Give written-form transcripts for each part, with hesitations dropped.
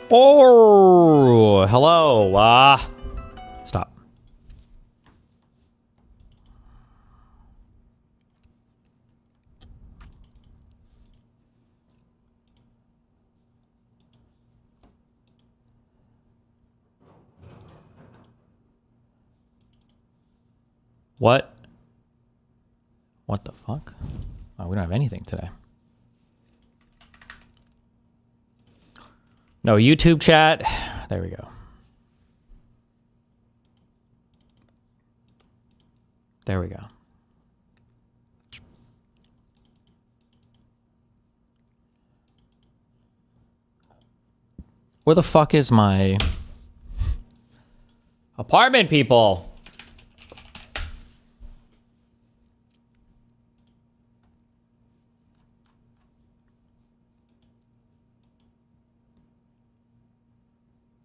Oh, hello. Stop. What? What the fuck? Oh, we don't have anything today. No YouTube chat. There we go. There we go. Where the fuck is my apartment, people?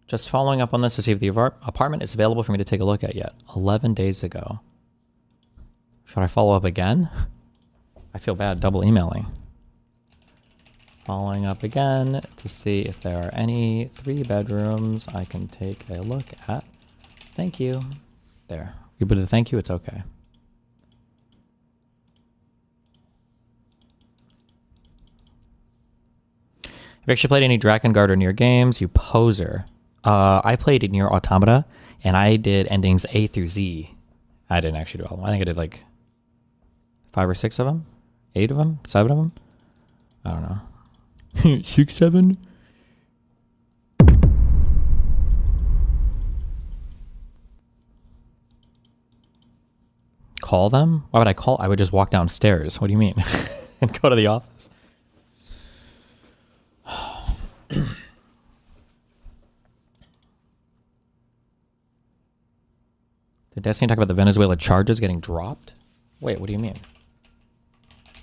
Just following up on this to see if the apartment is available for me to take a look at yet. 11 days ago. Should I follow up again? I feel bad double emailing. Following up again to see if there are any 3 bedrooms I can take a look at. Thank you. There. You put a thank you, it's okay. Have you actually played any Drakengard or Nier games? You poser. I played Nier Automata, and I did endings A through Z. I didn't actually do all of them. I think I did like 5 or 6 of them? 8 of them? 7 of them? I don't know. 6, 7? Call them? Why would I call? I would just walk downstairs. What do you mean? And go to the office. Did Destiny talk about the Venezuela charges getting dropped? Wait, what do you mean?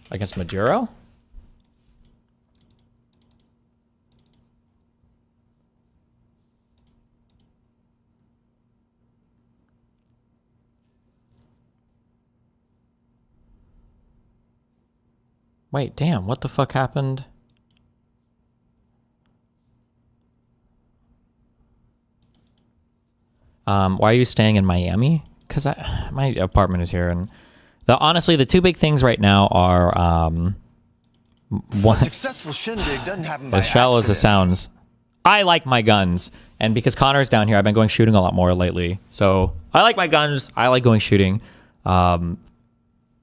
Against Maduro? Wait, damn, what the fuck happened? Why are you staying in Miami? Because my apartment is here, and honestly, the 2 big things right now are one. A successful shindig doesn't happen by accident. As shallow as it sounds, I like my guns, and because Connor's down here, I've been going shooting a lot more lately. So I like my guns. I like going shooting. I don't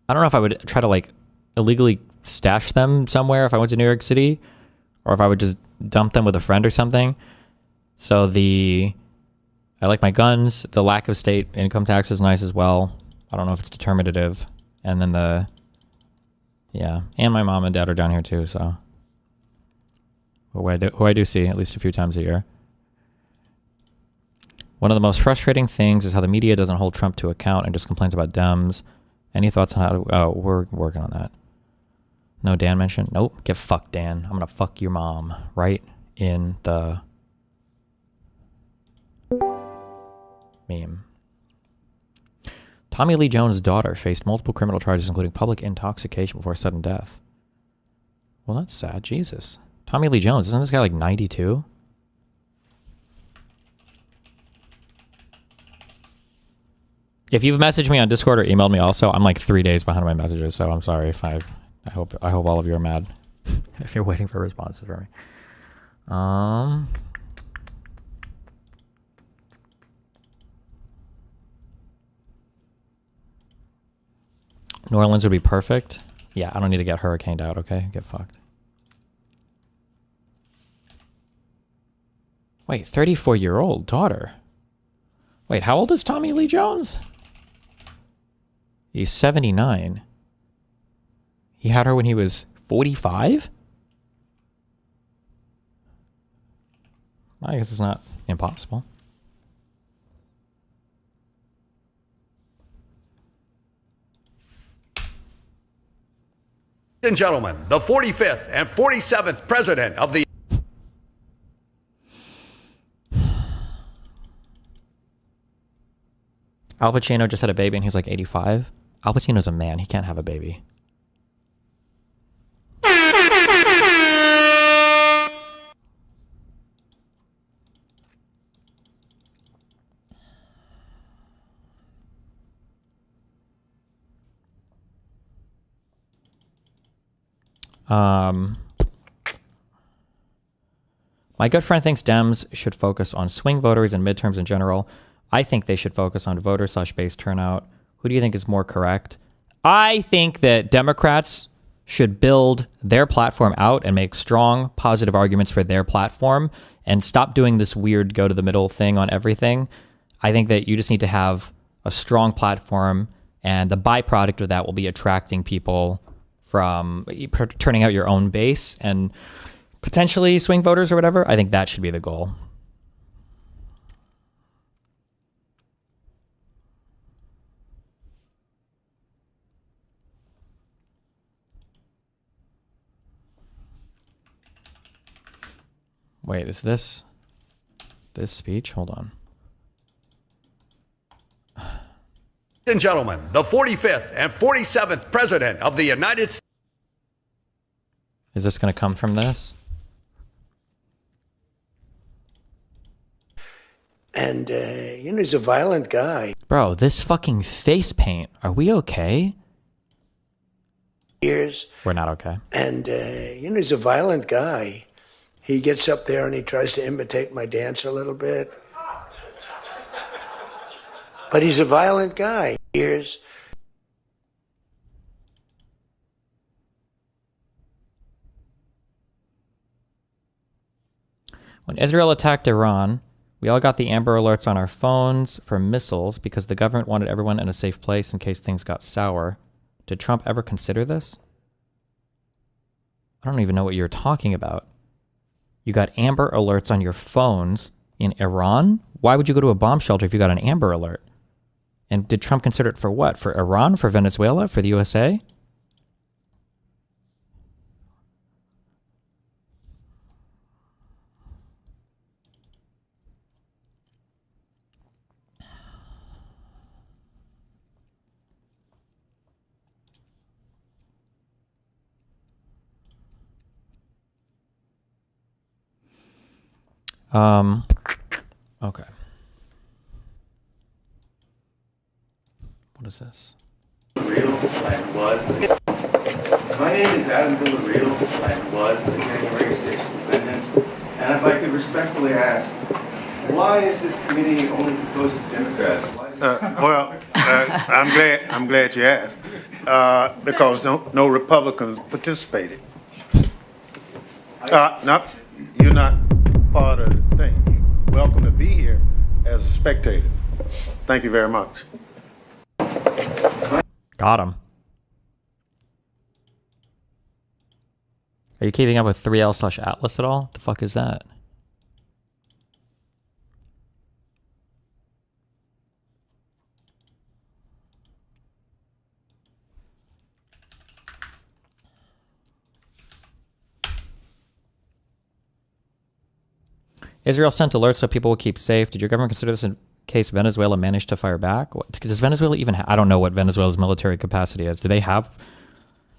know if I would try to like illegally stash them somewhere if I went to New York City, or if I would just dump them with a friend or something. So I like my guns. The lack of state income tax is nice as well. I don't know if it's determinative. And then and my mom and dad are down here too, so. Who I do see at least a few times a year. One of the most frustrating things is how the media doesn't hold Trump to account and just complains about Dems. Any thoughts on how to, we're working on that. No Dan mentioned? Nope, get fucked, Dan. I'm gonna fuck your mom right in the meme. Tommy Lee Jones' daughter faced multiple criminal charges, including public intoxication before sudden death. Well, that's sad. Jesus. Tommy Lee Jones, isn't this guy like 92? If you've messaged me on Discord or emailed me also, I'm like 3 days behind my messages, so I'm sorry if I hope all of you are mad if you're waiting for responses from me. New Orleans would be perfect. Yeah, I don't need to get hurricaned out, okay? Get fucked. Wait, 34-year-old daughter. Wait, how old is Tommy Lee Jones? He's 79. He had her when he was 45? I guess it's not impossible. Ladies and gentlemen, the 45th and 47th President of the... Al Pacino just had a baby and he's like 85. Al Pacino's a man. He can't have a baby. My good friend thinks Dems should focus on swing voters and midterms in general. I think they should focus on voter/base turnout. Who do you think is more correct? I think that Democrats should build their platform out and make strong, positive arguments for their platform and stop doing this weird go to the middle thing on everything. I think that you just need to have a strong platform, and the byproduct of that will be attracting people from turning out your own base and potentially swing voters or whatever. I think that should be the goal. Wait, is this speech? Hold on. Ladies and gentlemen, the 45th and 47th President of the United States. Is this going to come from this? And, he's a violent guy. Bro, this fucking face paint. Are we okay? Years. We're not okay. And, he's a violent guy. He gets up there and he tries to imitate my dance a little bit. But he's a violent guy. Years. When Israel attacked Iran, we all got the Amber Alerts on our phones for missiles because the government wanted everyone in a safe place in case things got sour. Did Trump ever consider this? I don't even know what you're talking about. You got Amber Alerts on your phones in Iran? Why would you go to a bomb shelter if you got an Amber Alert? And did Trump consider it for what? For Iran? For Venezuela? For the USA? Okay. What is this? Real and was. My name is Adam Villarreal and was the January 6th defendant. And if I could respectfully ask, why is this committee only composed of Democrats? I'm glad you asked. Because no Republicans participated. No, you're not part of the thing. You're welcome to be here as a spectator. Thank you very much. Got him. Are you keeping up with 3L/Atlas at all? What the fuck is that? Israel sent alerts so people will keep safe. Did your government consider this in case Venezuela managed to fire back? Does Venezuela even I don't know what Venezuela's military capacity is. Do they have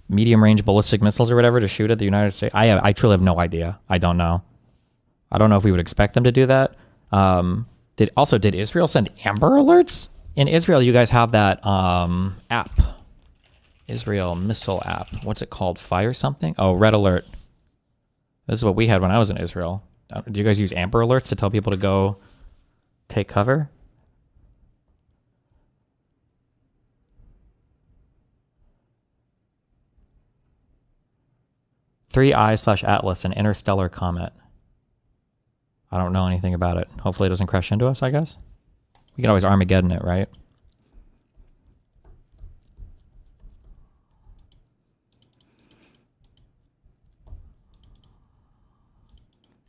medium-range ballistic missiles or whatever to shoot at the United States? I truly have no idea. I don't know. I don't know if we would expect them to do that. Did Israel send Amber Alerts? In Israel, you guys have that app. Israel missile app. What's it called? Fire something? Oh, Red Alert. This is what we had when I was in Israel. Do you guys use Amber Alerts to tell people to go take cover? "3I/Atlas, an interstellar comet." I don't know anything about it. Hopefully it doesn't crash into us, I guess. We can always Armageddon it, right?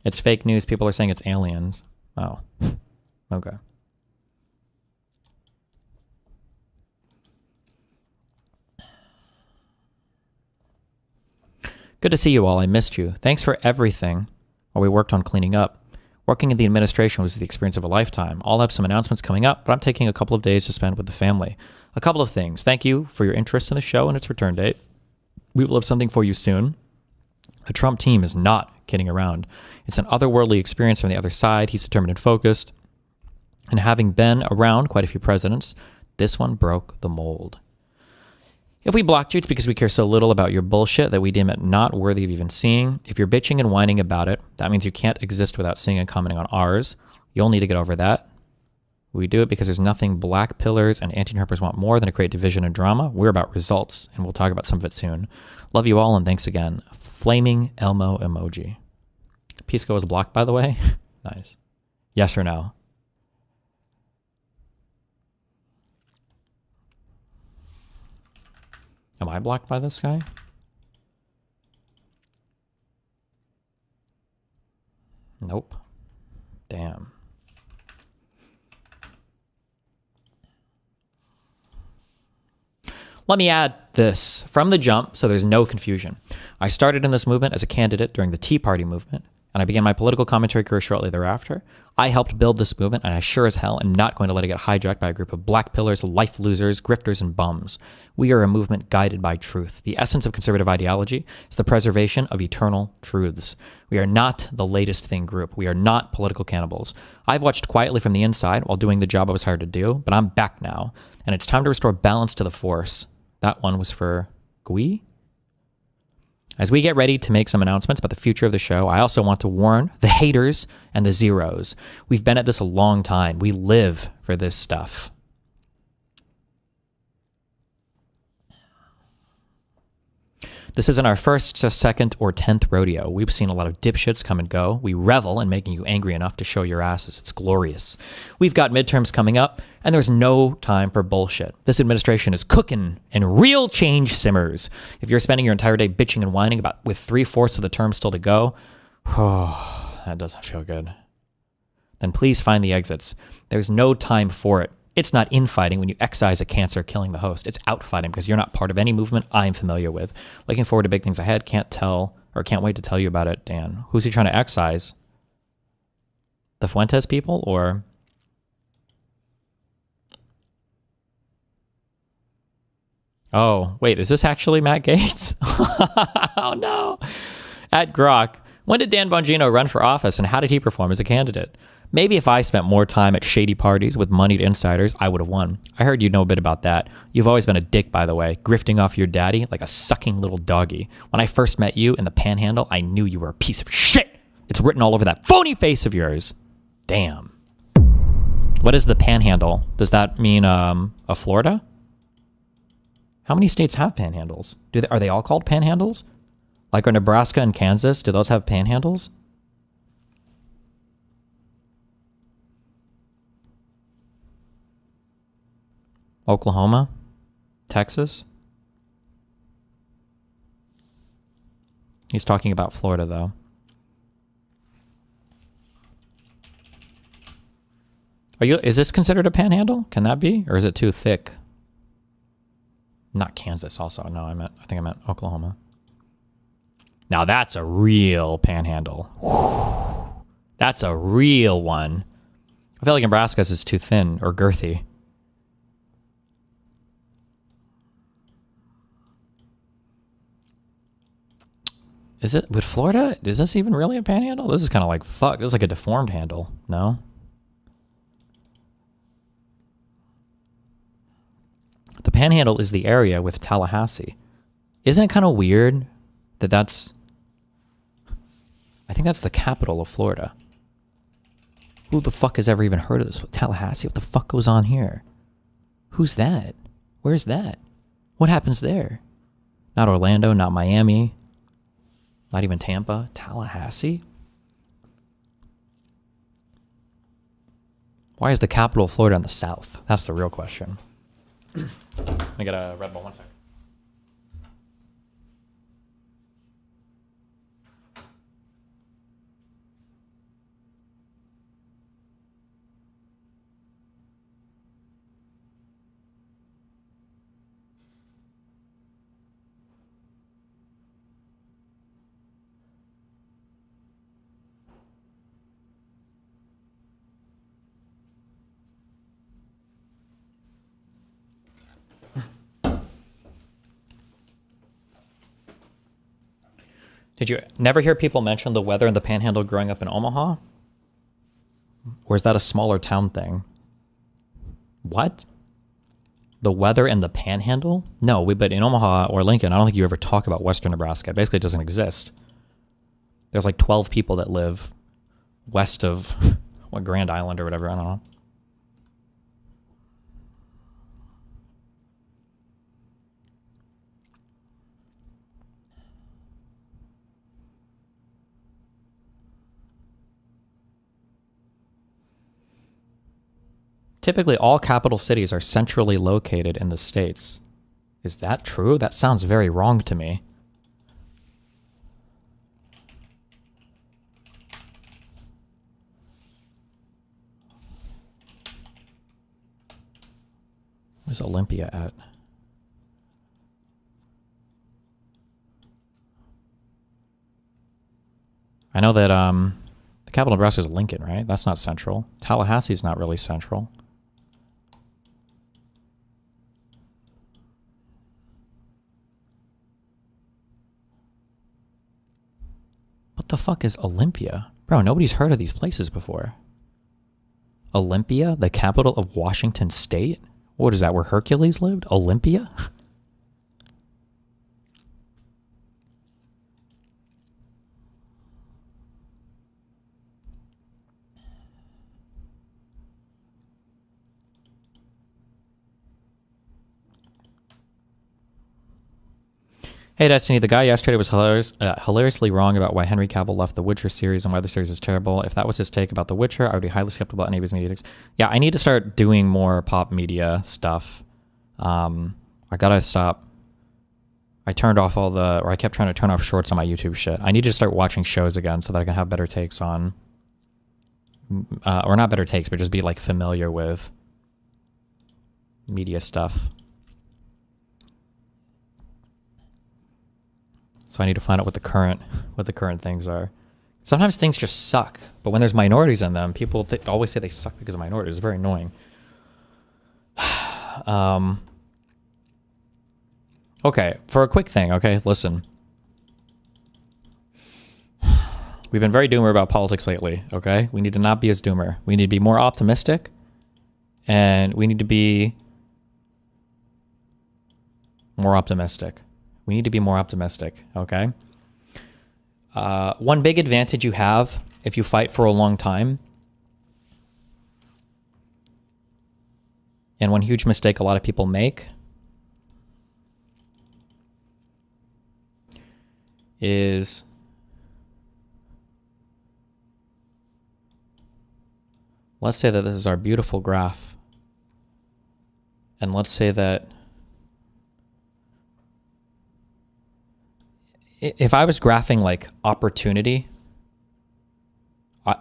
It's fake news. People are saying it's aliens. Oh, okay. Good to see you all. I missed you. Thanks for everything while we worked on cleaning up. Working in the administration was the experience of a lifetime. I'll have some announcements coming up, but I'm taking a couple of days to spend with the family. A couple of things. Thank you for your interest in the show and its return date. We will have something for you soon. The Trump team is not kidding around. It's an otherworldly experience from the other side. He's determined and focused. And having been around quite a few presidents, this one broke the mold. If we blocked you, it's because we care so little about your bullshit that we deem it not worthy of even seeing. If you're bitching and whining about it, that means you can't exist without seeing and commenting on ours. You'll need to get over that. We do it because there's nothing black pillars and anti-nerfers want more than to create division and drama. We're about results, and we'll talk about some of it soon. Love you all, and thanks again. Flaming Elmo emoji. Pisco is blocked, by the way. Nice. Yes or no? Am I blocked by this guy? Nope. Damn. Let me add this from the jump so there's no confusion. I started in this movement as a candidate during the Tea Party movement, and I began my political commentary career shortly thereafter. I helped build this movement, and I sure as hell am not going to let it get hijacked by a group of black pillars, life losers, grifters, and bums. We are a movement guided by truth. The essence of conservative ideology is the preservation of eternal truths. We are not the latest thing group. We are not political cannibals. I've watched quietly from the inside while doing the job I was hired to do, but I'm back now, and it's time to restore balance to the force. That one was for Gui. As we get ready to make some announcements about the future of the show, I also want to warn the haters and the zeros. We've been at this a long time. We live for this stuff. This isn't our first, second, or 10th rodeo. We've seen a lot of dipshits come and go. We revel in making you angry enough to show your asses. It's glorious. We've got midterms coming up, and there's no time for bullshit. This administration is cooking, and real change simmers. If you're spending your entire day bitching and whining about with 3/4 of the term still to go, oh, that doesn't feel good. Then please find the exits. There's no time for it. It's not infighting when you excise a cancer killing the host. It's outfighting because you're not part of any movement I'm familiar with. Looking forward to big things ahead. Can't wait to tell you about it, Dan. Who's he trying to excise? The Fuentes people or... Oh, wait, is this actually Matt Gaetz? Oh, no. At Grok, when did Dan Bongino run for office and how did he perform as a candidate? Maybe if I spent more time at shady parties with moneyed insiders, I would have won. I heard you know a bit about that. You've always been a dick, by the way, grifting off your daddy like a sucking little doggy. When I first met you in the Panhandle, I knew you were a piece of shit. It's written all over that phony face of yours. Damn. What is the Panhandle? Does that mean a Florida? How many states have panhandles? Are they all called panhandles? Like are Nebraska and Kansas, do those have panhandles? Oklahoma? Texas? He's talking about Florida, though. Is this considered a panhandle? Can that be? Or is it too thick? Not Kansas also. No, I think I meant Oklahoma. Now that's a real panhandle. Whew. That's a real one. I feel like Nebraska's is too thin or girthy. Is it with Florida? Is this even really a panhandle? This is kind of like fuck. This is like a deformed handle. No? The panhandle is the area with Tallahassee. Isn't it kind of weird that that's... I think that's the capital of Florida. Who the fuck has ever even heard of this? Tallahassee? What the fuck goes on here? Who's that? Where's that? What happens there? Not Orlando, not Miami. Not even Tampa. Tallahassee? Why is the capital of Florida in the south? That's the real question. Let me get a Red Bull, 1 second. Did you never hear people mention the weather in the Panhandle growing up in Omaha? Or is that a smaller town thing? What? The weather in the Panhandle? No, but in Omaha or Lincoln, I don't think you ever talk about Western Nebraska. Basically, it doesn't exist. There's like 12 people that live west of what, Grand Island or whatever. I don't know. Typically, all capital cities are centrally located in the states. Is that true? That sounds very wrong to me. Where's Olympia at? I know that the capital of Nebraska is Lincoln, right? That's not central. Tallahassee's not really central. What the fuck is Olympia? Bro, nobody's heard of these places before. Olympia, the capital of Washington State? What is that, where Hercules lived? Olympia? Hey Destiny, the guy yesterday was hilariously wrong about why Henry Cavill left the Witcher series and why the series is terrible. If that was his take about the Witcher, I would be highly skeptical about any of his media takes. Yeah, I need to start doing more pop media stuff. I gotta stop. I turned off I kept trying to turn off shorts on my YouTube shit. I need to start watching shows again so that I can have better takes on, or not better takes, but just be like familiar with media stuff. So I need to find out what the current things are. Sometimes things just suck, but when there's minorities in them, people always say they suck because of minorities. It's very annoying. Okay, for a quick thing, okay, listen. We've been very doomer about politics lately, okay? We need to not be as doomer. We need to be more optimistic, and we need to be more optimistic. We need to be more optimistic, okay? One big advantage you have if you fight for a long time, and one huge mistake a lot of people make, is let's say that this is our beautiful graph, and let's say that if I was graphing like opportunity,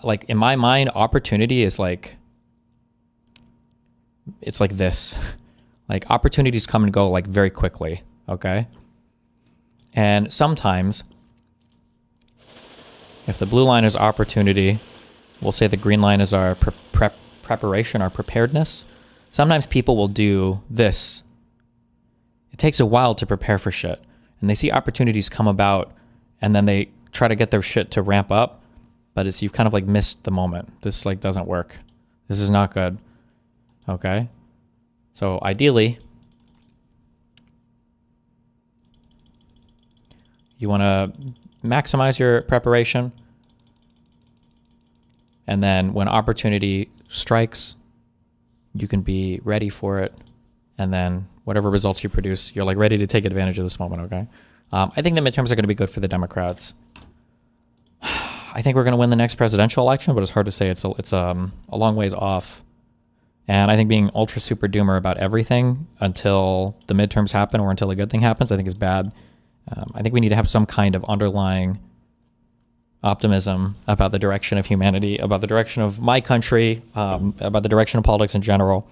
like in my mind, opportunity is like, it's like this. Like opportunities come and go like very quickly, okay? And sometimes, if the blue line is opportunity, we'll say the green line is our preparation, our preparedness. Sometimes people will do this. It takes a while to prepare for shit. And they see opportunities come about, and then they try to get their shit to ramp up, but you've kind of like missed the moment. This like doesn't work. This is not good. Okay? So ideally, you want to maximize your preparation, and then when opportunity strikes, you can be ready for it, and then whatever results you produce, you're like ready to take advantage of this moment, okay? I think the midterms are going to be good for the Democrats. I think we're going to win the next presidential election, but it's hard to say. It's a long ways off. And I think being ultra super doomer about everything until the midterms happen or until a good thing happens, I think is bad. I think we need to have some kind of underlying optimism about the direction of humanity, about the direction of my country, about the direction of politics in general.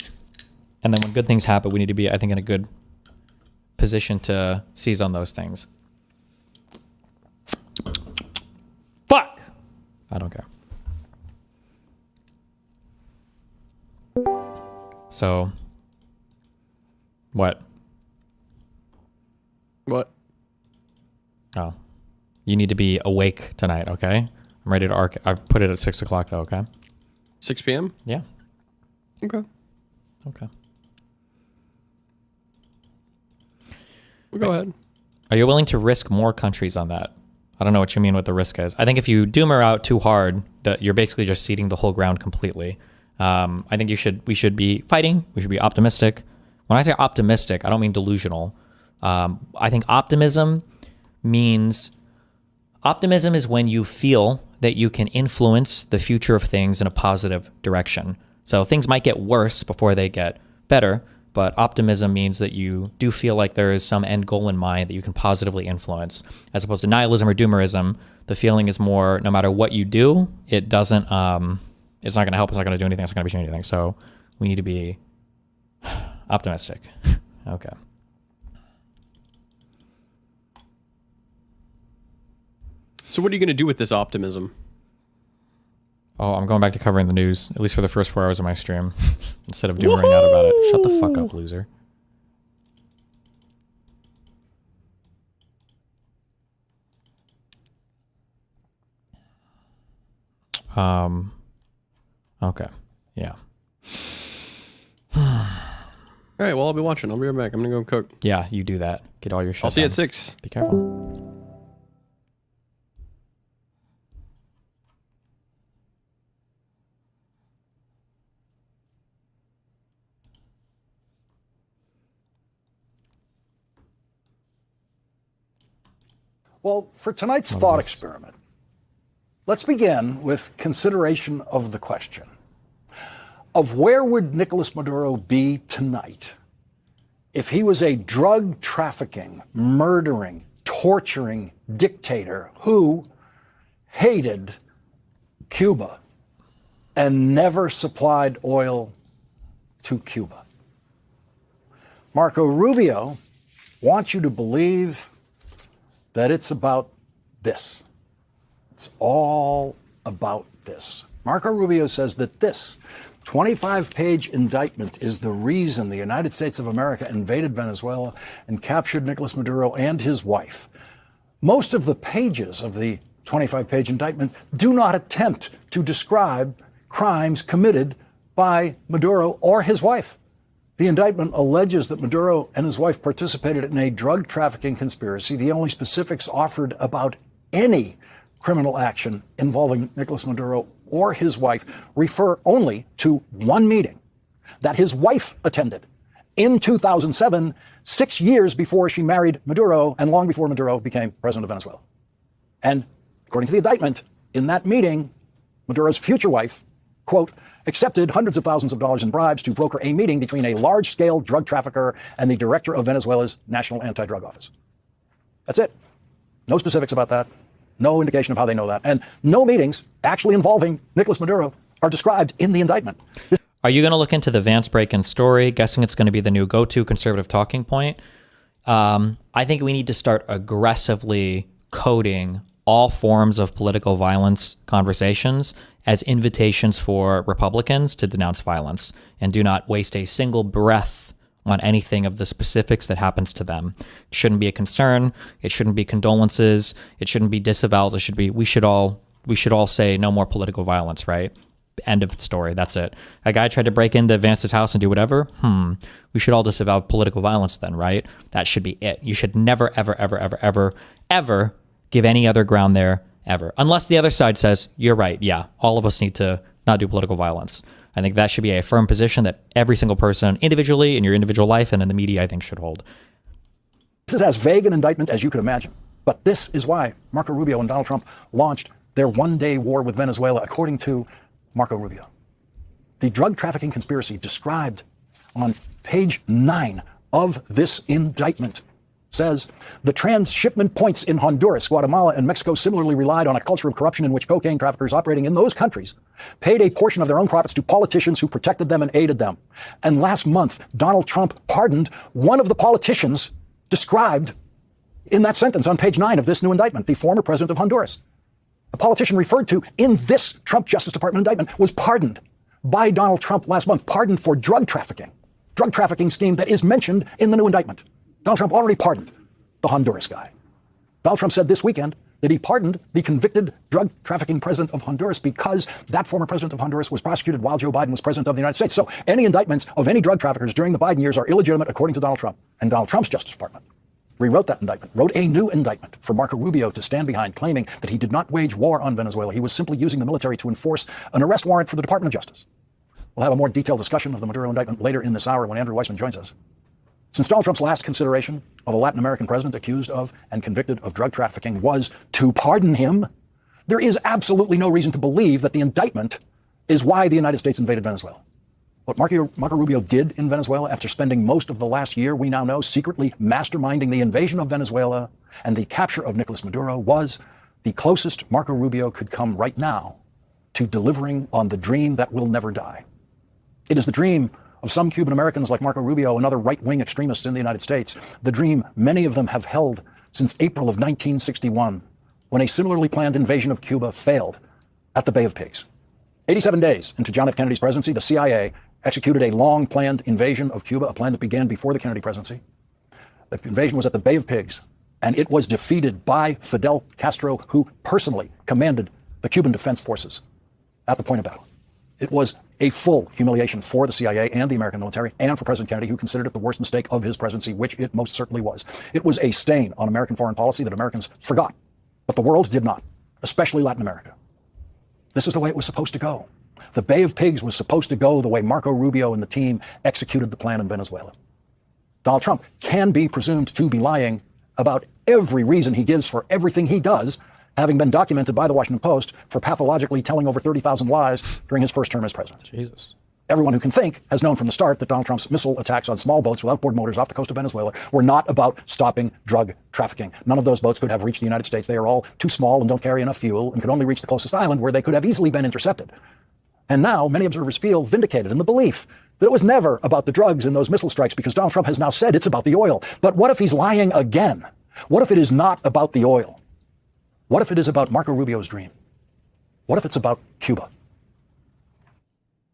And then when good things happen, we need to be, I think, in a good position to seize on those things. Fuck! I don't care. So, what? What? Oh. You need to be awake tonight, okay? I'm ready to arc. I put it at 6 o'clock, though, okay? 6 p.m.? Yeah. Okay. Okay. Go ahead. Are you willing to risk more countries on that? I don't know what you mean what the risk is. I think if you doom her out too hard, that you're basically just ceding the whole ground completely. I think we should be fighting. We should be optimistic. When I say optimistic, I don't mean delusional. I think optimism is when you feel that you can influence the future of things in a positive direction. So things might get worse before they get better, but optimism means that you do feel like there is some end goal in mind that you can positively influence, as opposed to nihilism or doomerism. The feeling is more, no matter what you do, it doesn't, it's not going to help, it's not going to do anything, it's not going to change anything. So we need to be optimistic. Okay. So what are you going to do with this optimism? Oh, I'm going back to covering the news, at least for the first 4 hours of my stream, instead of doomering out about it. Shut the fuck up, loser. Okay. Yeah. All right, well, I'll be watching. I'll be right back. I'm going to go cook. Yeah, you do that. Get all your shit I'll see you done. at 6. Be careful. Well, for tonight's thought experiment, let's begin with consideration of the question of where would Nicolas Maduro be tonight if he was a drug trafficking, murdering, torturing dictator who hated Cuba and never supplied oil to Cuba. Marco Rubio wants you to believe that it's about this. It's all about this. Marco Rubio says that this 25-page indictment is the reason the United States of America invaded Venezuela and captured Nicolas Maduro and his wife. Most of the pages of the 25-page indictment do not attempt to describe crimes committed by Maduro or his wife. The indictment alleges that Maduro and his wife participated in a drug trafficking conspiracy. The only specifics offered about any criminal action involving Nicolas Maduro or his wife refer only to one meeting that his wife attended in 2007, 6 years before she married Maduro and long before Maduro became president of Venezuela. And according to the indictment, in that meeting, Maduro's future wife, quote, accepted hundreds of thousands of dollars in bribes to broker a meeting between a large-scale drug trafficker and the director of Venezuela's National Anti-Drug Office. That's it. No specifics about that. No indication of how they know that. And no meetings actually involving Nicolas Maduro are described in the indictment. Are you going to look into the Vance Break-In story? Guessing it's going to be the new go-to conservative talking point. I think we need to start aggressively coding all forms of political violence conversations as invitations for Republicans to denounce violence and do not waste a single breath on anything of the specifics that happens to them. It shouldn't be a concern. It shouldn't be condolences. It shouldn't be disavowals. It should be, we should all say no more political violence, right? End of story. That's it. A guy tried to break into Vance's house and do whatever. We should all disavow political violence then, right? That should be it. You should never, ever, ever, ever, ever, ever give any other ground there ever. Unless the other side says, you're right. Yeah, all of us need to not do political violence. I think that should be a firm position that every single person individually in your individual life and in the media, I think, should hold. This is as vague an indictment as you could imagine. But this is why Marco Rubio and Donald Trump launched their one-day war with Venezuela, according to Marco Rubio. The drug trafficking conspiracy described on page 9 of this indictment says the transshipment points in Honduras, Guatemala, and Mexico similarly relied on a culture of corruption in which cocaine traffickers operating in those countries paid a portion of their own profits to politicians who protected them and aided them. And last month, Donald Trump pardoned one of the politicians described in that sentence on page 9 of this new indictment, the former president of Honduras. The politician referred to in this Trump Justice Department indictment was pardoned by Donald Trump last month, pardoned for drug trafficking scheme that is mentioned in the new indictment. Donald Trump already pardoned the Honduras guy. Donald Trump said this weekend that he pardoned the convicted drug trafficking president of Honduras because that former president of Honduras was prosecuted while Joe Biden was president of the United States. So any indictments of any drug traffickers during the Biden years are illegitimate according to Donald Trump and Donald Trump's Justice Department. rewrote that indictment, wrote a new indictment for Marco Rubio to stand behind, claiming that he did not wage war on Venezuela. He was simply using the military to enforce an arrest warrant for the Department of Justice. We'll have a more detailed discussion of the Maduro indictment later in this hour when Andrew Weissman joins us. Since Donald Trump's last consideration of a Latin American president accused of and convicted of drug trafficking was to pardon him, there is absolutely no reason to believe that the indictment is why the United States invaded Venezuela. What Marco Rubio did in Venezuela after spending most of the last year, we now know, secretly masterminding the invasion of Venezuela and the capture of Nicolas Maduro, was the closest Marco Rubio could come right now to delivering on the dream that will never die. It is the dream of some Cuban Americans like Marco Rubio and other right-wing extremists in the United States, the dream many of them have held since April of 1961, when a similarly planned invasion of Cuba failed at the Bay of Pigs. 87 days into John F. Kennedy's presidency, the CIA executed a long-planned invasion of Cuba, a plan that began before the Kennedy presidency. The invasion was at the Bay of Pigs, and it was defeated by Fidel Castro, who personally commanded the Cuban Defense Forces at the point of battle. It was a full humiliation for the CIA and the American military, and for President Kennedy, who considered it the worst mistake of his presidency, which it most certainly was. It was a stain on American foreign policy that Americans forgot, but the world did not, especially Latin America. This is the way it was supposed to go. The Bay of Pigs was supposed to go the way Marco Rubio and the team executed the plan in Venezuela. Donald Trump can be presumed to be lying about every reason he gives for everything he does, having been documented by the Washington Post for pathologically telling over 30,000 lies during his first term as president. Jesus. Everyone who can think has known from the start that Donald Trump's missile attacks on small boats with outboard motors off the coast of Venezuela were not about stopping drug trafficking. None of those boats could have reached the United States. They are all too small and don't carry enough fuel and could only reach the closest island, where they could have easily been intercepted. And now many observers feel vindicated in the belief that it was never about the drugs in those missile strikes, because Donald Trump has now said it's about the oil. But what if he's lying again? What if it is not about the oil? What if it is about Marco Rubio's dream? What if it's about Cuba?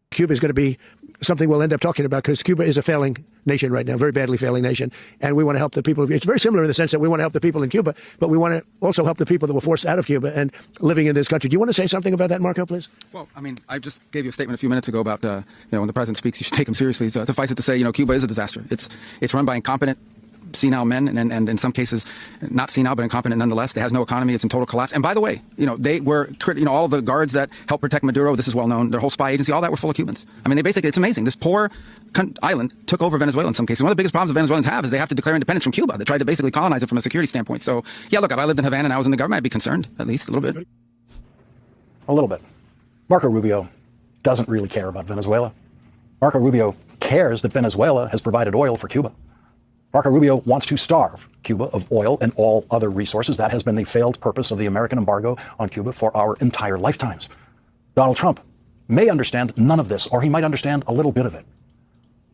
Cuba is going to be something we'll end up talking about, because Cuba is a failing nation right now, very badly failing nation. And we want to help the people. It's very similar in the sense that we want to help the people in Cuba, but we want to also help the people that were forced out of Cuba and living in this country. Do you want to say something about that, Marco, please? Well, I mean, I just gave you a statement a few minutes ago about, when the president speaks, you should take him seriously. So suffice it to say, Cuba is a disaster. It's run by incompetent, senile men, and in some cases not senile but incompetent nonetheless. It has no economy. It's in total collapse. And by the way, they were, all the guards that helped protect Maduro, this is well known, their whole spy agency, all that were full of Cubans. I mean, it's amazing. This poor island took over Venezuela in some cases. One of the biggest problems the Venezuelans have is they have to declare independence from Cuba. They tried to basically colonize it from a security standpoint. So yeah, look, if I lived in Havana and I was in the government, I'd be concerned, at least a little bit. A little bit. Marco Rubio doesn't really care about Venezuela. Marco Rubio cares that Venezuela has provided oil for Cuba. Marco Rubio wants to starve Cuba of oil and all other resources. That has been the failed purpose of the American embargo on Cuba for our entire lifetimes. Donald Trump may understand none of this, or he might understand a little bit of it.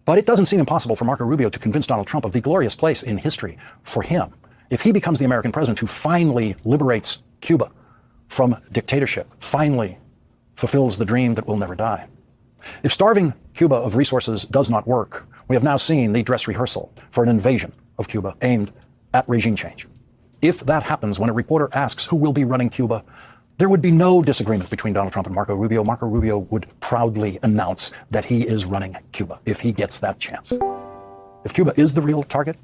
But it doesn't seem impossible for Marco Rubio to convince Donald Trump of the glorious place in history for him if he becomes the American president who finally liberates Cuba from dictatorship, finally fulfills the dream that will never die. If starving Cuba of resources does not work, we have now seen the dress rehearsal for an invasion of Cuba aimed at regime change. If that happens, when a reporter asks who will be running Cuba, there would be no disagreement between Donald Trump and Marco Rubio. Marco Rubio would proudly announce that he is running Cuba if he gets that chance. If Cuba is the real target,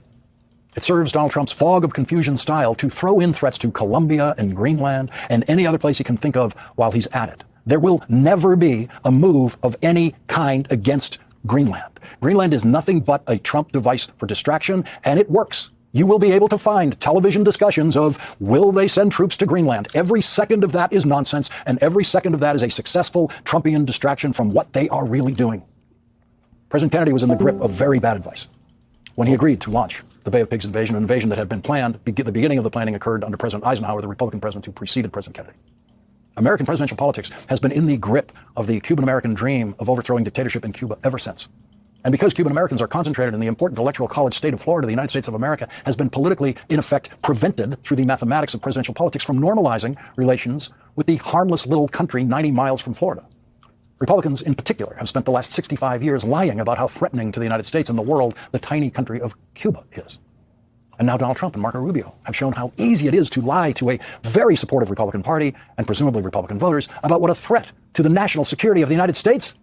it serves Donald Trump's fog of confusion style to throw in threats to Colombia and Greenland and any other place he can think of while he's at it. There will never be a move of any kind against Greenland. Greenland is nothing but a Trump device for distraction, and it works. You will be able to find television discussions of, will they send troops to Greenland? Every second of that is nonsense, and every second of that is a successful Trumpian distraction from what they are really doing. President Kennedy was in the grip of very bad advice when he agreed to launch the Bay of Pigs invasion, an invasion that had been planned. The beginning of the planning occurred under President Eisenhower, the Republican president who preceded President Kennedy. American presidential politics has been in the grip of the Cuban-American dream of overthrowing dictatorship in Cuba ever since. And because Cuban Americans are concentrated in the important electoral college state of Florida, the United States of America has been politically, in effect, prevented through the mathematics of presidential politics from normalizing relations with the harmless little country 90 miles from Florida. Republicans, in particular, have spent the last 65 years lying about how threatening to the United States and the world the tiny country of Cuba is. And now Donald Trump and Marco Rubio have shown how easy it is to lie to a very supportive Republican Party and presumably Republican voters about what a threat to the national security of the United States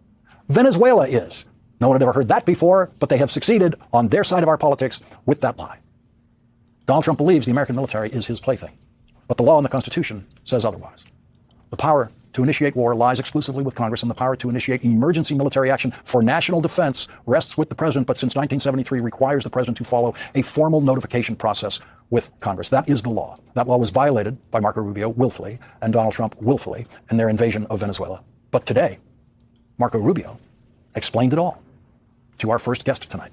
Venezuela is. No one had ever heard that before, but they have succeeded on their side of our politics with that lie. Donald Trump believes the American military is his plaything, but the law and the Constitution says otherwise. The power to initiate war lies exclusively with Congress, and the power to initiate emergency military action for national defense rests with the president, but since 1973 requires the president to follow a formal notification process with Congress. That is the law. That law was violated by Marco Rubio willfully and Donald Trump willfully in their invasion of Venezuela. But today, Marco Rubio explained it all to our first guest tonight.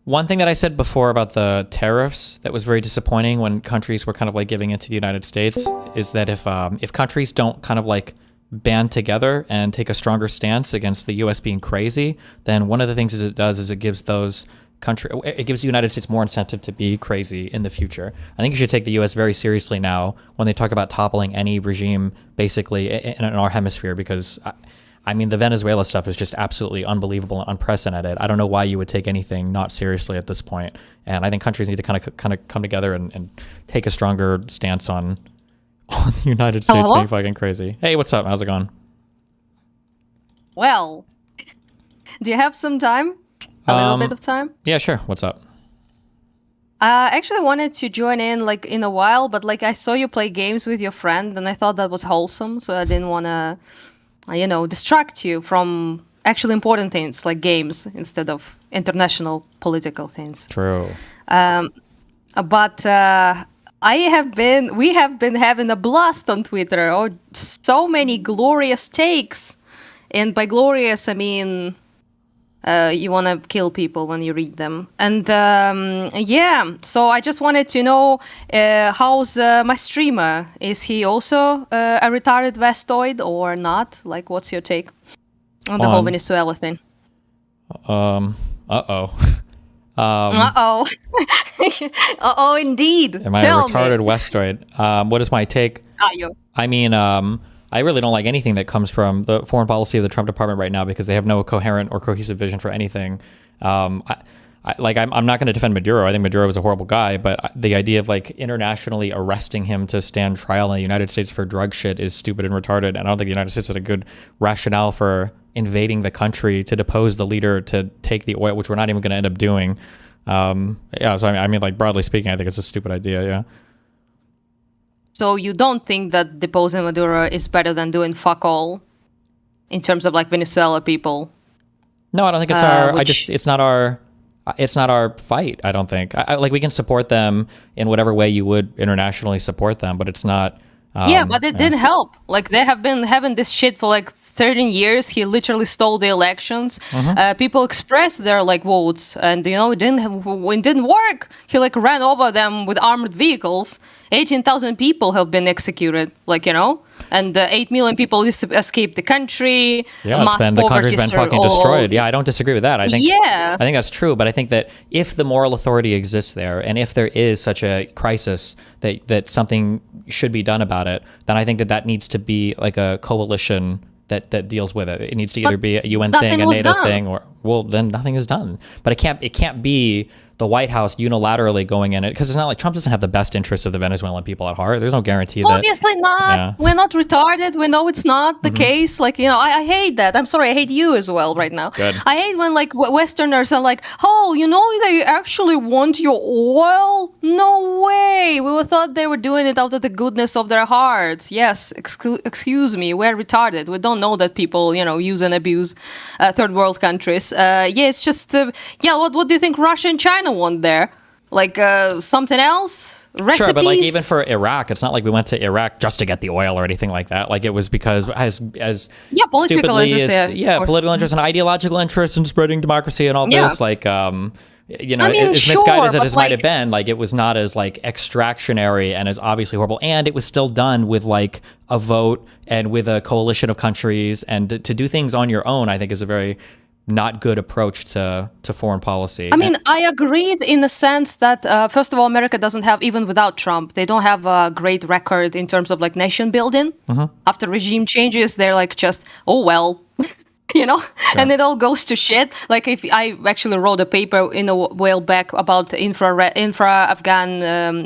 One thing that I said before about the tariffs that was very disappointing when countries were kind of like giving it to the United States is that if countries don't kind of like band together and take a stronger stance against the U.S. being crazy, then one of the things it does is it gives those it gives the United States more incentive to be crazy in the future. I think you should take the U.S. very seriously now when they talk about toppling any regime basically in our hemisphere, because I mean, the Venezuela stuff is just absolutely unbelievable and unprecedented. I don't know why you would take anything not seriously at this point. And I think countries need to kind of come together and take a stronger stance on the United States being fucking crazy. Hey, what's up? How's it going? Well, do you have some time? A little bit of time? Yeah, sure. What's up? I actually wanted to join in like in a while, but like I saw you play games with your friend and I thought that was wholesome, so I didn't want to distract you from actually important things like games instead of international political things. True. But we have been having a blast on Twitter. Oh, so many glorious takes. And by glorious, I mean, you want to kill people when you read them. And so I just wanted to know how's my streamer? Is he also a retarded Vestoid or not? Like, what's your take on the whole Venezuela thing? Uh-oh. Uh-oh, indeed. Am I Tell a retarded me. Westoid? What is my take? I mean, I really don't like anything that comes from the foreign policy of the Trump department right now because they have no coherent or cohesive vision for anything. I'm not going to defend Maduro. I think Maduro was a horrible guy, but the idea of like internationally arresting him to stand trial in the United States for drug shit is stupid and retarded. And I don't think the United States had a good rationale for invading the country to depose the leader to take the oil, which we're not even going to end up doing. So I mean, like broadly speaking, I think it's a stupid idea. Yeah. So you don't think that deposing Maduro is better than doing fuck all in terms of like Venezuela people? No, I don't think it's it's not our fight. I don't think like we can support them in whatever way you would internationally support them, but it's not. But it didn't help. Like they have been having this shit for like 13 years. He literally stole the elections. People expressed their like votes, and it didn't work. He like ran over them with armored vehicles. 18,000 people have been executed. And 8 million people escaped the country. Yeah, the country's been fucking destroyed. Yeah, I don't disagree with that. I think that's true. But I think that if the moral authority exists there, and if there is such a crisis that something should be done about it, then I think that needs to be like a coalition that deals with it. It needs to either be a UN thing, a NATO thing, or then nothing is done. But it can't be the White House unilaterally going in it, because it's not like Trump doesn't have the best interests of the Venezuelan people at heart. There's no guarantee that. Obviously not. Yeah. We're not retarded. We know it's not the case. I hate that. I'm sorry. I hate you as well right now. Good. I hate when Westerners are like, oh, they actually want your oil? No way. We thought they were doing it out of the goodness of their hearts. Yes. Excuse me. We're retarded. We don't know that people, use and abuse third world countries. It's just, what do you think Russia and China want there? Something else? Recipes? Sure, but even for Iraq, it's not like we went to Iraq just to get the oil or anything like that. It was because as political interest, political interest and ideological interest in spreading democracy and all this. As misguided as it might have been, it was not as extractionary and as obviously horrible, and it was still done with a vote and with a coalition of countries, and to do things on your own, I think, is a very not good approach to foreign policy. I agreed in the sense that, first of all, America doesn't have, even without Trump, they don't have a great record in terms of nation building. After regime changes, they're just, oh, well, you know, and it all goes to shit. Like if I actually wrote a paper in a while back about intra-Afghan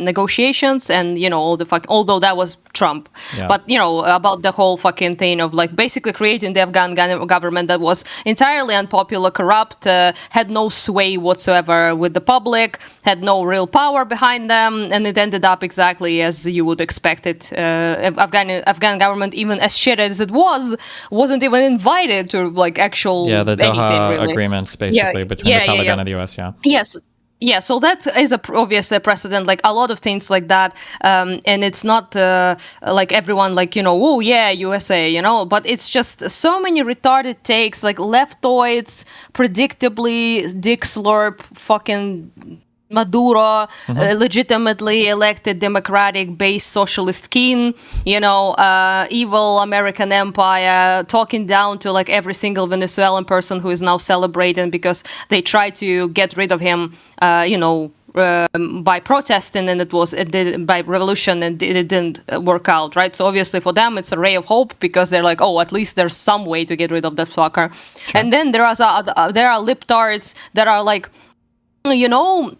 negotiations, and you know all the although that was Trump, but you know about the whole fucking thing of like basically creating the Afghan government that was entirely unpopular, corrupt, had no sway whatsoever with the public, had no real power behind them, and it ended up exactly as you would expect it. Afghan government, even as shit as it wasn't even invited to like actual the Doha anything, really. agreements basically between the Taliban and the US. Yes. Yeah, so that is obvious precedent, like a lot of things like that, and it's not like everyone like, you know, oh yeah, USA, you know, but it's just so many retarded takes, like leftoids, predictably dick slurp, fucking Maduro, legitimately elected democratic-based socialist king, you know, evil American empire, talking down to like every single Venezuelan person who is now celebrating because they tried to get rid of him, you know, by protesting, and it did by revolution, and it didn't work out, right? So obviously for them it's a ray of hope because they're like, oh, at least there's some way to get rid of that fucker. Sure. And then there are liptards that are like, you know,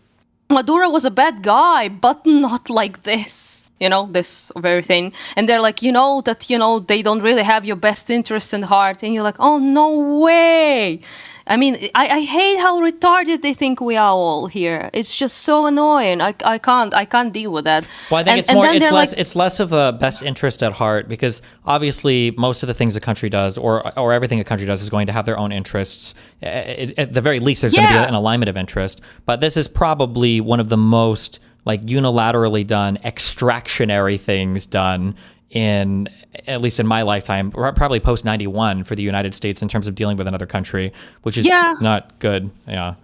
Maduro was a bad guy, but not like this, you know, this very thing. And they're like, you know, that, you know, they don't really have your best interest in heart. And you're like, oh, no way. I mean, I hate how retarded they think we are all here. It's just so annoying. I can't deal with that. Well, I think it's less of a best interest at heart, because obviously most of the things a country does, or everything a country does, is going to have their own interests. At the very least, there's going to be an alignment of interest. But this is probably one of the most like unilaterally done, extractionary things done in, at least in my lifetime, probably post 91 for the United States in terms of dealing with another country, which is not good. Yeah.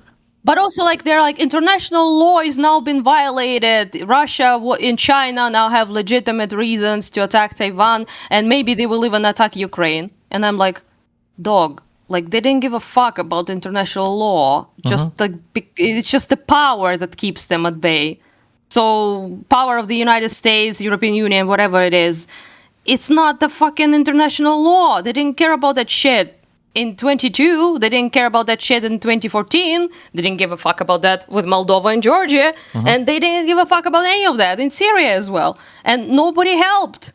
But also, like, they're like, international law is now been violated. Russia and China now have legitimate reasons to attack Taiwan, and maybe they will even attack Ukraine. And I'm like, dog, like, they didn't give a fuck about international law. Just like, it's just the power that keeps them at bay. So, power of the United States, European Union, whatever it is, it's not the fucking international law. They didn't care about that shit in 22. They didn't care about that shit in 2014. They didn't give a fuck about that with Moldova and Georgia. And they didn't give a fuck about any of that in Syria as well. And nobody helped.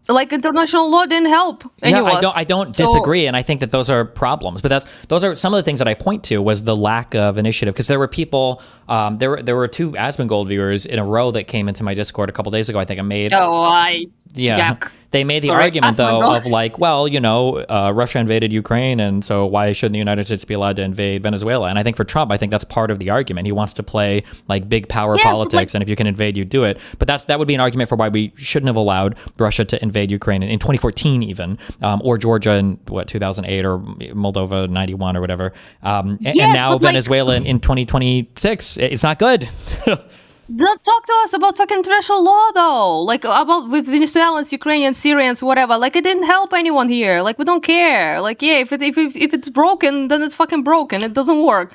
Like, international law didn't help any of us. I don't disagree, and I think that those are problems. But those are some of the things that I point to was the lack of initiative. Because there were people, there were two Asmongold viewers in a row that came into my Discord a couple days ago. I think I made. Yuck. They made the argument, though, of like, well, you know, Russia invaded Ukraine, and so why shouldn't the United States be allowed to invade Venezuela? And I think for Trump, I think that's part of the argument. He wants to play like big power politics, and if you can invade, you do it. But that would be an argument for why we shouldn't have allowed Russia to invade Ukraine in 2014 even, or Georgia in 2008, or Moldova 91 or whatever. And now Venezuela in 2026. It's not good. Talk to us about fucking international law, though. Like, about with Venezuelans, Ukrainians, Syrians, whatever. Like, it didn't help anyone here. Like, we don't care. Like, yeah, if it's broken, then it's fucking broken. It doesn't work.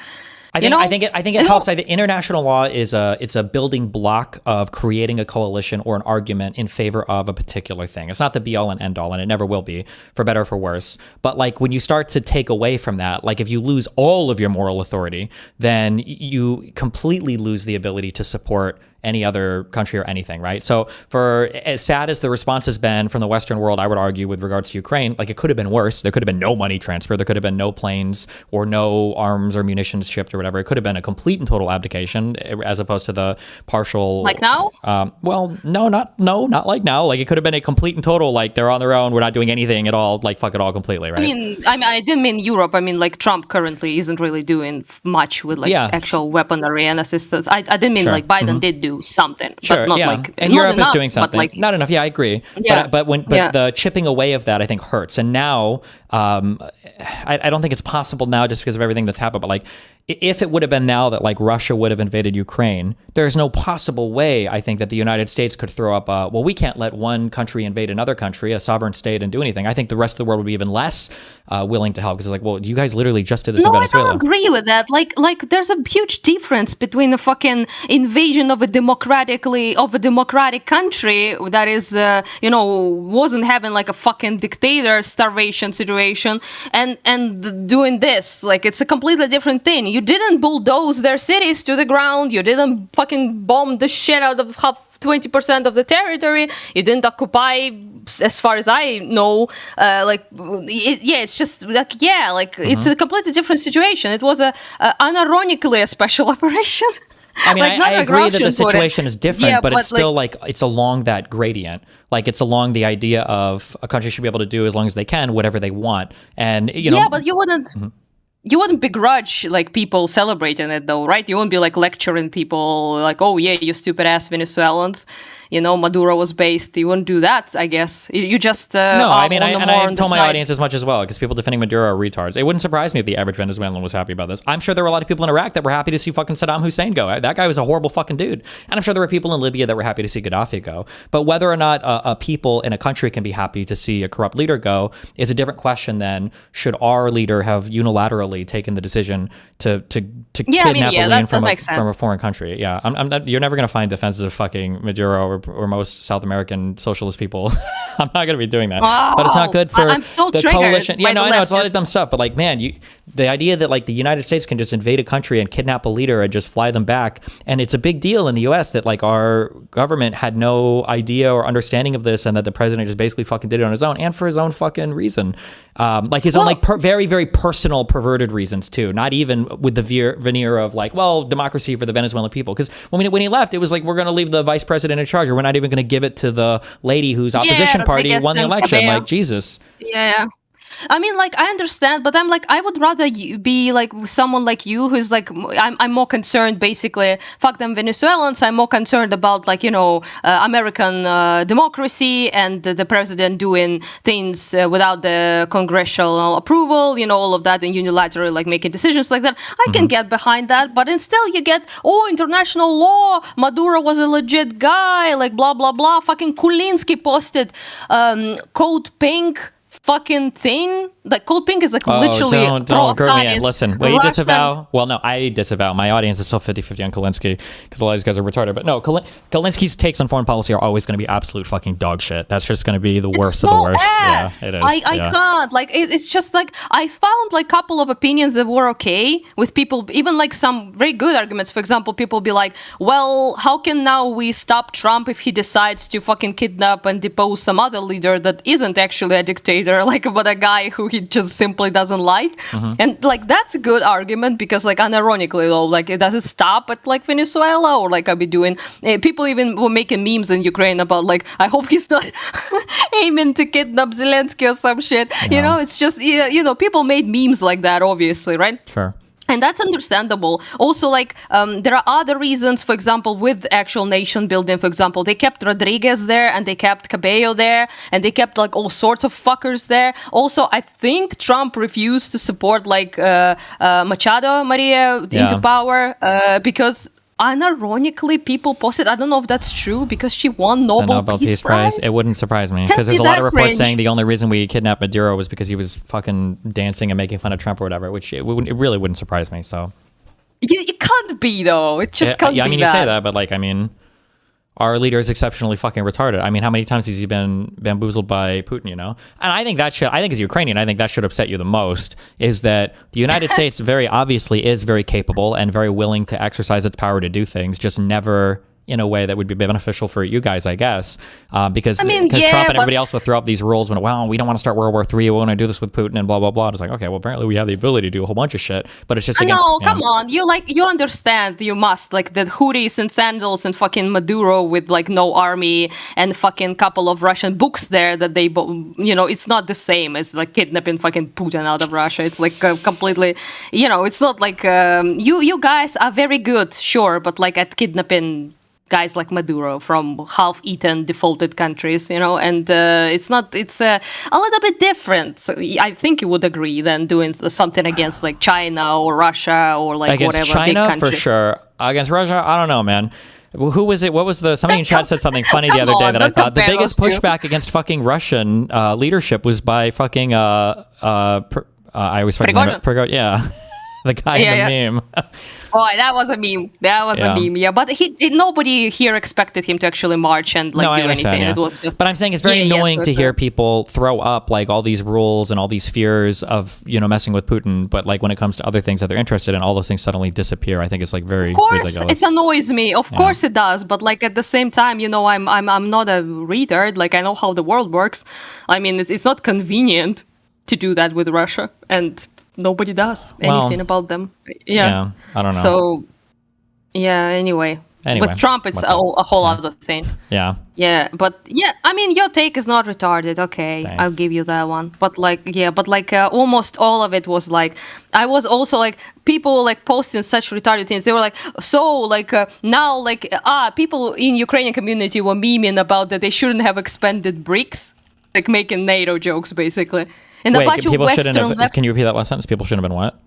I think it helps. I think international law is a building block of creating a coalition or an argument in favor of a particular thing. It's not the be all and end all, and it never will be, for better or for worse. But like when you start to take away from that, like if you lose all of your moral authority, then you completely lose the ability to support any other country or anything, right? So for as sad as the response has been from the Western world, I would argue with regards to Ukraine, like it could have been worse. There could have been no money transfer. There could have been no planes or no arms or munitions shipped or whatever. It could have been a complete and total abdication as opposed to the partial. Like now? Well, not like now. Like it could have been a complete and total, like they're on their own. We're not doing anything at all. Like fuck it all completely, right? I didn't mean Europe. I mean like Trump currently isn't really doing much with like actual weaponry and assistance. I didn't mean like Biden did do something, but not like and not Europe enough, is doing something, like, not enough. Yeah, I agree. Yeah, but the chipping away of that, I think hurts. And now, I don't think it's possible now just because of everything that's happened. But like, if it would have been now that like Russia would have invaded Ukraine, there's no possible way I think that the United States could throw up well, we can't let one country invade another country, a sovereign state, and do anything. I think the rest of the world would be even less willing to help because it's like, well, you guys literally just did this in Venezuela. I don't agree with that. Like there's a huge difference between a fucking invasion of a of a democratic country that is, wasn't having like a fucking dictator starvation situation and doing this. Like, it's a completely different thing. You didn't bulldoze their cities to the ground. You didn't fucking bomb the shit out of 20% of the territory. You didn't occupy, as far as I know, it's just like, it's a completely different situation. It was unironically a special operation. I mean, like, I agree that the Groucho situation is different, but it's still like it's along that gradient. Like, it's along the idea of a country should be able to do, as long as they can, whatever they want. And, you know. Yeah, but you wouldn't. You wouldn't begrudge like people celebrating it though, right? You wouldn't be like lecturing people like, oh yeah, you stupid ass Venezuelans. Maduro was based. You wouldn't do that, I guess. You just no. I mean, I told my audience as much as well, because people defending Maduro are retards. It wouldn't surprise me if the average Venezuelan was happy about this. I'm sure there were a lot of people in Iraq that were happy to see fucking Saddam Hussein go. That guy was a horrible fucking dude. And I'm sure there were people in Libya that were happy to see Gaddafi go. But whether or not a people in a country can be happy to see a corrupt leader go is a different question than should our leader have unilaterally taken the decision to kidnap a lean from a foreign country. Yeah, you're never going to find defenses of fucking Maduro or most South American socialist people. I'm not going to be doing that. But it's not good for I'm so the triggered coalition. Yeah, by no, the I know it's a lot of leftists. dumb stuff. But like, man, the idea that like the United States can just invade a country and kidnap a leader and just fly them back, and it's a big deal in the U.S. that like our government had no idea or understanding of this, and that the president just basically fucking did it on his own and for his own fucking reason, like his own like very very personal perverted reasons too. Not even with the veneer of like, well, democracy for the Venezuelan people. Because when he left, it was like, we're going to leave the vice president in charge, or we're not even going to give it to the lady whose opposition party won the election. Like, Jesus. Yeah. I mean, like, I understand, but I'm like, I would rather be like someone like you who's like, I'm more concerned, basically, fuck them Venezuelans. I'm more concerned about like, American democracy and the president doing things without the congressional approval, all of that, and unilaterally like making decisions like that. I can get behind that, but instead you get, international law, Maduro was a legit guy, like blah, blah, blah. Fucking Kulinski posted Code Pink fucking thing. Like, Code Pink is like literally don't grow me in. Listen, will you Russian. disavow? Well, no, I disavow. My audience is still 50-50 on Kulinski, because a lot of these guys are retarded. But no, Kulinski's takes on foreign policy are always going to be absolute fucking dog shit. That's just going to be the worst of the worst. Ass. Yeah, it is. I can't. Like, it's just like, I found like a couple of opinions that were okay with people, even like some very good arguments. For example, people be like, well, how can now we stop Trump if he decides to fucking kidnap and depose some other leader that isn't actually a dictator, like, but a guy who he just simply doesn't like. And like, that's a good argument, because like, unironically though, like, it doesn't stop at like Venezuela, or like I'll be doing, people even were making memes in Ukraine about like, I hope he's not aiming to kidnap Zelensky or some shit. It's just, people made memes like that, obviously, right? Sure. And that's understandable. Also, like, there are other reasons, for example, with actual nation building. For example, they kept Rodriguez there, and they kept Cabello there, and they kept like all sorts of fuckers there. Also, I think Trump refused to support like Machado Maria into power because unironically people posted, I don't know if that's true, because she won Nobel Peace Prize. It wouldn't surprise me, because there's a lot of reports saying the only reason we kidnapped Maduro was because he was fucking dancing and making fun of Trump or whatever, which it really wouldn't surprise me. So it can't be, though. It just can't be. I mean, you say that, but like, I mean, our leader is exceptionally fucking retarded. I mean, how many times has he been bamboozled by Putin, And I think as a Ukrainian, I think that should upset you the most, is that the United States very obviously is very capable and very willing to exercise its power to do things, just never in a way that would be beneficial for you guys, I guess, because Trump and everybody else will throw up these rules when, well, we don't want to start World War III, we want to do this with Putin and blah, blah, blah. It's like, okay, well, apparently we have the ability to do a whole bunch of shit, but it's just against... No, come on. You understand, you must, like, the hoodies and sandals and fucking Maduro with, like, no army and fucking couple of Russian books there that they, it's not the same as, like, kidnapping fucking Putin out of Russia. It's, like, completely, it's not like, you guys are very good, sure, but, like, at kidnapping guys like Maduro from half-eaten, defaulted countries, and it's a little bit different. So I think you would agree than doing something against like China or Russia or like against whatever China, big country. for sure. Against Russia, I don't know, man. Who was it? What was somebody in chat said something funny the other day that I thought the biggest pushback against fucking Russian leadership was by fucking I always forget his name. Yeah. The guy in the meme. Oh, that was a meme. That was a meme. Yeah, but nobody here expected him to actually march and like do anything. It was just. But I'm saying it's very annoying to hear people throw up like all these rules and all these fears of messing with Putin. But like when it comes to other things that they're interested in, all those things suddenly disappear. I think it's like very. Of course, ridiculous. it annoys me. Of course, it does. But like at the same time, I'm not a retard. Like I know how the world works. I mean, it's not convenient to do that with Russia and. Nobody does anything about them. Yeah, I don't know. So, anyway. With Trump, it's a whole other thing. Yeah. Yeah, but I mean, your take is not retarded. Okay, Thanks. I'll give you that one. But almost all of it was like, I was also like, people like posting such retarded things. They were like, now people in Ukrainian community were memeing about that they shouldn't have expanded BRICS, like making NATO jokes basically. And Wait, a bunch of Western can you repeat that last sentence? People shouldn't have been what?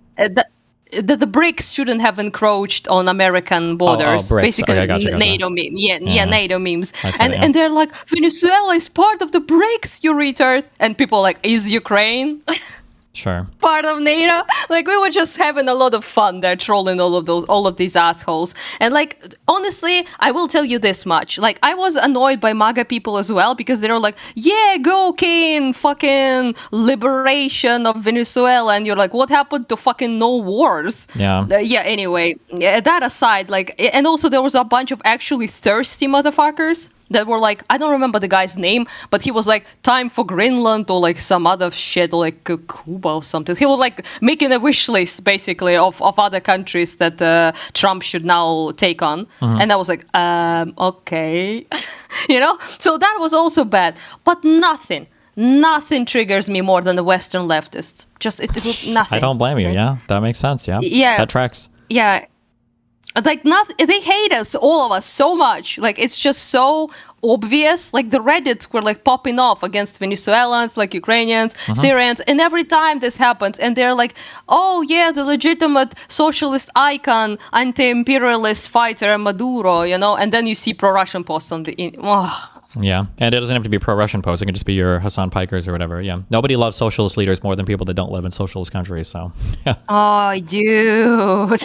The BRICS shouldn't have encroached on American borders. BRICS. Basically, Okay, gotcha. NATO meme. NATO memes. And and they're like, Venezuela is part of the BRICS, you retard. And people are like, is Ukraine Sure. part of NATO? Like we were just having a lot of fun there, trolling all of these assholes. And like honestly, I will tell you this much: like I was annoyed by MAGA people as well because they were like, "Yeah, go Kane, fucking liberation of Venezuela," and you're like, "What happened to fucking no wars?" Yeah. Anyway, that aside, like, and also there was a bunch of actually thirsty motherfuckers that were like, I don't remember the guy's name, but he was like, time for Greenland or like some other shit, or like Cuba or something. He was like making a wish list basically of other countries that Trump should now take on. And I was like, okay, So that was also bad, but nothing triggers me more than the Western leftists. Just it was nothing. I don't blame you. Yeah, that makes sense. Yeah. Yeah. That tracks. Yeah. Like nothing, they hate us, all of us, so much. Like it's just so obvious. Like the Reddits were like popping off against Venezuelans, like Ukrainians, Syrians, and every time this happens, and they're like, "Oh yeah, the legitimate socialist icon, anti-imperialist fighter Maduro," and then you see pro-Russian posts on the. Yeah, and it doesn't have to be pro-Russian posts. It can just be your Hassan Pikers or whatever. Yeah, nobody loves socialist leaders more than people that don't live in socialist countries. So, yeah. Oh, dude.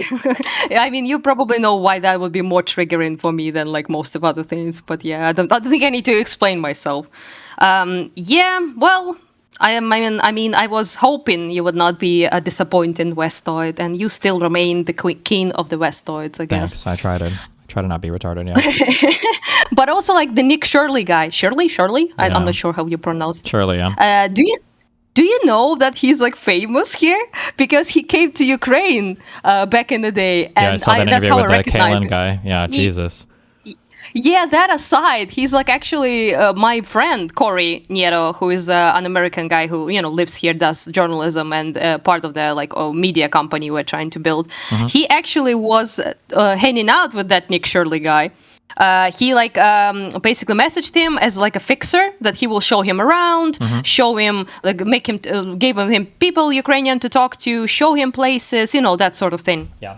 I mean, you probably know why that would be more triggering for me than like most of other things. But yeah, I don't think I need to explain myself. Well, I mean, I was hoping you would not be a disappointing Westoid, and you still remain the king of the Westoids, I guess. Thanks. I try to not be retarded. Yeah. But also like the Nick Shirley guy, Shirley. I'm not sure how you pronounce it. Shirley, yeah. Do you know that he's like famous here because he came to Ukraine back in the day, and yeah, I saw that that's interview how I with the recognize Kalen him. guy. Yeah, Jesus. Yeah, that aside, he's like actually my friend Corey Nieto, who is an American guy who lives here, does journalism and part of the like media company we're trying to build. He actually was hanging out with that Nick Shirley guy. He like basically messaged him as like a fixer that he will show him around, show him like make him gave him people Ukrainian to talk to, show him places, that sort of thing. Yeah.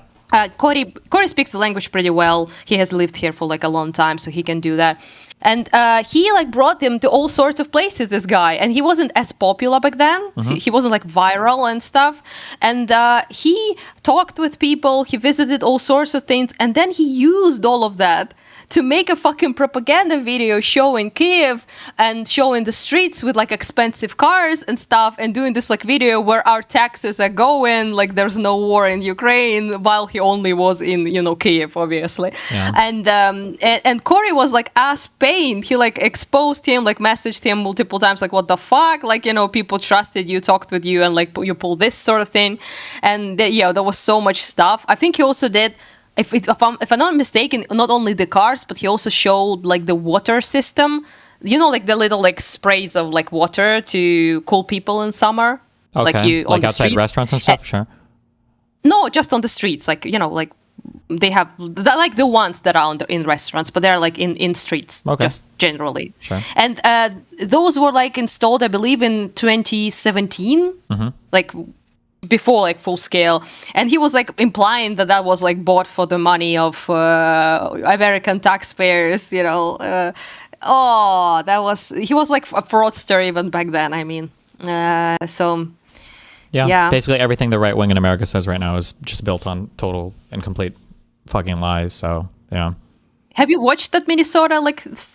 Corey speaks the language pretty well. He has lived here for like a long time, so he can do that. And he like brought him to all sorts of places, this guy. And he wasn't as popular back then. So he wasn't like viral and stuff. And he talked with people. He visited all sorts of things. And then he used all of that to make a fucking propaganda video showing Kiev and showing the streets with like expensive cars and stuff, and doing this like video where our taxes are going, like there's no war in Ukraine, while he only was in Kiev, obviously. Yeah. And Corey was like ass pained. He like exposed him, like messaged him multiple times, like what the fuck, like people trusted you, talked with you, and like you pull this sort of thing. And there was so much stuff. I think he also did. If I'm not mistaken, not only the cars, but he also showed like the water system. Like the little like sprays of like water to cool people in summer. Okay. Like outside streets. restaurants and stuff. Sure. No, just on the streets. Like like they have like the ones that are in restaurants, but they're like in streets. Okay. Just generally. Sure. And those were like installed, I believe, in 2017. Like before like full scale, and he was like implying that was like bought for the money of American taxpayers, he was like a fraudster even back then. I mean, so Yeah, basically everything the right wing in America says right now is just built on total and complete fucking lies. So yeah. Have you watched that Minnesota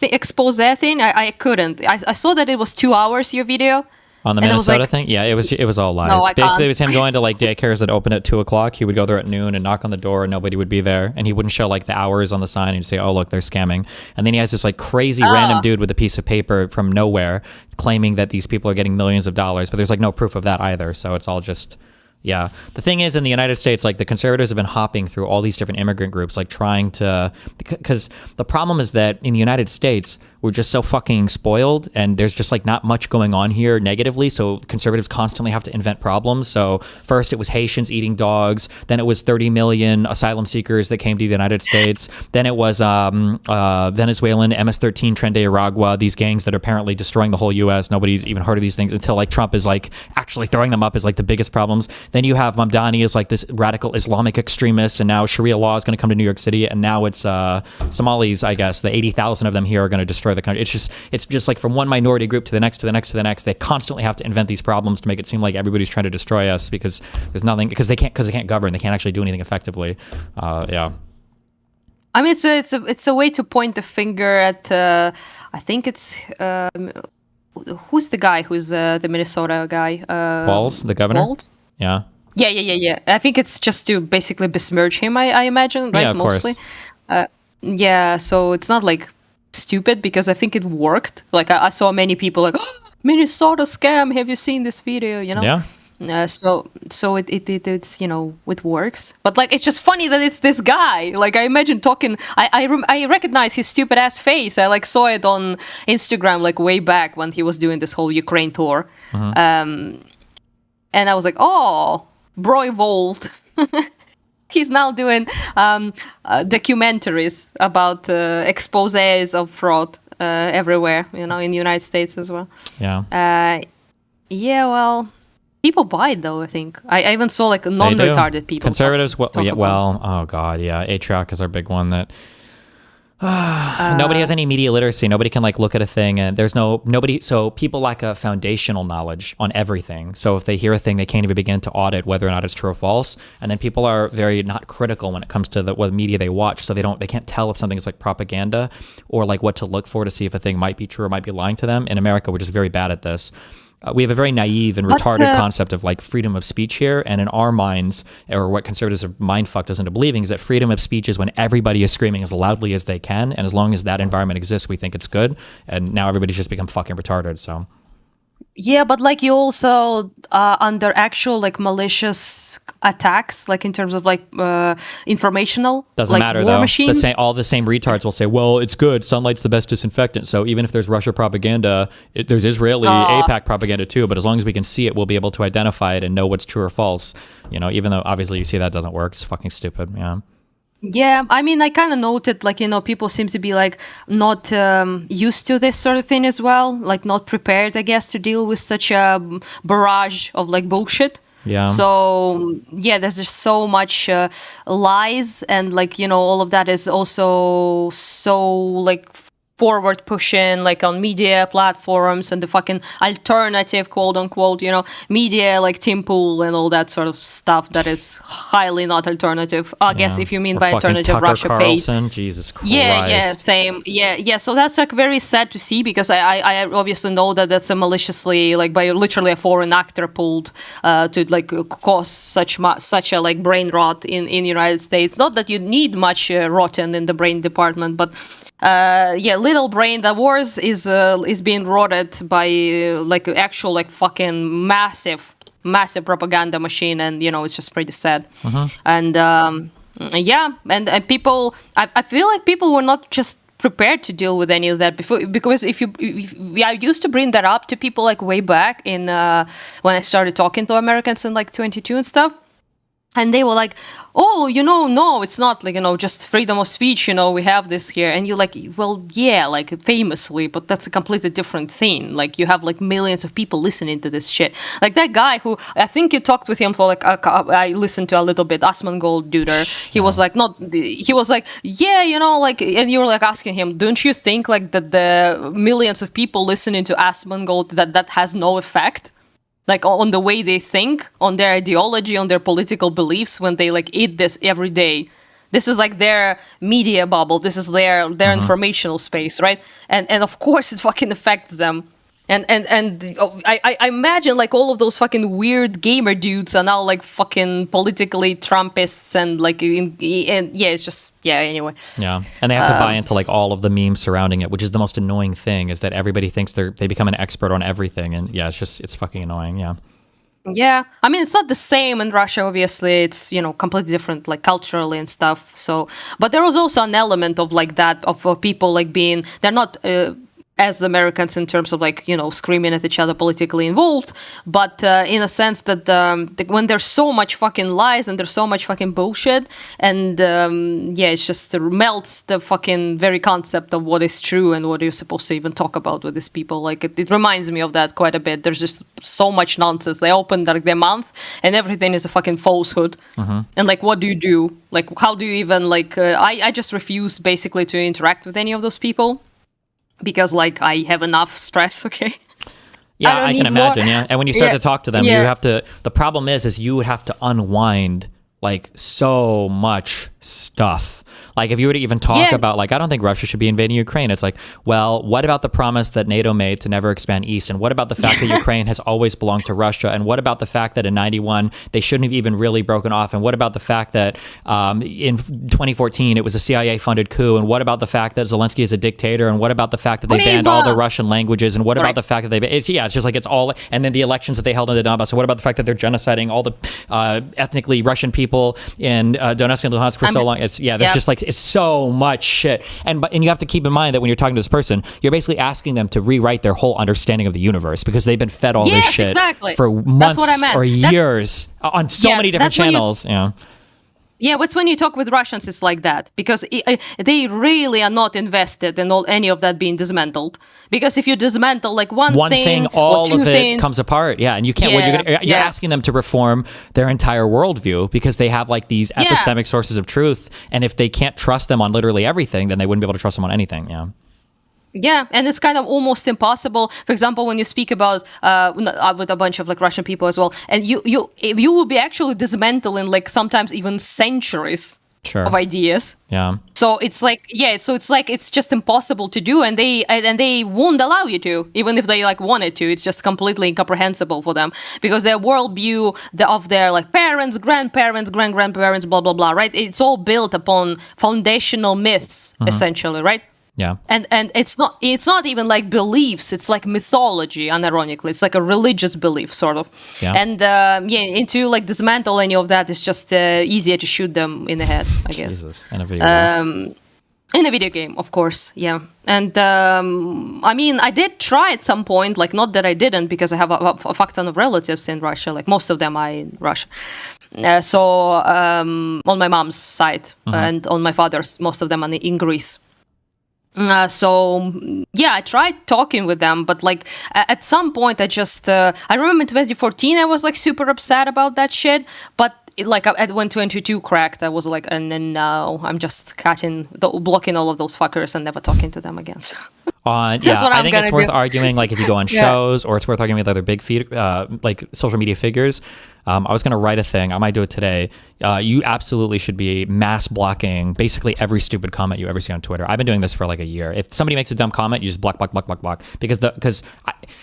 expose thing? I couldn't. I saw that it was 2 hours, your video. On the Minnesota thing? Yeah, it was all lies. No, I Basically, can't. it was him going to like daycares that open at 2:00. He would go there at noon and knock on the door and nobody would be there. And he wouldn't show like the hours on the sign and he'd say, oh, look, they're scamming. And then he has this like crazy random dude with a piece of paper from nowhere claiming that these people are getting millions of dollars. But there's like no proof of that either. So it's all just... Yeah. The thing is, in the United States, like the conservatives have been hopping through all these different immigrant groups, like trying to, because the problem is that in the United States, we're just so fucking spoiled and there's just like not much going on here negatively. So conservatives constantly have to invent problems. So first it was Haitians eating dogs. Then it was 30 million asylum seekers that came to the United States. Then it was Venezuelan MS-13 Tren de Aragua, these gangs that are apparently destroying the whole U.S. Nobody's even heard of these things until like Trump is like actually throwing them up as like the biggest problems. Then you have Mamdani as like this radical Islamic extremist, and now Sharia law is going to come to New York City, and now it's Somalis, I guess, the 80,000 of them here are going to destroy the country. It's just like from one minority group to the next, to the next, to the next. They constantly have to invent these problems to make it seem like everybody's trying to destroy us because there's nothing, because they can't govern, they can't actually do anything effectively. Yeah. I mean, it's a way to point the finger at. I think it's who's the guy who's the Minnesota guy? Walz, the governor. Walz? Yeah. Yeah. I think it's just to basically besmirch him. I imagine, right? Yeah, of Mostly. course. Yeah. So it's not like stupid because I think it worked. Like I saw many people like, oh, Minnesota scam. Have you seen this video? You know. Yeah. So it's it works, but like it's just funny that it's this guy. Like I imagine talking. I recognize his stupid ass face. I like saw it on Instagram like way back when he was doing this whole Ukraine tour, and I was like, oh, bro evolved. He's now doing documentaries about exposés of fraud everywhere. In the United States as well. Yeah. Yeah. Well. People buy it though, I think. I even saw like non-retarded people. Conservatives, oh god, yeah. Atrioc is our big one that nobody has any media literacy. Nobody can like look at a thing and there's nobody. So people lack a foundational knowledge on everything. So if they hear a thing, they can't even begin to audit whether or not it's true or false. And then people are very not critical when it comes to what media they watch. So they can't tell if something is like propaganda or like what to look for to see if a thing might be true or might be lying to them. In America, we're just very bad at this. We have a very naive and retarded concept of like freedom of speech here, and in our minds, or what conservatives are mind fucked us into believing, is that freedom of speech is when everybody is screaming as loudly as they can, and as long as that environment exists, we think it's good. And now everybody's just become fucking retarded. So yeah, but like you also under actual like malicious attacks, like in terms of like informational doesn't like, matter war though. Machine. All the same retards will say, well, it's good, sunlight's the best disinfectant. So even if there's Russia propaganda, there's Israeli AIPAC propaganda too, but as long as we can see it, we'll be able to identify it and know what's true or false. Even though obviously you see that doesn't work. It's fucking stupid. Yeah, I mean, I kind of noted, like, people seem to be, like, not used to this sort of thing as well. Like, not prepared, I guess, to deal with such a barrage of, like, bullshit. Yeah. So, yeah, there's just so much lies. And, like, all of that is also so, like, forward pushing, like on media platforms and the fucking alternative, quote unquote, media like Tim Pool and all that sort of stuff that is highly not alternative. I guess if you mean by alternative, Tucker Russia Carlson, paid. Jesus Christ. Yeah, same. Yeah. So that's like very sad to see because I obviously know that that's a maliciously, like by literally a foreign actor pulled to like cause such a like brain rot in the United States. Not that you need much rotten in the brain department, but little brain. The wars is being rotted by like actual like fucking massive propaganda machine, and it's just pretty sad. And and people, I feel like people were not just prepared to deal with any of that before, because if I used to bring that up to people like way back in when I started talking to Americans in like 22 and stuff. And they were like, oh, no, it's not like, just freedom of speech, we have this here. And you're like, well, yeah, like famously, but that's a completely different thing. Like you have like millions of people listening to this shit. Like that guy who, I think you talked with him for like, I listened to a little bit, Asmongold Duder. He was like, yeah, like, and you were like asking him, don't you think like that the millions of people listening to Asmongold, that has no effect? like on the way they think, on their ideology, on their political beliefs when they like eat this every day. This is like their media bubble. This is their informational space, right? And of course it fucking affects them. And I imagine like all of those fucking weird gamer dudes are now like fucking politically Trumpists and like and yeah, it's just anyway. Yeah, and they have to buy into like all of the memes surrounding it, which is the most annoying thing. Is that everybody thinks they become an expert on everything, and yeah, it's fucking annoying. Yeah. Yeah, I mean, it's not the same in Russia, obviously. It's, completely different, like, culturally and stuff. So, but there was also an element of, like, that, of people, like, they're not as Americans in terms of, like, screaming at each other, politically involved, but in a sense that when there's so much fucking lies and there's so much fucking bullshit, and it's just melts the fucking very concept of what is true and what you're supposed to even talk about with these people. Like, it reminds me of that quite a bit. There's just so much nonsense. They open, like, their mouth and everything is a fucking falsehood. And, like, what do you do? Like, how do you even, like, I just refused basically to interact with any of those people. Because, like, I have enough stress, okay? Yeah, I can imagine, yeah. And when you start to talk to them, you have to... The problem is you would have to unwind, like, so much stuff. Like, if you were to even talk about, like, I don't think Russia should be invading Ukraine. It's like, well, what about the promise that NATO made to never expand east? And what about the fact that Ukraine has always belonged to Russia? And what about the fact that in 91, they shouldn't have even really broken off? And what about the fact that in 2014, it was a CIA-funded coup? And what about the fact that Zelensky is a dictator? And what about the fact that they banned all the Russian languages? And what about the fact that it's just like it's all... And then the elections that they held in the Donbass. So what about the fact that they're genociding all the ethnically Russian people in Donetsk and Luhansk for so long? There's just like... It's so much shit. And you have to keep in mind that when you're talking to this person, you're basically asking them to rewrite their whole understanding of the universe because they've been fed all this shit for months or years on so many different channels. Yeah, but when you talk with Russians, it's like that because they really are not invested in any of that being dismantled. Because if you dismantle like one thing all or two of it things, comes apart. Yeah, and you can't. You're asking them to reform their entire worldview because they have like these epistemic sources of truth, and if they can't trust them on literally everything, then they wouldn't be able to trust them on anything. Yeah. Yeah, and it's kind of almost impossible. For example, when you speak about with a bunch of like Russian people as well, and you will be actually dismantling like sometimes even centuries of ideas. Yeah. So it's like it's just impossible to do, and they won't allow you to, even if they like wanted to. It's just completely incomprehensible for them because their worldview of their like parents, grandparents, grandparents, blah blah blah. Right? It's all built upon foundational myths, essentially. Right? Yeah. And it's not even like beliefs, it's like mythology, unironically. It's like a religious belief, sort of. Yeah. And to like dismantle any of that is just easier to shoot them in the head, I guess. Jesus. In a video game. In a video game, of course, yeah. And I mean, I did try at some point, like not that I didn't, because I have a fuck ton of relatives in Russia, like most of them are in Russia. So on my mom's side and on my father's, most of them are in Greece. I tried talking with them, but like at some point I just I remember in 2014 I was like super upset about that shit, but when 22 cracked, I was like, and then now I'm just blocking all of those fuckers and never talking to them again. So. I think it's worth arguing, like if you go on shows or it's worth arguing with other big like social media figures. I was going to write a thing. I might do it today. You absolutely should be mass blocking basically every stupid comment you ever see on Twitter. I've been doing this for like a year. If somebody makes a dumb comment, you just block. Because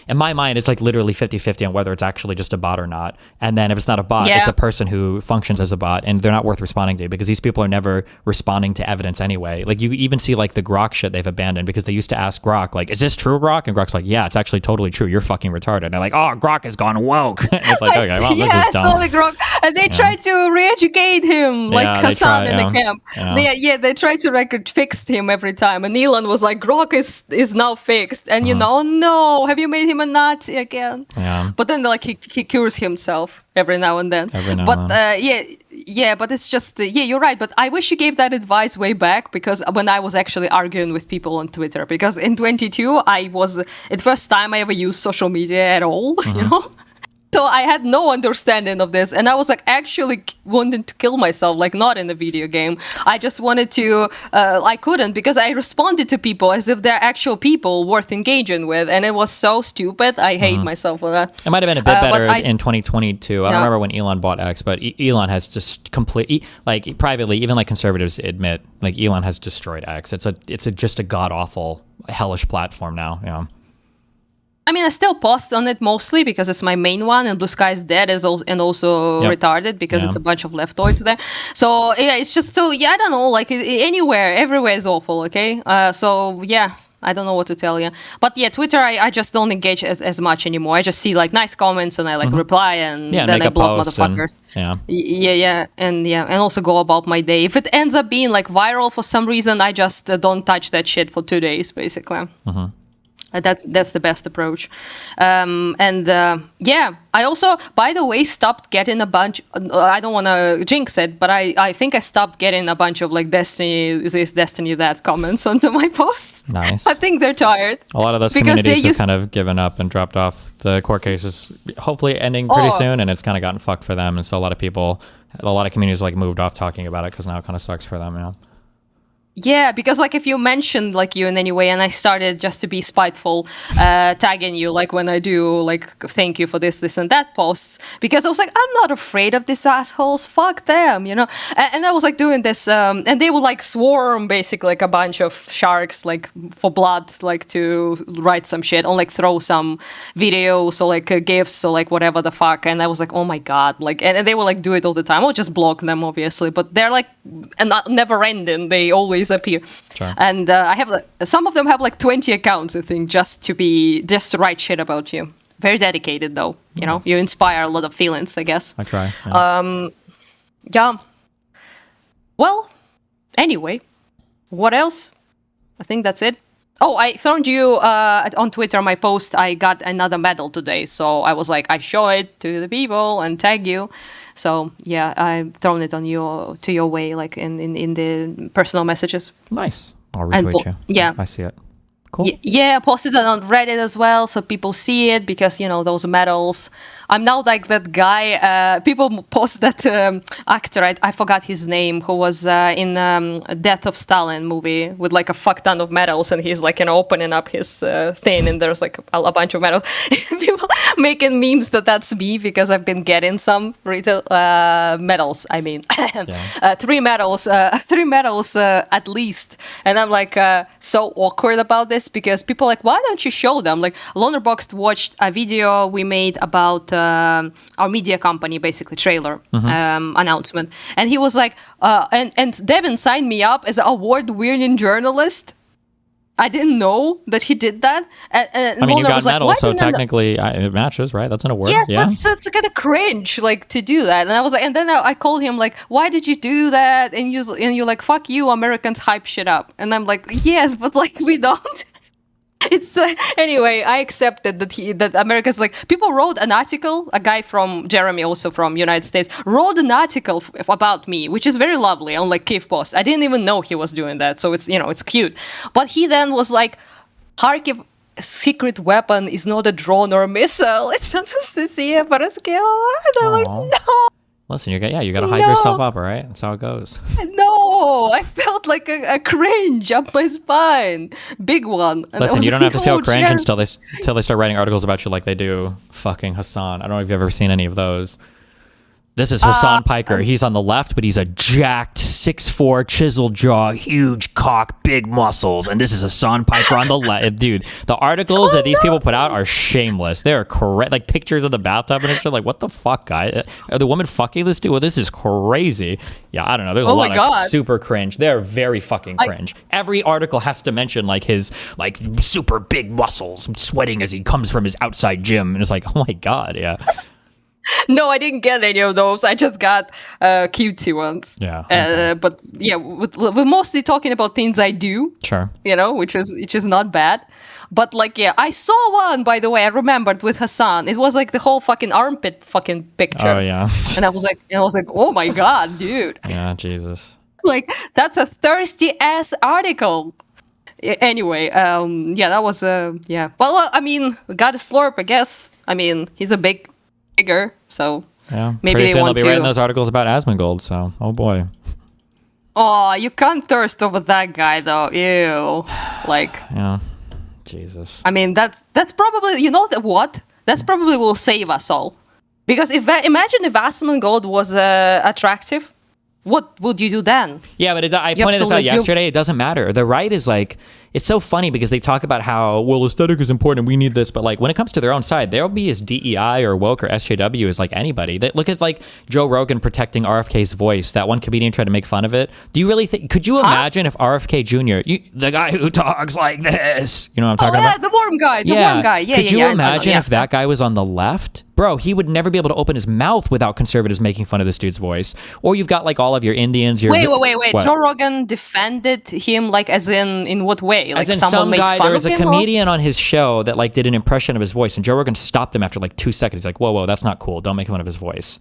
in my mind, it's like literally 50-50 on whether it's actually just a bot or not. And then if it's not a bot, it's a person who functions as a bot and they're not worth responding to because these people are never responding to evidence anyway. Like you even see like the Grok shit they've abandoned because they used to ask Grok, like, is this true, Grok? And Grok's like, yeah, it's actually totally true. You're fucking retarded. And they're like, oh, Grok has gone woke. And it's like, okay, well, this is dumb. Saw the Grok, and they tried to re-educate him, like Hassan in the camp. They tried to fix him every time, and Elon was like, Grok is now fixed, and oh no, have you made him a Nazi again? Yeah. But then like he cures himself every now and then. But it's just you're right. But I wish you gave that advice way back because when I was actually arguing with people on Twitter, because in 22 I was the first time I ever used social media at all, you know. So I had no understanding of this, and I was like actually wanting to kill myself, like not in the video game. I just wanted to, I couldn't because I responded to people as if they're actual people worth engaging with, and it was so stupid. I hate myself for that. It might have been a bit better in 2022. I don't remember when Elon bought X, but Elon has just like privately, even like conservatives admit, like Elon has destroyed X. It's just a god awful, hellish platform now. Yeah. I mean, I still post on it mostly because it's my main one, and Blue Sky is dead and also retarded because it's a bunch of leftoids there. So yeah, it's just so I don't know, like everywhere is awful. Okay, so yeah, I don't know what to tell you. But yeah, Twitter, I just don't engage as much anymore. I just see like nice comments and I like reply and then I block motherfuckers. And also go about my day. If it ends up being like viral for some reason, I just don't touch that shit for 2 days basically. That's the best approach. I also, by the way, stopped getting a bunch. I don't want to jinx it, but I think I stopped getting a bunch of like Destiny this, Destiny that comments onto my posts. Nice. I think they're tired. A lot of those communities have kind of given up and dropped off. The court case is hopefully ending pretty soon, and it's kind of gotten fucked for them. And so a lot of communities like moved off talking about it because now it kind of sucks for them. Yeah. Yeah, because like if you mentioned like you in any way, and I started just to be spiteful, tagging you like when I do like thank you for this and that posts, because I was like, I'm not afraid of these assholes, fuck them, you know. And I was like doing this, and they would like swarm basically like a bunch of sharks like for blood, like to write some shit or like throw some videos or like gifs or like whatever the fuck. And I was like, oh my god, like, and they would like do it all the time. I'll just block them obviously, but they're like never ending. They always appear. Sure. And I have some of them have like 20 accounts, I think, just to write shit about you. Very dedicated though, you know. You inspire a lot of feelings, I guess. I try. Yeah. Well, anyway, what else? I think that's it. Oh, I found you on Twitter, my post. I got another medal today, so I was like, I show it to the people and tag you. So yeah, I've thrown it on your way, like in the personal messages. Nice. I'll retweet you. Yeah, I see it. Cool. Yeah, posted it on Reddit as well, so people see it because those medals. I'm now like that guy. People post that actor. I forgot his name, who was in Death of Stalin movie with like a fuck ton of medals, and he's like opening up his thing, and there's like a bunch of medals. People making memes that's me because I've been getting some medals. I mean, 3 medals, 3 medals at least, and I'm like so awkward about this. Because people are like, why don't you show them? Like, Lonerboxed watched a video we made about our media company, basically, trailer announcement. And he was like, and Devin signed me up as an award-winning journalist. I didn't know that he did that. And I mean, you got medals, like, so technically it matches, right? That's an award. Yes, yeah. That's kind of cringe, like, to do that. And I was like, and then I called him, like, why did you do that? And you're like, fuck you, Americans hype shit up. And I'm like, yes, but like, we don't. It's anyway. I accepted that America's like people wrote an article. A guy from Jeremy, also from United States, wrote an article about me, which is very lovely on like Kiev Post. I didn't even know he was doing that, so it's it's cute. But he then was like, Kharkiv secret weapon is not a drone or a missile. It's Anastasia Paraskeva. And I'm like, no. Listen, you got to hype yourself up, all right? That's how it goes. No, I felt like a cringe up my spine, big one. And listen, you don't have to feel cringe until they start writing articles about you like they do fucking Hassan. I don't know if you've ever seen any of those. This is Hassan Piker. He's on the left, but he's a jacked 6'4", chiseled jaw, huge cock, big muscles. And this is Hassan Piker on the left. Dude, the articles that these people put out are shameless. They're correct. Like pictures of the bathtub and shit. Like, what the fuck, guy? Are the woman fucking this dude? Well, this is crazy. Yeah, I don't know. There's a lot of super cringe. They're very fucking cringe. Every article has to mention like his like super big muscles sweating as he comes from his outside gym. And it's like, oh my God, yeah. No, I didn't get any of those. I just got cutesy ones. Yeah. Okay. But yeah, we're mostly talking about things I do. Sure. Which is not bad. But like, yeah, I saw one, by the way, I remembered with Hassan. It was like the whole fucking armpit fucking picture. Oh yeah. And I was like, oh my God, dude. Yeah, Jesus. Like, that's a thirsty ass article. Anyway, that was yeah. Well, I mean, got a slurp, I guess. I mean, he's a big bigger, so Yeah, maybe pretty they soon they'll want be to. writing those articles about Asmongold. So, oh boy. Oh, you can't thirst over that guy though. Ew. Like, Yeah. Jesus. I mean, that's probably, you know what? That's probably will save us all. Because imagine if Asmongold was attractive, what would you do then? Yeah, but I You pointed this out absolutely do. yesterday. It doesn't matter. The right is like, it's so funny because they talk about how, well, aesthetic is important. We need this. But like when it comes to their own side, they'll be as DEI or woke or SJW as like anybody. They look at like Joe Rogan protecting RFK's voice. That one comedian tried to make fun of it. Do you really think, could you imagine if RFK Jr., the guy who talks like this, you know what I'm talking about? The warm guy. The warm guy. Yeah, Could yeah, you yeah, imagine yeah. if that guy was on the left? Bro, he would never be able to open his mouth without conservatives making fun of this dude's voice. Or you've got like all of your Indians. Wait. What? Joe Rogan defended him, like, as in what way? Like, As in someone some made guy, fun there was of a him, or- comedian on his show that like did an impression of his voice, and Joe Rogan stopped him after like 2 seconds. He's like, whoa, that's not cool. Don't make fun of his voice.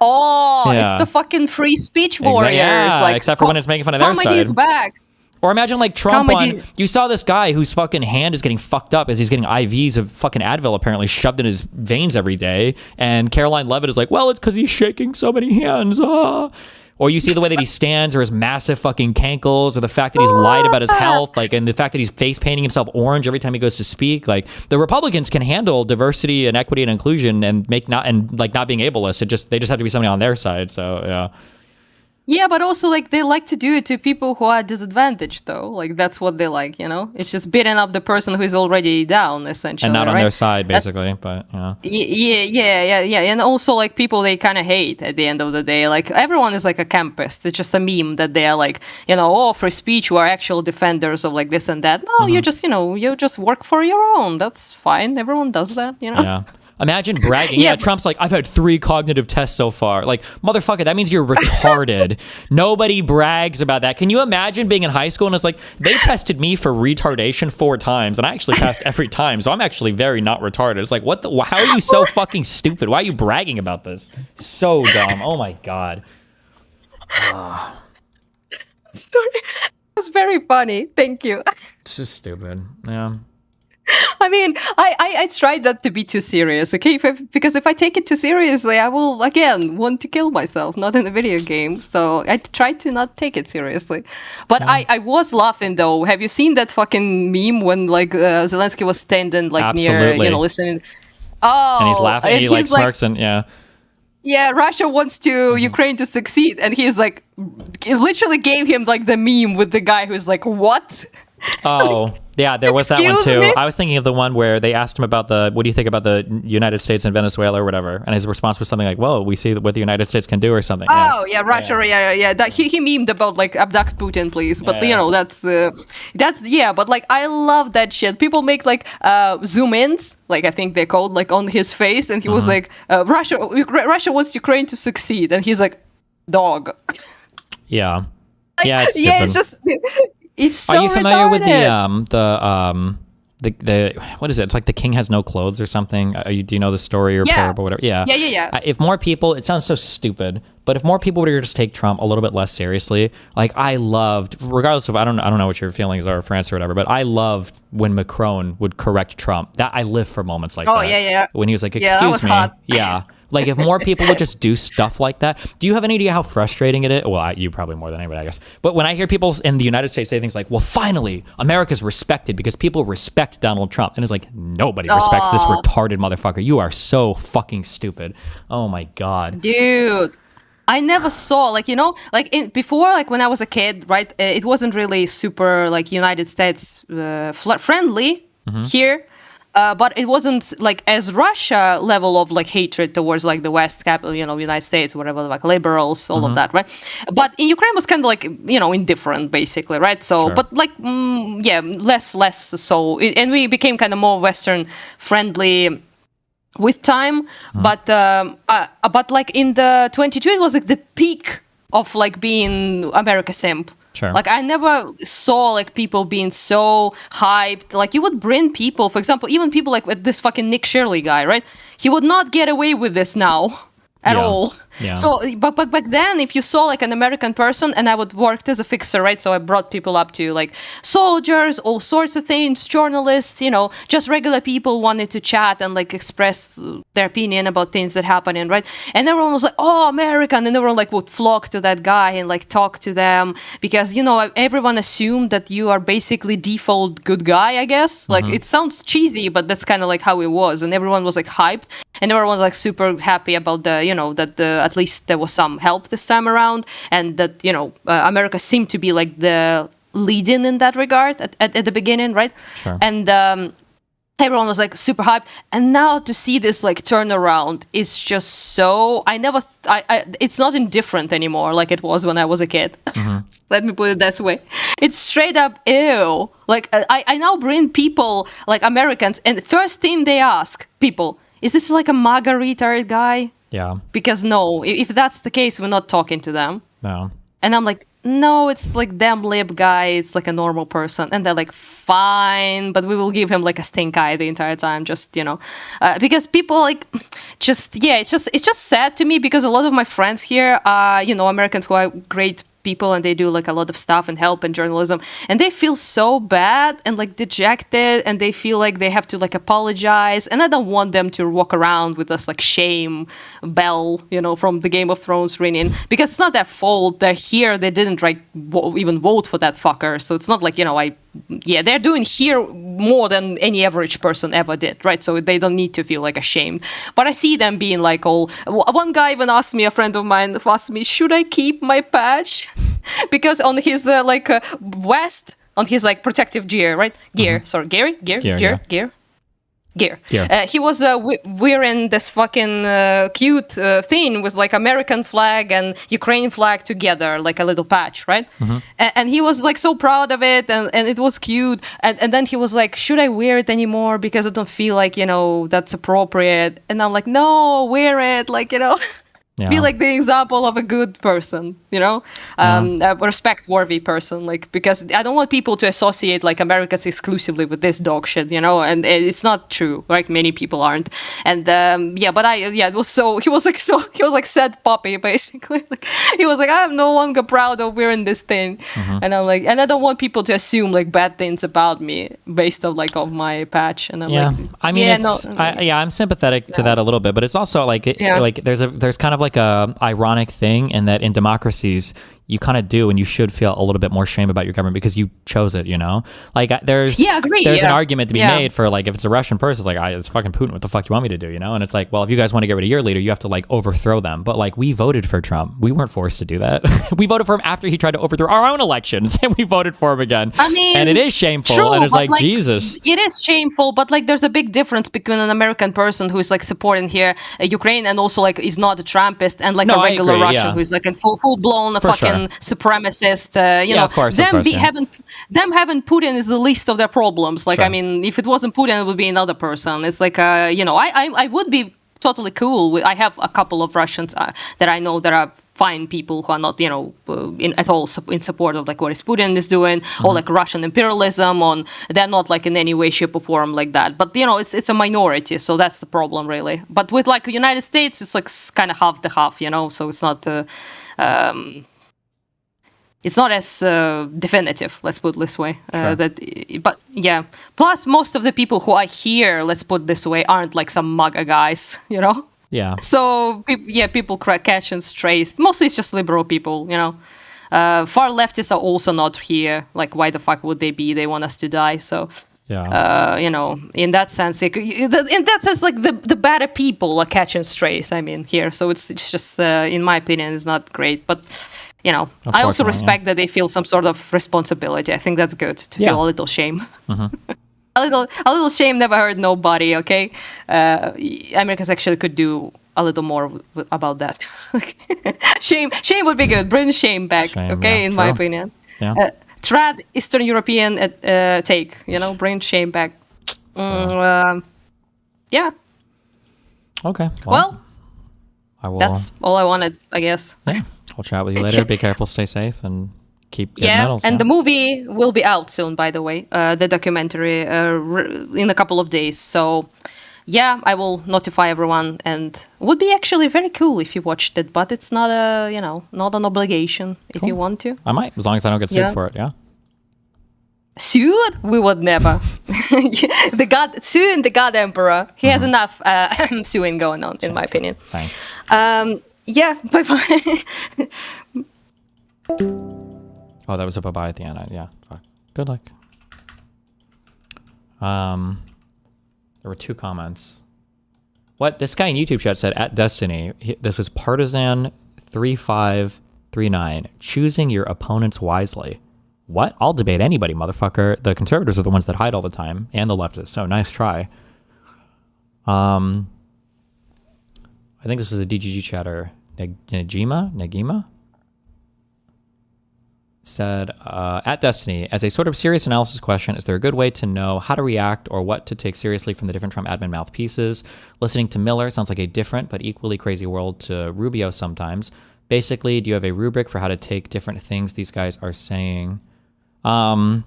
Oh, Yeah. it's the fucking free speech warriors. Yeah, like, except for when it's making fun of their comedy is side. back. Or imagine like Trump Comedy. on, you saw this guy whose fucking hand is getting fucked up as he's getting IVs of fucking Advil apparently shoved in his veins every day. And Caroline Levitt is like, well, it's because he's shaking so many hands. Ah. Or you see the way that he stands or his massive fucking cankles or the fact that he's lied about his health, like, and the fact that he's face painting himself orange every time he goes to speak. Like the Republicans can handle diversity and equity and inclusion and not being ableist. They just have to be somebody on their side. So yeah. Yeah, but also, like, they like to do it to people who are disadvantaged, though. Like, that's what they like, you know? It's just beating up the person who is already down, essentially, And not on right? their side, basically. But yeah. Yeah. And also, like, people they kind of hate at the end of the day. Like, everyone is like a campist. It's just a meme that they are like, you know, oh, free speech, you are actual defenders of like this and that. No, you just, you know, you just work for your own. That's fine. Everyone does that, you know? Yeah. Imagine bragging. Yeah, Trump's like, I've had 3 cognitive tests so far. Like, motherfucker, that means you're retarded. Nobody brags about that. Can you imagine being in high school and it's like, they tested me for retardation 4 times and I actually passed every time. So I'm actually very not retarded. It's like, how are you so fucking stupid? Why are you bragging about this? So dumb. Oh my God. Sorry. It was very funny. Thank you. It's just stupid. Yeah. I mean, I tried not to be too serious, okay? Because if I take it too seriously, I will, again, want to kill myself, not in a video game. So I tried to not take it seriously. But I was laughing, though. Have you seen that fucking meme when, like, Zelensky was standing, like, near, you know, listening? Oh. And he's laughing and he, like, smirks and, yeah. Yeah, Russia wants to Ukraine to succeed. And he's, like, it literally gave him, like, the meme with the guy who's like, what? Oh, yeah, there was that one Excuse too. me? I was thinking of the one where they asked him about what do you think about the United States and Venezuela or whatever? And his response was something like, well, we see what the United States can do or something. Oh, yeah, Russia, yeah. That, he memed about, like, abduct Putin, please. But, you know, that's, yeah, but, like, I love that shit. People make, like, zoom-ins, like, I think they're called, like, on his face. And he was like, Russia wants Ukraine to succeed. And he's like, dog. Yeah. Like, Yeah, it's yeah, it's just... It's so Are you familiar with retarded. the what is it? It's like the king has no clothes or something. Do you know the story or parable or whatever? Yeah. Yeah. If more people, it sounds so stupid, but if more people were to just take Trump a little bit less seriously, like I loved, regardless of I don't know what your feelings are of France or whatever, but I loved when Macron would correct Trump. That I live for moments like that. Oh yeah. When he was like, Yeah, that "Excuse was me," hot. yeah. Like if more people would just do stuff like that. Do you have any idea how frustrating it is? Well, you probably more than anybody, I guess. But when I hear people in the United States say things like, well, finally, America's respected because people respect Donald Trump. And it's like, nobody respects this retarded motherfucker. You are so fucking stupid. Oh my God. Dude. I never saw, like, you know, like before, like when I was a kid, right? It wasn't really super like United States friendly here. But it wasn't like as Russia level of like hatred towards like the West capital, you know, United States, whatever, like liberals, all of that, right? But in Ukraine was kind of like, you know, indifferent basically, right? So, but like, less so. And we became kind of more Western friendly with time. But like in the 22, it was like the peak of like being America simp. Sure. Like I never saw like people being so hyped. Like you would bring people, for example, even people like with this fucking Nick Shirley guy, right? He would not get away with this now. at Yeah. all. Yeah. So, but back then, if you saw like an American person, and I would work as a fixer, right? So I brought people up to like soldiers, all sorts of things, journalists, just regular people wanted to chat and like express their opinion about things that happening, right? And everyone was like, "Oh, American," and everyone like would flock to that guy and like talk to them because everyone assumed that you are basically default good guy, I guess. Like it sounds cheesy, but that's kind of like how it was, and everyone was like hyped, and everyone was like super happy about at least there was some help this time around, and that America seemed to be like the lead-in that regard at the beginning, right? Sure. And everyone was like super hyped, and now to see this like turnaround is just so it's not indifferent anymore like it was when I was a kid. Let me put it this way. It's straight up ew. Like I now bring people like Americans, and the first thing they ask people, is this like a MAGA retard guy? Yeah. Because no, if that's the case, we're not talking to them. No. And I'm like, no, it's like damn lib guy. It's like a normal person. And they're like, fine, but we will give him like a stink eye the entire time. Just, because people like it's just sad to me because a lot of my friends here are, Americans who are great people and they do like a lot of stuff and help in journalism, and they feel so bad and like dejected, and they feel like they have to like apologize, and I don't want them to walk around with this like shame bell from the Game of Thrones ringing, because it's not their fault. They're here, they didn't even vote for that fucker, so it's not like they're doing here more than any average person ever did, right? So they don't need to feel like ashamed. But I see them being like all. One guy even asked me, a friend of mine asked me, should I keep my patch? Because on his vest, on his like protective gear, right? Gear, sorry, gear. He was wearing this fucking cute thing with like American flag and Ukraine flag together, like a little patch, right? And he was like so proud of it, and it was cute. And then he was like, should I wear it anymore? Because I don't feel like, that's appropriate. And I'm like, no, wear it. Like, be like the example of a good person, a respect-worthy person, like, because I don't want people to associate like Americans exclusively with this dog shit, and it's not true, right? Many people aren't, and it was so he was like sad puppy basically. Like, he was like, I'm no longer proud of wearing this thing, and I'm like, and I don't want people to assume like bad things about me based on like of my patch, and I'm like, I mean, I'm sympathetic to that a little bit, but it's also like like there's kind of like a ironic thing in that in democracies you kind of do and you should feel a little bit more shame about your government because you chose it, like there's an argument to be made for like if it's a Russian person, it's like it's fucking Putin, what the fuck you want me to do, and it's like, well, if you guys want to get rid of your leader, you have to like overthrow them, but like we voted for Trump, we weren't forced to do that. We voted for him after he tried to overthrow our own elections, and we voted for him again. I mean, and it is shameful, true, and it's like Jesus, it is shameful, but like there's a big difference between an American person who is like supporting here Ukraine and also like is not a Trumpist, and like a regular Russian who is like a full blown fucking supremacist. Of course, having Putin is the least of their problems. Like, I mean, if it wasn't Putin, it would be another person. It's like, I would be totally cool. I have a couple of Russians that I know that are fine people who are not, at all in support of like what Putin is doing, or like Russian imperialism. They're not like in any way, shape, or form like that. But it's a minority, so that's the problem really. But with like the United States, it's like kind of half the half, so it's not. It's not as definitive, let's put it this way. Sure. Plus, most of the people who are here, let's put it this way, aren't like some MAGA guys, Yeah. So, people catch and strays. Mostly it's just liberal people, Far leftists are also not here. Like, why the fuck would they be? They want us to die, so... Yeah. In that sense, like the better people are catching strays. I mean, here, so it's just, in my opinion, it's not great. But I also respect that they feel some sort of responsibility. I think that's good to feel a little shame. A little shame never hurt nobody. Okay, Americans actually could do a little more about that. Shame would be good. Bring shame back. In my opinion. Yeah. Trad Eastern European take, bring shame back. Yeah. Okay. Well, that's all I wanted, I guess. Yeah. I'll chat with you later. Be careful, stay safe, and keep getting medals. And the movie will be out soon, by the way. The documentary in a couple of days. So yeah, I will notify everyone, and it would be actually very cool if you watched it, but it's not a, you know, not an obligation if you want to. I might, as long as I don't get sued for it, yeah. Sued? We would never. Suing the God Emperor. He has enough suing going on, in my opinion. Thanks. Yeah, bye-bye. Oh, that was a bye-bye at the end. Yeah, fuck. Good luck. There were 2 comments. What? This guy in YouTube chat said, at Destiny, this was Partisan3539, choosing your opponents wisely. What? I'll debate anybody, motherfucker. The conservatives are the ones that hide all the time, and the leftists, so nice try. I think this is a DGG chatter. Negima? Said, at Destiny, as a sort of serious analysis question, is there a good way to know how to react or what to take seriously from the different Trump admin mouthpieces? Listening to Miller sounds like a different but equally crazy world to Rubio sometimes. Basically, do you have a rubric for how to take different things these guys are saying? You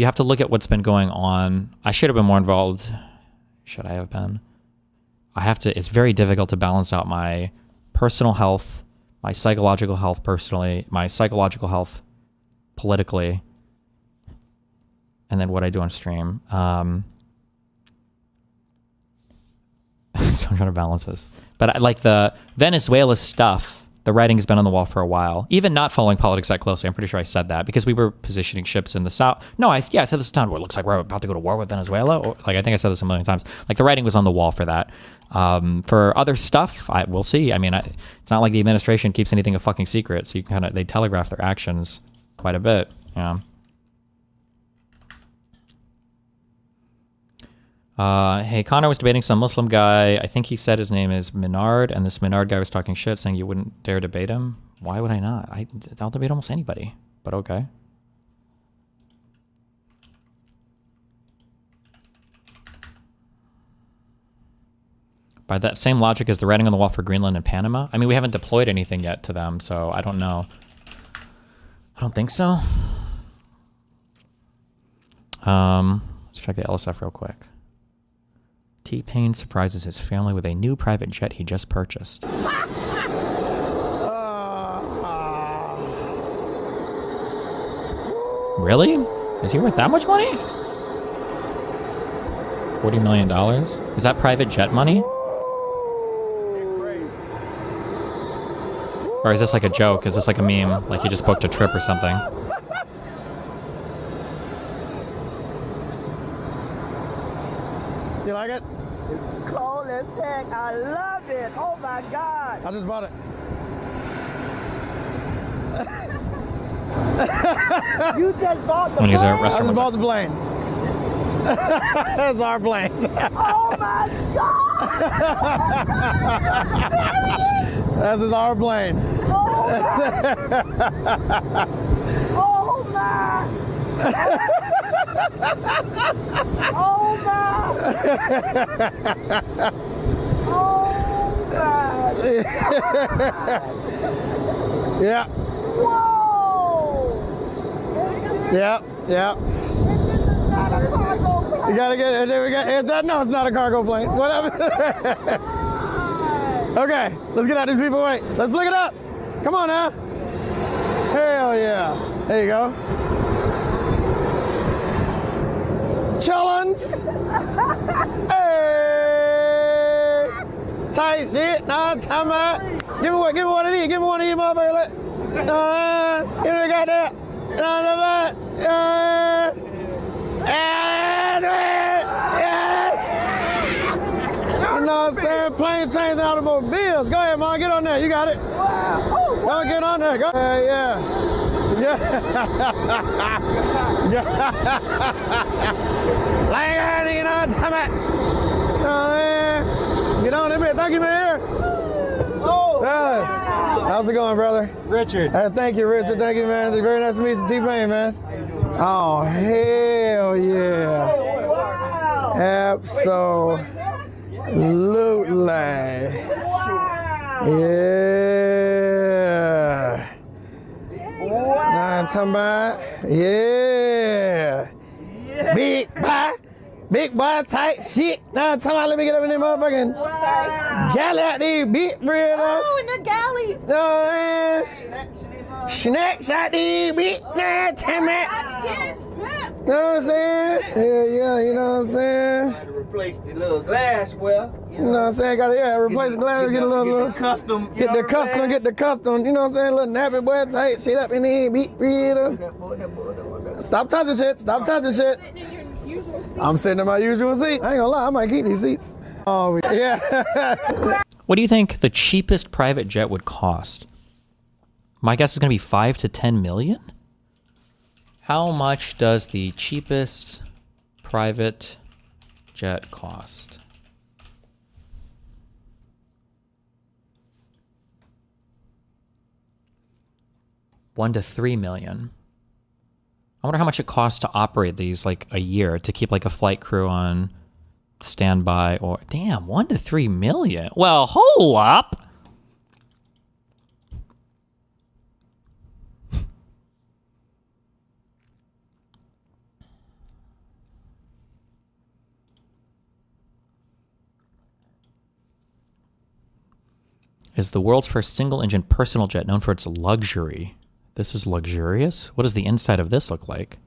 have to look at what's been going on. I should have been more involved. Should I have been? It's very difficult to balance out my personal health, my psychological health personally, my psychological health politically, and then what I do on stream. So I'm trying to balance this. But like the Venezuela stuff, the writing has been on the wall for a while. Even not following politics that closely, I'm pretty sure I said that because we were positioning ships in the south. No, I said this time. Well, it looks like we're about to go to war with Venezuela. Or, like I think I said this a million times. Like the writing was on the wall for that. For other stuff, we'll see. I mean, it's not like the administration keeps anything a fucking secret, so you can they telegraph their actions quite a bit. Yeah. Hey, Connor was debating some Muslim guy. I think he said his name is Minard, and this Minard guy was talking shit, saying you wouldn't dare debate him. Why would I not? I'll debate almost anybody, but okay. By that same logic as the writing on the wall for Greenland and Panama? I mean, we haven't deployed anything yet to them, so I don't know. I don't think so. Let's check the LSF real quick. T-Pain surprises his family with a new private jet he just purchased. Really? Is he worth that much money? $40 million? Is that private jet money? Or is this like a joke? Is this like a meme? Like he just booked a trip or something? You like it? It's cold as heck. I love it. Oh my God. I just bought it. You just bought the plane? I just bought the plane. That's our plane. Oh my God. This is our plane. Oh my. Oh my. Yeah. Whoa. Yeah. You gotta get it. No, it's not a cargo plane. Whatever. Okay, let's get out these people. Wait, let's flick it up. Come on now. Hell yeah. There you go. Chillins. Hey. Tight shit. Nah, time out. Give me one of these. Give me one of these motherfuckers. Give me got that. You know what I'm saying? Plane, trains, and automobiles. Go ahead, Mom. Get on there. You got it. Go get on there. Go. Yeah. Like, you know what I'm talking about? Get on there. Thank you, man. Oh, how's it going, brother? Richard. Thank you, Richard. Thank you, man. It's very nice to meet you, T-Pain, man. Oh, hell yeah. Wow. Absolutely. Yeah. Nah, I'm talking about, yeah. Big pie. Big boy tight shit. Now I'm talking about let me get up in there motherfucking galley out there, big bread. Oh, in the galley. You know what I'm saying? Snacks out there, big now, time out. You know what I'm saying? Yeah, you know what I'm saying? Gotta replace the little glassware. You know what I'm saying? Gotta replace the glass, get a little custom. Get the custom. You know what I'm saying? Little nappy boy tight shit up in there, big bread. Stop touching shit. I'm sitting in my usual seat. I ain't gonna lie, I might keep these seats. Oh, yeah. What do you think the cheapest private jet would cost? My guess is going to be 5 to 10 million? How much does the cheapest private jet cost? $1 to $3 million. I wonder how much it costs to operate these like a year to keep like a flight crew on standby or damn, $1 to $3 million. Well, hold up. Is the world's first single-engine personal jet known for its luxury. This is luxurious? What does the inside of this look like?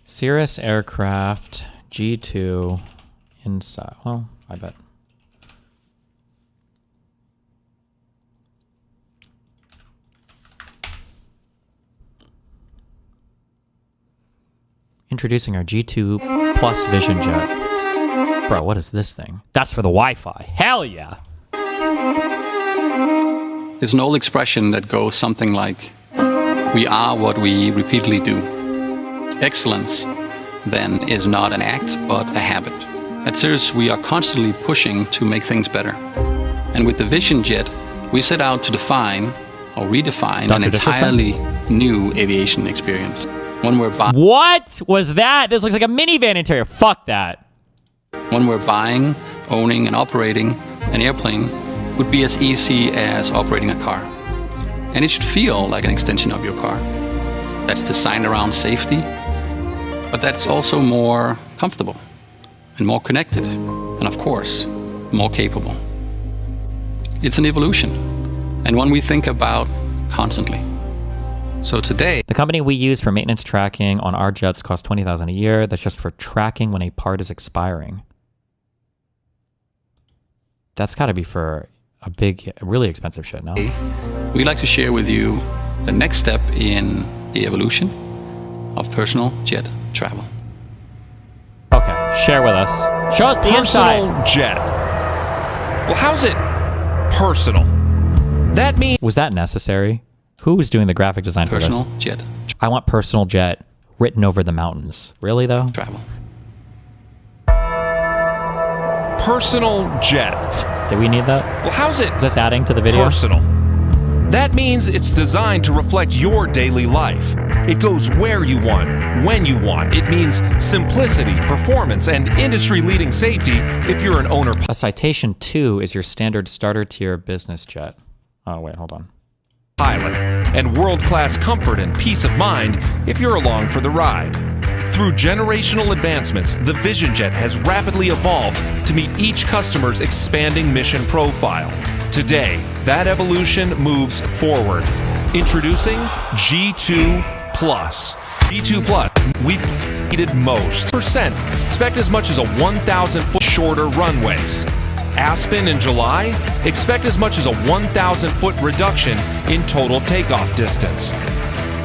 Cirrus aircraft, G2, inside. Well, I bet. Introducing our G2 Plus Vision Jet. Bro, what is this thing? That's for the Wi-Fi. Hell yeah. There's an old expression that goes something like, we are what we repeatedly do. Excellence, then, is not an act, but a habit. At Cirrus, we are constantly pushing to make things better. And with the Vision Jet, we set out to define or redefine an entirely new aviation experience. One where what was that? This looks like a minivan interior. Fuck that. One where buying, owning, and operating an airplane would be as easy as operating a car. And it should feel like an extension of your car. That's designed around safety, but that's also more comfortable and more connected, and of course, more capable. It's an evolution, and one we think about constantly. So today, the company we use for maintenance tracking on our jets costs $20,000 a year. That's just for tracking when a part is expiring. That's got to be for a big, really expensive shit, no? We'd like to share with you the next step in the evolution of personal jet travel. Okay, share with us. Show us the personal inside. Jet. Well, how's it personal? That means... Was that necessary? Who was doing the graphic design for this? Personal jet. I want personal jet written over the mountains. Really, though? Travel. Personal jet. Do we need that? Well, how's it? Is this adding to the video? Personal. That means it's designed to reflect your daily life. It goes where you want, when you want. It means simplicity, performance, and industry-leading safety if you're an owner. A Citation 2 is your standard starter tier business jet. Oh, wait, hold on. Pilot, and world-class comfort and peace of mind if you're along for the ride. Through generational advancements, the Vision Jet has rapidly evolved to meet each customer's expanding mission profile. Today, that evolution moves forward. Introducing G2 Plus. G2 Plus, we've needed most. Expect as much as a 1,000-foot shorter runways. Aspen in July, expect as much as a 1,000-foot reduction in total takeoff distance.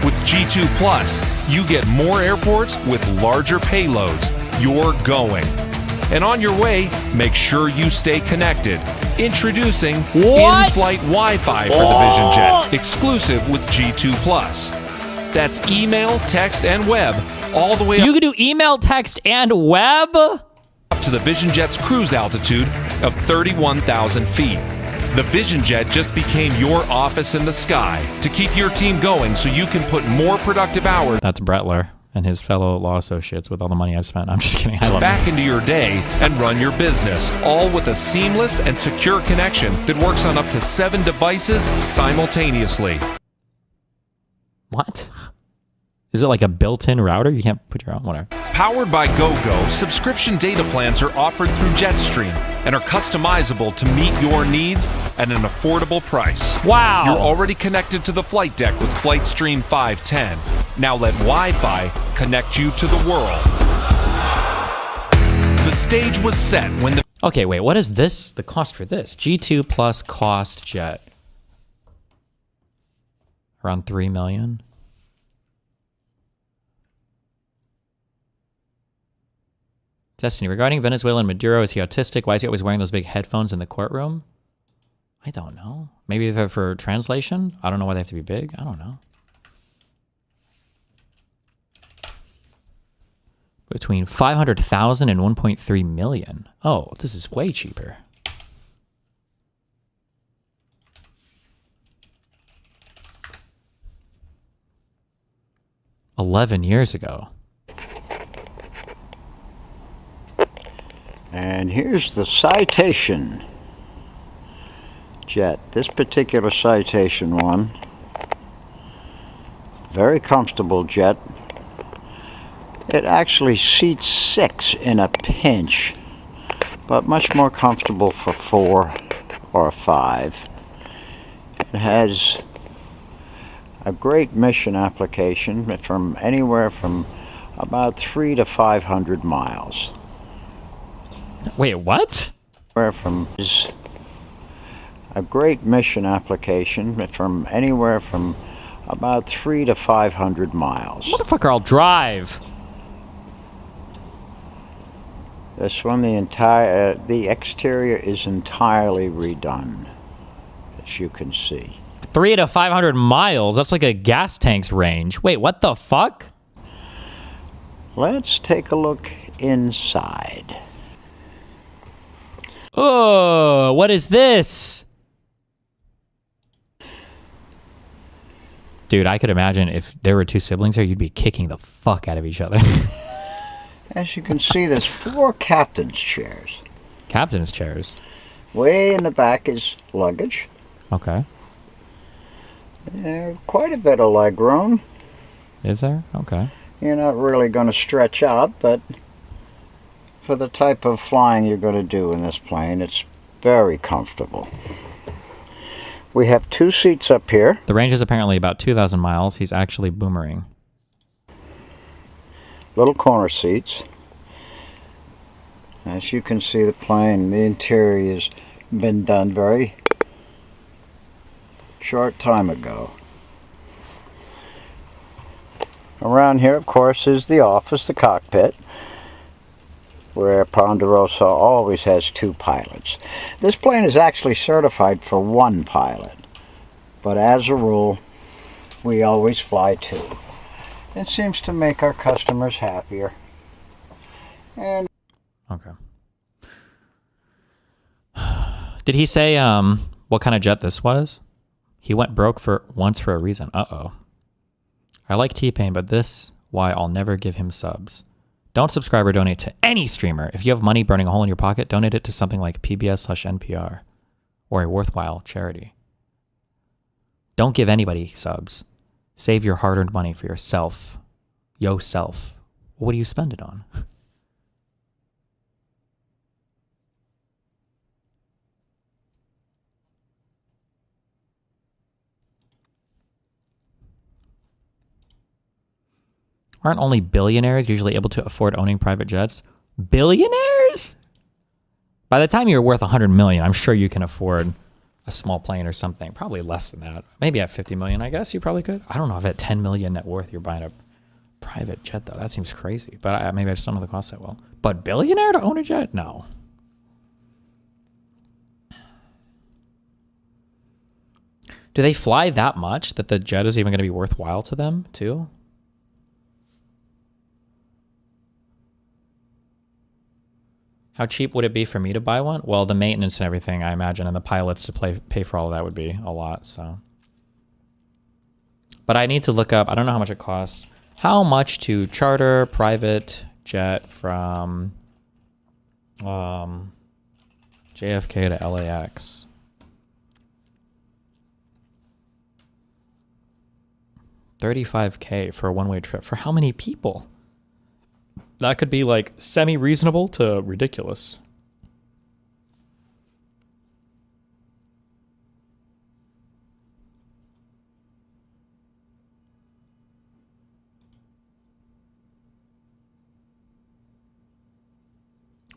With G2 Plus, you get more airports with larger payloads. You're going. And on your way, make sure you stay connected. Introducing in-flight Wi-Fi for the Vision Jet, exclusive with G2 Plus. That's email, text, and web, all the way up. You can do email, text, and web? Up to the Vision Jet's cruise altitude of 31,000 feet. The Vision Jet just became your office in the sky to keep your team going so you can put more productive hours. That's Brettler and his fellow law associates with all the money I've spent. I'm just kidding. Back into your day and run your business, all with a seamless and secure connection that works on up to 7 devices simultaneously. What? Is it like a built-in router? You can't put your own whatever. Powered by GoGo, subscription data plans are offered through Jetstream and are customizable to meet your needs at an affordable price. Wow! You're already connected to the flight deck with FlightStream 510. Now let Wi-Fi connect you to the world. The stage was set when the... Okay, wait, what is this? The cost for this? G2 plus cost jet. Around 3 million. Destiny, regarding Venezuelan Maduro, is he autistic? Why is he always wearing those big headphones in the courtroom? I don't know. Maybe they're for translation? I don't know why they have to be big. I don't know. Between 500,000 and 1.3 million. Oh, this is way cheaper. $11 years ago. And here's the Citation jet. This particular Citation one, very comfortable jet. It actually seats 6 in a pinch, but much more comfortable for 4 or 5. It has a great mission application from anywhere from about 300 to 500 miles. Wait, what? Where from is a great mission application from anywhere from about 300 to 500 miles. Motherfucker, I'll drive. This one, the exterior is entirely redone, as you can see. 300 to 500 miles. That's like a gas tank's range. Wait, what the fuck? Let's take a look inside. Oh, what is this? Dude, I could imagine if there were 2 siblings here, you'd be kicking the fuck out of each other. As you can see, there's 4 captain's chairs. Captain's chairs? Way in the back is luggage. Okay. Quite a bit of leg room. Is there? Okay. You're not really going to stretch out, but for the type of flying you're going to do in this plane, it's very comfortable. We have 2 seats up here. The range is apparently about 2,000 miles. He's actually boomering. Little corner seats. As you can see, the plane, the interior has been done very short time ago. Around here, of course, is the office, the cockpit, where Ponderosa always has 2 pilots. This plane is actually certified for 1 pilot, but as a rule, we always fly 2. It seems to make our customers happier. And okay. Did he say what kind of jet this was? He went broke once for a reason. Uh-oh. I like T-Pain, but this why I'll never give him subs. Don't subscribe or donate to any streamer. If you have money burning a hole in your pocket, donate it to something like PBS/NPR or a worthwhile charity. Don't give anybody subs. Save your hard-earned money for yourself. Yourself. What do you spend it on? Aren't only billionaires usually able to afford owning private jets? Billionaires? By the time you're worth 100 million, I'm sure you can afford a small plane or something. Probably less than that. Maybe at 50 million, I guess you probably could. I don't know if at 10 million net worth you're buying a private jet, though. That seems crazy. But maybe I just don't know the cost that well. But billionaire to own a jet? No. Do they fly that much that the jet is even going to be worthwhile to them, too? How cheap would it be for me to buy one? Well, the maintenance and everything, I imagine, and the pilots to pay for all of that would be a lot, so. But I need to look up, I don't know how much it costs, how much to charter private jet from JFK to LAX. $35K for a one-way trip. For how many people? That could be like semi-reasonable to ridiculous.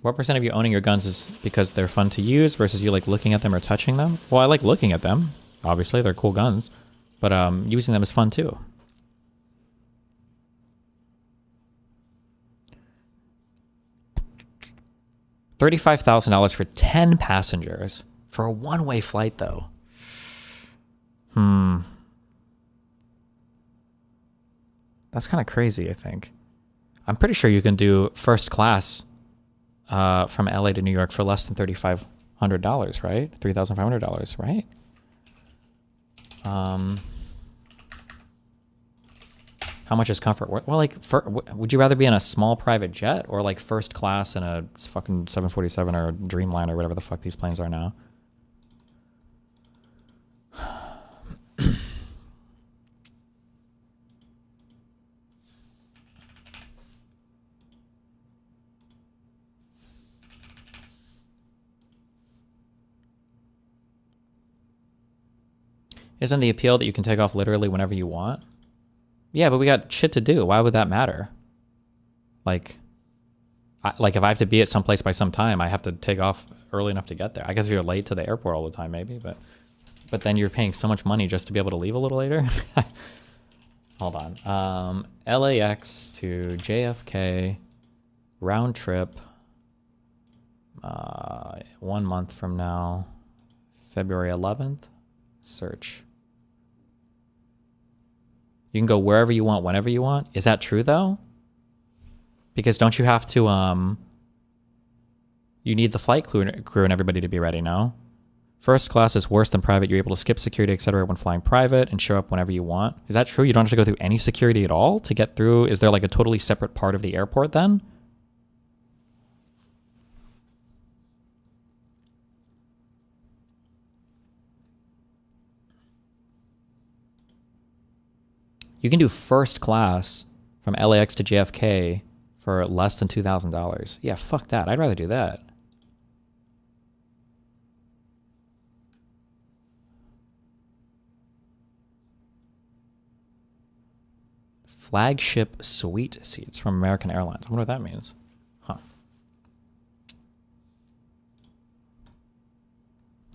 What percent of you owning your guns is because they're fun to use versus you like looking at them or touching them? Well, I like looking at them. Obviously, they're cool guns. But using them is fun too. $35,000 for 10 passengers. For a one-way flight, though. That's kind of crazy, I think. I'm pretty sure you can do first class from LA to New York for less than $3,500, right? $3,500, right? How much is comfort? Well, like, would you rather be in a small private jet or like first class in a fucking 747 or a Dreamliner or whatever the fuck these planes are now? Isn't the appeal that you can take off literally whenever you want? Yeah, but we got shit to do. Why would that matter? Like if I have to be at some place by some time, I have to take off early enough to get there. I guess if you're late to the airport all the time, maybe, but then you're paying so much money just to be able to leave a little later. Hold on. LAX to JFK round trip. 1 month from now, February 11th. Search. You can go wherever you want, whenever you want. Is that true though? Because don't you have to you need the flight crew and everybody to be ready, no? First class is worse than private. You're able to skip security, etc. when flying private and show up whenever you want. Is that true? You don't have to go through any security at all to get through? Is there like a totally separate part of the airport then? You can do first class from LAX to JFK for less than $2,000. Yeah, fuck that. I'd rather do that. Flagship suite seats from American Airlines. I wonder what that means. Huh.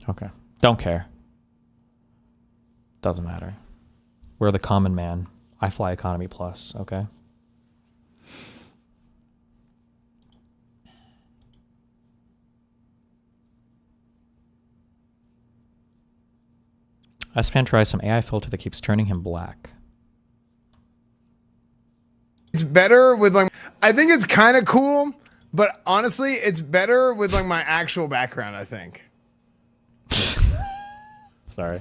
Okay. Don't care. Doesn't matter. We're the common man. I fly economy plus, okay? S-Pan tries some AI filter that keeps turning him black. It's better with like, I think it's kind of cool, but honestly, it's better with like my actual background, I think. Sorry.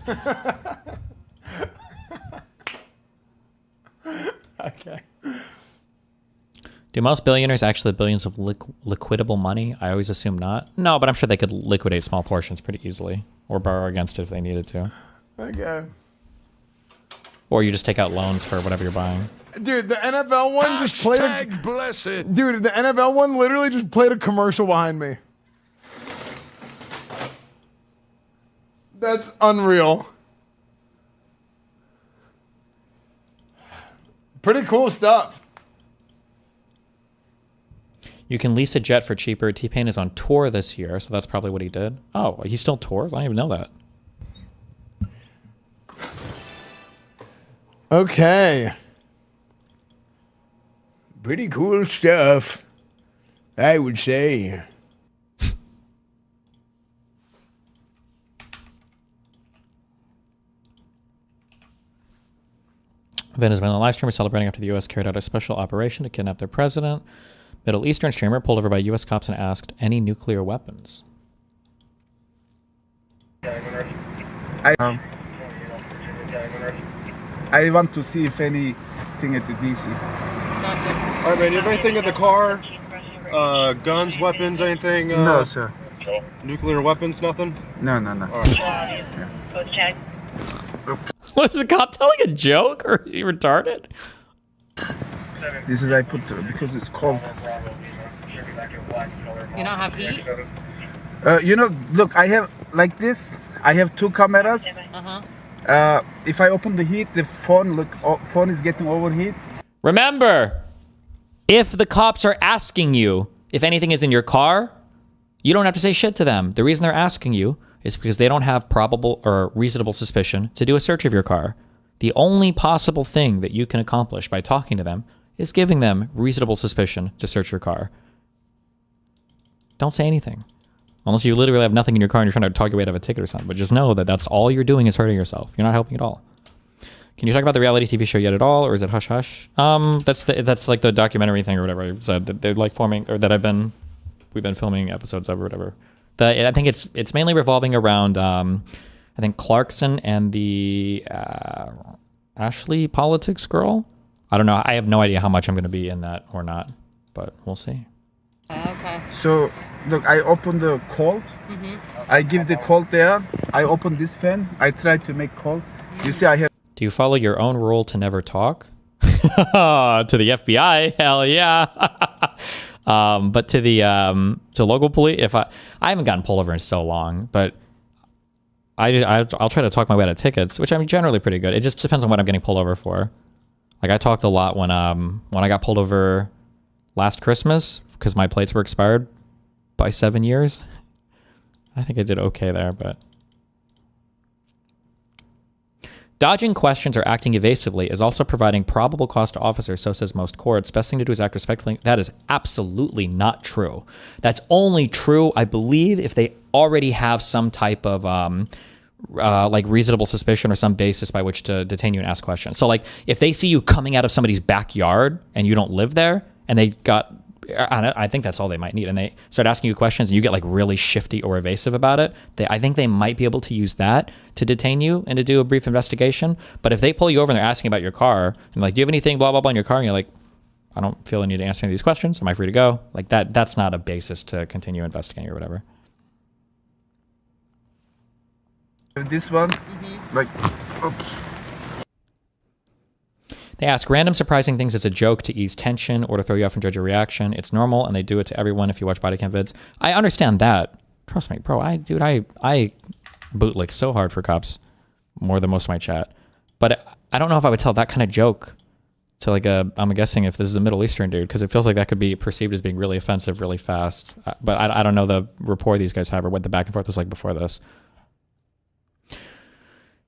Okay. Do most billionaires actually have billions of liquidable money? I always assume not. No, but I'm sure they could liquidate small portions pretty easily or borrow against it if they needed to. Okay. Or you just take out loans for whatever you're buying. Dude, the NFL one just played blessed. Dude, the NFL one literally just played a commercial behind me. That's unreal. Pretty cool stuff. You can lease a jet for cheaper. T-Pain is on tour this year, so that's probably what he did. Oh, he still tours? I didn't even know that. Okay. Pretty cool stuff, I would say. Venezuelan live streamer celebrating after the U.S. carried out a special operation to kidnap their president. Middle Eastern streamer pulled over by U.S. cops and asked, any nuclear weapons? I want to see if anything at the DC. All right, man. You have anything in the car? Guns, weapons, anything? No, sir. Nuclear weapons, nothing? No. All right. Yeah. Was the cop telling a joke, or are you retarded? This is I put because it's cold. You don't have heat? You know, look, I have like this. I have 2 cameras. If I open the heat, the phone is getting overheat. Remember, if the cops are asking you if anything is in your car, you don't have to say shit to them. The reason they're asking you is because they don't have probable or reasonable suspicion to do a search of your car. The only possible thing that you can accomplish by talking to them is giving them reasonable suspicion to search your car. Don't say anything. Unless you literally have nothing in your car and you're trying to talk your way out of a ticket or something. But just know that that's all you're doing is hurting yourself. You're not helping at all. Can you talk about the reality TV show yet at all, or is it hush hush? That's like the documentary thing or whatever I said that they're like forming, or that we've been filming episodes of or whatever. I think it's mainly revolving around I think Clarkson and the Ashley politics girl. I don't know. I have no idea how much I'm going to be in that or not, but we'll see. Okay. So, look, I open the cold. I give the cold there. I open this fan. I try to make cold. You see, I have. Do you follow your own rule to never talk? To the FBI, hell yeah. But to the to local police, if I haven't gotten pulled over in so long, but I'll try to talk my way out of tickets, which I'm generally pretty good. It just depends on what I'm getting pulled over for. Like I talked a lot when I got pulled over last Christmas because my plates were expired by 7 years. I think I did okay there, but dodging questions or acting evasively is also providing probable cause to officers, so says most courts. Best thing to do is act respectfully. That is absolutely not true. That's only true, I believe, if they already have some type of like reasonable suspicion or some basis by which to detain you and ask questions. So like if they see you coming out of somebody's backyard and you don't live there and they got, I think that's all they might need, and they start asking you questions and you get like really shifty or evasive about it, I think they might be able to use that to detain you and to do a brief investigation. But if they pull you over and they're asking about your car and like, do you have anything blah blah blah in your car, and you're like, I don't feel the need to answer any of these questions, am I free to go? Like that's not a basis to continue investigating or whatever. This one, like, oops. They ask random surprising things as a joke to ease tension or to throw you off and judge your reaction. It's normal, and they do it to everyone if you watch body cam vids. I understand that. Trust me, bro. I bootlick so hard for cops, more than most of my chat. But I don't know if I would tell that kind of joke to like I'm guessing if this is a Middle Eastern dude, because it feels like that could be perceived as being really offensive really fast. But I don't know the rapport these guys have or what the back and forth was like before this.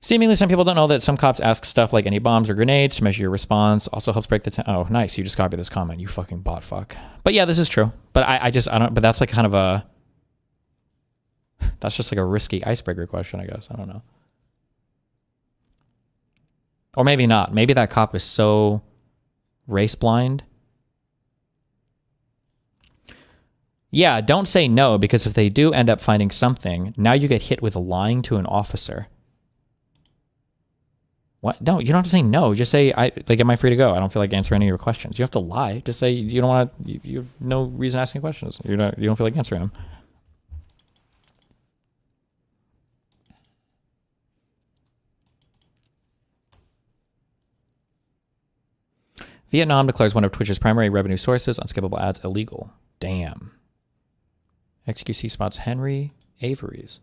Seemingly, some people don't know that some cops ask stuff like any bombs or grenades to measure your response. Also helps break the oh, nice. You just copied this comment. You fucking bot fuck. But yeah, this is true. But I don't, but that's like kind of a, that's just like a risky icebreaker question, I guess. I don't know. Or maybe not. Maybe that cop is so race blind. Yeah, don't say no, because if they do end up finding something, now you get hit with lying to an officer. What? No, you don't have to say no. Just say, am I free to go? I don't feel like answering any of your questions. You have to lie. Just say you don't want to, you have no reason asking questions. You don't feel like answering them. Vietnam declares one of Twitch's primary revenue sources, unskippable ads, illegal. Damn. XQC spots Henry Avery's.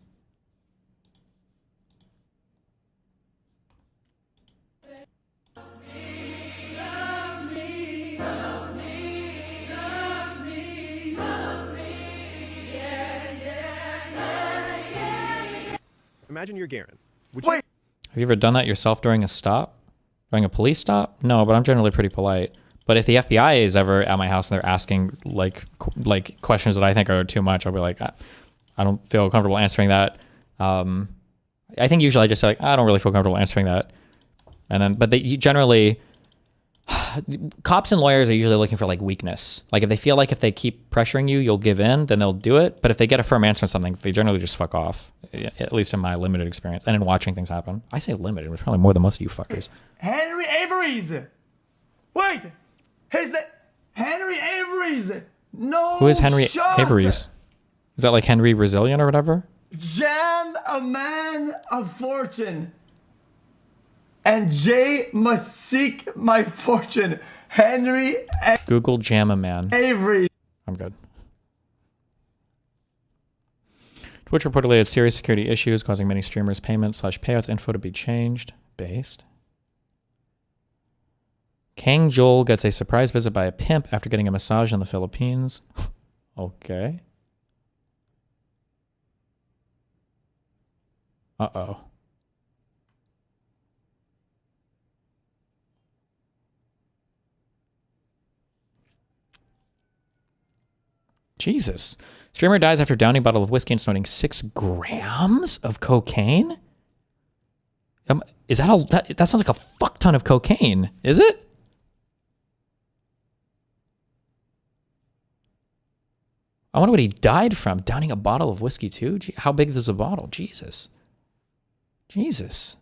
Imagine you're Garen. Have you ever done that yourself during a stop? During a police stop? No, but I'm generally pretty polite. But if the FBI is ever at my house and they're asking like questions that I think are too much, I'll be like, I don't feel comfortable answering that. I think usually I just say like, I don't really feel comfortable answering that. And then, but they generally, cops and lawyers are usually looking for like weakness. Like if they feel like if they keep pressuring you, you'll give in, then they'll do it. But if they get a firm answer on something, they generally just fuck off. At least in my limited experience and in watching things happen. I say limited, which is probably more than most of you fuckers. Henry Avery's. Wait, he's the Henry Avery's. No. Who is Henry shot. Avery's? Is that like Henry Brazilian or whatever? Jan, a man of fortune. and Jay must seek my fortune. Henry and Google Jamma Man. Avery. I'm good. Twitch reportedly had serious security issues, causing many streamers' payments/payouts info to be changed. Based. Kang Joel gets a surprise visit by a pimp after getting a massage in the Philippines. Okay. Uh-oh. Jesus. Streamer dies after downing a bottle of whiskey and snorting 6 grams of cocaine? Is that a... That sounds like a fuck ton of cocaine. Is it? I wonder what he died from. Downing a bottle of whiskey too? How big is a bottle? Jesus. Jesus.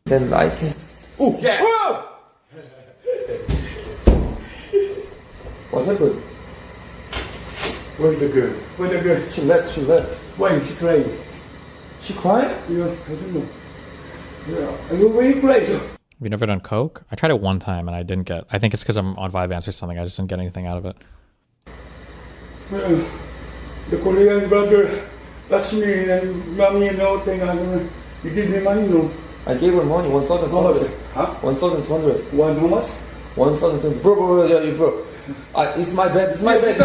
Then I can... Oh, yeah. Whoa! What happened? Where's the girl? Where's the girl? She left. Why is she crying? She cried? Yeah, I don't know. Yeah. Are you very crazy? Have you never done coke? I tried it one time and I didn't get... I think it's because I'm on Vyvanse or something. I just didn't get anything out of it. The Korean brother touched me and mommy and all thing. You give me money, no? I gave her money, 1,200. Huh? 1,200. How much? 1,200. Bro, yeah, bro. It's my bad. It's my bad.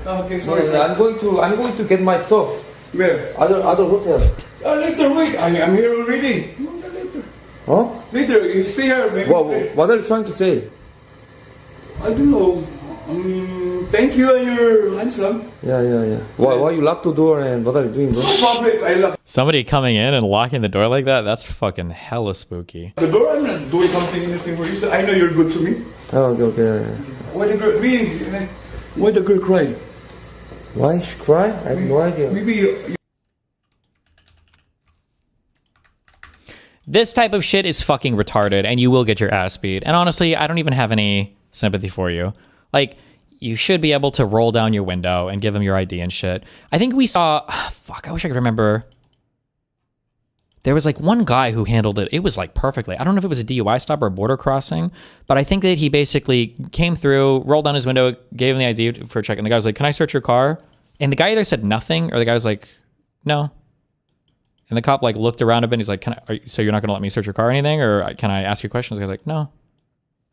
Okay, sorry. No, I'm going to get my stuff. Where? Other hotel. Later, wait. I'm here already. Later. Huh? Later, you stay here, maybe. What are you trying to say? I don't know. Thank you and you're handsome. Yeah. Why you lock the door and what are you doing, bro? Public, I love Somebody coming in and locking the door like that? That's fucking hella spooky. the door. I'm not doing something anything for you. I know you're good to me. Oh, okay. Why the girl? Why the girl cried? Why she cry? I have no idea. Maybe you This type of shit is fucking retarded and you will get your ass beat. And honestly, I don't even have any sympathy for you. Like, you should be able to roll down your window and give him your ID and shit. I think we saw... fuck, I wish I could remember. There was like one guy who handled it. It was like perfectly. I don't know if it was a DUI stop or a border crossing, but I think that he basically came through, rolled down his window, gave him the ID for a check, and the guy was like, "Can I search your car?" And the guy either said nothing, or the guy was like, "No." And the cop like looked around a bit, and he's like, so you're not going to let me search your car or anything? Or can I ask you questions? The guy's like, "No."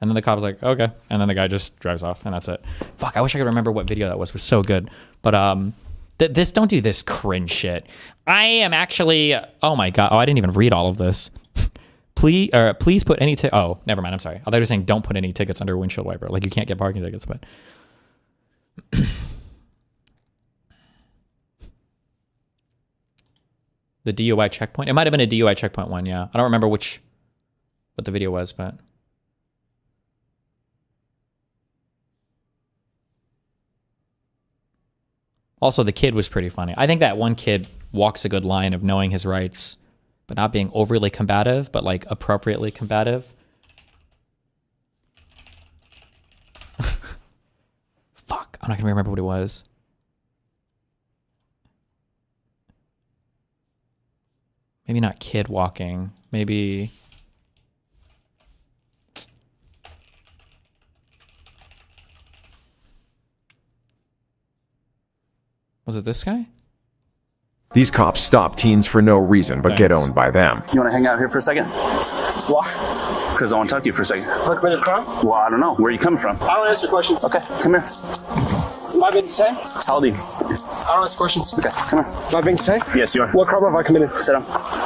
And then the cop was like, "Okay." And then the guy just drives off, and that's it. Fuck, I wish I could remember what video that was. It was so good. But don't do this cringe shit. I am actually, oh my God. Oh, I didn't even read all of this. Please put any, oh, never mind. I'm sorry. I thought you were saying don't put any tickets under a windshield wiper. Like you can't get parking tickets, but. The DUI checkpoint. It might have been a DUI checkpoint one. Yeah. I don't remember what the video was, but. Also, the kid was pretty funny. I think that one kid walks a good line of knowing his rights, but not being overly combative, but like appropriately combative. Fuck, I'm not gonna remember what it was. Maybe not kid walking. Maybe... Was it this guy? These cops stop teens for no reason, but get owned by them. You want to hang out here for a second? Why? Because I want to talk to you for a second. Like committed a crime? Well, I don't know. Where are you coming from? I don't answer questions. Okay, come here. Am I being detained? How old are you? I don't answer questions. Okay, come here. Am I being detained? Yes, you are. What crime have I committed? Sit down.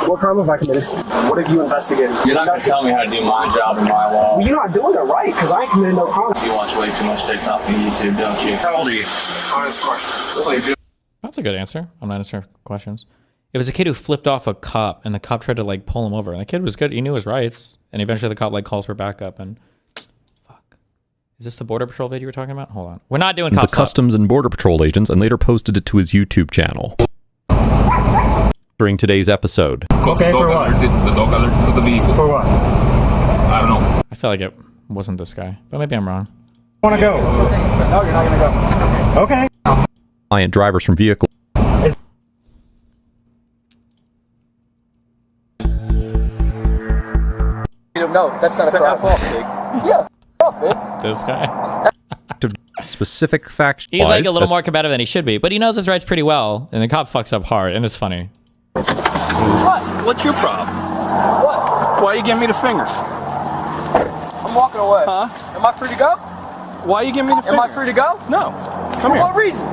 What crime have I committed? What have you investigated? You're not going to tell me how to do my job and my law. Well, you're not doing it right, because I ain't committed no crime. You watch way too much TikTok and YouTube, don't you? How old are you? I don't answer questions. That's a good answer. I'm not answering questions. It was a kid who flipped off a cop, and the cop tried to like pull him over. And the kid was good. He knew his rights. And eventually the cop like calls for backup. And fuck, is this the Border Patrol video you were talking about? Hold on, we're not doing the cops. Customs and Border Patrol agents, and later posted it to his YouTube channel. During today's episode. Okay, for what? The dog alert for the vehicle. For what? I don't know. I feel like it wasn't this guy, but maybe I'm wrong. Want to go? No, you're not gonna go. Okay. Client drivers from vehicle. No, that's not a crime. Yeah, man. This guy. Specific facts. He's like a little more combative than he should be, but he knows his rights pretty well, and the cop fucks up hard, and it's funny. What? What's your problem? What? Why are you giving me the finger? I'm walking away. Huh? Am I free to go? Why are you giving me the finger? Am I free to go? No. For Come here. what reason?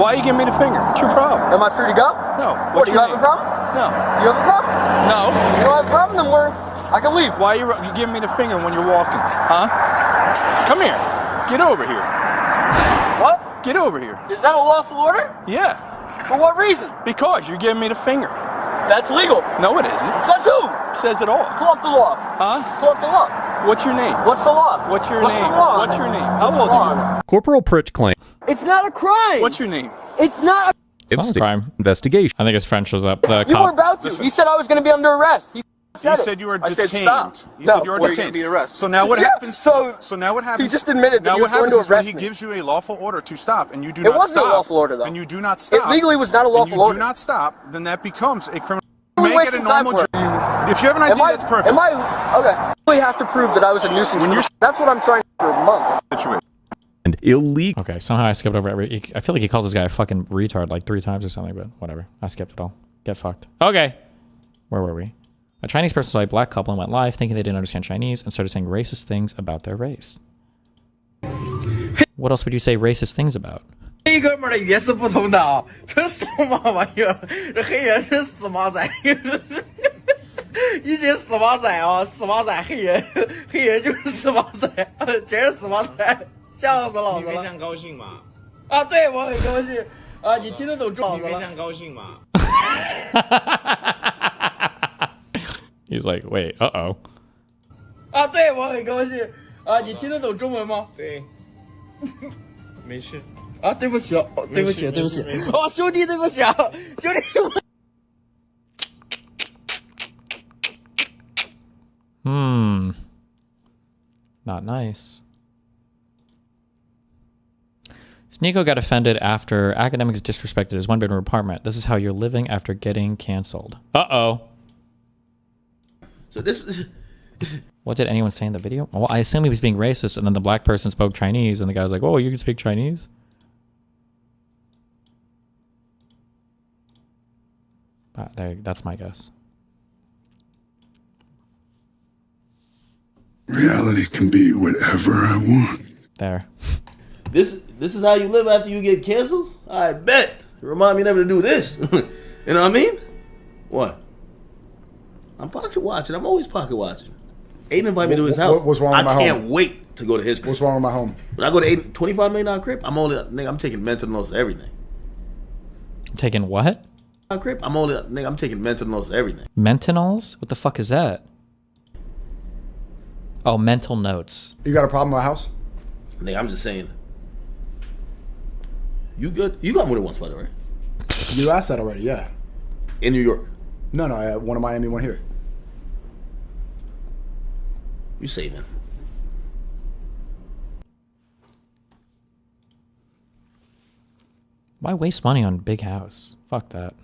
Why are you giving me the finger? What's your problem? Am I free to go? No. What, do you your have a name? problem? No. Do you have a problem? No. You don't have a problem, then I can leave. Why are you giving me the finger when you're walking? Huh? Come here. Get over here. What? Get over here. Is that a lawful order? Yeah. For what reason? Because you're giving me the finger. That's legal. No, it isn't. Says who? Says it all. Pull up the law. Huh? Pull up the law. What's your name? What's the law? What's your What's name? the law? What's your name? How What's the old law? are you? Corporal Pritch claims. It's not a crime. What's your name? It's not a Crime. Investigation. I think his friend shows up. The You cop. were about to. He said I was going to be under arrest. He said you were I detained. said stop. You no, said you were we're detained. going to be arrested. So now what Yeah, happens? So now what happens? he just admitted that now he what was going happens to is when arrest he me. gives you a lawful order to stop, and you do It not wasn't stop. a lawful order, though. And you do not stop. It legally was not a lawful and you order. do not stop, then that becomes a criminal. Are we You may get a wasting time normal for? If you have an idea, that's perfect. Am I okay? I really have to prove that I was a nuisance. That's what I'm trying to do for a month. Situation. And illegal. Okay, somehow I skipped over I feel like he calls this guy a fucking retard like 3 times or something, but whatever. I skipped it all. Get fucked. Okay. Where were we? A Chinese person saw a black couple and went live thinking they didn't understand Chinese and started saying racist things about their race. What else would you say racist things about? 这哥们儿的也是不同的啊，这什么玩意儿？这黑人是死马仔，一群死马仔啊，死马仔黑人，黑人就是死马仔，全是死马仔，笑死老子了。你非常高兴吗？啊，对我很高兴啊，你听得懂中文吗？你非常高兴吗？ He's like, wait, uh-oh. 啊，对我很高兴啊，你听得懂中文吗？对，没事。啊，对不起哦，对不起，对不起，哦，兄弟，对不起啊，兄弟。Not nice. Sneeko got offended after academics disrespected his one-bedroom apartment. This is how you're living after getting canceled. Uh-oh. So this is... What did anyone say in the video? Well, I assume he was being racist, and then the black person spoke Chinese, and the guy was like, oh, you can speak Chinese? That's my guess. Reality can be whatever I want. There. This is how you live after you get canceled? I bet. Remind me never to do this. You know what I mean? What? I'm pocket watching. I'm always pocket watching. Aiden invited me to his house. What's wrong with my home? I can't wait to go to his crib. What's wrong with my home? When I go to Aiden, $25 million crib, I'm taking mental notes of everything. Taking what? Crib, I'm taking mental notes of everything. Mentanols? What the fuck is that? Oh, mental notes. You got a problem with my house? Nigga, I'm just saying. You good? You got more than one spot, right? You asked that already, yeah. In New York? No, I had one in Miami, one here. You saving. Why waste money on big house? Fuck that.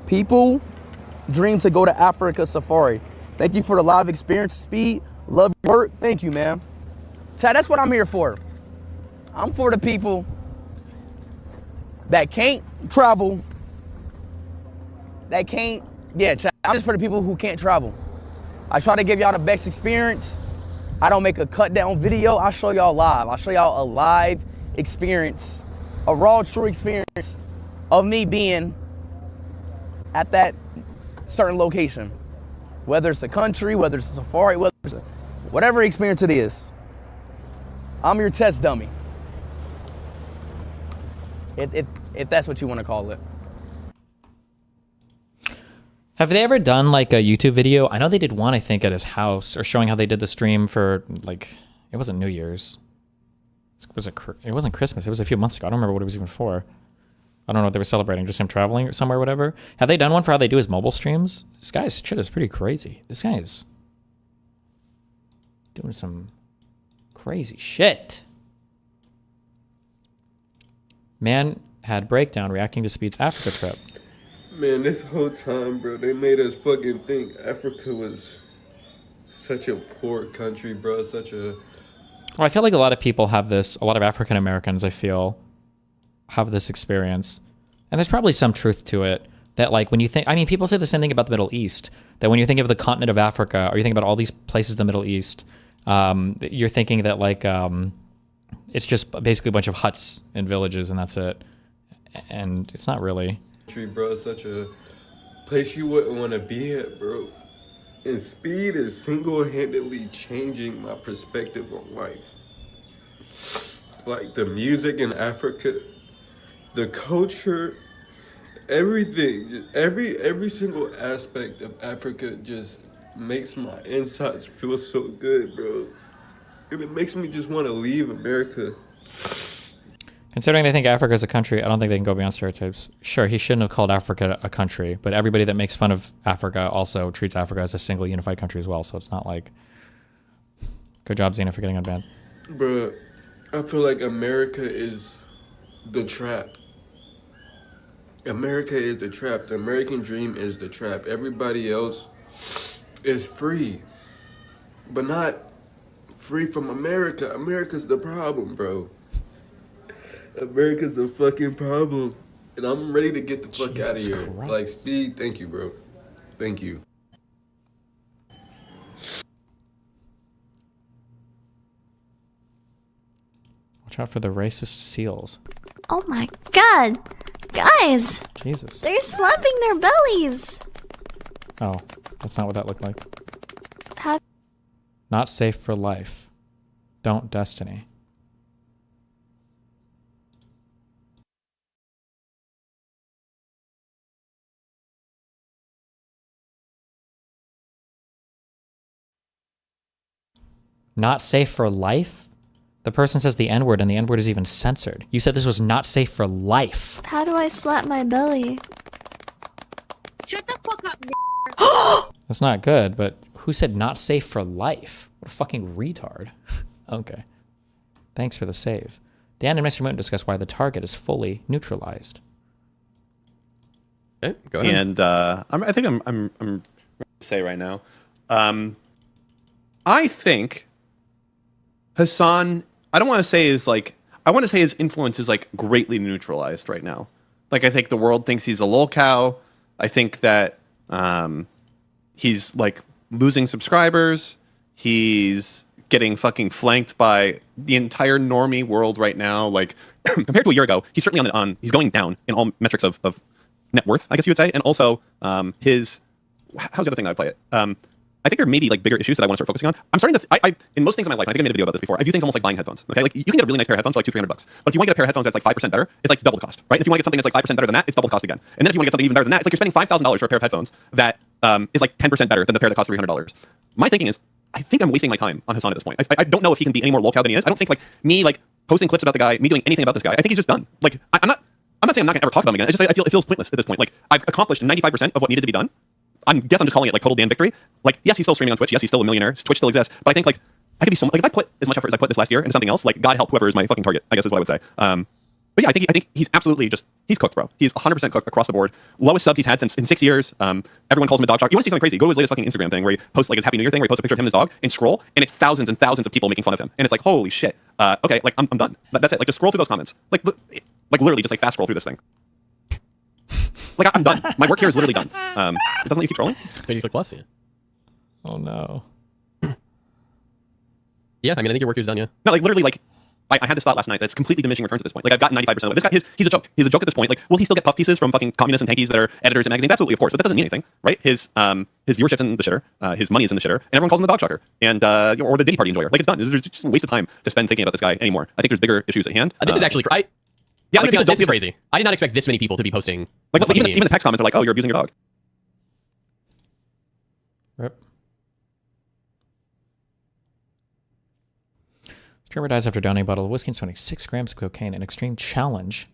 People dream to go to Africa Safari. Thank you for the live experience, Speed. Love your work. Thank you, man. Chad, that's what I'm here for. I'm for the people that can't travel, Chad, I'm just for the people who can't travel. I try to give y'all the best experience. I don't make a cut down video. I show y'all live. I show y'all a live experience, a raw, true experience of me being at that certain location, whether it's a country, whether it's a safari, whatever experience it is. I'm your test dummy, if that's what you want to call it. Have they ever done like a YouTube video? I know they did one, I think, at his house, or showing how they did the stream for like, it wasn't New Year's. It wasn't Christmas. It was a few months ago. I don't remember what it was even for. I don't know what they were celebrating. Just him traveling or somewhere, or whatever. Have they done one for how they do his mobile streams? This guy's shit is pretty crazy. This guy is doing some crazy shit. Man had breakdown reacting to Speed's Africa trip. Man, this whole time, bro, they made us fucking think Africa was such a poor country, bro. Well, I feel like a lot of people have this. A lot of African Americans, I feel, have this experience, and there's probably some truth to it. That like when you think, I mean, people say the same thing about the Middle East. That when you think of the continent of Africa, or you think about all these places in the Middle East, you're thinking that like it's just basically a bunch of huts and villages, and that's it. And it's not really. Bro, such a place you wouldn't want to be at, bro. And Speed is single-handedly changing my perspective on life. Like the music in Africa, the culture, everything, every single aspect of Africa just makes my insides feel so good, bro. And it makes me just want to leave America. Considering they think Africa is a country, I don't think they can go beyond stereotypes. Sure, he shouldn't have called Africa a country, but everybody that makes fun of Africa also treats Africa as a single unified country as well, so it's not like... Good job, Xena, for getting unbanned. Bro, I feel like America is the trap. America is the trap. The American dream is the trap. Everybody else is free, but not free from America. America's the problem, bro. America's the fucking problem. And I'm ready to get the fuck out of here. Christ. Like, Speed, thank you, bro. Thank you. Watch out for the racist seals. Oh my god. Guys. Jesus. They're slapping their bellies. Oh, that's not what that looked like. How? Not safe for life. Don't Destiny. Not safe for life? The person says the N-word, and the N-word is even censored. You said this was not safe for life. How do I slap my belly? Shut the fuck up, That's not good, but who said not safe for life? What a fucking retard. Okay. Thanks for the save. Dan and Mr. Moon discuss why the target is fully neutralized. Okay, go ahead. And I think I'm ready to say right now. I think Hassan, I don't want to say is like, I want to say his influence is like greatly neutralized right now. Like I think the world thinks he's a lol cow. I think that he's like losing subscribers. He's getting fucking flanked by the entire normie world right now. Like compared to a year ago, he's certainly he's going down in all metrics of net worth, I guess you would say. And also how's the other thing that I play it? I think there may be like bigger issues that I want to start focusing on. I'm starting to, I in most things in my life, I think I made a video about this before. I view things almost like buying headphones. Okay, like you can get a really nice pair of headphones for like $200-300. But if you want to get a pair of headphones that's like 5% better, it's like double the cost, right? If you want to get something that's like 5% better than that, it's double the cost again. And then if you want to get something even better than that, it's like you're spending $5,000 for a pair of headphones that is like 10% better than the pair that costs $300. My thinking is, I think I'm wasting my time on Hassan at this point. I don't know if he can be any more lolcow than he is. I don't think like me like posting clips about the guy, me doing anything about this guy. I think he's just done. Like I'm not saying I'm not gonna ever talk about him again. It's just it feels pointless at this point. Like I've accomplished 95% of what needed to be done. I guess I'm just calling it like total Dan victory. Like, yes, he's still streaming on Twitch. Yes, he's still a millionaire. Twitch still exists. But I think like I could be so like if I put as much effort as I put this last year into something else, like God help whoever is my fucking target, I guess is what I would say. But yeah, I think he's absolutely he's cooked, bro. He's 100% cooked across the board. Lowest subs he's had in 6 years. Everyone calls him a dog shark. You want to see something crazy? Go to his latest fucking Instagram thing where he posts like his Happy New Year thing where he posts a picture of him and his dog and scroll, and it's thousands and thousands of people making fun of him. And it's like, holy shit. Okay, like I'm done. That's it. Like just scroll through those comments. Like literally just like fast scroll through this thing. Like I'm done. My work here is literally done. It doesn't let you keep trolling. Maybe you click plus, yeah. Oh no. Yeah, I mean I think your work is done, yeah. No, like literally like I had this thought last night that's completely diminishing returns at this point. Like I've gotten 95% of it. This guy he's a joke. He's a joke at this point. Like will he still get puff pieces from fucking communists and hankies that are editors in magazines? Absolutely, of course, but that doesn't mean anything, right? His viewership's in the shitter, his money is in the shitter, and everyone calls him the dog shucker and or the Diddy Party enjoyer. Like it's done. There's just a waste of time to spend thinking about this guy anymore. I think there's bigger issues at hand. This is actually yeah, like, this is crazy. I did not expect this many people to be posting. Like even the text comments are like, "Oh, you're abusing your dog." Rip. Drummer dies after downing a bottle of whiskey and spending 6 grams of cocaine in extreme challenge.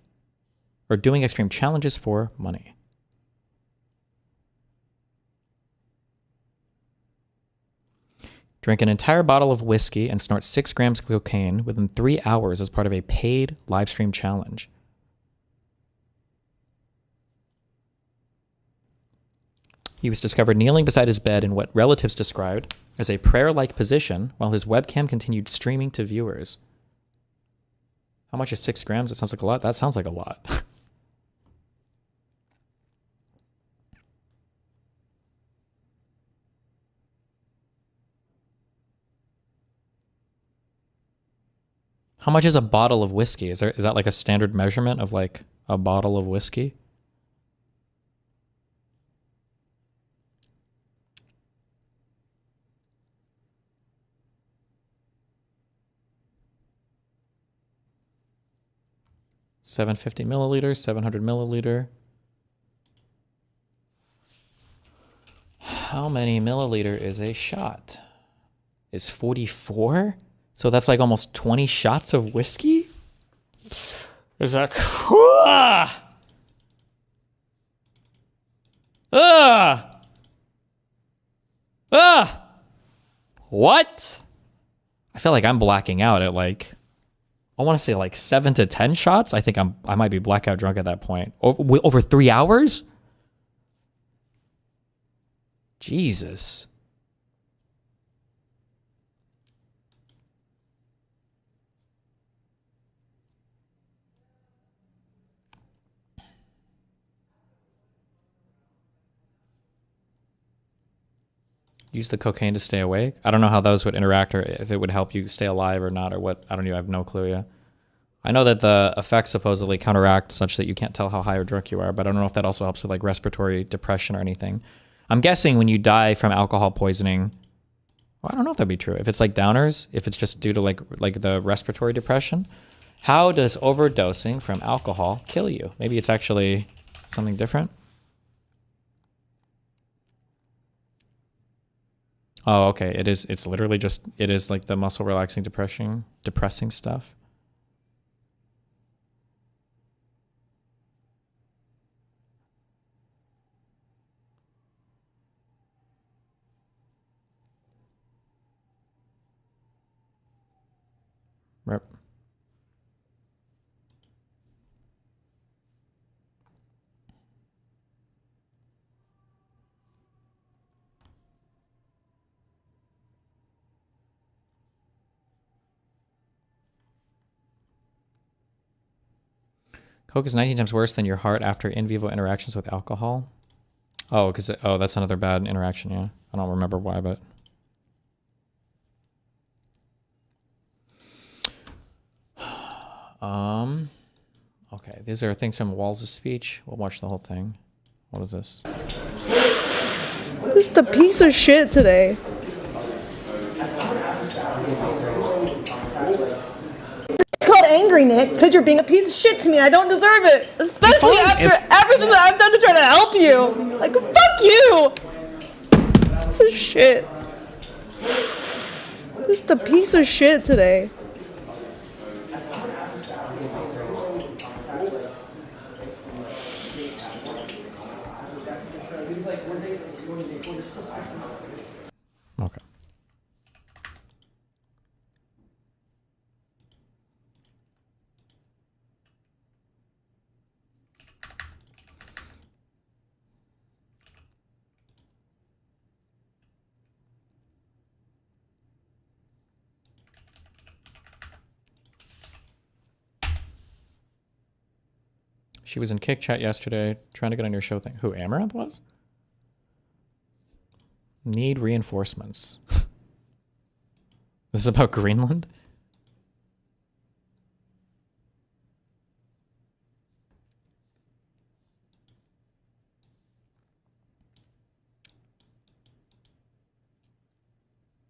Or doing extreme challenges for money. Drink an entire bottle of whiskey and snort 6 grams of cocaine within 3 hours as part of a paid live stream challenge. He was discovered kneeling beside his bed in what relatives described as a prayer-like position while his webcam continued streaming to viewers. How much is 6 grams? It sounds like a lot. That sounds like a lot. How much is a bottle of whiskey? Is that like a standard measurement of like a bottle of whiskey? $750 milliliters, 700 milliliter. How many milliliter is a shot? Is 44? So that's like almost 20 shots of whiskey? Is that... What? I feel like I'm blacking out at like... I want to say like 7 to 10 shots. I think I might be blackout drunk at that point. Over 3 hours? Jesus. Use the cocaine to stay awake? I don't know how those would interact or if it would help you stay alive or not or what. I don't know. I have no clue yet. I know that the effects supposedly counteract such that you can't tell how high or drunk you are, but I don't know if that also helps with like respiratory depression or anything. I'm guessing when you die from alcohol poisoning, well, I don't know if that'd be true. If it's like downers, if it's just due to like the respiratory depression, how does overdosing from alcohol kill you? Maybe it's actually something different. Oh, okay. It's literally just, it is like the muscle relaxing depressing stuff. Rip. Coke is 19 times worse than your heart after in vivo interactions with alcohol. Oh, because that's another bad interaction. Yeah, I don't remember why, but okay. These are things from Walls' speech. We'll watch the whole thing. What is this? Just a piece of shit today. It's called angry, Nick, because you're being a piece of shit to me. I don't deserve it, especially after everything that I've done to try to help you. Like, fuck you. Piece of shit. Just a piece of shit today. Okay. She was in Kick Chat yesterday trying to get on your show thing. Who, Amaranth was? Need reinforcements. This is about Greenland?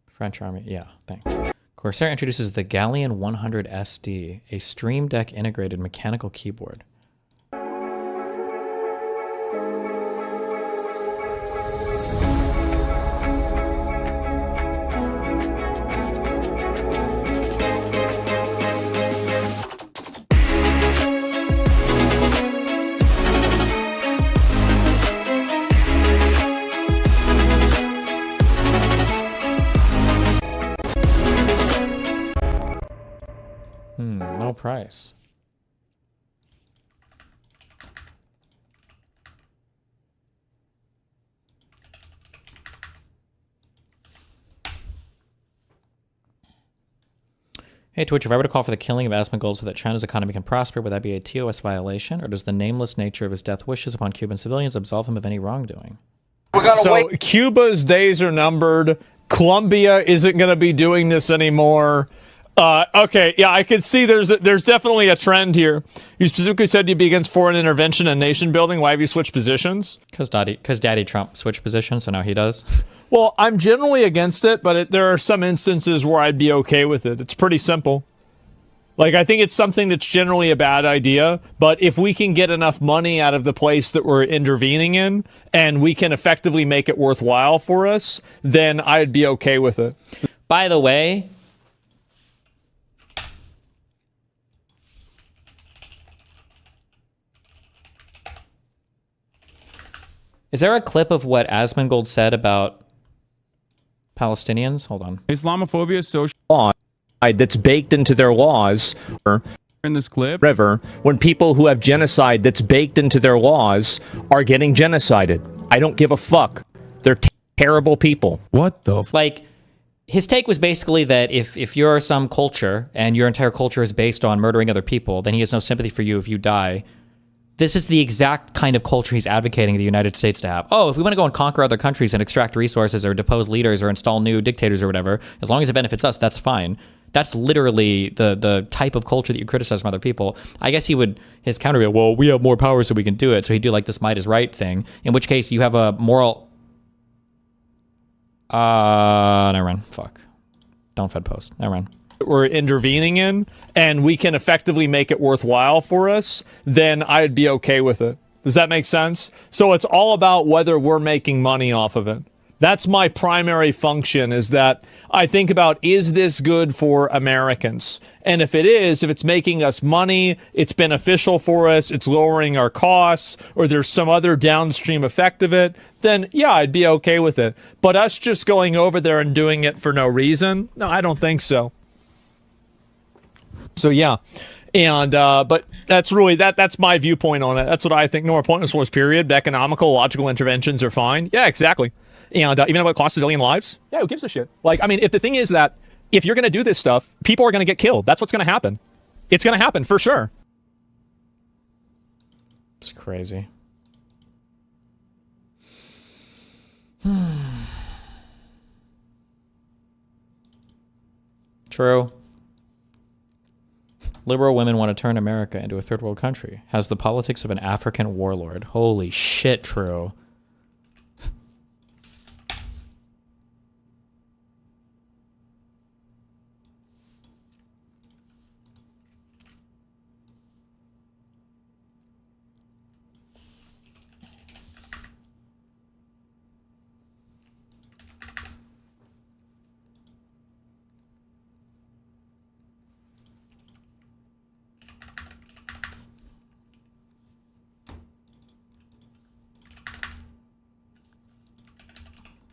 French Army, yeah, thanks. Corsair introduces the Galleon 100 SD, a Stream Deck integrated mechanical keyboard. No price. Hey Twitch, if I were to call for the killing of Asmongold so that China's economy can prosper, would that be a TOS violation, or does the nameless nature of his death wishes upon Cuban civilians absolve him of any wrongdoing? So Cuba's days are numbered. Colombia isn't going to be doing this anymore. Okay, yeah, I can see there's definitely a trend here. You specifically said you'd be against foreign intervention and nation building. Why have you switched positions? Because Daddy Trump switched positions, so now he does. Well, I'm generally against it, but there are some instances where I'd be okay with it. It's pretty simple. Like, I think it's something that's generally a bad idea, but if we can get enough money out of the place that we're intervening in, and we can effectively make it worthwhile for us, then I'd be okay with it. By the way, is there a clip of what Asmongold said about Palestinians? Hold on. Islamophobia is social Law that's baked into their laws. In this clip, River, when people who have genocide that's baked into their laws are getting genocided. I don't give a fuck. They're terrible people. What the? Like, his take was basically that if you're some culture and your entire culture is based on murdering other people, then he has no sympathy for you if you die. This is the exact kind of culture he's advocating the United States to have. Oh, if we want to go and conquer other countries and extract resources or depose leaders or install new dictators or whatever, as long as it benefits us, that's fine. That's literally the type of culture that you criticize from other people. I guess his counter would be, well, we have more power so we can do it. So he'd do like this might is right thing, in which case you have a moral... never mind. Fuck. Don't fed post. Never mind. We're intervening in, and we can effectively make it worthwhile for us, then I'd be okay with it. Does that make sense? So it's all about whether we're making money off of it. That's my primary function, is that I think about, is this good for Americans? And if it is, if it's making us money, it's beneficial for us, it's lowering our costs, or there's some other downstream effect of it, then yeah, I'd be okay with it. But us just going over there and doing it for no reason, no, I don't think so. So yeah, and but that's really that's my viewpoint on it. That's what I think. No more pointless wars. Period. Economical, logical interventions are fine. Yeah, exactly. And even if it costs civilian lives, yeah, who gives a shit? Like, I mean, if the thing is that if you're going to do this stuff, people are going to get killed. That's what's going to happen. It's going to happen for sure. It's crazy. True. Liberal women want to turn America into a third world country. Has the politics of an African warlord. Holy shit, true.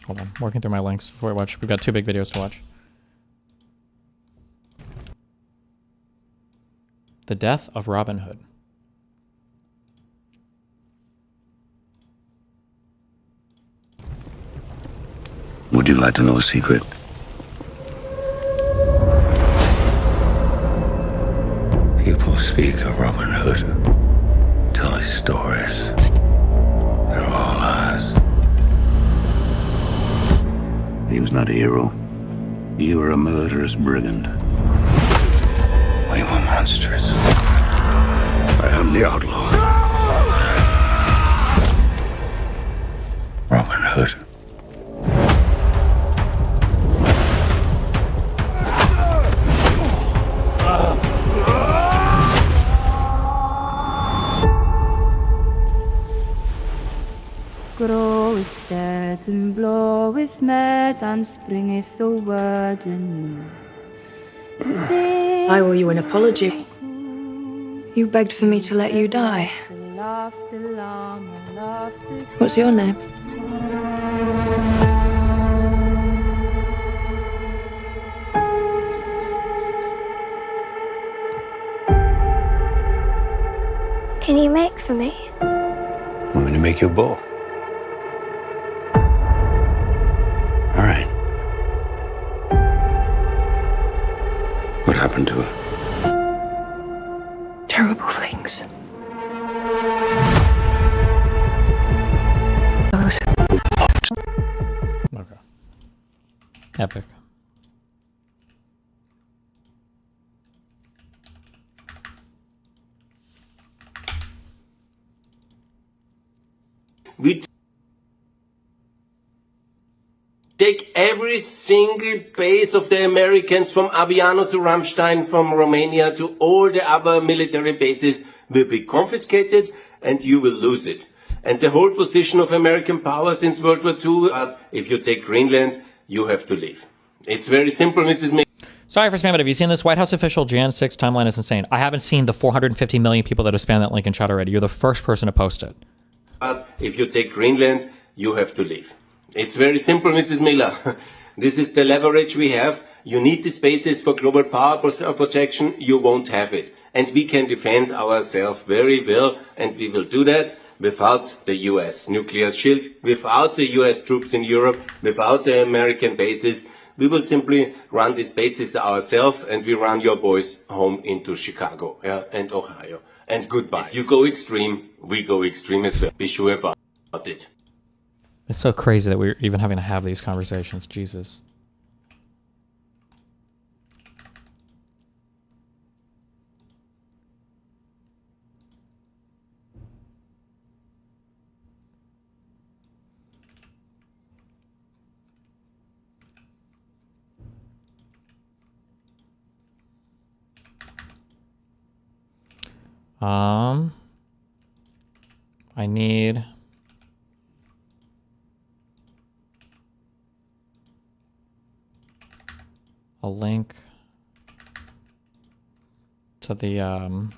Hold on, working through my links before I watch. We've got 2 big videos to watch. The death of Robin Hood. Would you like to know a secret? People speak of Robin Hood, tell his stories. They're all lies. He was not a hero. You were a murderous brigand. We were monsters. I am the outlaw. Robin Hood. Groweth sad and bloweth mad and springeth the word anew. I owe you an apology. You begged for me to let you die. What's your name? can you make for me? Want me to make you a bowl? All right. What happened to her? Terrible things. Okay. Epic. We take every single base of the Americans from Aviano to Ramstein, from Romania to all the other military bases will be confiscated and you will lose it. And the whole position of American power since World War II, if you take Greenland, you have to leave. It's very simple, Mrs. May. Sorry for spamming, but have you seen this? White House official Jan 6 timeline is insane. I haven't seen the 450 million people that have spammed that link in chat already. You're the first person to post it. If you take Greenland, you have to leave. It's very simple, Mrs. Miller. This is the leverage we have. You need the spaces for global power projection. You won't have it. And we can defend ourselves very well, and we will do that without the US nuclear shield, without the US troops in Europe, without the American bases. We will simply run these bases ourselves, and we run your boys home into Chicago and Ohio. And goodbye. If you go extreme, we go extreme as well. Be sure about it. It's so crazy that we're even having to have these conversations. Jesus. I need a link to the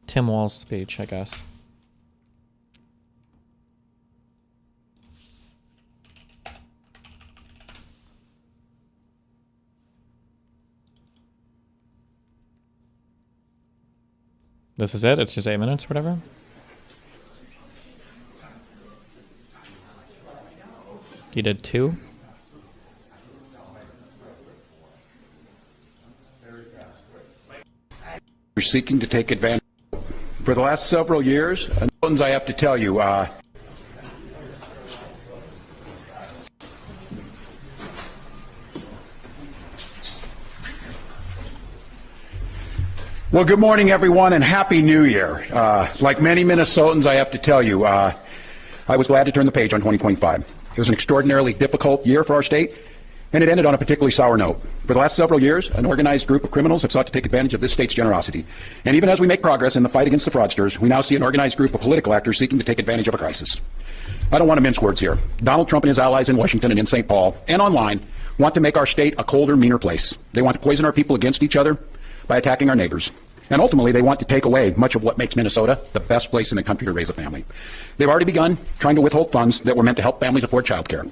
Tim Walz speech, I guess. This is it? It's just 8 minutes or whatever? You did 2? You're seeking to take advantage. For the last several years, I have to tell you, well, good morning, everyone, and Happy New Year. Like many Minnesotans, I have to tell you, I was glad to turn the page on 2025. It was an extraordinarily difficult year for our state, and it ended on a particularly sour note. For the last several years, an organized group of criminals have sought to take advantage of this state's generosity. And even as we make progress in the fight against the fraudsters, we now see an organized group of political actors seeking to take advantage of a crisis. I don't want to mince words here. Donald Trump and his allies in Washington and in St. Paul and online want to make our state a colder, meaner place. They want to poison our people against each other by attacking our neighbors. And ultimately, they want to take away much of what makes Minnesota the best place in the country to raise a family. They've already begun trying to withhold funds that were meant to help families afford child care.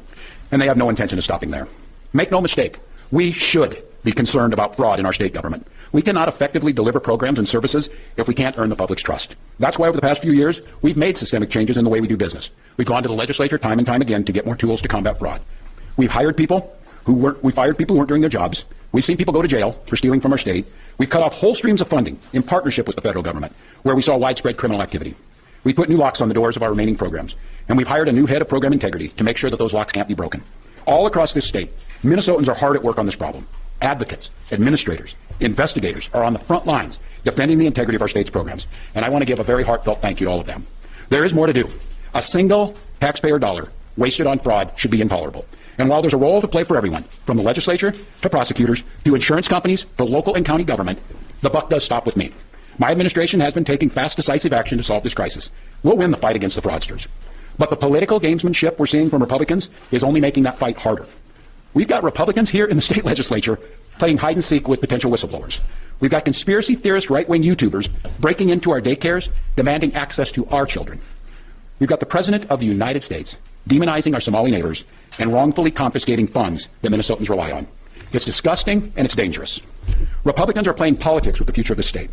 And they have no intention of stopping there. Make no mistake, we should be concerned about fraud in our state government. We cannot effectively deliver programs and services if we can't earn the public's trust. That's why over the past few years, we've made systemic changes in the way we do business. We've gone to the legislature time and time again to get more tools to combat fraud. We fired people who weren't doing their jobs. We've seen people go to jail for stealing from our state. We've cut off whole streams of funding in partnership with the federal government, where we saw widespread criminal activity. We put new locks on the doors of our remaining programs, and we've hired a new head of program integrity to make sure that those locks can't be broken. All across this state, Minnesotans are hard at work on this problem. Advocates, administrators, investigators are on the front lines defending the integrity of our state's programs, and I want to give a very heartfelt thank you to all of them. There is more to do. A single taxpayer dollar wasted on fraud should be intolerable. And while there's a role to play for everyone, from the legislature to prosecutors to insurance companies to local and county government, the buck does stop with me. My administration has been taking fast, decisive action to solve this crisis. We'll win the fight against the fraudsters. But the political gamesmanship we're seeing from Republicans is only making that fight harder. We've got Republicans here in the state legislature playing hide and seek with potential whistleblowers. We've got conspiracy theorist right-wing YouTubers breaking into our daycares, demanding access to our children. We've got the President of the United States demonizing our Somali neighbors and wrongfully confiscating funds that Minnesotans rely on. It's disgusting and it's dangerous. Republicans are playing politics with the future of the state.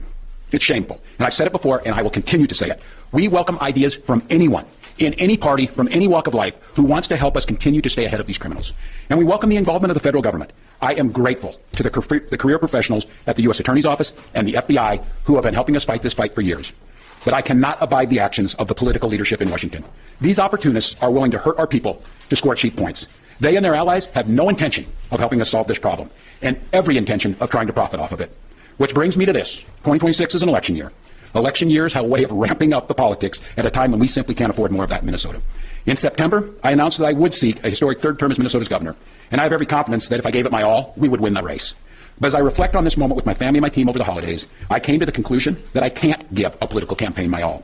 It's shameful. And I've said it before and I will continue to say it. We welcome ideas from anyone, in any party, from any walk of life, who wants to help us continue to stay ahead of these criminals. And we welcome the involvement of the federal government. I am grateful to the career professionals at the U.S. Attorney's Office and the FBI who have been helping us fight this fight for years. But I cannot abide the actions of the political leadership in Washington. These opportunists are willing to hurt our people to score cheap points. They and their allies have no intention of helping us solve this problem, and every intention of trying to profit off of it. Which brings me to this. 2026 is an election year. Election years have a way of ramping up the politics at a time when we simply can't afford more of that in Minnesota. In September, I announced that I would seek a historic third term as Minnesota's governor, and I have every confidence that if I gave it my all, we would win the race. But as I reflect on this moment with my family and my team over the holidays, I came to the conclusion that I can't give a political campaign my all.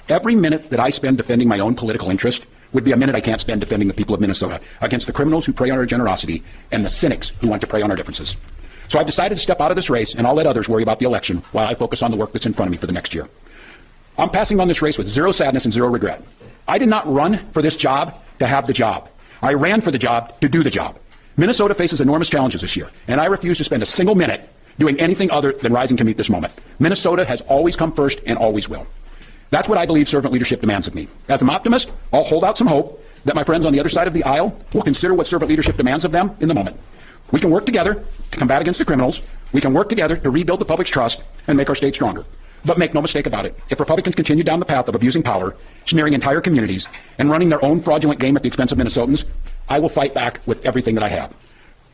Every minute that I spend defending my own political interest would be a minute I can't spend defending the people of Minnesota against the criminals who prey on our generosity and the cynics who want to prey on our differences. So I've decided to step out of this race, and I'll let others worry about the election while I focus on the work that's in front of me for the next year. I'm passing on this race with zero sadness and zero regret. I did not run for this job to have the job. I ran for the job to do the job. Minnesota faces enormous challenges this year, and I refuse to spend a single minute doing anything other than rising to meet this moment. Minnesota has always come first and always will. That's what I believe servant leadership demands of me. As an optimist, I'll hold out some hope that my friends on the other side of the aisle will consider what servant leadership demands of them in the moment. We can work together to combat against the criminals. We can work together to rebuild the public's trust and make our state stronger. But make no mistake about it, if Republicans continue down the path of abusing power, smearing entire communities, and running their own fraudulent game at the expense of Minnesotans, I will fight back with everything that I have.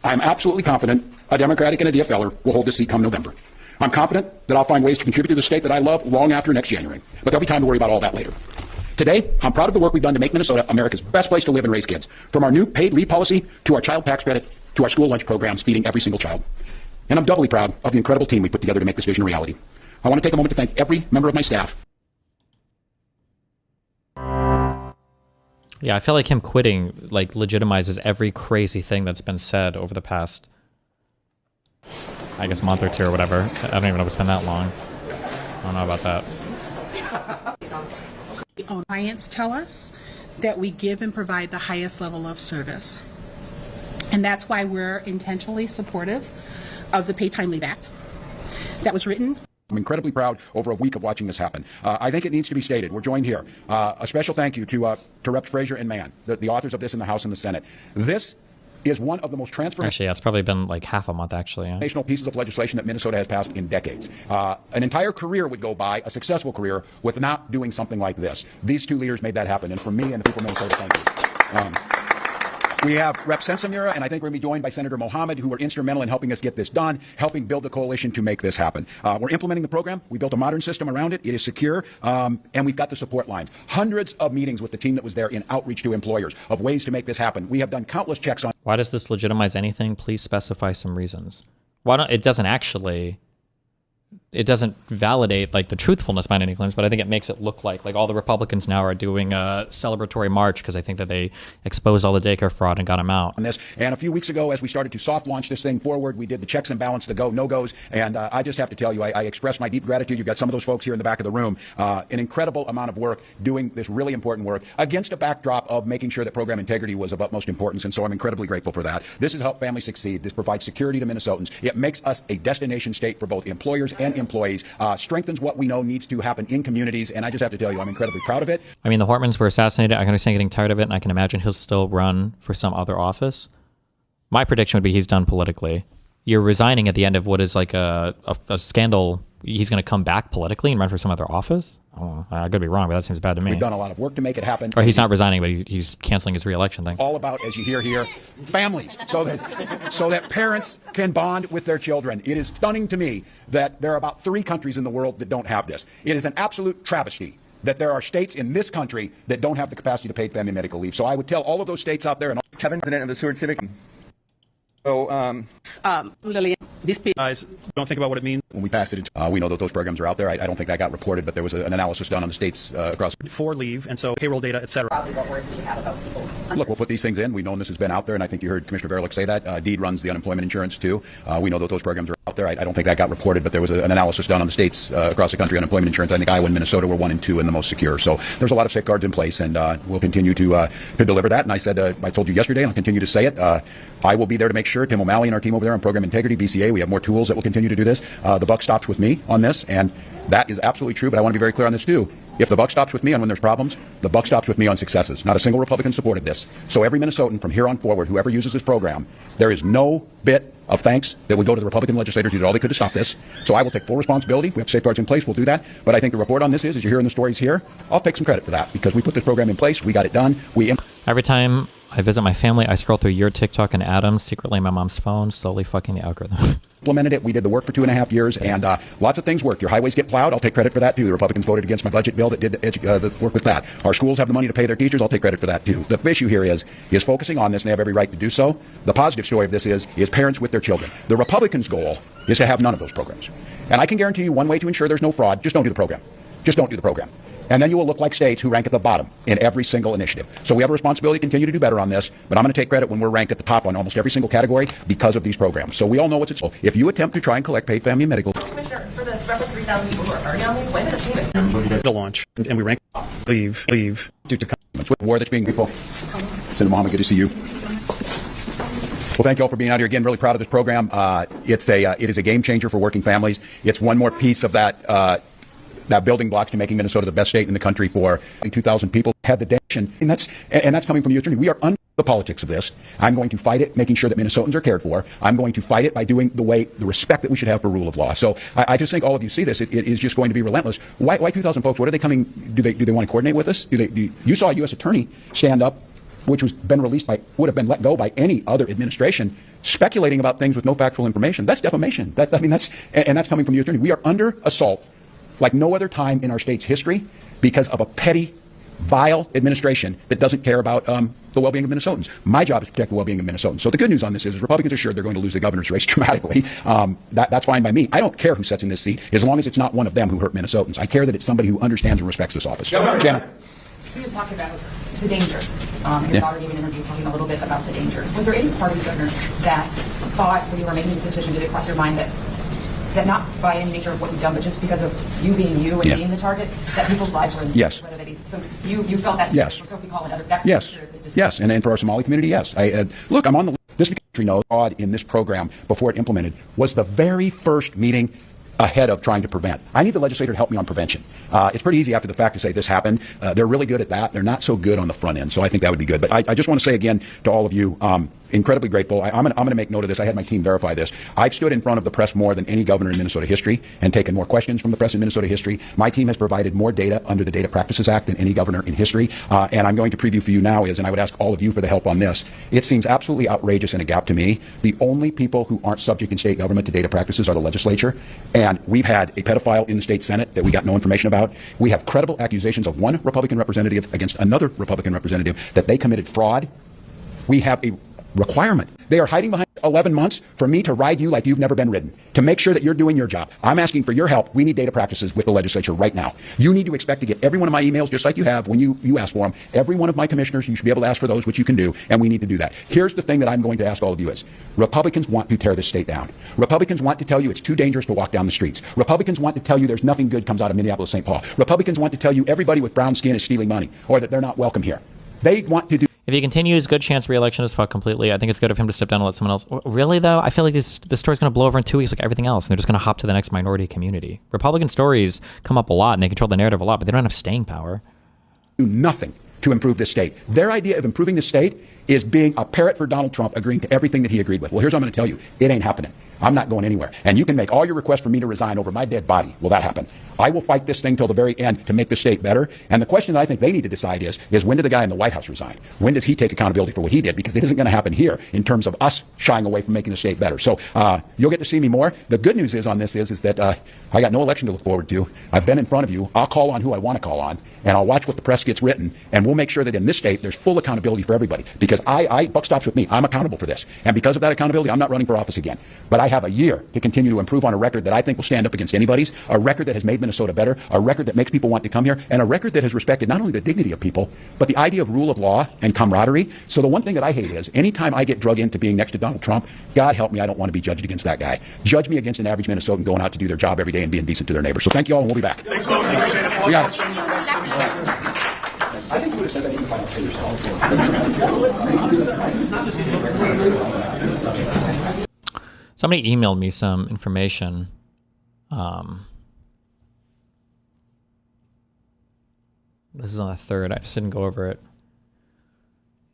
I'm absolutely confident a Democratic and a DFLer will hold this seat come November. I'm confident that I'll find ways to contribute to the state that I love long after next January. But there'll be time to worry about all that later. Today, I'm proud of the work we've done to make Minnesota America's best place to live and raise kids. From our new paid leave policy, to our child tax credit, to our school lunch programs feeding every single child. And I'm doubly proud of the incredible team we put together to make this vision a reality. I want to take a moment to thank every member of my staff. Yeah, I feel like him quitting like legitimizes every crazy thing that's been said over the past, I guess, month or two or whatever. I don't even know if it's been that long. I don't know about that. Clients tell us that we give and provide the highest level of service. And that's why we're intentionally supportive of the Paid Time Leave Act that was written. I'm incredibly proud over a week of watching this happen. I think it needs to be stated. We're joined here. A special thank you to Reps Frazier and Mann, the authors of this in the House and the Senate. This is one of the most transformational. Actually, yeah, it's probably been like half a month, actually. Yeah. Pieces of legislation that Minnesota has passed in decades. An entire career would go by, a successful career, with not doing something like this. These two leaders made that happen, and for me and the people of Minnesota, thank you. We have Rep. Sensamira, and I think we're going to be joined by Senator Mohammed, who were instrumental in helping us get this done, helping build the coalition to make this happen. We're implementing the program. We built a modern system around it. It is secure, and we've got the support lines. Hundreds of meetings with the team that was there in outreach to employers of ways to make this happen. We have done countless checks on. Why does this legitimize anything? Please specify some reasons. Why don't it doesn't actually? It doesn't validate like the truthfulness behind any claims, but I think it makes it look like all the Republicans now are doing a celebratory march because I think that they exposed all the daycare fraud and got them out. And a few weeks ago, as we started to soft launch this thing forward, we did the checks and balance, the go, no goes. And I just have to tell you, I express my deep gratitude. You've got some of those folks here in the back of the room, an incredible amount of work doing this really important work against a backdrop of making sure that program integrity was of utmost importance. And so I'm incredibly grateful for that. This has helped families succeed. This provides security to Minnesotans. It makes us a destination state for both employers and employees. Strengthens what we know needs to happen in communities, and I just have to tell you, I'm incredibly proud of it. I mean, the Hortmans were assassinated. I can understand getting tired of it, and I can imagine he'll still run for some other office. My prediction would be he's done politically. You're resigning at the end of what is like a scandal. He's going to come back politically and run for some other office? Oh, I could be wrong, but that seems bad to me. We've done a lot of work to make it happen. Or he's not resigning, but he's canceling his re-election thing. All about, as you hear here, families, so that parents can bond with their children. It is stunning to me that there are about 3 countries in the world that don't have this. It is an absolute travesty that there are states in this country that don't have the capacity to pay family medical leave. So I would tell all of those states out there, and Kevin, president of the Seward Civic. So, Lillian, this guys don't think about what it means. When we passed it, we know that those programs are out there. I don't think that got reported, but there was an analysis done on the states across. For leave, and so payroll data, et cetera. Probably what words do you have about people's... Look, we'll put these things in. We've known this has been out there, and I think you heard Commissioner Verlick say that. Deed runs the unemployment insurance, too. We know that those programs are out there. I don't think that got reported, but there was an analysis done on the states across the country. Unemployment insurance, I think Iowa and Minnesota were 1 and 2 and the most secure. So there's a lot of safeguards in place, and we'll continue to deliver that. And I said, I told you yesterday, and I'll continue to say it. I will be there to make sure. Tim O'Malley and our team over there on program integrity, BCA, we have more tools that will continue to do this. The buck stops with me on this, and that is absolutely true, but I want to be very clear on this too. If the buck stops with me on when there's problems, the buck stops with me on successes. Not a single Republican supported this. So every Minnesotan from here on forward, whoever uses this program, there is no bit of thanks that would go to the Republican legislators who did all they could to stop this. So I will take full responsibility. We have safeguards in place. We'll do that. But I think the report on this is, as you're hearing the stories here, I'll take some credit for that because we put this program in place. We got it done. Every time I visit my family, I scroll through your TikTok and Adam's secretly on my mom's phone, slowly fucking the algorithm. Implemented it. We did the work for 2.5 years, and lots of things work. Your highways get plowed. I'll take credit for that too. The Republicans voted against my budget bill that did the work with that. Our schools have the money to pay their teachers. I'll take credit for that too. The issue here is focusing on this, and they have every right to do so. The positive story of this is parents with their children. The Republicans' goal is to have none of those programs, and I can guarantee you one way to ensure there's no fraud: just don't do the program. Just don't do the program. And then you will look like states who rank at the bottom in every single initiative. So we have a responsibility to continue to do better on this, but I'm going to take credit when we're ranked at the top on almost every single category because of these programs. So we all know what's at stake. If you attempt to try and collect paid family and medical... Commissioner, for the rest of 3,000 people who are already on leave, when did the payments? To launch, and we rank leave. With the war that's being... Senator Mohammed, good to see you. Well, thank you all for being out here again. Really proud of this program. It is a game changer for working families. It's one more piece of that building blocks to making Minnesota the best state in the country for 2,000 people have the nation, and that's coming from you, attorney. We are under the politics of this. I'm going to fight it, making sure that Minnesotans are cared for. I'm going to fight it by doing the respect that we should have for rule of law. So I just think all of you see this. It is just going to be relentless. Why 2,000 folks? What are they coming? Do they want to coordinate with us? You saw a U.S. attorney stand up, which would have been let go by any other administration, speculating about things with no factual information. That's defamation. That's coming from the attorney. We are under assault like no other time in our state's history because of a petty, vile administration that doesn't care about the well-being of Minnesotans. My job is to protect the well-being of Minnesotans. So the good news on this is Republicans are sure they're going to lose the governor's race dramatically. That's fine by me. I don't care who sits in this seat as long as it's not one of them who hurt Minnesotans. I care that it's somebody who understands and respects this office. Janet. You just talked about the danger. Your daughter gave an interview talking a little bit about the danger. Was there any part of you, Governor, that thought when you were making this decision, did it cross your mind that not by any nature of what you've done, but just because of you being you and being the target, that people's lives were in yes. whether they be, so you felt that yes. for Sophie Call and other that yes, and for our Somali community, yes. Look, I'm on the this country knows fraud in this program before it implemented was the very first meeting ahead of trying to prevent. I need the legislator to help me on prevention. It's pretty easy after the fact to say this happened. They're really good at that. They're not so good on the front end. So I think that would be good. But I just want to say again to all of you, incredibly grateful. I'm going to make note of this. I had my team verify this. I've stood in front of the press more than any governor in Minnesota history and taken more questions from the press in Minnesota history. My team has provided more data under the Data Practices Act than any governor in history. And I'm going to preview for you now and I would ask all of you for the help on this. It seems absolutely outrageous and a gap to me. The only people who aren't subject in state government to data practices are the legislature. And we've had a pedophile in the state Senate that we got no information about. We have credible accusations of one Republican representative against another Republican representative that they committed fraud. We have a requirement. They are hiding behind 11 months for me to ride you like you've never been ridden, to make sure that you're doing your job. I'm asking for your help. We need data practices with the legislature right now. You need to expect to get every one of my emails just like you have when you ask for them. Every one of my commissioners, you should be able to ask for those, which you can do, and we need to do that. Here's the thing that I'm going to ask all of you is, Republicans want to tear this state down. Republicans want to tell you it's too dangerous to walk down the streets. Republicans want to tell you there's nothing good comes out of Minneapolis, St. Paul. Republicans want to tell you everybody with brown skin is stealing money or that they're not welcome here. They want to do. If he continues, good chance re-election is fucked completely. I think it's good of him to step down and let someone else. Really, though? I feel like this story's going to blow over in 2 weeks like everything else, and they're just going to hop to the next minority community. Republican stories come up a lot, and they control the narrative a lot, but they don't have staying power. Do nothing to improve this state. Their idea of improving the state is being a parrot for Donald Trump, agreeing to everything that he agreed with. Well, here's what I'm going to tell you. It ain't happening. I'm not going anywhere. And you can make all your requests for me to resign over my dead body. Will that happen? I will fight this thing till the very end to make the state better. And the question that I think they need to decide is when did the guy in the White House resign? When does he take accountability for what he did? Because it isn't going to happen here in terms of us shying away from making the state better. So you'll get to see me more. The good news is on this is that I got no election to look forward to. I've been in front of you. I'll call on who I want to call on, and I'll watch what the press gets written, and we'll make sure that in this state there's full accountability for everybody. Because buck stops with me. I'm accountable for this. And because of that accountability, I'm not running for office again. But I have a year to continue to improve on a record that I think will stand up against anybody's, a record that has made Minnesota better, a record that makes people want to come here, and a record that has respected not only the dignity of people, but the idea of rule of law and camaraderie. So the one thing that I hate is anytime I get drug into being next to Donald Trump, God help me, I don't want to be judged against that guy. Judge me against an average Minnesotan going out to do their job every day and being decent to their neighbors. So thank you all, and we'll be back. Thanks, folks. Appreciate it. We got it. I think you would have said that even if I don't say yourself. Somebody emailed me some information. This is on the 3rd. I just didn't go over it.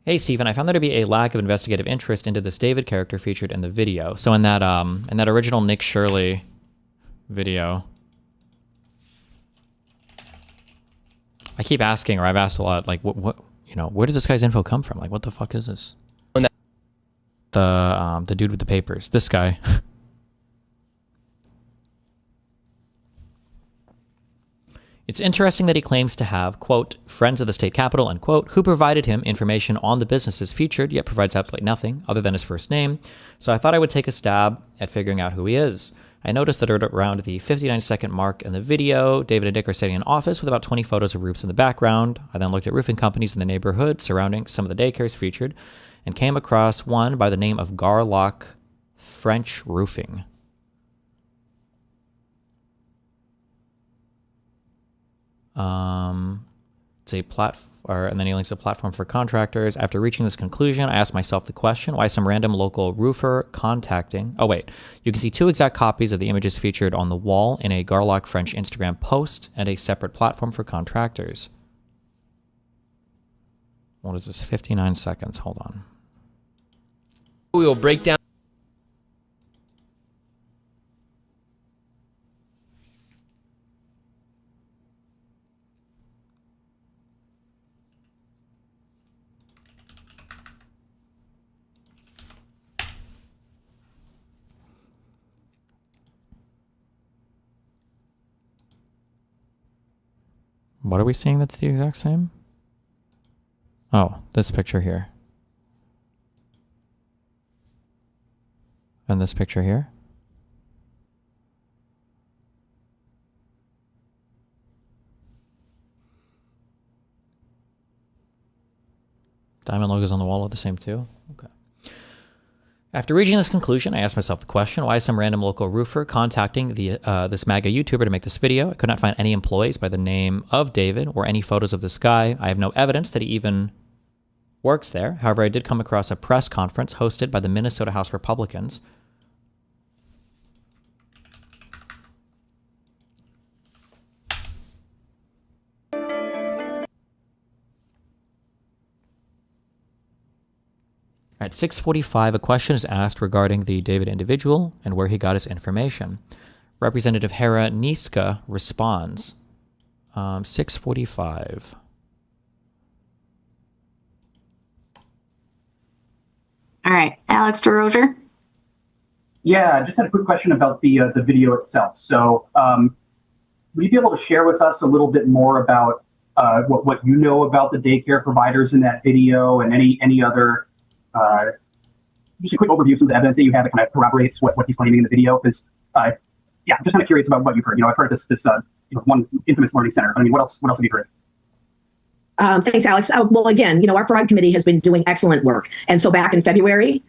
Hey, Stephen, I found there to be a lack of investigative interest into this David character featured in the video. So in that original Nick Shirley video, I keep asking, or I've asked a lot, like, what you know, where does this guy's info come from? Like, what the fuck is this? The dude with the papers. This guy. It's interesting that he claims to have, quote, friends of the state capitol, unquote, who provided him information on the businesses featured, yet provides absolutely nothing other than his first name. So I thought I would take a stab at figuring out who he is. I noticed that around the 59-second mark in the video, David and Dick are sitting in an office with about 20 photos of roofs in the background. I then looked at roofing companies in the neighborhood surrounding some of the daycares featured and came across one by the name of Garlock French Roofing. It's a and then he links a platform for contractors. After reaching this conclusion, I asked myself the question, why some random local roofer contacting... Oh, wait. You can see 2 exact copies of the images featured on the wall in a Garlock French Instagram post and a separate platform for contractors. What is this? 59 seconds. Hold on. We will break down... What are we seeing that's the exact same? Oh, this picture here. And this picture here. Diamond logos on the wall are the same too? Okay. After reaching this conclusion, I asked myself the question, why is some random local roofer contacting this MAGA YouTuber to make this video? I could not find any employees by the name of David or any photos of this guy. I have no evidence that he even works there. However, I did come across a press conference hosted by the Minnesota House Republicans. At 6:45, a question is asked regarding the David individual and where he got his information. Representative Hera Niska responds. 6:45. All right, Alex DeRozier. Yeah, I just had a quick question about the video itself. So, would you be able to share with us a little bit more about what you know about the daycare providers in that video and any other just a quick overview of some of the evidence that you have that kind of corroborates what he's claiming in the video? Because yeah, I'm just kind of curious about what you've heard. You know, I've heard this one infamous learning center. I mean, what else have you heard? Thanks, Alex. Well, again, our fraud committee has been doing excellent work. And so back in February,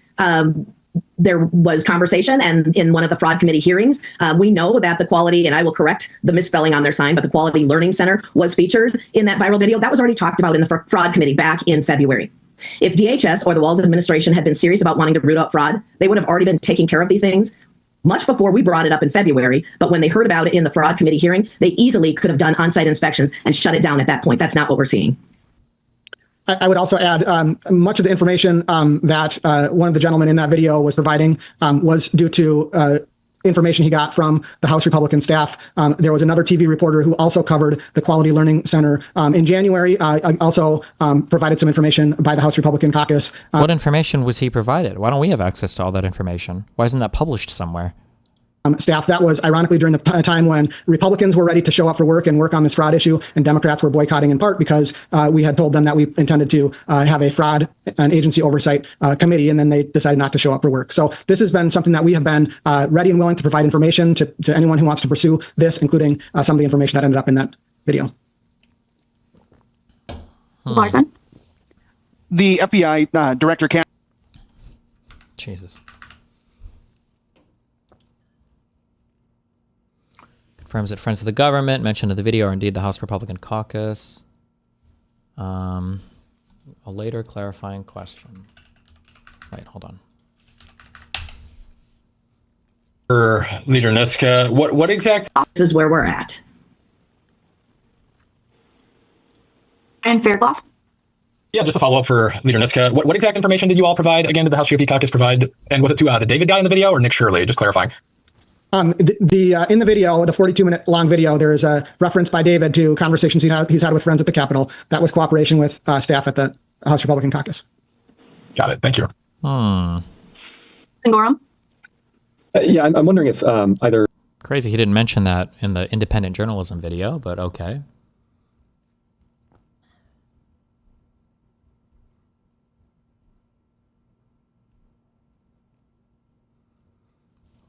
there was conversation, and in one of the fraud committee hearings, we know that the quality, and I will correct the misspelling on their sign, but the Quality Learning Center was featured in that viral video. That was already talked about in the fraud committee back in February. If DHS or the Walz administration had been serious about wanting to root out fraud, they would have already been taking care of these things much before we brought it up in February. But when they heard about it in the fraud committee hearing, they easily could have done on-site inspections and shut it down at that point. That's not what we're seeing. I would also add much of the information that one of the gentlemen in that video was providing was due to information he got from the House Republican staff. There was another TV reporter who also covered the Quality Learning Center in January. Also provided some information by the House Republican caucus. What information was he provided? Why don't we have access to all that information? Why isn't that published somewhere? Staff. That was ironically during the time when Republicans were ready to show up for work and work on this fraud issue, and Democrats were boycotting in part because we had told them that we intended to have a fraud and agency oversight committee, and then they decided not to show up for work. So this has been something that we have been ready and willing to provide information to anyone who wants to pursue this, including some of the information that ended up in that video. Larson? The FBI director can... Jesus. Confirms that friends of the government mentioned in the video are indeed the House Republican caucus. A later clarifying question. Wait, hold on. Leader Niska, what exact... This is where we're at. And Faircloth? Yeah, just a follow-up for Leader Niska. What exact information did you all provide? Again, did the House GOP caucus provide? And was it to the David guy in the video or Nick Shirley? Just clarifying. In the video, the 42-minute long video, there is a reference by David to conversations he's had with friends at the Capitol. That was cooperation with staff at the House Republican caucus. Got it. Thank you. Gorham? Yeah, I'm wondering if either... Crazy he didn't mention that in the independent journalism video, but okay.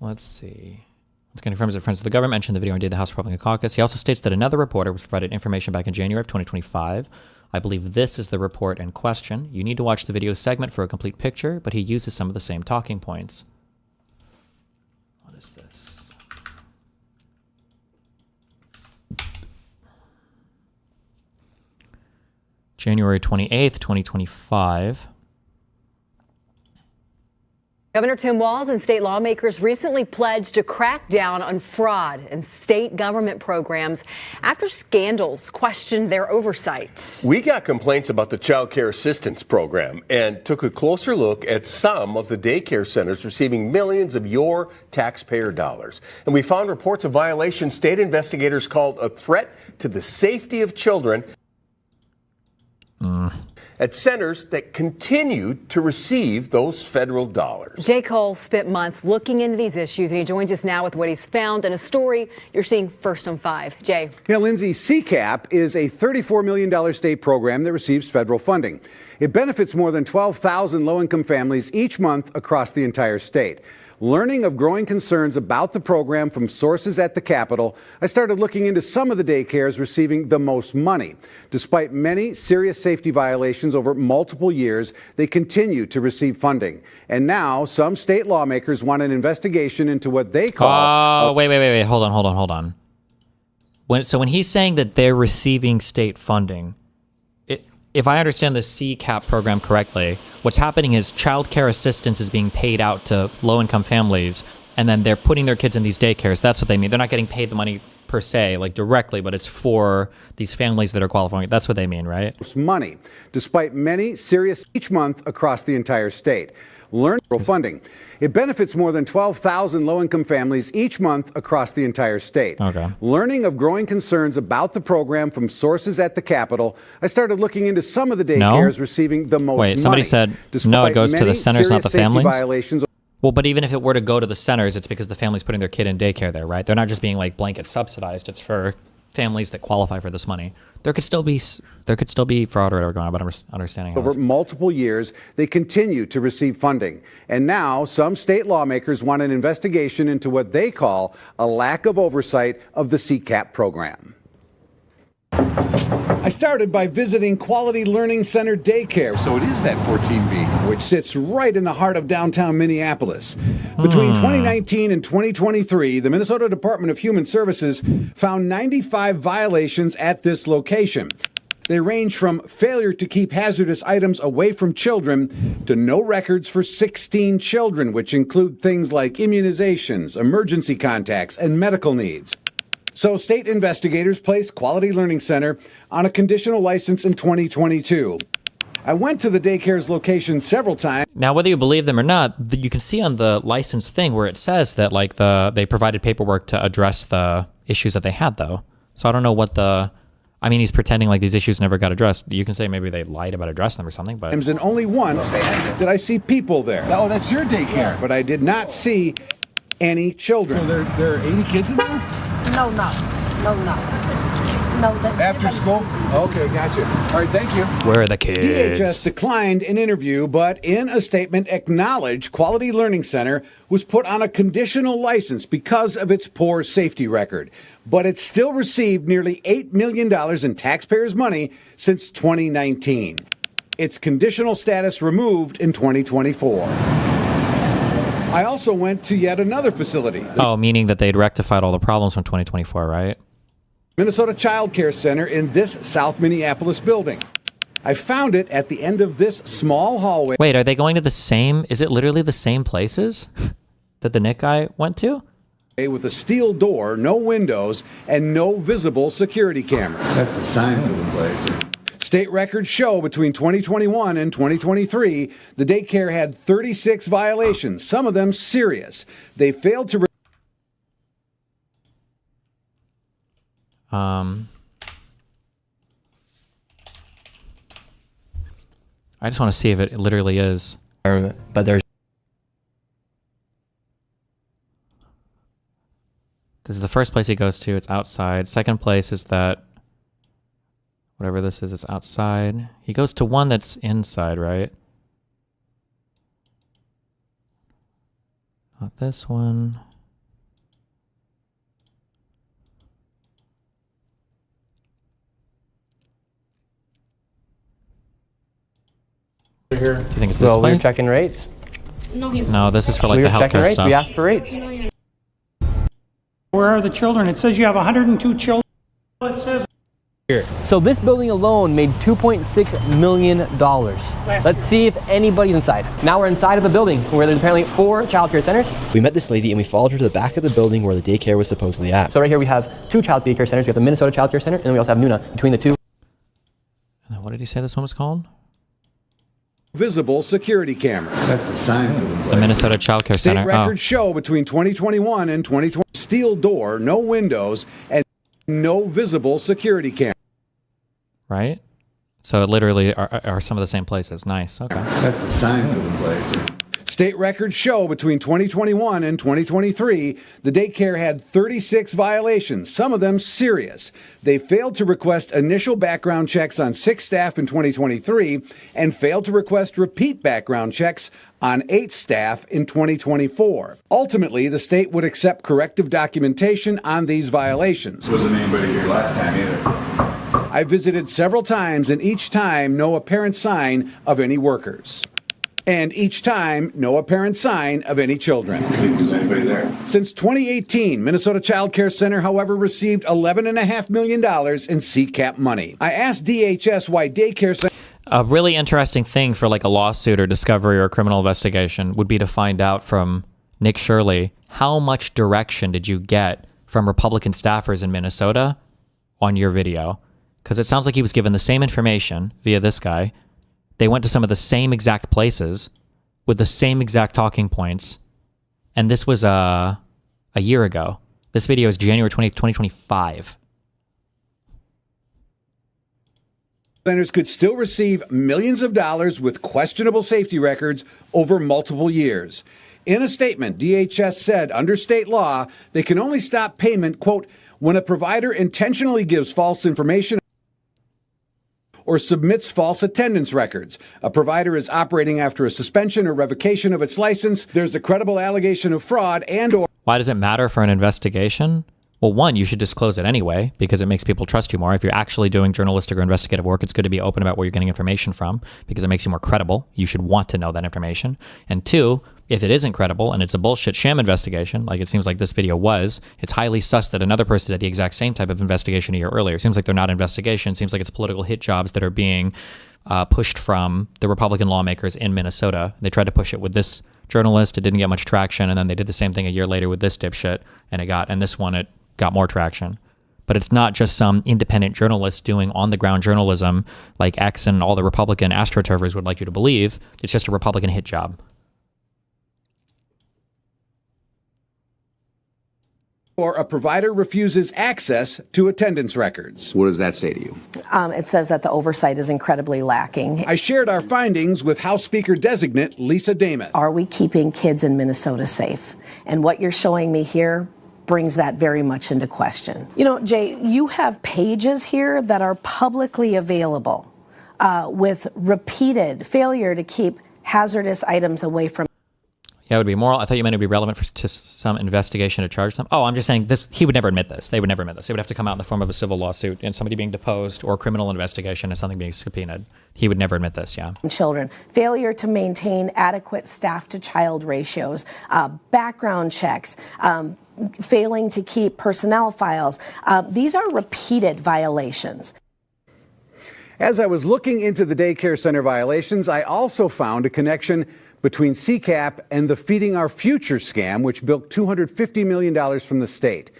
Let's see. It's going to confirm that friends of the government mentioned the video indeed the House Republican caucus. He also states that another reporter was provided information back in January of 2025. I believe this is the report in question. You need to watch the video segment for a complete picture, but he uses some of the same talking points. What is this? January 28th, 2025. Governor Tim Walz and state lawmakers recently pledged to crack down on fraud in state government programs after scandals questioned their oversight. We got complaints about the Child Care Assistance Program and took a closer look at some of the daycare centers receiving millions of your taxpayer dollars. And we found reports of violations state investigators called a threat to the safety of children at centers that continued to receive those federal dollars. Jay Cole spent months looking into these issues, and he joins us now with what he's found in a story you're seeing first on 5. Jay. Yeah, Lindsay, CCAP is a $34 million state program that receives federal funding. It benefits more than 12,000 low-income families each month across the entire state. Learning of growing concerns about the program from sources at the Capitol, I started looking into some of the daycares receiving the most money. Despite many serious safety violations over multiple years, they continue to receive funding. And now some state lawmakers want an investigation into what they call... Oh, wait. Hold on. When he's saying that they're receiving state funding, if I understand the CCAP program correctly, what's happening is child care assistance is being paid out to low-income families, and then they're putting their kids in these daycares. That's what they mean. They're not getting paid the money per se, like directly, but it's for these families that are qualifying. That's what they mean, right? Money, despite many serious each month across the entire state. Learn funding. It benefits more than 12,000 low-income families each month across the entire state. Okay. Learning of growing concerns about the program from sources at the Capitol, I started looking into some of the daycares receiving the most money. Wait, somebody said, no, it goes to the centers, not the families? Well, but even if it were to go to the centers, it's because the family's putting their kid in daycare there, right? They're not just being like blanket subsidized. It's for families that qualify for this money. There could still be fraud or whatever going on, but I'm understanding. Over multiple years, they continue to receive funding. And now some state lawmakers want an investigation into what they call a lack of oversight of the CCAP program. I started by visiting Quality Learning Center Daycare. So it is that 14B, which sits right in the heart of downtown Minneapolis. Between 2019 and 2023, the Minnesota Department of Human Services found 95 violations at this location. They range from failure to keep hazardous items away from children to no records for 16 children, which include things like immunizations, emergency contacts, and medical needs. So state investigators placed Quality Learning Center on a conditional license in 2022. I went to the daycare's location several times. Now, whether you believe them or not, you can see on the license thing where it says that like they provided paperwork to address the issues that they had, though. So I don't know what he's pretending like these issues never got addressed. You can say maybe they lied about addressing them or something, but... And only once did I see people there. Oh, that's your daycare. But I did not see any children. So there are 80 kids in there? No. After school? Okay, gotcha. All right, thank you. Where are the kids? DHS declined an interview, but in a statement acknowledged Quality Learning Center was put on a conditional license because of its poor safety record. But it still received nearly $8 million in taxpayers' money since 2019. Its conditional status removed in 2024. I also went to yet another facility. Oh, meaning that they'd rectified all the problems from 2024, right? Minnesota Child Care Center in this South Minneapolis building. I found it at the end of this small hallway. Wait, are they going to the same? Is it literally the same places that the Nick guy went to? With a steel door, no windows, and no visible security cameras. That's the sign for the place. State records show between 2021 and 2023, the daycare had 36 violations, some of them serious. They failed to I just want to see if it literally is. But there's This is the first place he goes to. It's outside. Second place is that whatever this is outside. He goes to one that's inside, right? Not this one. here. Do you think it's this Well, we were place? checking rates. No, this is for like We the were checking healthcare rates. stuff. We asked for rates. Where are the children? It says you have 102 children. It says Here. So this building alone made $2.6 million. Let's see if anybody's inside. Now we're inside of the building where there's apparently 4 childcare centers. We met this lady and we followed her to the back of the building where the daycare was supposedly at. So right here we have 2 child daycare centers. We have the Minnesota Child Care Center and then we also have Nuna between the two. What did he say this one was called? visible security cameras. That's the sign for the place. The Minnesota Child Care State Center. records show between 2021 and 2020, steel door, no windows, and no visible security cameras. Right? So it literally are some of the same places. Nice. Okay. That's the sign for the place. State records show between 2021 and 2023, the daycare had 36 violations, some of them serious. They failed to request initial background checks on 6 staff in 2023 and failed to request repeat background checks on 8 staff in 2024. Ultimately, the state would accept corrective documentation on these violations. Wasn't anybody here last time either. I visited several times, and each time, no apparent sign of any workers. And each time, no apparent sign of any children. Think there's anybody there? Since 2018, Minnesota Child Care Center, however, received $11.5 million in CCAP money. I asked DHS why daycare centers... A really interesting thing for like a lawsuit or discovery or criminal investigation would be to find out from Nick Shirley, how much direction did you get from Republican staffers in Minnesota on your video? Because it sounds like he was given the same information via this guy. They went to some of the same exact places with the same exact talking points. And this was a year ago. This video is January 20th, 2025. Centers could still receive millions of dollars with questionable safety records over multiple years. In a statement, DHS said under state law, they can only stop payment, quote, when a provider intentionally gives false information or submits false attendance records. A provider is operating after a suspension or revocation of its license. There's a credible allegation of fraud and/or... Why does it matter for an investigation? Well, one, you should disclose it anyway because it makes people trust you more. If you're actually doing journalistic or investigative work, it's good to be open about where you're getting information from because it makes you more credible. You should want to know that information. And two, if it isn't credible and it's a bullshit sham investigation, like it seems like this video was, it's highly sus that another person did the exact same type of investigation a year earlier. It seems like they're not investigations. It seems like it's political hit jobs that are being pushed from the Republican lawmakers in Minnesota. They tried to push it with this journalist. It didn't get much traction. And then they did the same thing a year later with this dipshit. And this one, it got more traction. But it's not just some independent journalist doing on-the-ground journalism like X and all the Republican astroturfers would like you to believe. It's just a Republican hit job. or a provider refuses access to attendance records. What does that say to you? It says that the oversight is incredibly lacking. I shared our findings with House Speaker designate Lisa Dameth. Are we keeping kids in Minnesota safe? And what you're showing me here brings that very much into question. You know, Jay, you have pages here that are publicly available with repeated failure to keep hazardous items away from. Yeah, it would be moral. I thought you meant it would be relevant to some investigation to charge them. Oh, I'm just saying this. He would never admit this. They would never admit this. It would have to come out in the form of a civil lawsuit and somebody being deposed or criminal investigation and something being subpoenaed. He would never admit this, yeah. Children. Failure to maintain adequate staff-to-child ratios, background checks, failing to keep personnel files. These are repeated violations. As I was looking into the daycare center violations, I also found a connection between CCAP and the Feeding Our Future scam, which bilked $250 million from the state.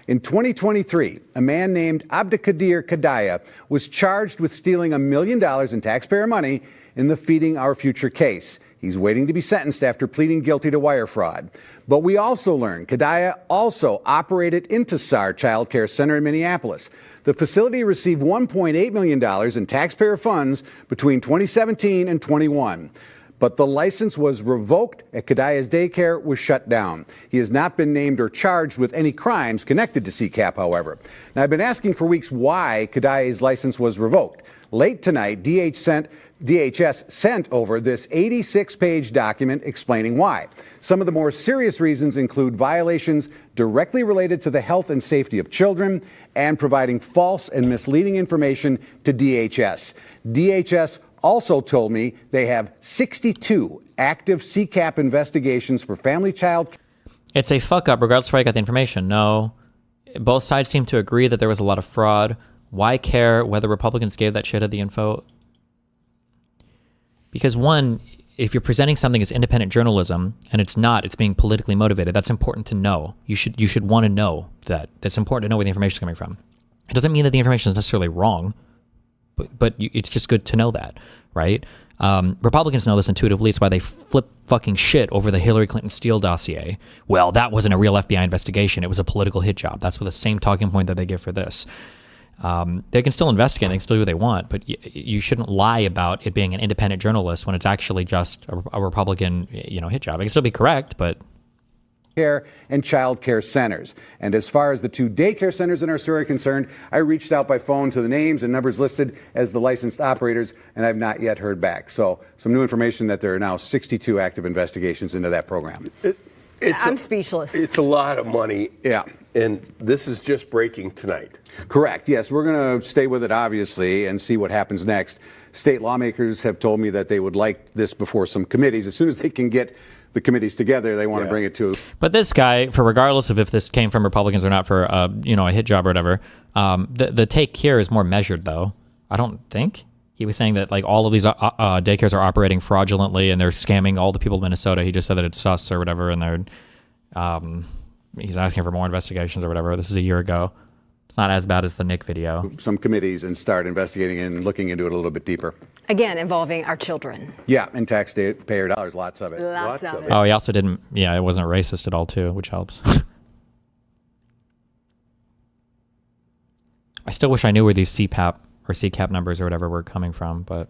In 2023, a man named Abdikadir Kadaya was charged with stealing $1 million in taxpayer money in the Feeding Our Future case. He's waiting to be sentenced after pleading guilty to wire fraud. But we also learned Kadaya also operated Intisar Child Care Center in Minneapolis. The facility received $1.8 million in taxpayer funds between 2017 and 21. But the license was revoked at Kadaya's daycare was shut down. He has not been named or charged with any crimes connected to CCAP, however. Now, I've been asking for weeks why Kadaya's license was revoked. Late tonight, DHS sent over this 86-page document explaining why. Some of the more serious reasons include violations directly related to the health and safety of children and providing false and misleading information to DHS. DHS also told me they have 62 active CCAP investigations for family child. It's a fuck up regardless of where I got the information. No, both sides seem to agree that there was a lot of fraud. Why care whether Republicans gave that shit the info? Because one, if you're presenting something as independent journalism and it's not, it's being politically motivated, that's important to know. You should want to know that. That's important to know where the information is coming from. It doesn't mean that the information is necessarily wrong, but it's just good to know that, right? Republicans know this intuitively. It's why they flip fucking shit over the Hillary Clinton Steele dossier. Well, that wasn't a real FBI investigation. It was a political hit job. That's what the same talking point that they give for this. They can still investigate, they can still do what they want, but you shouldn't lie about it being an independent journalist when it's actually just a Republican, hit job. It can still be correct, but care and child care centers. And as far as the 2 daycare centers in our story are concerned, I reached out by phone to the names and numbers listed as the licensed operators, and I've not yet heard back. So some new information that there are now 62 active investigations into that program. I'm speechless. It's a lot of money. Yeah. And this is just breaking tonight. Correct. Yes, we're going to stay with it, obviously, and see what happens next. State lawmakers have told me that they would like this before some committees. As soon as they can get the committees together, they want to bring it to. But this guy, for regardless of if this came from Republicans or not for a hit job or whatever, the take here is more measured, though. I don't think. He was saying that like all of these daycares are operating fraudulently and they're scamming all the people of Minnesota. He just said that it's sus or whatever, and they're he's asking for more investigations or whatever. This is a year ago. It's not as bad as the Nick video. Some committees and start investigating and looking into it a little bit deeper. Again, involving our children. Yeah, and taxpayer dollars, lots of it. Lots of it. Oh, he also didn't. Yeah, it wasn't racist at all too, which helps. I still wish I knew where these CPAP or CCAP numbers or whatever were coming from, but.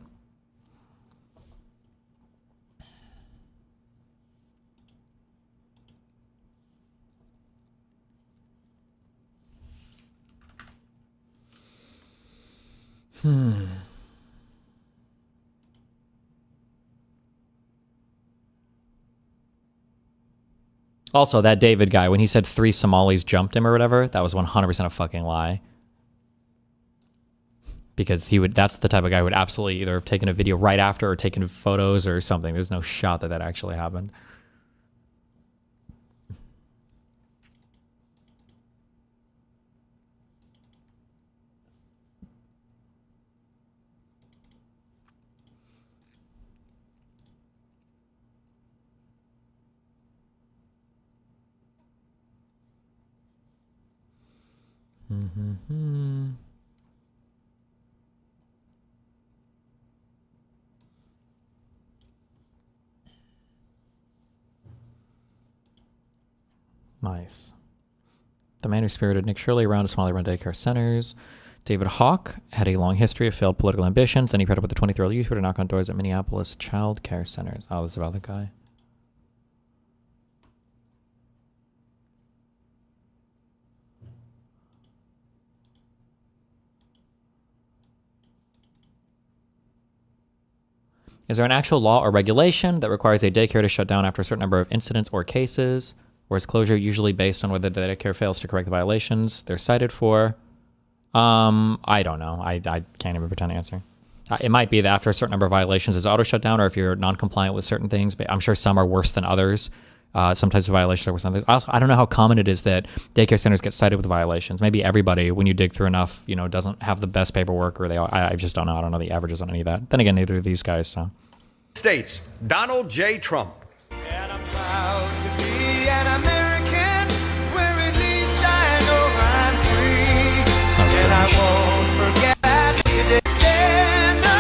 Also, that David guy, when he said 3 Somalis jumped him or whatever, that was 100% a fucking lie. Because that's the type of guy who would absolutely either have taken a video right after or taken photos or something. There's no shot that actually happened. Nice. The man who spirited Nick Shirley around to small run daycare centers. David Hawk had a long history of failed political ambitions. Then he paired up with a 23-year-old youth to knock on doors at Minneapolis child care centers. Oh, this is about the guy. Is there an actual law or regulation that requires a daycare to shut down after a certain number of incidents or cases? Or is closure usually based on whether the daycare fails to correct the violations they're cited for? I don't know. I can't even pretend to answer. It might be that after a certain number of violations is auto shut down, or if you're non-compliant with certain things, but I'm sure some are worse than others. Some types of violations are worse than others. I don't know how common it is that daycare centers get cited with violations. Maybe everybody, when you dig through enough, doesn't have the best paperwork, or I just don't know. I don't know the averages on any of that. Then again, neither of these guys, so. States, Donald J. Trump. And I'm proud to be an American, where at least I know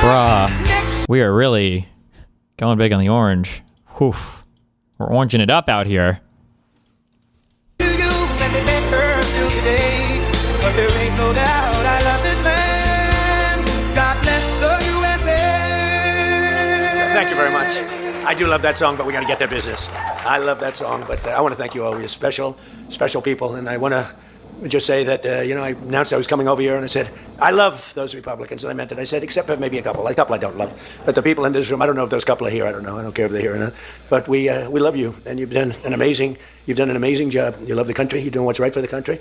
Bruh. We are really going big on the orange. Whew. We're oranging it up out here. Thank you very much. I do love that song, but we got to get to business. I love that song, but I want to thank you all. You're special, special people, and I want to just say that, I announced I was coming over here, and I said, I love those Republicans, and I meant it. I said, except for maybe a couple I don't love. But the people in this room, I don't know if those couple are here. I don't know. I don't care if they're here or not. But we love you, and you've done an amazing job. You love the country. You're doing what's right for the country.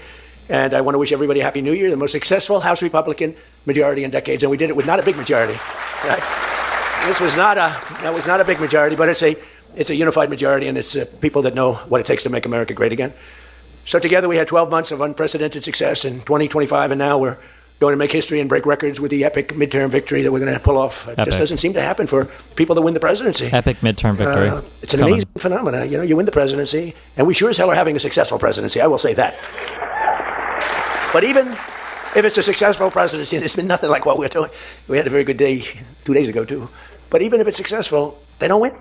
And I want to wish everybody a Happy New Year, the most successful House Republican majority in decades. And we did it with not a big majority. Right? That was not a big majority, but it's a unified majority, and it's people that know what it takes to make America great again. So together we had 12 months of unprecedented success in 2025, and now we're going to make history and break records with the epic midterm victory that we're going to pull off. It just doesn't seem to happen for people that win the presidency. Epic midterm victory. It's an amazing phenomenon. You win the presidency, and we sure as hell are having a successful presidency. I will say that. But even if it's a successful presidency, it's been nothing like what we're doing. We had a very good day 2 days ago, too. But even if it's successful, they don't win.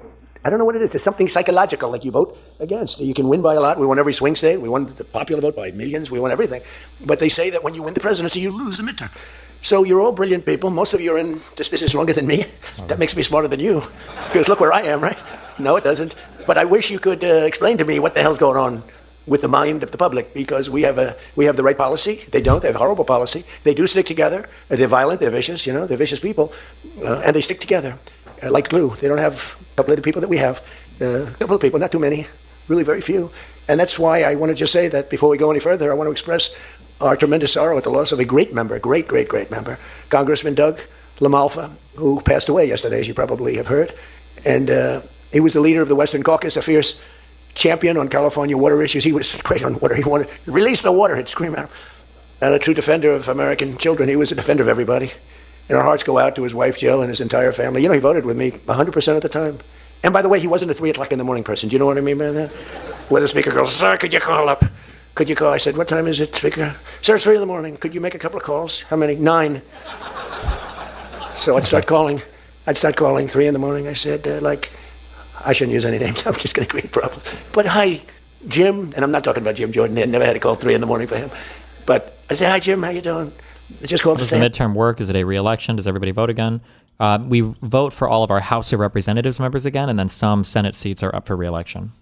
I don't know what it is. There's something psychological, like you vote against. You can win by a lot. We won every swing state. We won the popular vote by millions. We won everything. But they say that when you win the presidency, you lose the midterm. So you're all brilliant people. Most of you are in this business longer than me. That makes me smarter than you. Because look where I am, right? No, it doesn't. But I wish you could explain to me what the hell's going on with the mind of the public, because we have the right policy. They don't. They have horrible policy. They do stick together. They're violent. They're vicious. They're vicious people. And they stick together. Like glue. They don't have a couple of the people that we have. A couple of people, not too many, really very few. And that's why I want to just say that before we go any further, I want to express our tremendous sorrow at the loss of a great member, great member, Congressman Doug LaMalfa, who passed away yesterday, as you probably have heard. And he was the leader of the Western Caucus, a fierce champion on California water issues. He was great on water. He wanted to release the water, he'd scream out. And a true defender of American children. He was a defender of everybody. And our hearts go out to his wife, Jill, and his entire family. He voted with me 100% of the time. And by the way, he wasn't a 3 o'clock in the morning person. Do you know what I mean by that? Where the speaker goes, sir, could you call up? Could you call? I said, what time is it, speaker? Sir, it's 3 in the morning. Could you make a couple of calls? How many? 9. So I'd start calling 3 in the morning. I said, I shouldn't use any names. I'm just going to create problems. But hi, Jim. And I'm not talking about Jim Jordan. I never had to call 3 in the morning for him. But I said, hi, Jim. How you doing? I just called to say. Does the midterm work? Is it a re-election? Does everybody vote again? We vote for all of our House of Representatives members again, and then some Senate seats are up for re-election.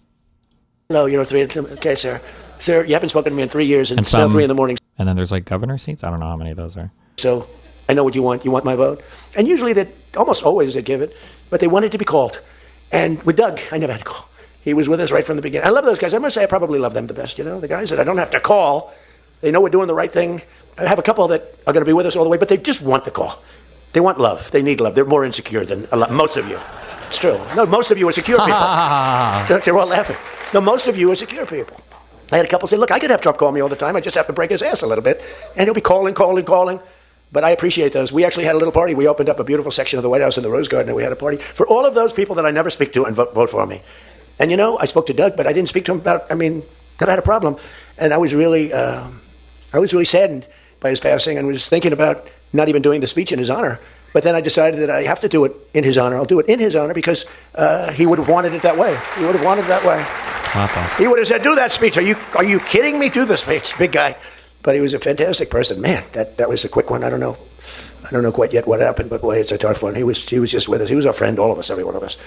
No, 3. Okay, sir. Sir, you haven't spoken to me in 3 years, and it's still 3 in the morning. And then there's governor seats? I don't know how many of those are. So I know what you want. You want my vote. And usually, almost always they give it, but they want it to be called. And with Doug, I never had to call. He was with us right from the beginning. I love those guys. I must say I probably love them the best, the guys that I don't have to call. They know we're doing the right thing. I have a couple that are going to be with us all the way, but they just want the call. They want love. They need love. They're more insecure than most of you. It's true. No, most of you are secure people. They're all laughing. No, most of you are secure people. I had a couple say, look, I could have Trump call me all the time. I just have to break his ass a little bit. And he'll be calling. But I appreciate those. We actually had a little party. We opened up a beautiful section of the White House in the Rose Garden, and we had a party for all of those people that I never speak to and vote for me. And I spoke to Doug, but I didn't speak to him about, I've had a problem. And I was really saddened by his passing, and was thinking about not even doing the speech in his honor. But then I decided that I have to do it in his honor. I'll do it in his honor because he would have wanted it that way. He would have wanted it that way. He would have said, do that speech. Are you kidding me? Do the speech, big guy. But he was a fantastic person. Man, that was a quick one. I don't know quite yet what happened, but boy, it's a tough one. He was just with us. He was our friend, all of us, every one of us.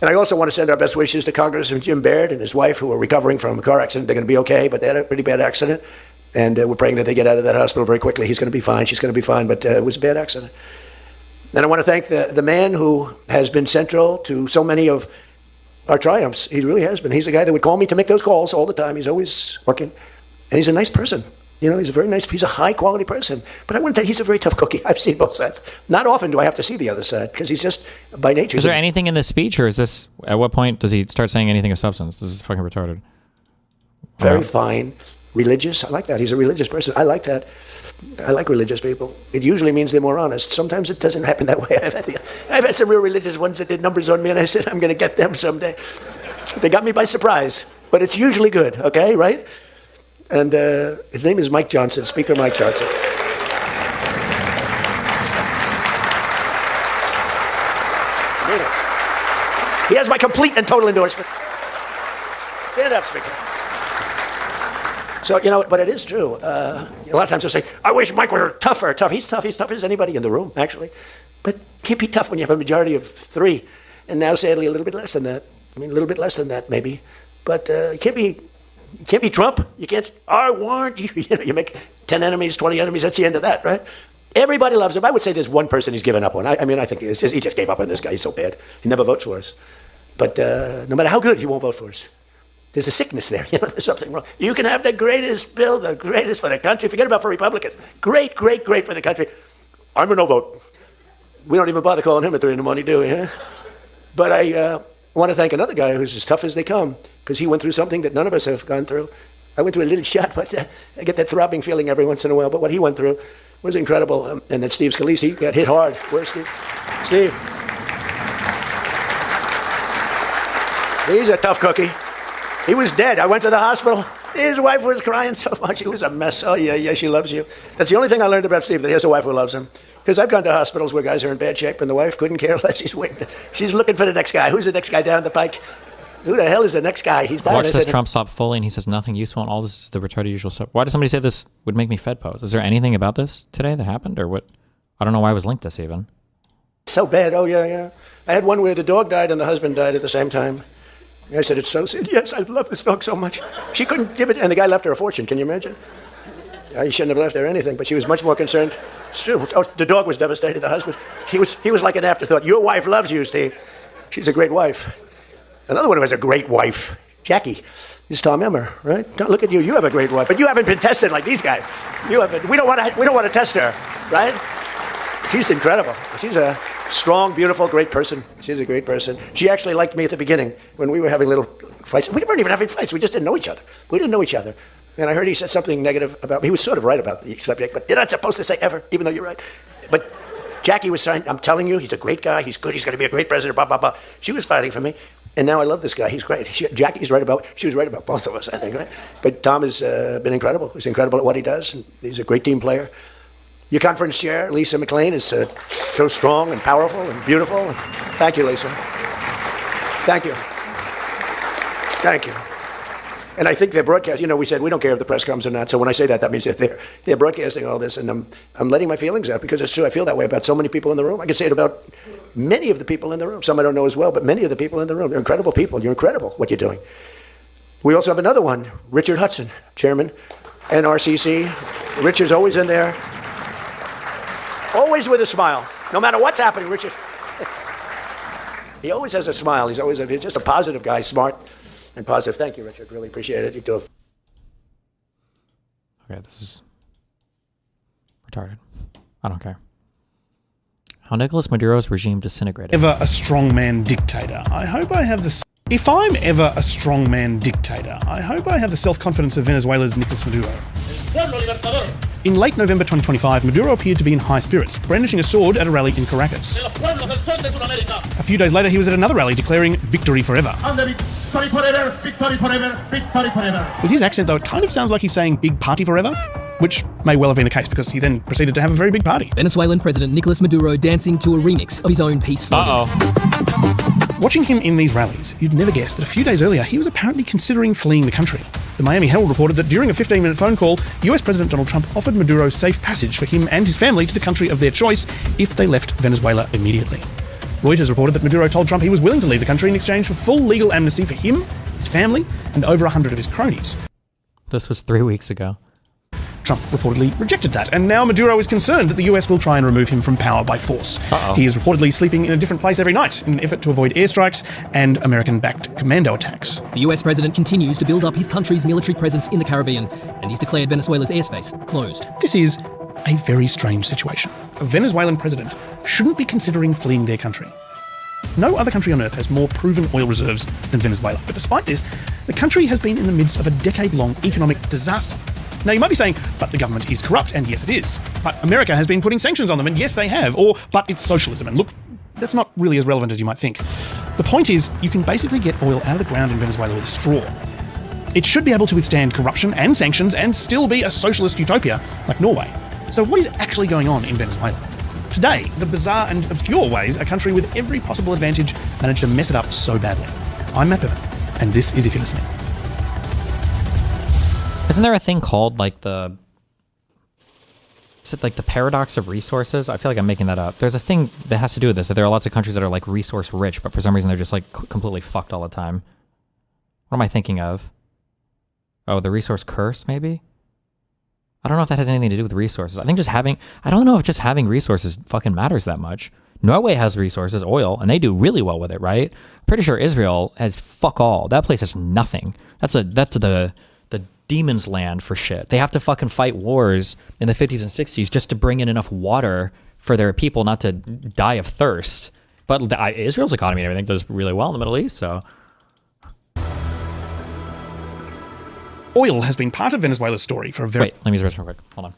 And I also want to send our best wishes to Congressman Jim Baird and his wife, who are recovering from a car accident. They're going to be okay, but they had a pretty bad accident. And we're praying that they get out of that hospital very quickly. He's going to be fine. She's going to be fine, but it was a bad accident. And I want to thank the man who has been central to so many of our triumphs. He really has been. He's the guy that would call me to make those calls all the time. He's always working. And he's a nice person. He's a high-quality person. But I want to tell you, he's a very tough cookie. I've seen both sides. Not often do I have to see the other side, because he's just, by nature... Is there anything in this speech, or is this... At what point does he start saying anything of substance? This is fucking retarded. Very fine. Religious. I like that. He's a religious person. I like that. I like religious people. It usually means they're more honest. Sometimes it doesn't happen that way. I've had some real religious ones that did numbers on me, and I said, I'm going to get them someday. They got me by surprise. But it's usually good, okay, right? And his name is Mike Johnson, Speaker Mike Johnson. has my complete and total endorsement. Stand up, Speaker. So, but it is true. A lot of times they'll say, I wish Mike were tougher. He's tough as anybody in the room, actually. But can't be tough when you have a majority of 3. And now, sadly, a little bit less than that. A little bit less than that, maybe. But you can't be Trump. You can't, I want you. You make 10 enemies, 20 enemies. That's the end of that, right? Everybody loves him. I would say there's one person he's given up on. I think he just gave up on this guy. He's so bad. He never votes for us. But no matter how good, he won't vote for us. There's a sickness there. There's something wrong. You can have the greatest bill, the greatest for the country. Forget about for Republicans. Great, great, great for the country. I'm a no vote. We don't even bother calling him at 3 a.m, do we? Huh? But I want to thank another guy who's as tough as they come, because he went through something that none of us have gone through. I went through a little shot, but I get that throbbing feeling every once in a while. But what he went through was incredible. And then Steve Scalise got hit hard. Where's Steve? Steve. He's a tough cookie. He was dead. I went to the hospital. His wife was crying so much. It was a mess. Oh, yeah, she loves you. That's the only thing I learned about Steve, that he has a wife who loves him. Because I've gone to hospitals where guys are in bad shape and the wife couldn't care less. She's looking for the next guy. Who's the next guy down the pike? Who the hell is the next guy? He's dying. Watch this Trump stop fully, and he says nothing useful, and all this is the retarded usual stuff. Why does somebody say this would make me Fed pose? Is there anything about this today that happened, or what? I don't know why I was linked this even. So bad. Oh, yeah. I had one where the dog died and the husband died at the same time. I said, it's so sad. Yes, I love this dog so much. She couldn't give it, and the guy left her a fortune. Can you imagine? He shouldn't have left her anything, but she was much more concerned. It's true. Oh, the dog was devastated. The husband, he was like an afterthought. Your wife loves you, Steve. She's a great wife. Another one who has a great wife, Jackie. This is Tom Emmer, right? Don't look at you. You have a great wife, but you haven't been tested like these guys. You haven't. We don't want to test her, right? She's incredible. She's a strong, beautiful, great person. She's a great person. She actually liked me at the beginning when we were having little fights. We weren't even having fights. We just didn't know each other. And I heard he said something negative about me. He was sort of right about the subject, but you're not supposed to say ever, even though you're right. But Jackie was saying, I'm telling you, he's a great guy. He's good. He's going to be a great president, blah, blah, blah. She was fighting for me. And now I love this guy. He's great. She was right about both of us, I think, right? But Tom has been incredible. He's incredible at what he does. And he's a great team player. Your conference chair, Lisa McLean, is so strong and powerful and beautiful. And thank you, Lisa. Thank you. Thank you. And I think they're broadcasting. We said we don't care if the press comes or not. So when I say that, that means that they're broadcasting all this. And I'm letting my feelings out because it's true. I feel that way about so many people in the room. I can say it about many of the people in the room. Some I don't know as well, but many of the people in the room. They're incredible people. You're incredible what you're doing. We also have another one, Richard Hudson, chairman, NRCC. Richard's always in there. Always with a smile. No matter what's happening, Richard. He always has a smile. He's just a positive guy, smart and positive. Thank you, Richard. Really appreciate it. You do. Okay, this is retarded. I don't care. How Nicolas Maduro's regime disintegrated. Ever a strongman dictator. I hope I have the... If I'm ever a strongman dictator, I hope I have the self-confidence of Venezuela's Nicolas Maduro. In late November 2025, Maduro appeared to be in high spirits, brandishing a sword at a rally in Caracas. A few days later, he was at another rally declaring victory forever. With his accent, though, it kind of sounds like he's saying big party forever, which may well have been the case because he then proceeded to have a very big party. Venezuelan President Nicolas Maduro dancing to a remix of his own peace slogans. Watching him in these rallies, you'd never guess that a few days earlier, he was apparently considering fleeing the country. The Miami Herald reported that during a 15-minute phone call, US President Donald Trump offered Maduro safe passage for him and his family to the country of their choice if they left Venezuela immediately. Reuters reported that Maduro told Trump he was willing to leave the country in exchange for full legal amnesty for him, his family, and over 100 of his cronies. This was 3 weeks ago. Trump reportedly rejected that, and now Maduro is concerned that the US will try and remove him from power by force. He is reportedly sleeping in a different place every night in an effort to avoid airstrikes and American-backed commando attacks. The US president continues to build up his country's military presence in the Caribbean, and he's declared Venezuela's airspace closed. This is a very strange situation. A Venezuelan president shouldn't be considering fleeing their country. No other country on earth has more proven oil reserves than Venezuela, but despite this, the country has been in the midst of a decade-long economic disaster. Now, you might be saying, but the government is corrupt, and yes, it is. But America has been putting sanctions on them, and yes, they have. Or, but it's socialism, and look, that's not really as relevant as you might think. The point is, you can basically get oil out of the ground in Venezuela with a straw. It should be able to withstand corruption and sanctions and still be a socialist utopia like Norway. So what is actually going on in Venezuela? Today, the bizarre and obscure ways a country with every possible advantage managed to mess it up so badly. I'm Matt Bevan, and this is If You're Listening. Isn't there a thing called like the paradox of resources? I feel like I'm making that up. There's a thing that has to do with this, that there are lots of countries that are like resource rich, but for some reason they're just like completely fucked all the time. What am I thinking of? Oh, the resource curse, maybe? I don't know if that has anything to do with resources. I think I don't know if just having resources fucking matters that much. Norway has resources, oil, and they do really well with it, right? Pretty sure Israel has fuck all. That place has nothing. That's the demon's land for shit. They have to fucking fight wars in the 50s and 60s just to bring in enough water for their people not to die of thirst. But Israel's economy and everything does really well in the Middle East, so. Oil has been part of Venezuela's story for a very... Wait, let me use this real quick. Hold on.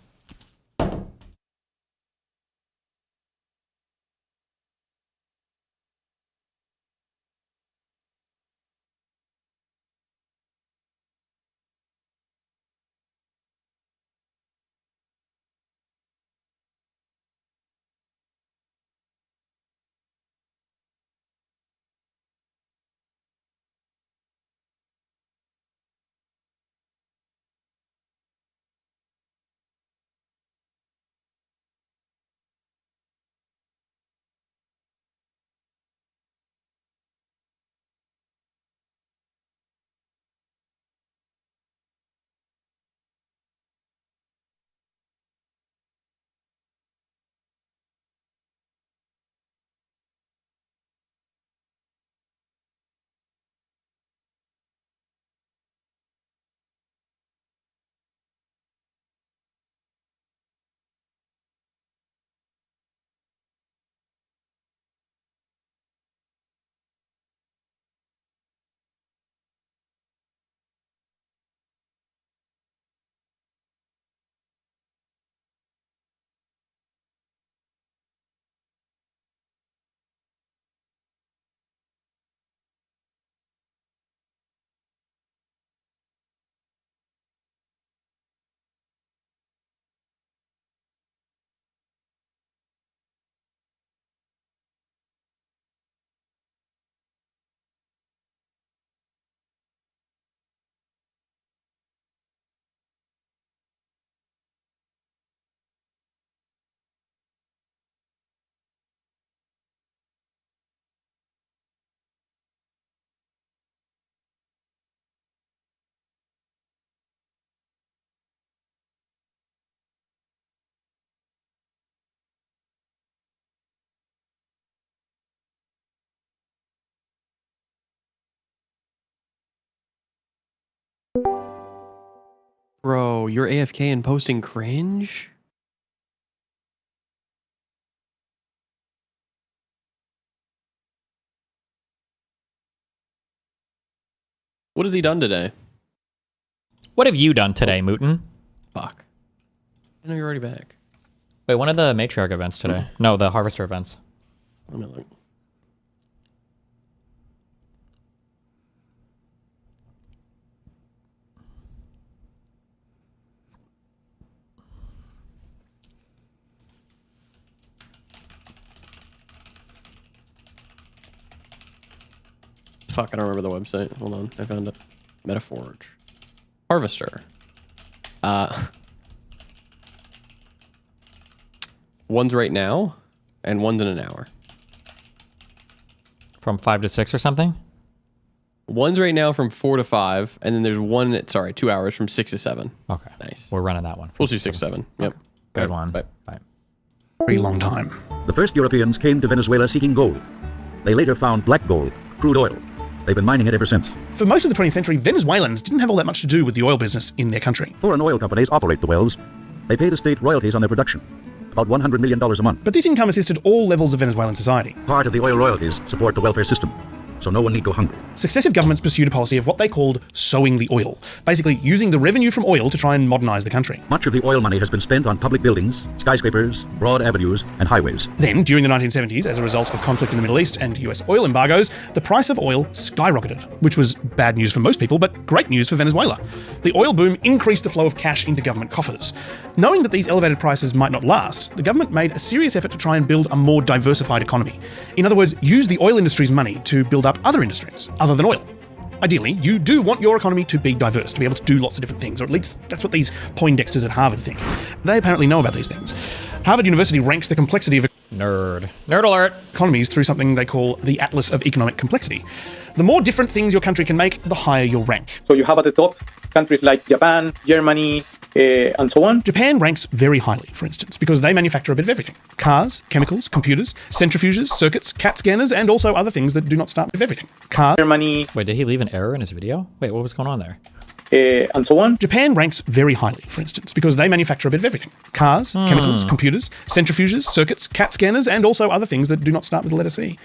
Bro, you're AFK and posting cringe? What has he done today? What have you done today, Mooten? Fuck. I know you're already back. Wait, one of the matriarch events today. No, the harvester events. Let me look. Fuck, I don't remember the website. Hold on, I found it. Metaforge. Harvester. One's right now, and one's in an hour. From 5 to 6 or something? One's right now from 4 to 5, and then there's one at, 2 hours from 6 to 7. Okay. Nice. We're running that one. We'll do 6 to 7. Yep. Good one. Bye. Bye. Very long time. The first Europeans came to Venezuela seeking gold. They later found black gold, crude oil. They've been mining it ever since. For most of the 20th century, Venezuelans didn't have all that much to do with the oil business in their country. Foreign oil companies operate the wells. They pay the state royalties on their production, about $100 million a month. But this income assisted all levels of Venezuelan society. Part of the oil royalties support the welfare system. so no one need go hungry. Successive governments pursued a policy of what they called sowing the oil, basically using the revenue from oil to try and modernize the country. Much of the oil money has been spent on public buildings, skyscrapers, broad avenues, and highways. Then, during the 1970s, as a result of conflict in the Middle East and US oil embargoes, the price of oil skyrocketed, which was bad news for most people, but great news for Venezuela. The oil boom increased the flow of cash into government coffers. Knowing that these elevated prices might not last, the government made a serious effort to try and build a more diversified economy. In other words, use the oil industry's money to build up other industries, other than oil. Ideally, you do want your economy to be diverse, to be able to do lots of different things, or at least that's what these Poindexters at Harvard think. They apparently know about these things. Harvard University ranks the complexity of Nerd alert. Economies through something they call the Atlas of Economic Complexity. The more different things your country can make, the higher your rank. So you have at the top countries like Japan, Germany, and so on. Japan ranks very highly, for instance, because they manufacture a bit of everything. Cars, chemicals, computers, centrifuges, circuits, CAT scanners, and also other things that do not start with everything. Germany. Wait, did he leave an error in his video? Wait, what was going on there? And so on. Japan ranks very highly, for instance, because they manufacture a bit of everything. Cars, chemicals, computers, centrifuges, circuits, CAT scanners, and also other things that do not start with the letter C.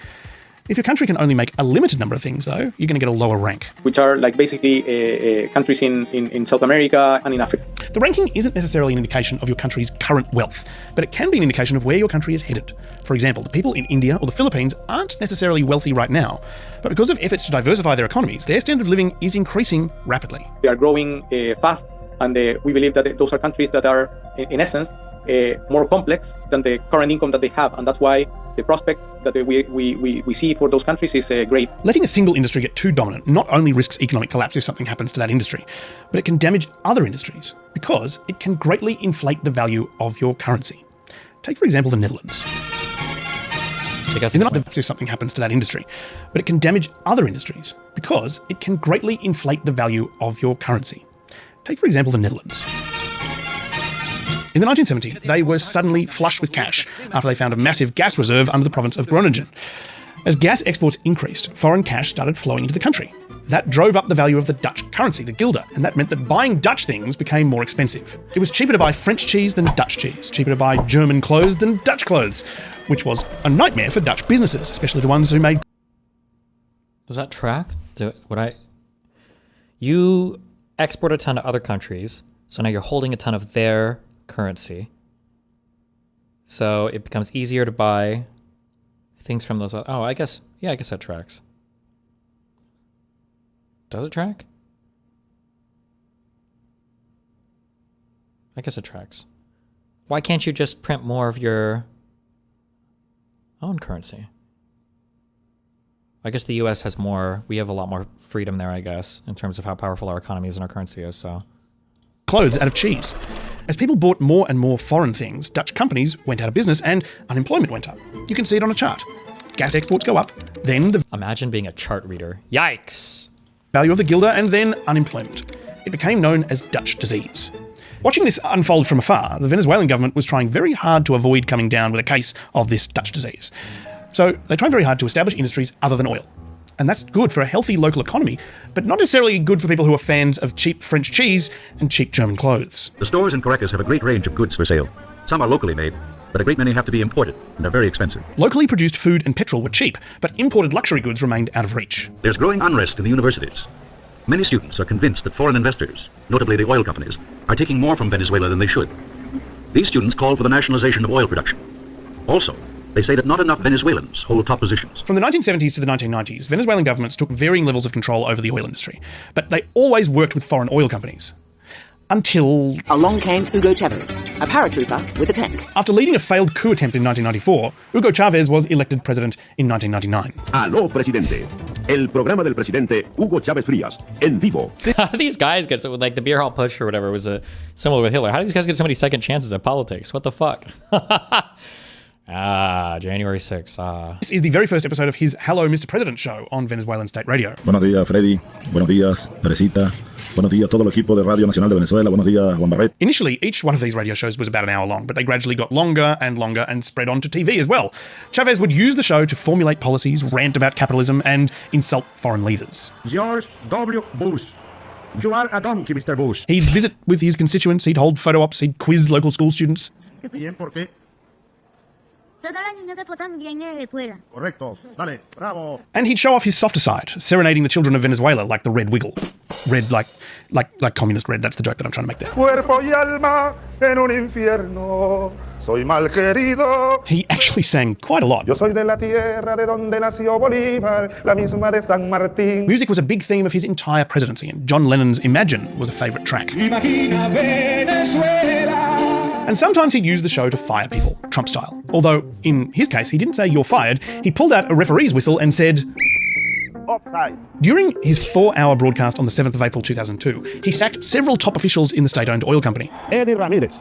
If your country can only make a limited number of things, though, you're going to get a lower rank. Which are like basically countries in South America and in Africa. The ranking isn't necessarily an indication of your country's current wealth, but it can be an indication of where your country is headed. For example, the people in India or the Philippines aren't necessarily wealthy right now, but because of efforts to diversify their economies, their standard of living is increasing rapidly. They are growing fast, and we believe that those are countries that are, in essence, more complex than the current income that they have, and that's why the prospect that we see for those countries is great. Letting a single industry get too dominant not only risks economic collapse if something happens to that industry, but it can damage other industries because it can greatly inflate the value of your currency. Take, for example, the Netherlands. If something happens to that industry, but it can damage other industries because it can greatly inflate the value of your currency. Take, for example, the Netherlands. In the 1970s, they were suddenly flush with cash after they found a massive gas reserve under the province of Groningen. As gas exports increased, foreign cash started flowing into the country. That drove up the value of the Dutch currency, the guilder, and that meant that buying Dutch things became more expensive. It was cheaper to buy French cheese than Dutch cheese, cheaper to buy German clothes than Dutch clothes, which was a nightmare for Dutch businesses, especially the ones who made... Does that track? You export a ton to other countries, so now you're holding a ton of their currency. So it becomes easier to buy things from those. Oh, I guess that tracks. Does it track? I guess it tracks. Why can't you just print more of your own currency? I guess the US has more, we have a lot more freedom there, I guess, in terms of how powerful our economy is and our currency is, so. Clothes out of cheese. As people bought more and more foreign things, Dutch companies went out of business and unemployment went up. You can see it on a chart. Gas exports go up, then the... Imagine being a chart reader. Yikes! Value of the guilder, and then unemployment. It became known as Dutch disease. Watching this unfold from afar, the Venezuelan government was trying very hard to avoid coming down with a case of this Dutch disease. So they tried very hard to establish industries other than oil. And that's good for a healthy local economy, but not necessarily good for people who are fans of cheap French cheese and cheap German clothes. The stores in Caracas have a great range of goods for sale. Some are locally made, but a great many have to be imported, and are very expensive. Locally produced food and petrol were cheap, but imported luxury goods remained out of reach. There's growing unrest in the universities. Many students are convinced that foreign investors, notably the oil companies, are taking more from Venezuela than they should. These students call for the nationalization of oil production. Also, they say that not enough Venezuelans hold top positions. From the 1970s to the 1990s, Venezuelan governments took varying levels of control over the oil industry, but they always worked with foreign oil companies. Until... Along came Hugo Chavez, a paratrooper with a tank. After leading a failed coup attempt in 1994, Hugo Chavez was elected president in 1999. Aló, presidente. El programa del presidente Hugo Chávez Frías, en vivo. How do these guys get so, like the beer hall push or whatever was similar with Hitler? How do these guys get so many second chances at politics? What the fuck? January 6th. This is the very first episode of his Hello, Mr. President show on Venezuelan State Radio. Buenos días, Freddy. Buenos días, Teresita. Buenos días, todo el equipo de Radio Nacional de Venezuela. Buenos días, Juan Barret. Initially, each one of these radio shows was about an hour long, but they gradually got longer and spread onto TV as well. Chavez would use the show to formulate policies, rant about capitalism, and insult foreign leaders. George W. Bush. You are a donkey, Mr. Bush. He'd visit with his constituents, he'd hold photo ops, he'd quiz local school students. Correcto. Dale. Bravo. And he'd show off his softer side, serenading the children of Venezuela like the red wiggle. Red like communist red. That's the joke that I'm trying to make there. Cuerpo y alma en un infierno. Soy mal querido. He actually sang quite a lot. Yo soy de la tierra de donde nació Bolívar, la misma de San Martín. Music was a big theme of his entire presidency, and John Lennon's Imagine was a favourite track. Imagina Venezuela. And sometimes he'd use the show to fire people, Trump style. Although, in his case, he didn't say you're fired, he pulled out a referee's whistle and said... Offside. During his 4-hour broadcast on the 7th of April 2002, he sacked several top officials in the state-owned oil company. Eddie Ramírez,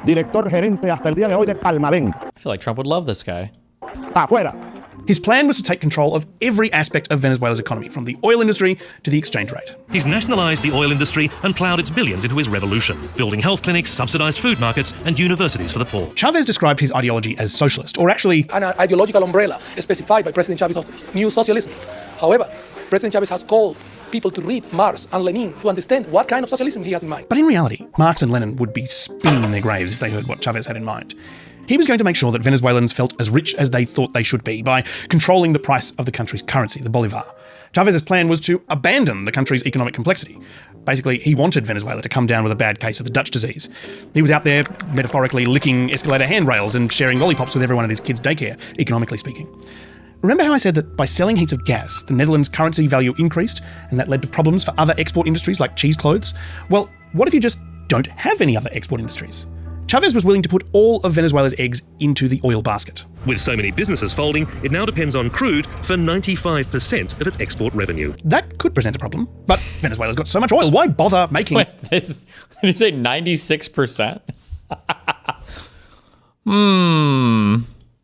director gerente hasta el día de hoy de Palmaven. I feel like Trump would love this guy. Afuera. His plan was to take control of every aspect of Venezuela's economy, from the oil industry to the exchange rate. He's nationalised the oil industry and ploughed its billions into his revolution, building health clinics, subsidised food markets and universities for the poor. Chavez described his ideology as socialist, or actually... an ideological umbrella specified by President Chavez of New Socialism. However, President Chavez has called people to read Marx and Lenin to understand what kind of socialism he has in mind. But in reality, Marx and Lenin would be spinning in their graves if they heard what Chavez had in mind. He was going to make sure that Venezuelans felt as rich as they thought they should be by controlling the price of the country's currency, the bolivar. Chavez's plan was to abandon the country's economic complexity. Basically, he wanted Venezuela to come down with a bad case of the Dutch disease. He was out there metaphorically licking escalator handrails and sharing lollipops with everyone at his kids' daycare, economically speaking. Remember how I said that by selling heaps of gas, the Netherlands' currency value increased, and that led to problems for other export industries like cheese clothes? Well, what if you just don't have any other export industries? Chavez was willing to put all of Venezuela's eggs into the oil basket. With so many businesses folding, it now depends on crude for 95% of its export revenue. That could present a problem, but Venezuela's got so much oil, why bother making... Wait, did you say 96%?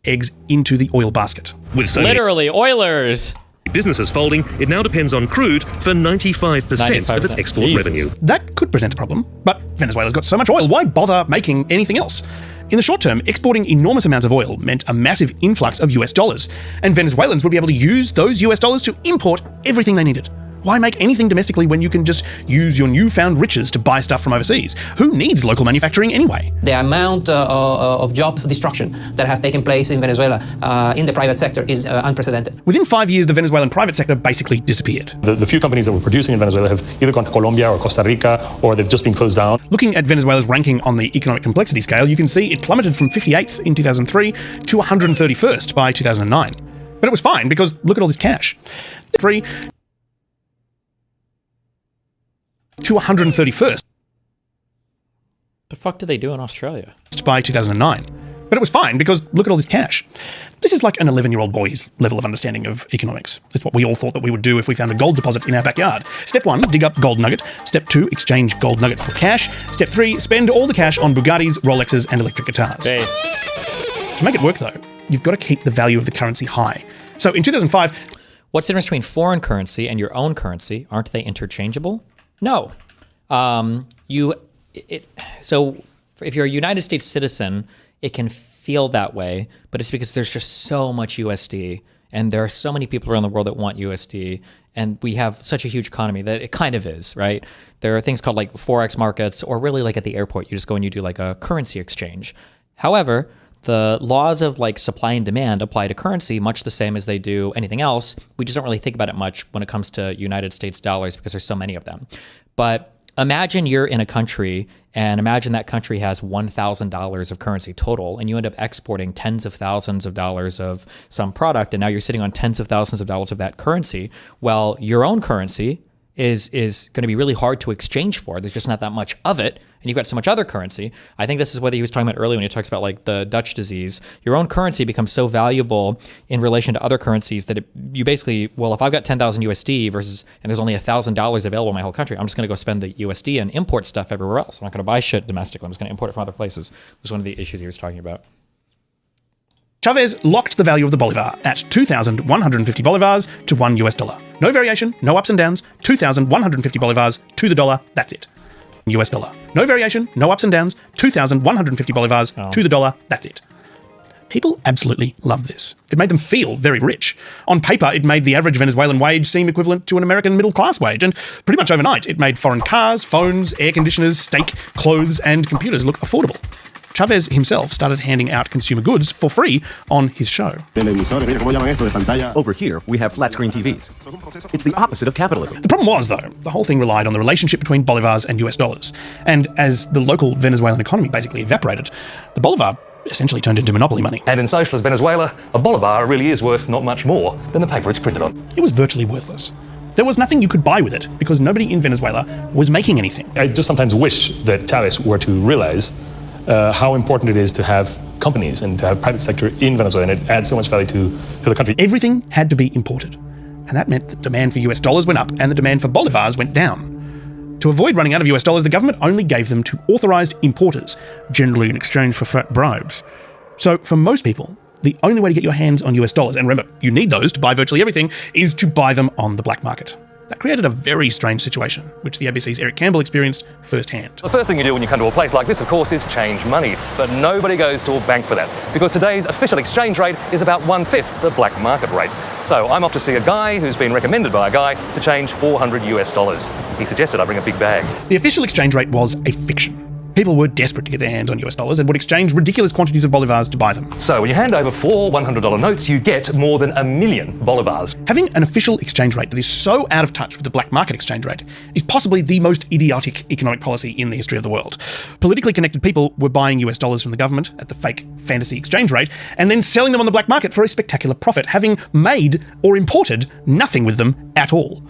Eggs into the oil basket. With so Literally, Oilers! businesses folding, it now depends on crude for 95% of its export revenue. That could present a problem, but Venezuela's got so much oil, why bother making anything else? In the short term, exporting enormous amounts of oil meant a massive influx of US dollars, and Venezuelans would be able to use those US dollars to import everything they needed. Why make anything domestically when you can just use your newfound riches to buy stuff from overseas? Who needs local manufacturing anyway? The amount of job destruction that has taken place in Venezuela in the private sector is unprecedented. Within 5 years, the Venezuelan private sector basically disappeared. The few companies that were producing in Venezuela have either gone to Colombia or Costa Rica, or they've just been closed down. Looking at Venezuela's ranking on the economic complexity scale, you can see it plummeted from 58th in 2003 to 131st by 2009. But it was fine, because look at all this cash. To 131st. The fuck did they do in Australia? By 2009. But it was fine, because look at all this cash. This is like an 11-year-old boy's level of understanding of economics. It's what we all thought that we would do if we found a gold deposit in our backyard. Step 1, dig up gold nugget. Step 2, exchange gold nugget for cash. Step 3, spend all the cash on Bugattis, Rolexes, and electric guitars. Base. To make it work, though, you've got to keep the value of the currency high. So in 2005... What's the difference between foreign currency and your own currency? Aren't they interchangeable? No. So if you're a United States citizen, it can feel that way, but it's because there's just so much USD, and there are so many people around the world that want USD, and we have such a huge economy that it kind of is, right? There are things called like Forex markets, or really like at the airport, you just go and you do like a currency exchange. However, the laws of like supply and demand apply to currency much the same as they do anything else. We just don't really think about it much when it comes to United States dollars because there's so many of them. But imagine you're in a country, and imagine that country has $1,000 of currency total, and you end up exporting tens of thousands of dollars of some product, and now you're sitting on tens of thousands of dollars of that currency. Well, your own currency is going to be really hard to exchange for. There's just not that much of it, and you've got so much other currency. I think this is what he was talking about earlier when he talks about like the Dutch disease. Your own currency becomes so valuable in relation to other currencies that you basically, well, if I've got 10,000 USD versus, and there's only $1,000 available in my whole country, I'm just going to go spend the USD and import stuff everywhere else. I'm not going to buy shit domestically. I'm just going to import it from other places. It was one of the issues he was talking about. Chavez locked the value of the bolivar at 2,150 bolivars to $1. No variation, no ups and downs, 2,150 bolivars to the dollar, that's it. $. No variation, no ups and downs, 2,150 bolivars to the dollar, that's it. People absolutely love this. It made them feel very rich. On paper, it made the average Venezuelan wage seem equivalent to an American middle-class wage, and pretty much overnight, it made foreign cars, phones, air conditioners, steak, clothes, and computers look affordable. Chavez himself started handing out consumer goods for free on his show. Over here, we have flat-screen TVs. It's the opposite of capitalism. The problem was, though, the whole thing relied on the relationship between bolivars and US dollars. And as the local Venezuelan economy basically evaporated, the bolivar essentially turned into monopoly money. And in socialist Venezuela, a bolivar really is worth not much more than the paper it's printed on. It was virtually worthless. There was nothing you could buy with it because nobody in Venezuela was making anything. I just sometimes wish that Chavez were to realize how important it is to have companies and to have private sector in Venezuela, and it adds so much value to the country. Everything had to be imported, and that meant the demand for US dollars went up and the demand for bolivars went down. To avoid running out of US dollars, the government only gave them to authorized importers, generally in exchange for fat bribes. So for most people, the only way to get your hands on US dollars, and remember, you need those to buy virtually everything, is to buy them on the black market. That created a very strange situation, which the ABC's Eric Campbell experienced firsthand. The first thing you do when you come to a place like this, of course, is change money. But nobody goes to a bank for that, because today's official exchange rate is about 1/5 the black market rate. So I'm off to see a guy who's been recommended by a guy to change $400 US. He suggested I bring a big bag. The official exchange rate was a fiction. People were desperate to get their hands on US dollars and would exchange ridiculous quantities of bolivars to buy them. So when you hand over 4 $100 notes, you get more than 1 million bolivars. Having an official exchange rate that is so out of touch with the black market exchange rate is possibly the most idiotic economic policy in the history of the world. Politically connected people were buying US dollars from the government at the fake fantasy exchange rate and then selling them on the black market for a spectacular profit, having made or imported nothing with them at all.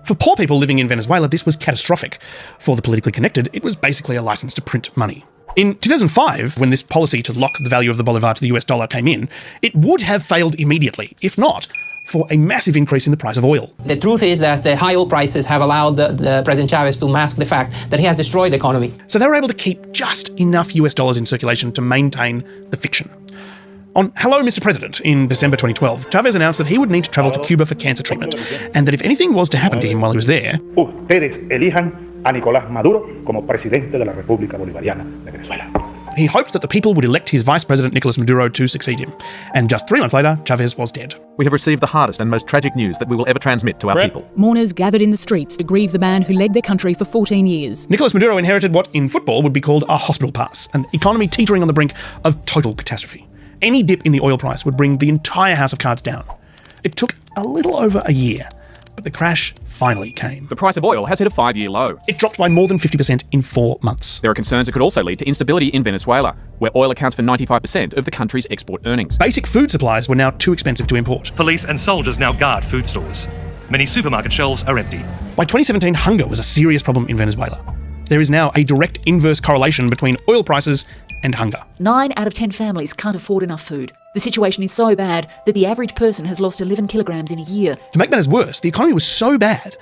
For poor people living in Venezuela, this was catastrophic. For the politically connected, it was basically a license to print money. In 2005, when this policy to lock the value of the bolivar to the US dollar came in, it would have failed immediately, if not for a massive increase in the price of oil. The truth is that the high oil prices have allowed the President Chavez to mask the fact that he has destroyed the economy. So they were able to keep just enough US dollars in circulation to maintain the fiction. On Hello, Mr. President, in December 2012, Chavez announced that he would need to travel to Cuba for cancer treatment, and that if anything was to happen to him while he was there, Ustedes elijan a Nicolás Maduro como presidente de la República Bolivariana de Venezuela. he hoped that the people would elect his vice president, Nicolás Maduro, to succeed him. And just 3 months later, Chavez was dead. We have received the hardest and most tragic news that we will ever transmit to our people. Mourners gathered in the streets to grieve the man who led their country for 14 years. Nicolás Maduro inherited what in football would be called a hospital pass, an economy teetering on the brink of total catastrophe. Any dip in the oil price would bring the entire house of cards down. It took a little over a year, but the crash finally came. The price of oil has hit a 5-year low. It dropped by more than 50% in 4 months. There are concerns it could also lead to instability in Venezuela, where oil accounts for 95% of the country's export earnings. Basic food supplies were now too expensive to import. Police and soldiers now guard food stores. Many supermarket shelves are empty. By 2017, hunger was a serious problem in Venezuela. There is now a direct inverse correlation between oil prices and hunger. 9 out of 10 families can't afford enough food. The situation is so bad that the average person has lost 11 kilograms in a year. To make matters worse, the economy was so bad,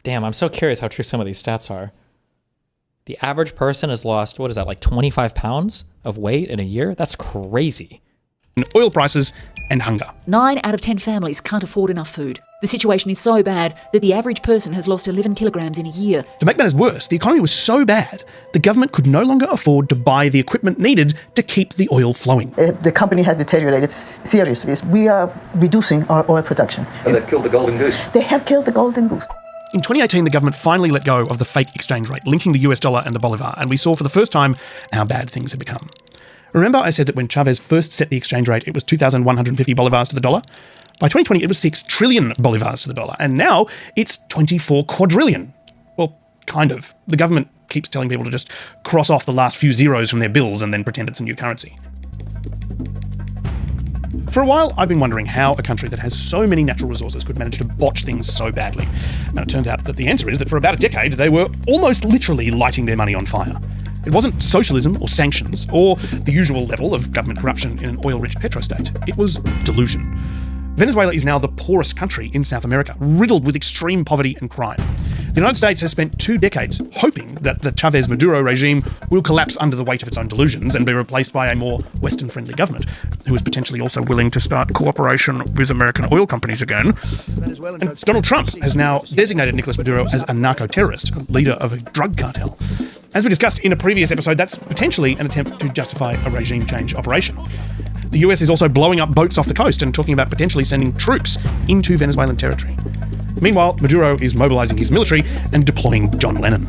Damn, I'm so curious how true some of these stats are. The average person has lost, what is that, like 25 pounds of weight in a year? That's crazy. Oil prices and hunger. 9 out of 10 families can't afford enough food. The situation is so bad that the average person has lost 11 kilograms in a year. To make matters worse, the economy was so bad, the government could no longer afford to buy the equipment needed to keep the oil flowing. The company has deteriorated seriously. We are reducing our oil production. And they've killed the golden goose. They have killed the golden goose. In 2018, the government finally let go of the fake exchange rate, linking the US dollar and the bolivar, and we saw for the first time how bad things had become. Remember I said that when Chavez first set the exchange rate, it was 2,150 bolivars to the dollar? By 2020, it was 6 trillion bolivars to the dollar, and now it's 24 quadrillion. Well, kind of. The government keeps telling people to just cross off the last few zeros from their bills and then pretend it's a new currency. For a while, I've been wondering how a country that has so many natural resources could manage to botch things so badly. Now, it turns out that the answer is that for about a decade, they were almost literally lighting their money on fire. It wasn't socialism or sanctions or the usual level of government corruption in an oil-rich petrostate. It was delusion. Venezuela is now the poorest country in South America, riddled with extreme poverty and crime. The United States has spent 2 decades hoping that the Chavez-Maduro regime will collapse under the weight of its own delusions and be replaced by a more Western-friendly government, who is potentially also willing to start cooperation with American oil companies again. And Donald Trump has now designated Nicolás Maduro as a narco-terrorist, a leader of a drug cartel. As we discussed in a previous episode, that's potentially an attempt to justify a regime change operation. The US is also blowing up boats off the coast and talking about potentially sending troops into Venezuelan territory. Meanwhile, Maduro is mobilizing his military and deploying John Lennon.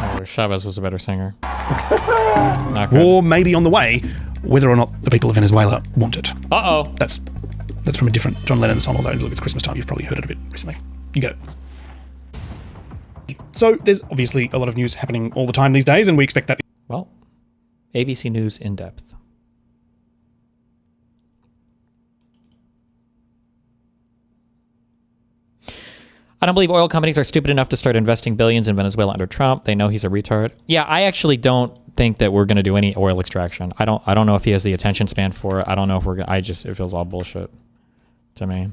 Oh, Chavez was a better singer. Not good. War may be on the way, whether or not the people of Venezuela want it. Uh-oh. That's from a different John Lennon song, although look, it's Christmas time. You've probably heard it a bit recently. You get it. So there's obviously a lot of news happening all the time these days, and we expect that. Well, ABC News in depth. I don't believe oil companies are stupid enough to start investing billions in Venezuela under Trump. They know he's a retard. Yeah, I actually don't think that we're going to do any oil extraction. I don't know if he has the attention span for it. I don't know if we're going to, it feels all bullshit to me.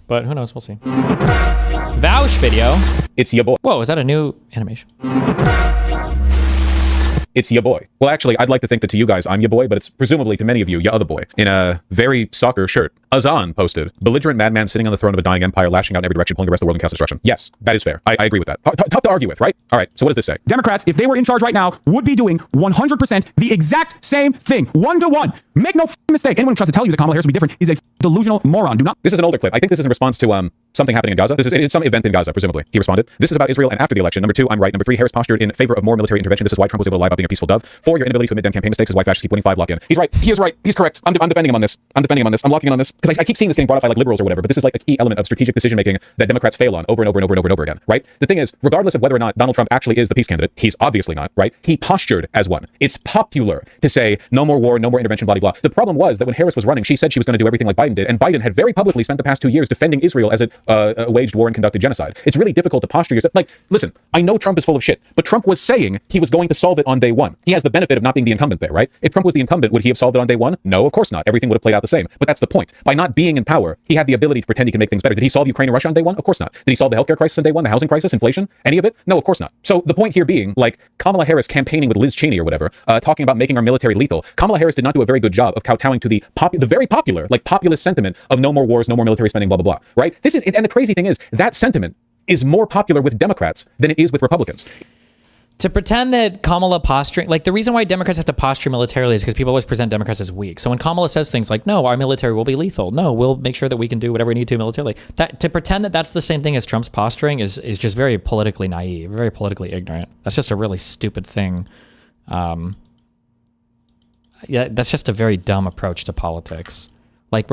But who knows? We'll see. Vouch video. It's your boy. Whoa, is that a new animation? It's your boy. Well, actually, I'd like to think that to you guys, I'm your boy, but it's presumably to many of you, your other boy. In a very soccer shirt, Azan posted, belligerent madman sitting on the throne of a dying empire, lashing out in every direction, pulling the rest of the world in chaos destruction. Yes, that is fair. I agree with that. Tough to argue with, right? All right, so what does this say? Democrats, if they were in charge right now, would be doing 100% the exact same thing. 1-to-1. Make no mistake. Anyone who tries to tell you that Kamala Harris would be different is a delusional moron. Do not. This is an older clip. I think this is in response to something happening in Gaza. It's some event in Gaza, presumably. He responded, this is about Israel and after the election. Number 2, I'm right. Number 3, Harris postured in favor of more military intervention. This is why Trump was able to lie about being a peaceful dove. 4, your inability to admit damn campaign mistakes is why fascists keep winning. 5, lock in. He's right. He is right. He's correct. I'm defending him on this. I'm locking in on this because I keep seeing this getting brought up by like liberals or whatever, but this is like a key element of strategic decision making that Democrats fail on over and over again, right? The thing is, regardless of whether or not Donald Trump actually is the peace candidate, he's obviously not, right? He postured as one. It's popular to say no more war, no more intervention, blah, blah, blah. The problem was that when Harris was running, she said she was going to do everything like Biden did, and Biden had very publicly spent the past 2 years defending Israel as it waged war and conducted genocide. It's really difficult to posture yourself. Like, listen, I know Trump is full of shit, but Trump was saying he was going to solve it on day one. He has the benefit of not being the incumbent there, right? If Trump was the incumbent, would he have solved it on day one? No, of course not. Everything would have played out the same. But that's the point. By not being in power, he had the ability to pretend he can make things better. Did he solve Ukraine and Russia on day one? Of course not. Did he solve the healthcare crisis on day one, the housing crisis, inflation, any of it? No, of course not. So the point here being, like, Kamala Harris campaigning with Liz Cheney or whatever, talking about making our military lethal. Kamala Harris did not do a very good job of kowtowing to the very popular, like populist sentiment of no more wars, no more military spending, blah, blah, blah, right? And the crazy thing is, that sentiment is more popular with Democrats than it is with Republicans. To pretend that Kamala posturing, like the reason why Democrats have to posture militarily is because people always present Democrats as weak. So when Kamala says things like, no, our military will be lethal. No, we'll make sure that we can do whatever we need to militarily. To pretend that that's the same thing as Trump's posturing is just very politically naive, very politically ignorant. That's just a really stupid thing. Yeah, that's just a very dumb approach to politics. Like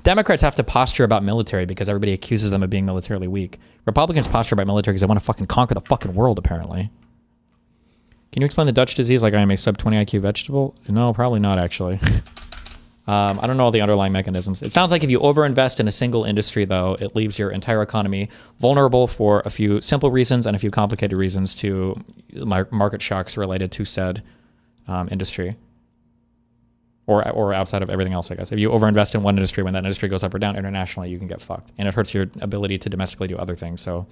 Democrats have to posture about military because everybody accuses them of being militarily weak. Republicans posture about military because they want to fucking conquer the fucking world, apparently. Can you explain the Dutch disease like I am a sub 20 IQ vegetable? No, probably not, actually. I don't know all the underlying mechanisms. It sounds like if you overinvest in a single industry, though, it leaves your entire economy vulnerable for a few simple reasons and a few complicated reasons to market shocks related to said industry. Or outside of everything else, I guess. If you overinvest in one industry, when that industry goes up or down internationally, you can get fucked. And it hurts your ability to domestically do other things, so...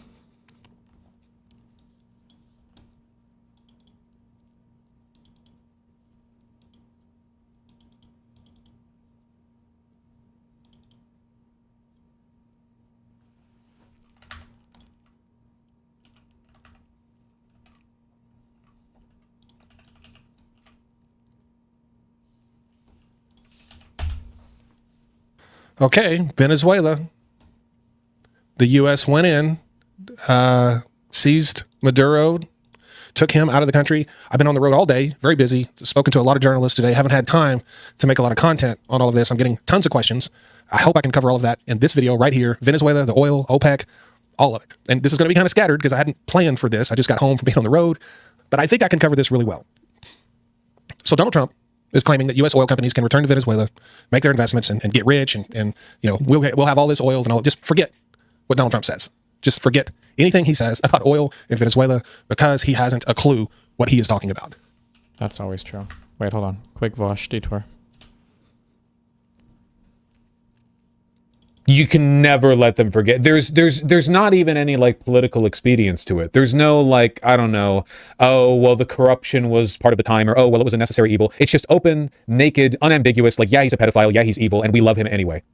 Okay, Venezuela. The U.S. went in, seized Maduro, took him out of the country. I've been on the road all day, very busy, spoken to a lot of journalists today, haven't had time to make a lot of content on all of this. I'm getting tons of questions. I hope I can cover all of that in this video right here. Venezuela, the oil, OPEC, all of it. And this is going to be kind of scattered because I hadn't planned for this. I just got home from being on the road, but I think I can cover this really well. So Donald Trump is claiming that U.S. oil companies can return to Venezuela, make their investments, and get rich, and you know we'll have all this oil and all. Just forget what Donald Trump says. Just forget anything he says about oil in Venezuela because he hasn't a clue what he is talking about. That's always true. Wait, hold on. Quick Vosh detour. You can never let them forget. There's not even any like political expedience to it. There's no like, I don't know, oh, well, the corruption was part of the time, or oh, well, it was a necessary evil. It's just open, naked, unambiguous, like, yeah, he's a pedophile, yeah, he's evil, and we love him anyway.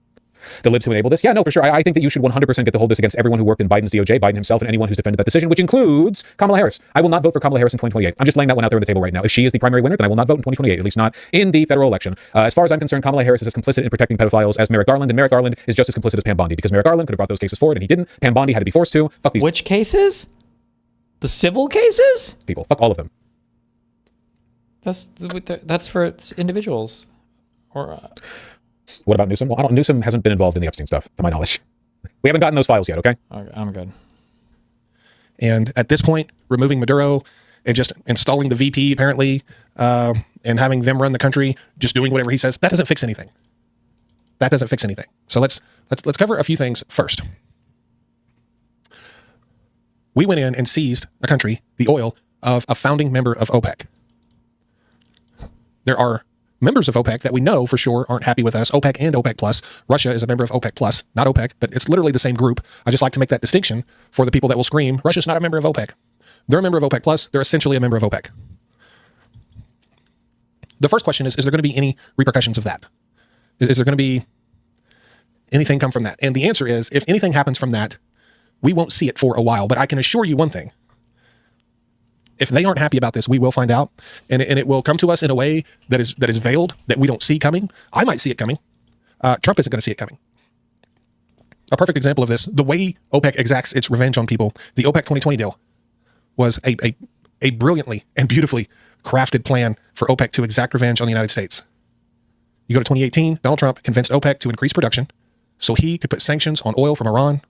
the lid to enable this? Yeah, no, for sure. I think that you should 100% get to hold this against everyone who worked in Biden's DOJ, Biden himself, and anyone who's defended that decision, which includes Kamala Harris. I will not vote for Kamala Harris in 2028. I'm just laying that one out there on the table right now. If she is the primary winner, then I will not vote in 2028, at least not in the federal election. As far as I'm concerned, Kamala Harris is as complicit in protecting pedophiles as Merrick Garland, and Merrick Garland is just as complicit as Pam Bondi, because Merrick Garland could have brought those cases forward, and he didn't. Pam Bondi had to be forced to. Fuck these. Which cases? The civil cases? People. Fuck all of them. That's for individuals. Or what about Newsom? Well, Newsom hasn't been involved in the Epstein stuff, to my knowledge. We haven't gotten those files yet, okay? I'm good. And at this point, removing Maduro and just installing the VP, apparently, and having them run the country, just doing whatever he says, that doesn't fix anything. That doesn't fix anything. So let's cover a few things first. We went in and seized a country, the oil of a founding member of OPEC. There are members of OPEC that we know for sure aren't happy with us, OPEC and OPEC Plus. Russia is a member of OPEC Plus, not OPEC, but it's literally the same group. I just like to make that distinction for the people that will scream, Russia's not a member of OPEC. They're a member of OPEC Plus. They're essentially a member of OPEC. The first question is there going to be any repercussions of that? Is there going to be anything come from that? And the answer is, if anything happens from that, we won't see it for a while. But I can assure you one thing. If they aren't happy about this, we will find out, and it will come to us in a way that is veiled, that we don't see coming. I might see it coming. Trump isn't going to see it coming. A perfect example of this, the way OPEC exacts its revenge on people, the OPEC 2020 deal was a brilliantly and beautifully crafted plan for OPEC to exact revenge on the United States. You go to 2018, Donald Trump convinced OPEC to increase production so he could put sanctions on oil from Iran,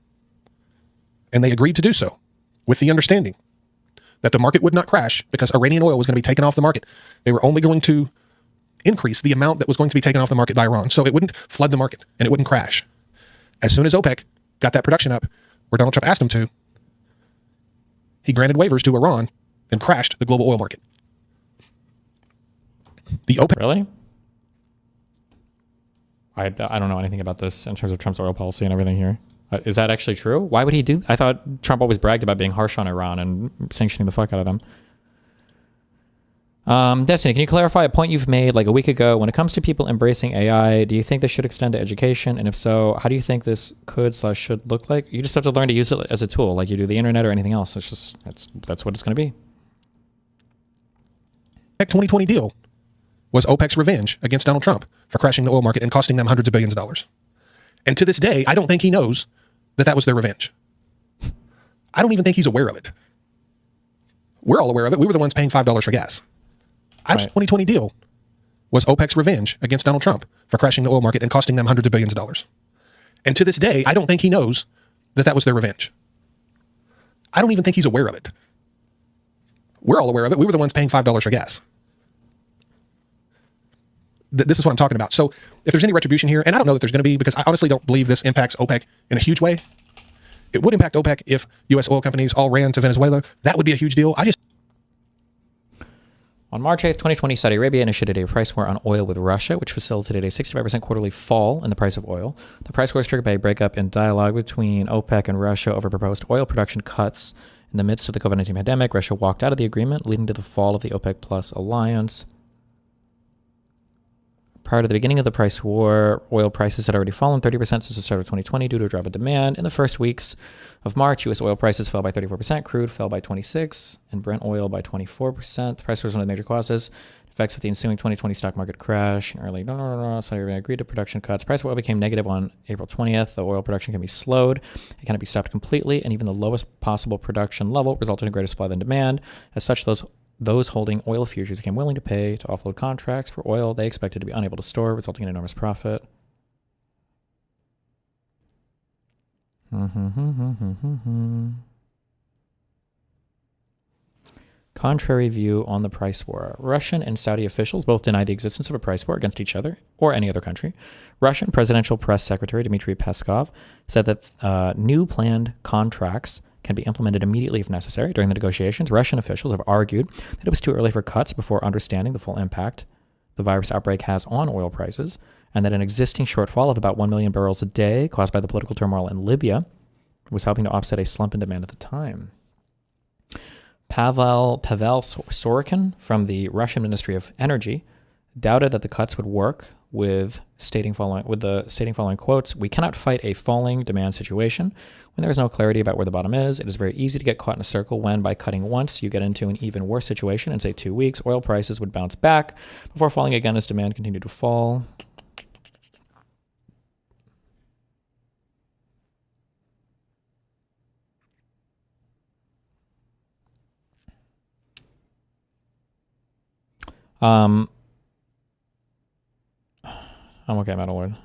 and they agreed to do so with the understanding that the market would not crash because Iranian oil was going to be taken off the market. They were only going to increase the amount that was going to be taken off the market by Iran, so it wouldn't flood the market and it wouldn't crash. As soon as OPEC got that production up where Donald Trump asked him to, he granted waivers to Iran and crashed the global oil market. The OPEC... Really? I don't know anything about this in terms of Trump's oil policy and everything here. Is that actually true? Why would he do? I thought Trump always bragged about being harsh on Iran and sanctioning the fuck out of them. Destiny, can you clarify a point you've made like a week ago? When it comes to people embracing AI, do you think this should extend to education? And if so, how do you think this could/should look like? You just have to learn to use it as a tool, like you do the internet or anything else. It's just that's what it's going to be. 2020 deal was OPEC's revenge against Donald Trump for crashing the oil market and costing them hundreds of billions of dollars. And to this day, I don't think he knows that was their revenge. I don't even think he's aware of it. We're all aware of it. We were the ones paying $5 for gas. Right. 2020 deal was OPEC's revenge against Donald Trump for crashing the oil market and costing them hundreds of billions of dollars. And to this day, I don't think he knows that was their revenge. I don't even think he's aware of it. We're all aware of it. We were the ones paying $5 for gas. This is what I'm talking about. So if there's any retribution here, and I don't know that there's going to be, because I honestly don't believe this impacts OPEC in a huge way. It would impact OPEC if U.S. oil companies all ran to Venezuela. That would be a huge deal. On March 8th, 2020, Saudi Arabia initiated a price war on oil with Russia, which facilitated a 65% quarterly fall in the price of oil. The price war was triggered by a breakup in dialogue between OPEC and Russia over proposed oil production cuts. In the midst of the COVID-19 pandemic, Russia walked out of the agreement, leading to the fall of the OPEC Plus alliance. Prior to the beginning of the price war, oil prices had already fallen 30% since the start of 2020 due to a drop in demand. In the first weeks of March, U.S. oil prices fell by 34%, crude fell by 26%, and Brent oil by 24%. The price war was one of the major causes. Effects of the ensuing 2020 stock market crash in early Saudi Arabia agreed to production cuts. Price of oil became negative on April 20th. The oil production can be slowed. It cannot be stopped completely, and even the lowest possible production level resulted in greater supply than demand. As such, those holding oil futures became willing to pay to offload contracts for oil they expected to be unable to store, resulting in enormous profit. Contrary view on the price war. Russian and Saudi officials both deny the existence of a price war against each other or any other country. Russian Presidential Press Secretary Dmitry Peskov said that new planned contracts can be implemented immediately if necessary. During the negotiations, Russian officials have argued that it was too early for cuts before understanding the full impact the virus outbreak has on oil prices, and that an existing shortfall of about 1 million barrels a day caused by the political turmoil in Libya was helping to offset a slump in demand at the time. Pavel Sorokin from the Russian Ministry of Energy doubted that the cuts would work with the stating following quotes: "We cannot fight a falling demand situation when there is no clarity about where the bottom is. It is very easy to get caught in a circle when, by cutting once, you get into an even worse situation. In say 2 weeks, oil prices would bounce back before falling again as demand continued to fall." I'm okay, Metalwood.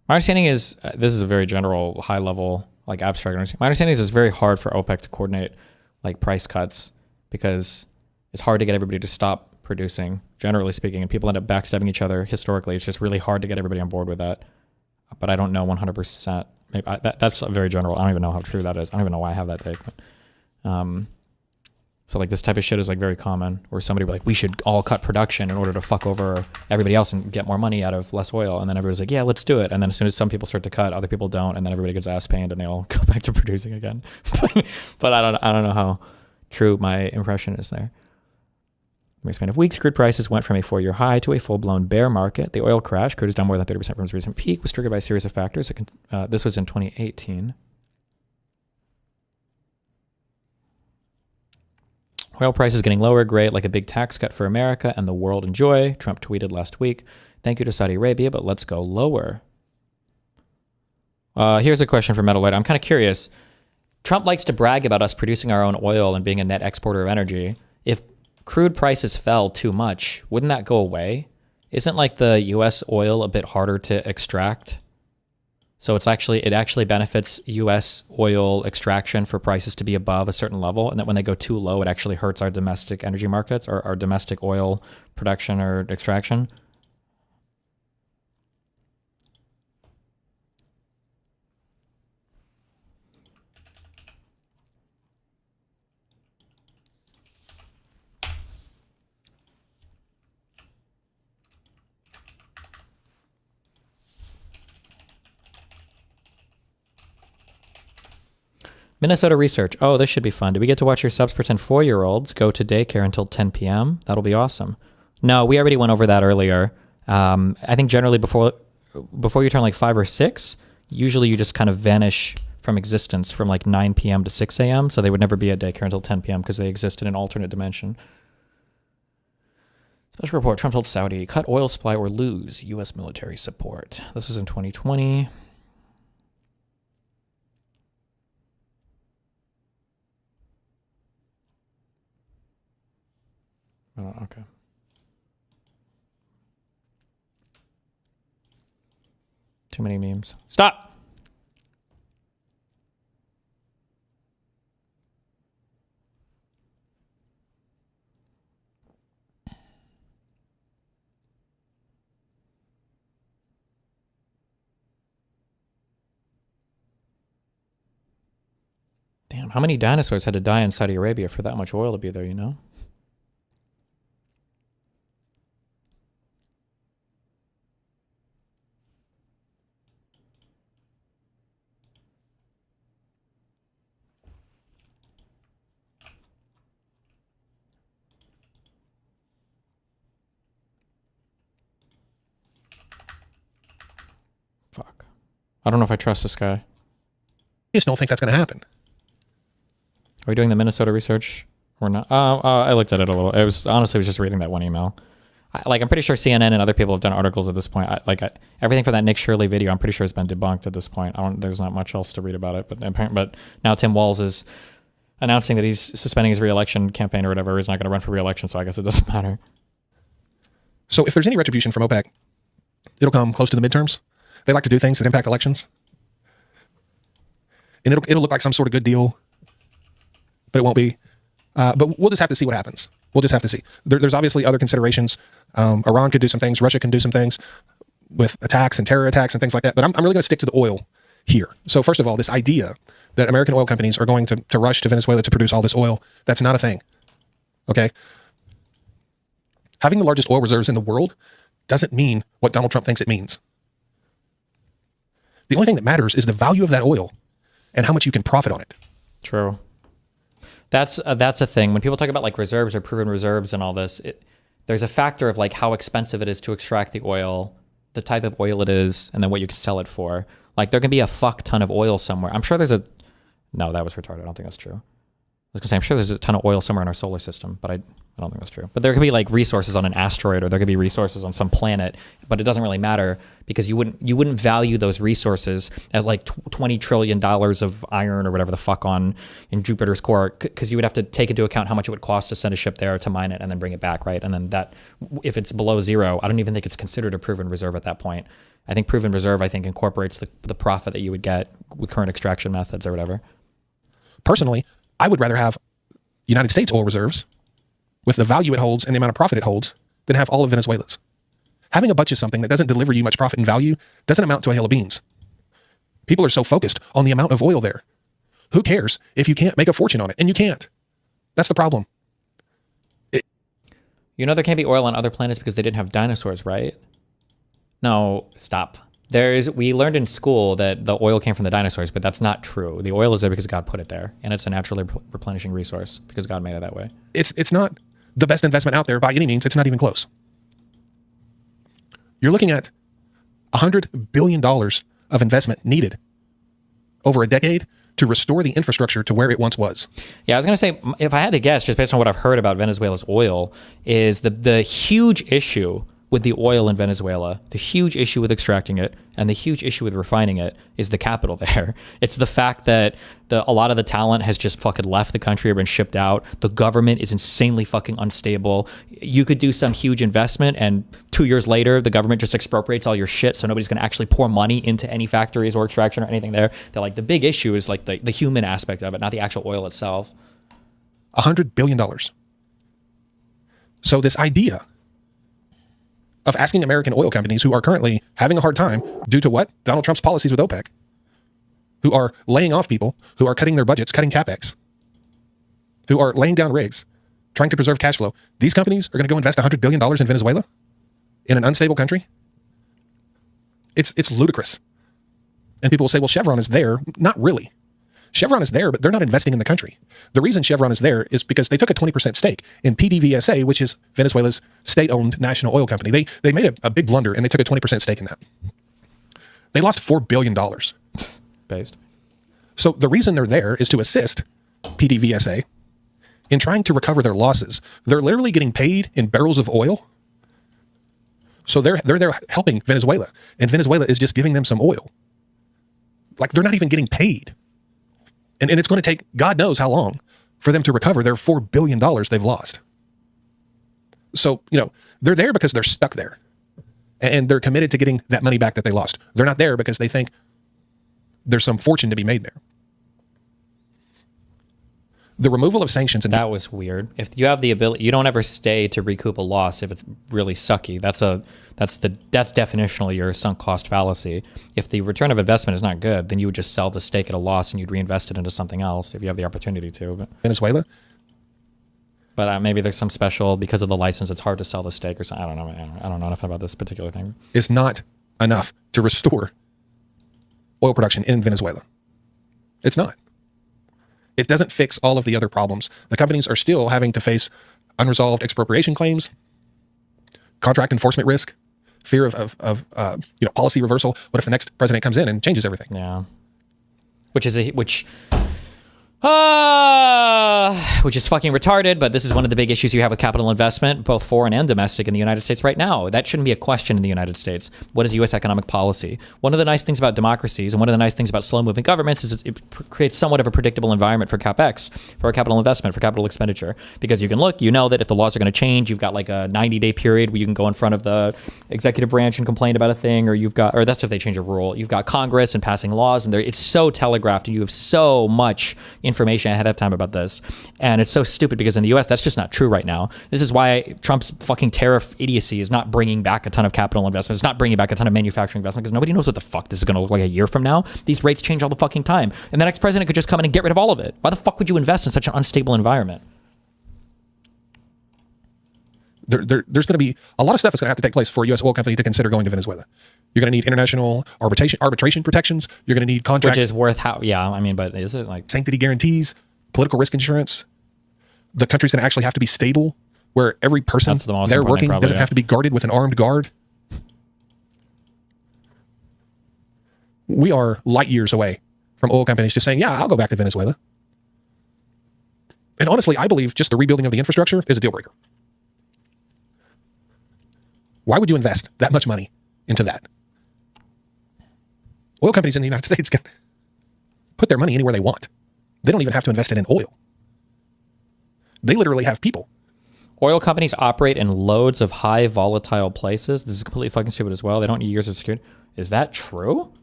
My understanding is, this is a very general, high level, like abstract understanding. My understanding is it's very hard for OPEC to coordinate like price cuts because it's hard to get everybody to stop producing, generally speaking, and people end up backstabbing each other historically. It's just really hard to get everybody on board with that. But I don't know 100%. Maybe that's very general. I don't even know how true that is. I don't even know why I have that take. But, so like this type of shit is like very common, where somebody will be like, we should all cut production in order to fuck over everybody else and get more money out of less oil. And then everybody's like, yeah, let's do it. And then as soon as some people start to cut, other people don't. And then everybody gets ass pained and they all go back to producing again. But I don't know how true my impression is there. In the span of weeks, crude prices went from a 4-year high to a full-blown bear market. The oil crash, crude is down more than 30% from its recent peak, was triggered by a series of factors. This was in 2018. Oil prices getting lower, great, like a big tax cut for America and the world enjoy. Trump tweeted last week, "Thank you to Saudi Arabia, but let's go lower." Here's a question for Metalite. I'm kind of curious. Trump likes to brag about us producing our own oil and being a net exporter of energy. If crude prices fell too much, wouldn't that go away? Isn't like the U.S. oil a bit harder to extract? So it actually benefits U.S. oil extraction for prices to be above a certain level, and that when they go too low, it actually hurts our domestic energy markets or our domestic oil production or extraction. Minnesota research. Oh, this should be fun. Do we get to watch your subs pretend 4-year-olds go to daycare until 10 p.m.? That'll be awesome. No, we already went over that earlier. I think generally before you turn like 5 or 6, usually you just kind of vanish from existence from like 9 p.m. to 6 a.m. So they would never be at daycare until 10 p.m. because they exist in an alternate dimension. Special report. Trump told Saudi, cut oil supply or lose U.S. military support. This is in 2020. Oh, okay. Too many memes. Stop! Damn, how many dinosaurs had to die in Saudi Arabia for that much oil to be there, you know? Fuck. I don't know if I trust this guy. I just don't think that's going to happen. Are we doing the Minnesota research or not? I looked at it a little. It was honestly, I was just reading that one email. I'm pretty sure CNN and other people have done articles at this point. Everything from that Nick Shirley video, I'm pretty sure has been debunked at this point. There's not much else to read about it. But now Tim Walz is announcing that he's suspending his re-election campaign or whatever. He's not going to run for re-election, so I guess it doesn't matter. So if there's any retribution from OPEC, it'll come close to the midterms. They like to do things that impact elections. And it'll look like some sort of good deal, but it won't be. But we'll just have to see what happens. We'll just have to see. There's obviously other considerations. Iran could do some things. Russia can do some things with attacks and terror attacks and things like that. But I'm really going to stick to the oil here. So first of all, this idea that American oil companies are going to rush to Venezuela to produce all this oil, that's not a thing. Okay? Having the largest oil reserves in the world doesn't mean what Donald Trump thinks it means. The only thing that matters is the value of that oil and how much you can profit on it. True. That's a thing. When people talk about like reserves or proven reserves and all this, there's a factor of like how expensive it is to extract the oil, the type of oil it is, and then what you can sell it for. Like there can be a fuck ton of oil somewhere. I'm sure there's a, no, that was retarded. I don't think that's true. I was gonna say, I'm sure there's a ton of oil somewhere in our solar system, but I don't think that's true. But there could be like resources on an asteroid, or there could be resources on some planet, but it doesn't really matter because you wouldn't value those resources as like $20 trillion of iron or whatever the fuck in Jupiter's core, because you would have to take into account how much it would cost to send a ship there to mine it and then bring it back, right? And then that, if it's below zero, I don't even think it's considered a proven reserve at that point. I think proven reserve, I think, incorporates the profit that you would get with current extraction methods or whatever. Personally, I would rather have United States oil reserves with the value it holds and the amount of profit it holds than have all of Venezuela's. Having a bunch of something that doesn't deliver you much profit and value doesn't amount to a hill of beans. People are so focused on the amount of oil there. Who cares if you can't make a fortune on it? And you can't. That's the problem. You know there can't be oil on other planets because they didn't have dinosaurs, right? No, stop. We learned in school that the oil came from the dinosaurs, but that's not true. The oil is there because God put it there, and it's a naturally replenishing resource because God made it that way. It's not the best investment out there by any means. It's not even close. You're looking at $100 billion of investment needed over a decade to restore the infrastructure to where it once was. Yeah, I was going to say, if I had to guess, just based on what I've heard about Venezuela's oil, is the huge issue with the oil in Venezuela, the huge issue with extracting it, and the huge issue with refining it is the capital there. It's the fact that a lot of the talent has just fucking left the country or been shipped out. The government is insanely fucking unstable. You could do some huge investment, and 2 years later, the government just expropriates all your shit, so nobody's going to actually pour money into any factories or extraction or anything there. They're like, the big issue is like the human aspect of it, not the actual oil itself. $100 billion. So this idea of asking American oil companies, who are currently having a hard time due to what? Donald Trump's policies with OPEC, who are laying off people, who are cutting their budgets, cutting CapEx, who are laying down rigs, trying to preserve cash flow. These companies are going to go invest $100 billion in Venezuela, in an unstable country? It's ludicrous. And people will say, well, Chevron is there. Not really. Chevron is there, but they're not investing in the country. The reason Chevron is there is because they took a 20% stake in PDVSA, which is Venezuela's state-owned national oil company. They made a big blunder, and they took a 20% stake in that. They lost $4 billion. Based. So the reason they're there is to assist PDVSA in trying to recover their losses. They're literally getting paid in barrels of oil. So they're there helping Venezuela, and Venezuela is just giving them some oil. Like, they're not even getting paid. And it's going to take God knows how long for them to recover their $4 billion they've lost. So, they're there because they're stuck there. And they're committed to getting that money back that they lost. They're not there because they think there's some fortune to be made there. The removal of sanctions... That was weird. If you have the ability... You don't ever stay to recoup a loss if it's really sucky. That's definitionally your sunk cost fallacy. If the return of investment is not good, then you would just sell the stake at a loss and you'd reinvest it into something else if you have the opportunity to. But Venezuela? But maybe there's some special... Because of the license, it's hard to sell the stake or something. I don't know. I don't know enough about this particular thing. It's not enough to restore oil production in Venezuela. It's not. It doesn't fix all of the other problems. The companies are still having to face unresolved expropriation claims, contract enforcement risk, fear of policy reversal. What if the next president comes in and changes everything? Yeah. Which is fucking retarded, but this is one of the big issues you have with capital investment, both foreign and domestic, in the United States right now. That shouldn't be a question in the United States. What is U.S. economic policy? One of the nice things about democracies and one of the nice things about slow-moving governments is it creates somewhat of a predictable environment for CapEx, for capital investment, for capital expenditure. Because you can look, that if the laws are going to change, you've got like a 90-day period where you can go in front of the executive branch and complain about a thing, or that's if they change a rule. You've got Congress and passing laws, and it's so telegraphed, and you have so much information ahead of time about this. And it's so stupid because in the US, that's just not true right now. This is why Trump's fucking tariff idiocy is not bringing back a ton of capital investment. It's not bringing back a ton of manufacturing investment because nobody knows what the fuck this is going to look like a year from now. These rates change all the fucking time. And the next president could just come in and get rid of all of it. Why the fuck would you invest in such an unstable environment? There's going to be a lot of stuff that's going to have to take place for a U.S. oil company to consider going to Venezuela. You're going to need international arbitration protections. You're going to need contracts. Which is worth but is it like... Sanctity guarantees, political risk insurance. The country's going to actually have to be stable where every person there working doesn't have to be guarded with an armed guard. We are light years away from oil companies just saying, yeah, I'll go back to Venezuela. And honestly, I believe just the rebuilding of the infrastructure is a deal breaker. Why would you invest that much money into that? Oil companies in the United States can put their money anywhere they want. They don't even have to invest it in oil. They literally have people. Oil companies operate in loads of high volatile places. This is completely fucking stupid as well. They don't need years of security. Is that true?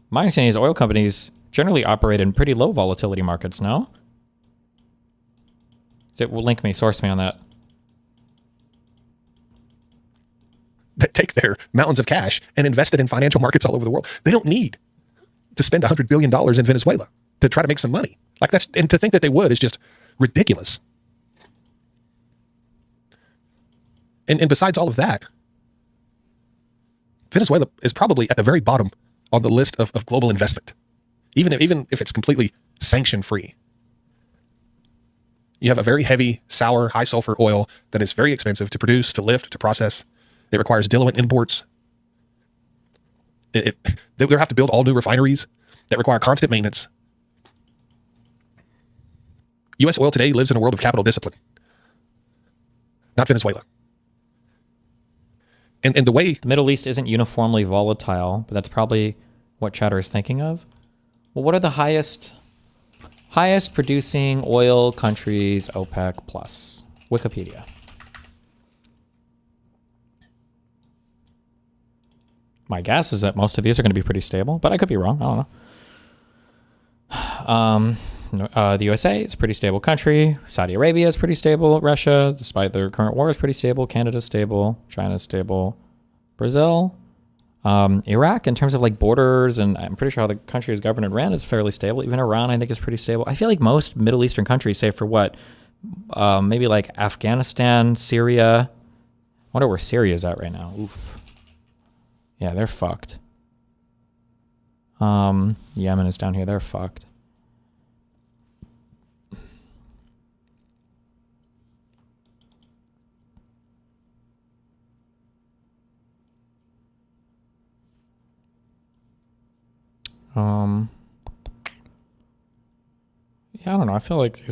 My understanding is oil companies generally operate in pretty low volatility markets, no? It will link me, source me on that. That take their mountains of cash and invest it in financial markets all over the world. They don't need to spend $100 billion in Venezuela to try to make some money. Like that's, and to think that they would is just ridiculous. And besides all of that, Venezuela is probably at the very bottom on the list of global investment, even if it's completely sanction-free. You have a very heavy, sour, high-sulfur oil that is very expensive to produce, to lift, to process. It requires diluent imports. They have to build all new refineries that require constant maintenance. U.S. oil today lives in a world of capital discipline, not Venezuela. And the way the Middle East isn't uniformly volatile, but that's probably what Chatter is thinking of. Well, what are the highest producing oil countries? OPEC plus Wikipedia. My guess is that most of these are going to be pretty stable, but I could be wrong. I don't know. The USA is a pretty stable country. Saudi Arabia is pretty stable. Russia, despite their current war, is pretty stable. Canada is stable. China is stable. Brazil. Iraq, in terms of like borders, and I'm pretty sure how the country is governed and ran, is fairly stable. Even Iran, I think, is pretty stable. I feel like most Middle Eastern countries, save for what? Maybe like Afghanistan, Syria. I wonder where Syria is at right now. Oof. Yeah, they're fucked. Yemen is down here. They're fucked. Yeah, I don't know. I feel like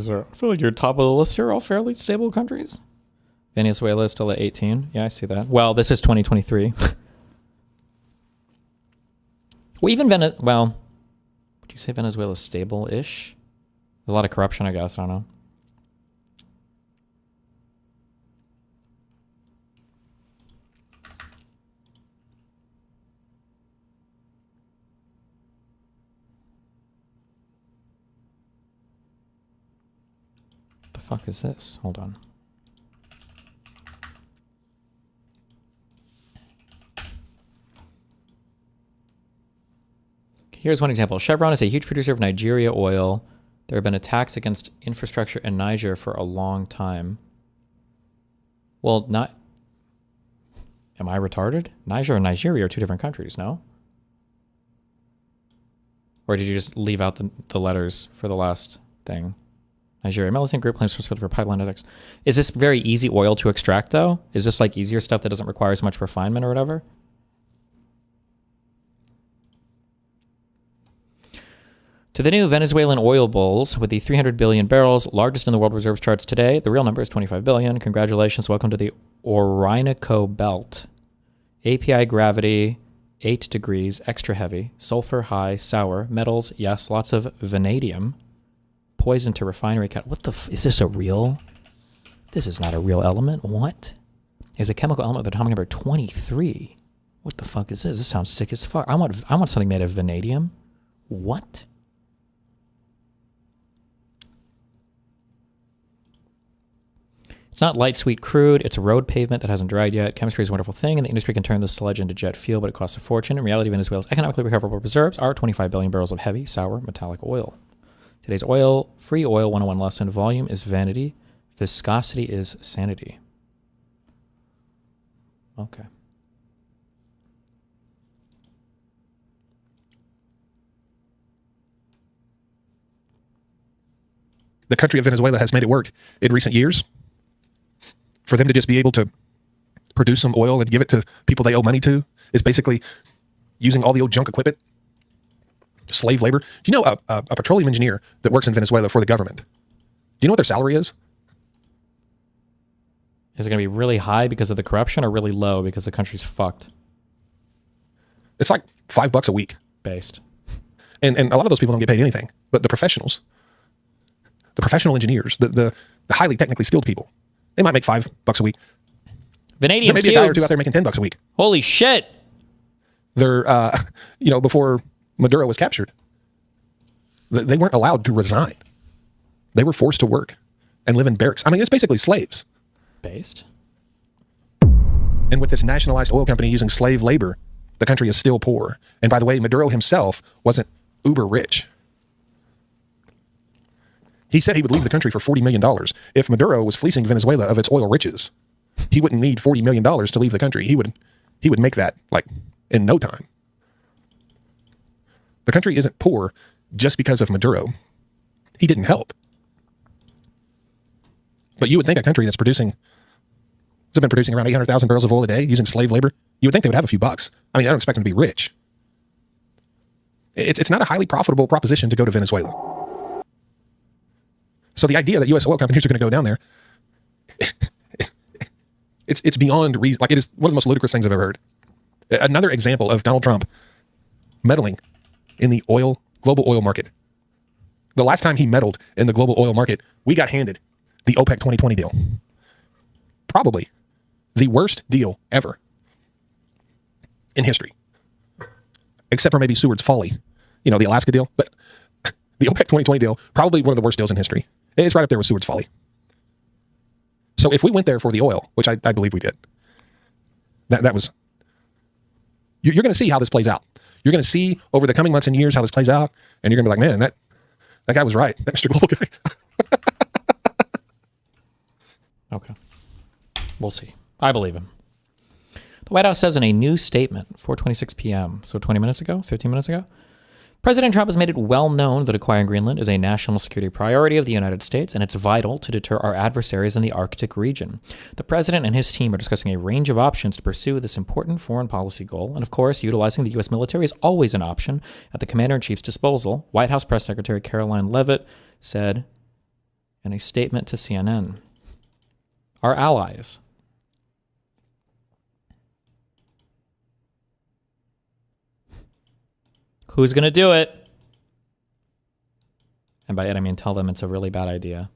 you're top of the list here. All fairly stable countries. Venezuela is still at 18. Yeah, I see that. Well, this is 2023. Well, even well, would you say Venezuela's stable-ish? There's a lot of corruption, I guess. I don't know. What the fuck is this? Hold on. Here's one example. Chevron is a huge producer of Nigeria oil. There have been attacks against infrastructure in Niger for a long time. Well, not... Am I retarded? Niger and Nigeria are two different countries, no? Or did you just leave out the letters for the last thing? Nigeria. Militant group claims responsibility for pipeline attacks. Is this very easy oil to extract, though? Is this like easier stuff that doesn't require as much refinement or whatever? To the new Venezuelan oil bulls with the 300 billion barrels, largest in the world reserves charts today. The real number is 25 billion. Congratulations. Welcome to the Orinoco Belt. API gravity, 8 degrees, extra heavy, sulfur high, sour, metals, yes, lots of vanadium, poison to refinery cat. What the is this a real? This is not a real element. What? Is a chemical element with atomic number 23. What the fuck is this? This sounds sick as fuck. I want something made of vanadium. What? It's not light, sweet crude. It's a road pavement that hasn't dried yet. Chemistry is a wonderful thing, and the industry can turn the sludge into jet fuel, but it costs a fortune. In reality, Venezuela's economically recoverable reserves are 25 billion barrels of heavy, sour, metallic oil. Today's free oil 101 lesson: volume is vanity, viscosity is sanity. Okay. The country of Venezuela has made it work in recent years. for them to just be able to produce some oil and give it to people they owe money to is basically using all the old junk equipment, slave labor. Do you know a petroleum engineer that works in Venezuela for the government? Do you know what their salary is? Is it going to be really high because of the corruption or really low because the country's fucked? It's like $5 a week. Based. And a lot of those people don't get paid anything. But the professionals, the professional engineers, the highly technically skilled people, they might make $5 a week. Vanadium there may be a guy or two out there making $10 a week. Holy shit. They're, before Maduro was captured, they weren't allowed to resign. They were forced to work and live in barracks. I mean, it's basically slaves. Based. And with this nationalized oil company using slave labor, the country is still poor. And by the way, Maduro himself wasn't uber rich. He said he would leave the country for $40 million. If Maduro was fleecing Venezuela of its oil riches, he wouldn't need $40 million to leave the country. He would make that like in no time. The country isn't poor just because of Maduro. He didn't help. But you would think a country that's been producing around 800,000 barrels of oil a day using slave labor, you would think they would have a few bucks. I mean, I don't expect them to be rich. It's not a highly profitable proposition to go to Venezuela. So the idea that U.S. oil companies are going to go down there, it's beyond reason. Like, it is one of the most ludicrous things I've ever heard. Another example of Donald Trump meddling in the global oil market. The last time he meddled in the global oil market, we got handed the OPEC 2020 deal. Probably the worst deal ever in history. Except for maybe Seward's Folly, the Alaska deal. But the OPEC 2020 deal, probably one of the worst deals in history. It's right up there with Seward's Folly. So if we went there for the oil, which I believe we did, that was... You're going to see how this plays out. You're going to see over the coming months and years how this plays out, and you're going to be like, man, that guy was right. That Mr. Global guy. Okay. We'll see. I believe him. The White House says in a new statement, 4:26 p.m., so 20 minutes ago, 15 minutes ago, President Trump has made it well known that acquiring Greenland is a national security priority of the United States, and it's vital to deter our adversaries in the Arctic region. The president and his team are discussing a range of options to pursue this important foreign policy goal, and of course, utilizing the U.S. military is always an option at the commander-in-chief's disposal, White House Press Secretary Caroline Leavitt said in a statement to CNN. Our allies. Who's going to do it? And by it, I mean tell them it's a really bad idea.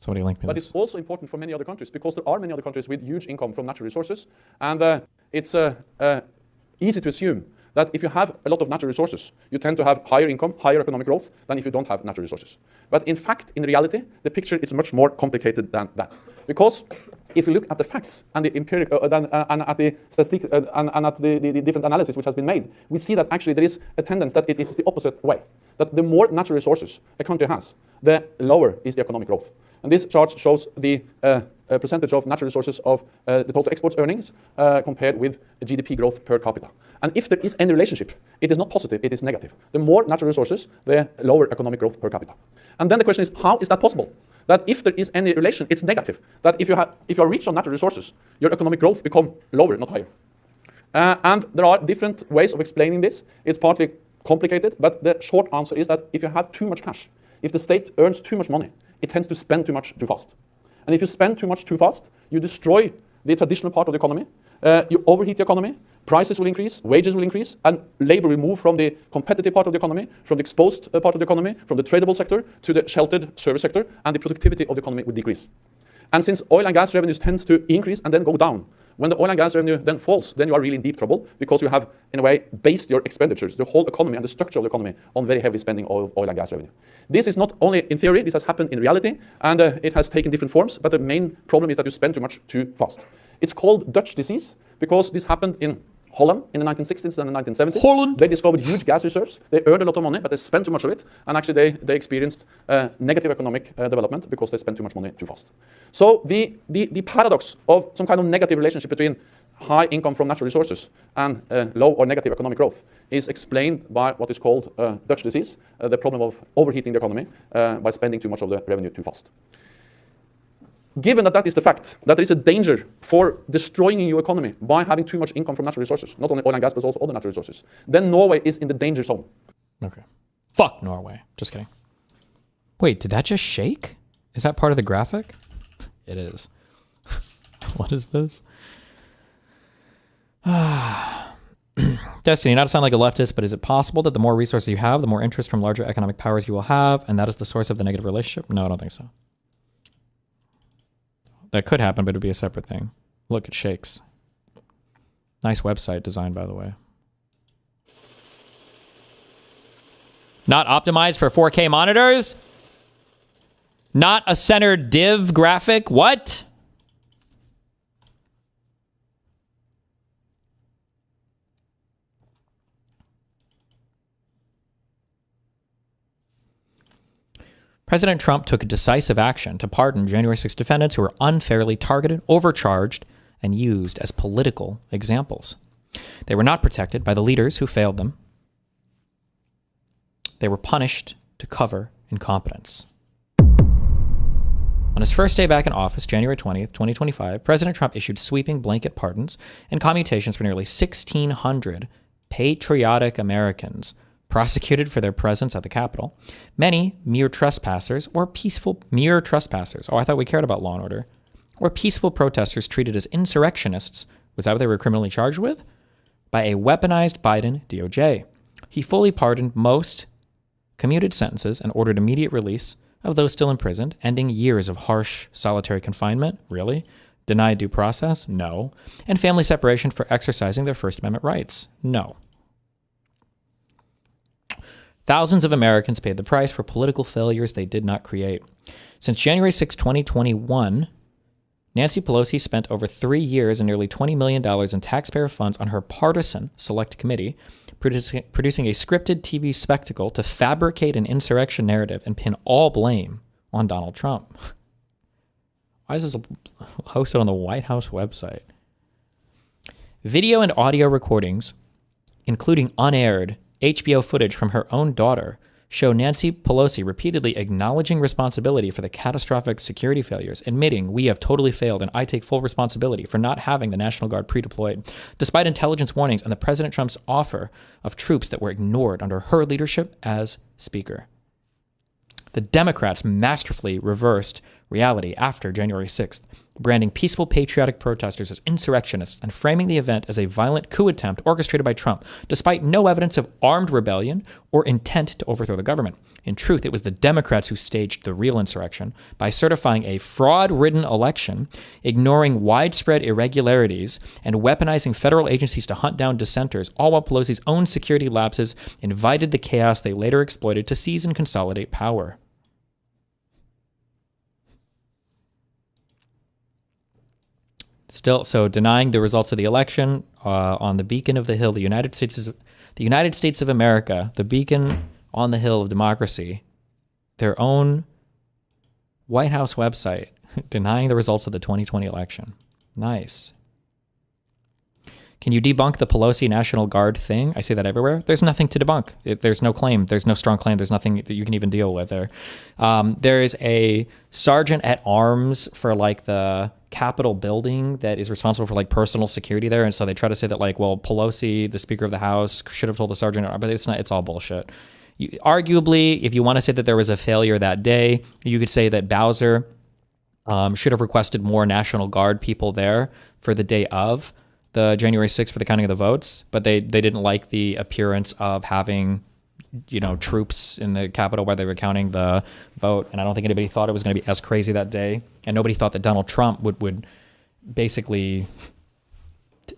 Somebody link me But this. it's also important for many other countries because there are many other countries with huge income from natural resources. And it's easy to assume that if you have a lot of natural resources, you tend to have higher income, higher economic growth than if you don't have natural resources. But in fact, in reality, the picture is much more complicated than that. Because if you look at the facts and the empirical and at the statistics and at the different analysis which has been made, we see that actually there is a tendency that it is the opposite way. That the more natural resources a country has, the lower is the economic growth. And this chart shows the percentage of natural resources of the total exports earnings compared with GDP growth per capita. And if there is any relationship, it is not positive, it is negative. The more natural resources, the lower economic growth per capita. And then the question is, how is that possible? That if there is any relation, it's negative. That if you are rich on natural resources, your economic growth become lower, not higher. And there are different ways of explaining this. It's partly complicated, but the short answer is that if you have too much cash, if the state earns too much money, it tends to spend too much too fast. And if you spend too much too fast, you destroy the traditional part of the economy, you overheat the economy, prices will increase, wages will increase, and labor will move from the competitive part of the economy, from the exposed part of the economy, from the tradable sector to the sheltered service sector, and the productivity of the economy will decrease. And since oil and gas revenues tends to increase and then go down, when the oil and gas revenue then falls, then you are really in deep trouble because you have, in a way, based your expenditures, the whole economy and the structure of the economy on very heavy spending of oil and gas revenue. This is not only in theory, this has happened in reality, and it has taken different forms, but the main problem is that you spend too much too fast. It's called Dutch disease because this happened in Holland in the 1960s and the 1970s. Holland. They discovered huge gas reserves. They earned a lot of money, but they spent too much of it. And actually, they experienced negative economic development because they spent too much money too fast. So the paradox of some kind of negative relationship between high income from natural resources and low or negative economic growth is explained by what is called Dutch disease, the problem of overheating the economy by spending too much of the revenue too fast. Given that that is the fact, that there is a danger for destroying your economy by having too much income from natural resources, not only oil and gas, but also other natural resources, then Norway is in the danger zone. Okay. Fuck Norway. Just kidding. Wait, did that just shake? Is that part of the graphic? It is. What is this? Destiny, not to sound like a leftist, but is it possible that the more resources you have, the more interest from larger economic powers you will have, and that is the source of the negative relationship? No, I don't think so. That could happen, but it would be a separate thing. Look, it shakes. Nice website design, by the way. Not optimized for 4K monitors? Not a centered div graphic? What? President Trump took decisive action to pardon January 6 defendants who were unfairly targeted, overcharged, and used as political examples. They were not protected by the leaders who failed them. They were punished to cover incompetence. On his first day back in office, January 20th, 2025, President Trump issued sweeping blanket pardons and commutations for nearly 1,600 patriotic Americans prosecuted for their presence at the Capitol. Many mere trespassers or peaceful mere trespassers. Oh, I thought we cared about law and order. Or peaceful protesters treated as insurrectionists. Was that what they were criminally charged with? By a weaponized Biden DOJ. He fully pardoned most, commuted sentences, and ordered immediate release of those still imprisoned, ending years of harsh solitary confinement. Really? Denied due process? No. And family separation for exercising their First Amendment rights? No. Thousands of Americans paid the price for political failures they did not create. Since January 6, 2021, Nancy Pelosi spent over 3 years and nearly $20 million in taxpayer funds on her partisan select committee, producing a scripted TV spectacle to fabricate an insurrection narrative and pin all blame on Donald Trump. Why is this hosted on the White House website? Video and audio recordings, including unaired HBO footage from her own daughter, show Nancy Pelosi repeatedly acknowledging responsibility for the catastrophic security failures, admitting, "We have totally failed and I take full responsibility for not having the National Guard pre-deployed," despite intelligence warnings and the President Trump's offer of troops that were ignored under her leadership as Speaker. The Democrats masterfully reversed reality after January 6th, branding peaceful patriotic protesters as insurrectionists and framing the event as a violent coup attempt orchestrated by Trump, despite no evidence of armed rebellion or intent to overthrow the government. In truth, it was the Democrats who staged the real insurrection by certifying a fraud-ridden election, ignoring widespread irregularities, and weaponizing federal agencies to hunt down dissenters, all while Pelosi's own security lapses invited the chaos they later exploited to seize and consolidate power. Still, so denying the results of the election on the beacon of the hill, the United States of America, the beacon on the hill of democracy, their own White House website, denying the results of the 2020 election. Nice. Can you debunk the Pelosi National Guard thing? I see that everywhere. There's nothing to debunk. There's no claim. There's no strong claim. There's nothing that you can even deal with there. There is a sergeant at arms for like the Capitol building that is responsible for like personal security there. And so they try to say that like, well, Pelosi, the Speaker of the House, should have told the sergeant, but it's not, it's all bullshit. Arguably, if you want to say that there was a failure that day, you could say that Bowser should have requested more National Guard people there for the day of the January 6th for the counting of the votes, but they didn't like the appearance of having, troops in the Capitol where they were counting the vote. And I don't think anybody thought it was going to be as crazy that day. And nobody thought that Donald Trump would basically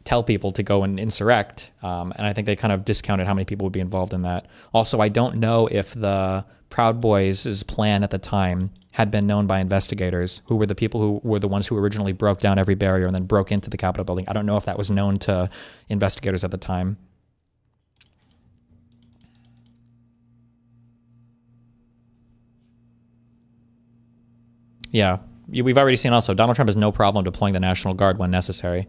tell people to go and insurrect. And I think they kind of discounted how many people would be involved in that. Also, I don't know if the Proud Boys' plan at the time had been known by investigators, who were the people who were the ones who originally broke down every barrier and then broke into the Capitol building. I don't know if that was known to investigators at the time. Yeah, we've already seen also, Donald Trump has no problem deploying the National Guard when necessary.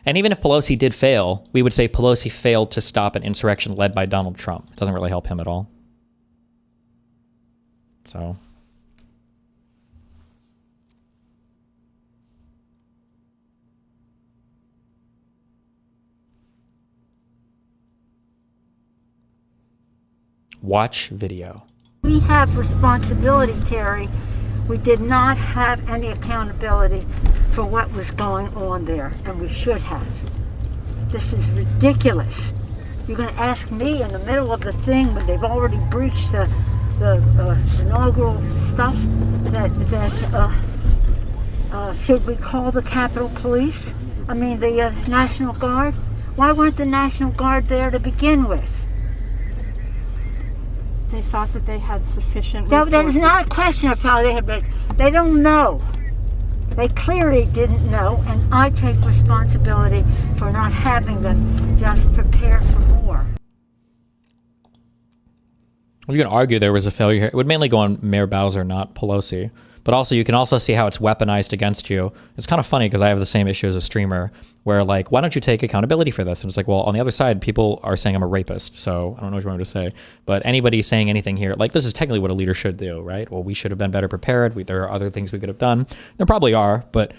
And even if Pelosi did fail, we would say Pelosi failed to stop an insurrection led by Donald Trump. It doesn't really help him at all. So. Watch video. We have responsibility, Terry. We did not have any accountability for what was going on there, and we should have. This is ridiculous. You're going to ask me in the middle of the thing when they've already breached the inaugural stuff that should we call the Capitol Police? I mean the National Guard? Why weren't the National Guard there to begin with? They thought that they had sufficient resources. That is not a question of how they had been. They don't know. They clearly didn't know, and I take responsibility for not having them just prepare for more. You can argue there was a failure here. It would mainly go on Mayor Bowser, not Pelosi. But also, you can also see how it's weaponized against you. It's kind of funny because I have the same issue as a streamer where, like, why don't you take accountability for this? And it's like, well, on the other side, people are saying I'm a rapist. So I don't know what you want me to say. But anybody saying anything here, like, this is technically what a leader should do, right? Well, we should have been better prepared. There are other things we could have done. There probably are. But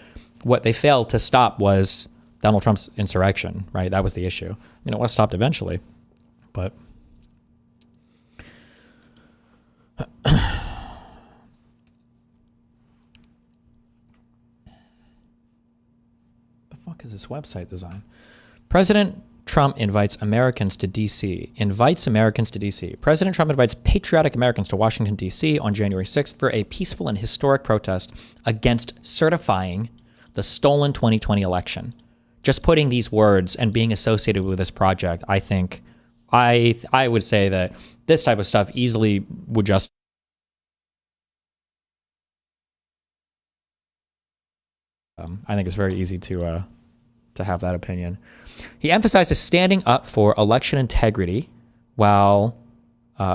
what they failed to stop was Donald Trump's insurrection, right? That was the issue. I mean, it was stopped eventually. But... fuck is this website design? President Trump invites Americans to D.C. President Trump invites patriotic Americans to Washington, D.C. on January 6th for a peaceful and historic protest against certifying the stolen 2020 election. Just putting these words and being associated with this project, I think, I would say that this type of stuff easily would just I think it's very easy to have that opinion. He emphasizes standing up for election integrity while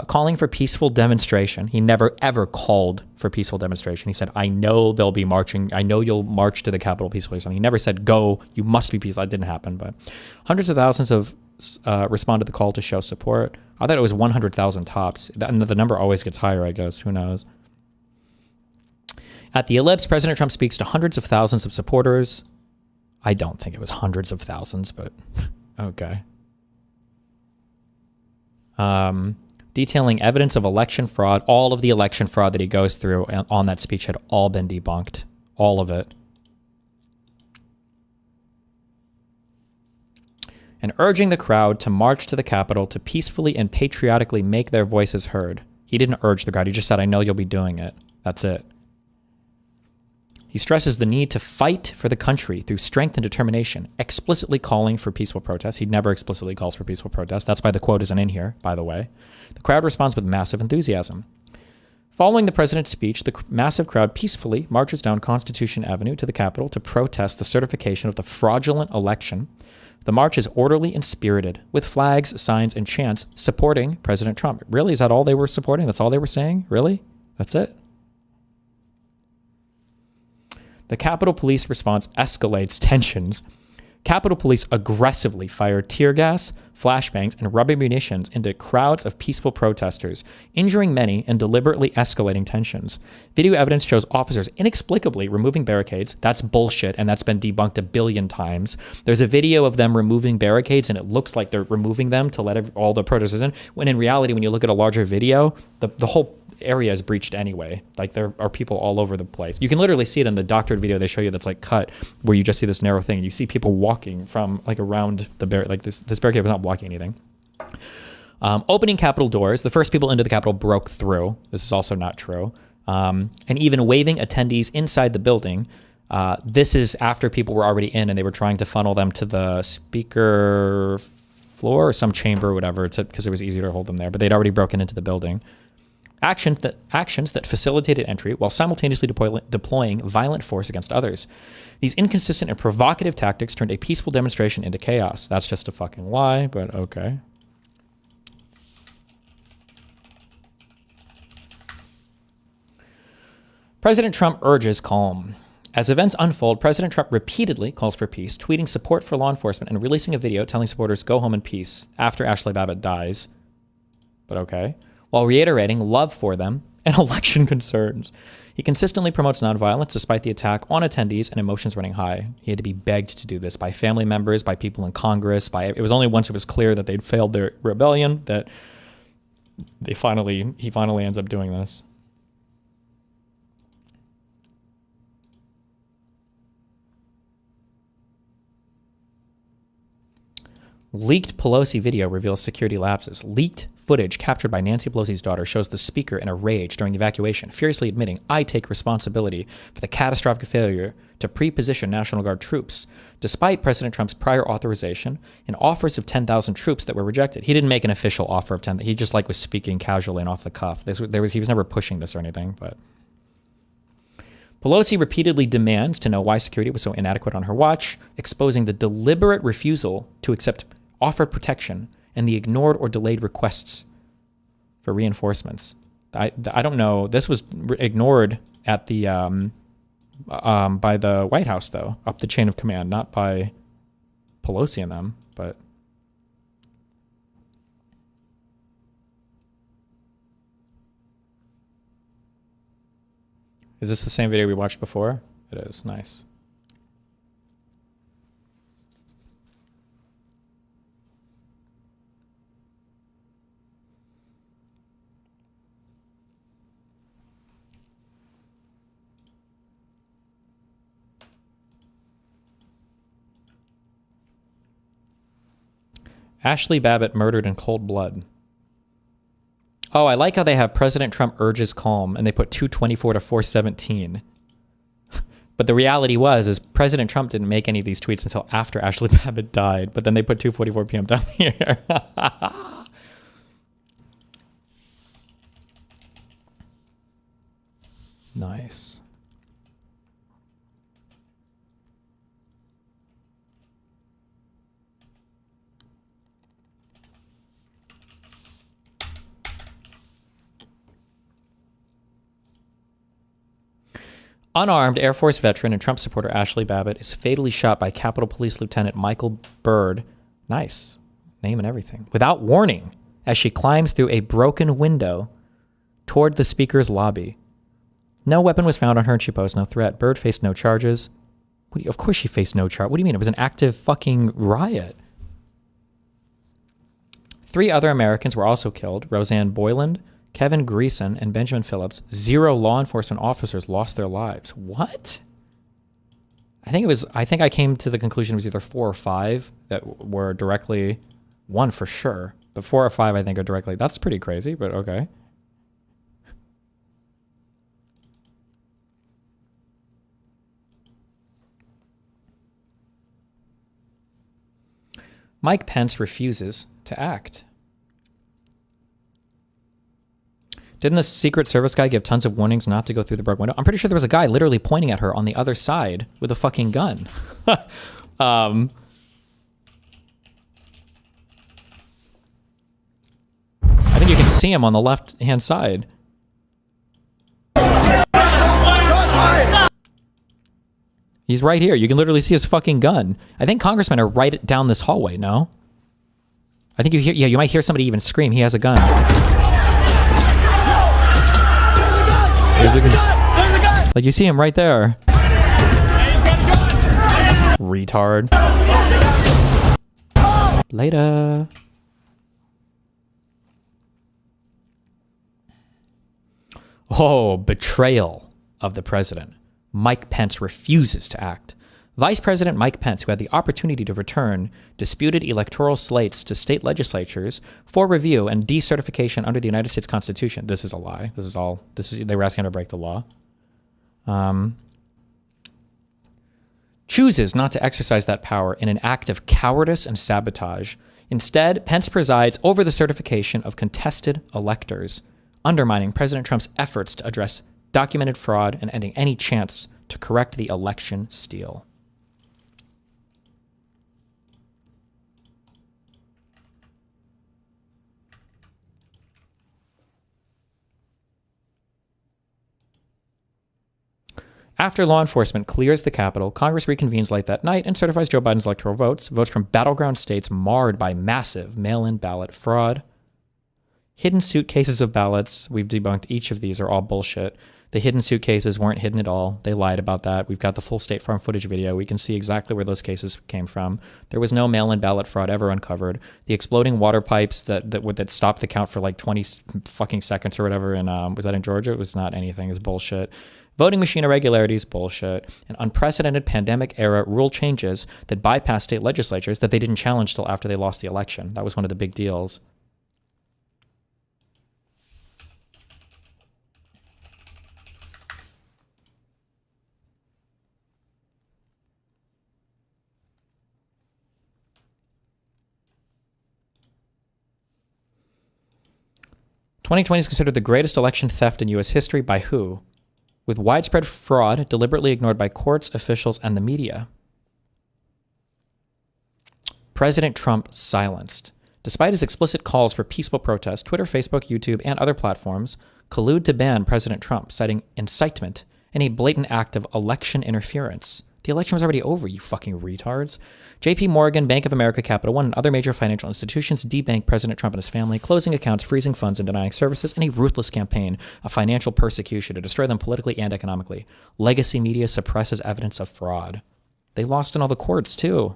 calling for peaceful demonstration. He never, ever called for peaceful demonstration. He said, I know they'll be marching. I know you'll march to the Capitol peacefully. He never said, go, you must be peaceful. That didn't happen. But hundreds of thousands have responded to the call to show support. I thought it was 100,000 tops. The number always gets higher, I guess. Who knows? At the Ellipse, President Trump speaks to hundreds of thousands of supporters. I don't think it was hundreds of thousands, but okay. Detailing evidence of election fraud. All of the election fraud that he goes through on that speech had all been debunked. All of it. And urging the crowd to march to the Capitol to peacefully and patriotically make their voices heard. He didn't urge the crowd. He just said, I know you'll be doing it. That's it. He stresses the need to fight for the country through strength and determination, explicitly calling for peaceful protests. He never explicitly calls for peaceful protests. That's why the quote isn't in here, by the way. The crowd responds with massive enthusiasm. Following the president's speech, the massive crowd peacefully marches down Constitution Avenue to the Capitol to protest the certification of the fraudulent election. The march is orderly and spirited, with flags, signs, and chants supporting President Trump. Really? Is that all they were supporting? That's all they were saying? Really? That's it? The Capitol Police response escalates tensions. Capitol Police aggressively fired tear gas, flashbangs, and rubber munitions into crowds of peaceful protesters, injuring many and deliberately escalating tensions. Video evidence shows officers inexplicably removing barricades. That's bullshit, and that's been debunked a billion times. There's a video of them removing barricades, and it looks like they're removing them to let all the protesters in, when in reality, when you look at a larger video, the whole area is breached anyway. Like, there are people all over the place. You can literally see it in the doctored video they show you that's like cut, where you just see this narrow thing and you see people walking from like around the barricade. Like this barricade was not blocking anything. Opening Capitol doors, the first people into the Capitol broke through. This is also not true. And even waving attendees inside the building. This is after people were already in and they were trying to funnel them to the speaker floor or some chamber or whatever, because it was easier to hold them there, but they'd already broken into the building. Actions that facilitated entry while simultaneously deploying violent force against others. These inconsistent and provocative tactics turned a peaceful demonstration into chaos. That's just a fucking lie, but okay. President Trump urges calm. As events unfold, President Trump repeatedly calls for peace, tweeting support for law enforcement and releasing a video telling supporters go home in peace after Ashley Babbitt dies. But okay. While reiterating love for them and election concerns. He consistently promotes nonviolence despite the attack on attendees and emotions running high. He had to be begged to do this by family members, by people in Congress. It was only once it was clear that they'd failed their rebellion that he finally ends up doing this. Leaked Pelosi video reveals security lapses. Leaked footage captured by Nancy Pelosi's daughter shows the speaker in a rage during evacuation, furiously admitting, "I take responsibility for the catastrophic failure to pre-position National Guard troops, despite President Trump's prior authorization and offers of 10,000 troops that were rejected." He didn't make an official offer of 10,000. He just was speaking casually and off the cuff. He was never pushing this or anything, but... Pelosi repeatedly demands to know why security was so inadequate on her watch, exposing the deliberate refusal to accept offered protection and the ignored or delayed requests for reinforcements. I don't know. This was ignored at the by the White House, though, up the chain of command, not by Pelosi and them, but... Is this the same video we watched before? It is. Nice. Ashley Babbitt murdered in cold blood. Oh, I like how they have President Trump urges calm, and they put 224 to 417. But the reality is President Trump didn't make any of these tweets until after Ashley Babbitt died, but then they put 2:44 p.m. down here. Nice. Unarmed Air Force veteran and Trump supporter Ashley Babbitt is fatally shot by Capitol Police Lieutenant Michael Byrd. Nice. Name and everything. Without warning, as she climbs through a broken window toward the speaker's lobby. No weapon was found on her and she posed no threat. Byrd faced no charges. Of course she faced no charge. What do you mean? It was an active fucking riot. 3 other Americans were also killed. Roseanne Boyland, Kevin Greason, and Benjamin Phillips. 0 law enforcement officers lost their lives. What? I think I came to the conclusion it was either 4 or 5 that were directly, 1 for sure, but 4 or 5 I think are directly. That's pretty crazy, but okay. Mike Pence refuses to act. Didn't the Secret Service guy give tons of warnings not to go through the broken window? I'm pretty sure there was a guy literally pointing at her on the other side with a fucking gun. I think you can see him on the left-hand side. He's right here. You can literally see his fucking gun. I think congressmen are right down this hallway, no? I think you might hear somebody even scream, he has a gun. Like, you see him right there. Retard. Later. Oh, betrayal of the president. Mike Pence refuses to act. Vice President Mike Pence, who had the opportunity to return disputed electoral slates to state legislatures for review and decertification under the United States Constitution. This is a lie. They were asking him to break the law. Chooses not to exercise that power in an act of cowardice and sabotage. Instead, Pence presides over the certification of contested electors, undermining President Trump's efforts to address documented fraud and ending any chance to correct the election steal. After law enforcement clears the Capitol, Congress reconvenes late that night and certifies Joe Biden's electoral votes from battleground states marred by massive mail-in ballot fraud. Hidden suitcases of ballots, we've debunked each of these, are all bullshit. The hidden suitcases weren't hidden at all. They lied about that. We've got the full State Farm footage video. We can see exactly where those cases came from. There was no mail-in ballot fraud ever uncovered. The exploding water pipes that stopped the count for like 20 fucking seconds or whatever, and was that in Georgia? It was not anything. It's bullshit. Voting machine irregularities, bullshit. And unprecedented pandemic-era rule changes that bypassed state legislatures that they didn't challenge till after they lost the election. That was one of the big deals. "2020 is considered the greatest election theft in U.S. history by who? With widespread fraud deliberately ignored by courts, officials, and the media." President Trump silenced. Despite his explicit calls for peaceful protest, Twitter, Facebook, YouTube, and other platforms collude to ban President Trump, citing incitement and a blatant act of election interference. The election was already over, you fucking retards. JP Morgan, Bank of America, Capital One, and other major financial institutions debanked President Trump and his family, closing accounts, freezing funds, and denying services in a ruthless campaign of financial persecution to destroy them politically and economically. Legacy media suppresses evidence of fraud. They lost in all the courts, too.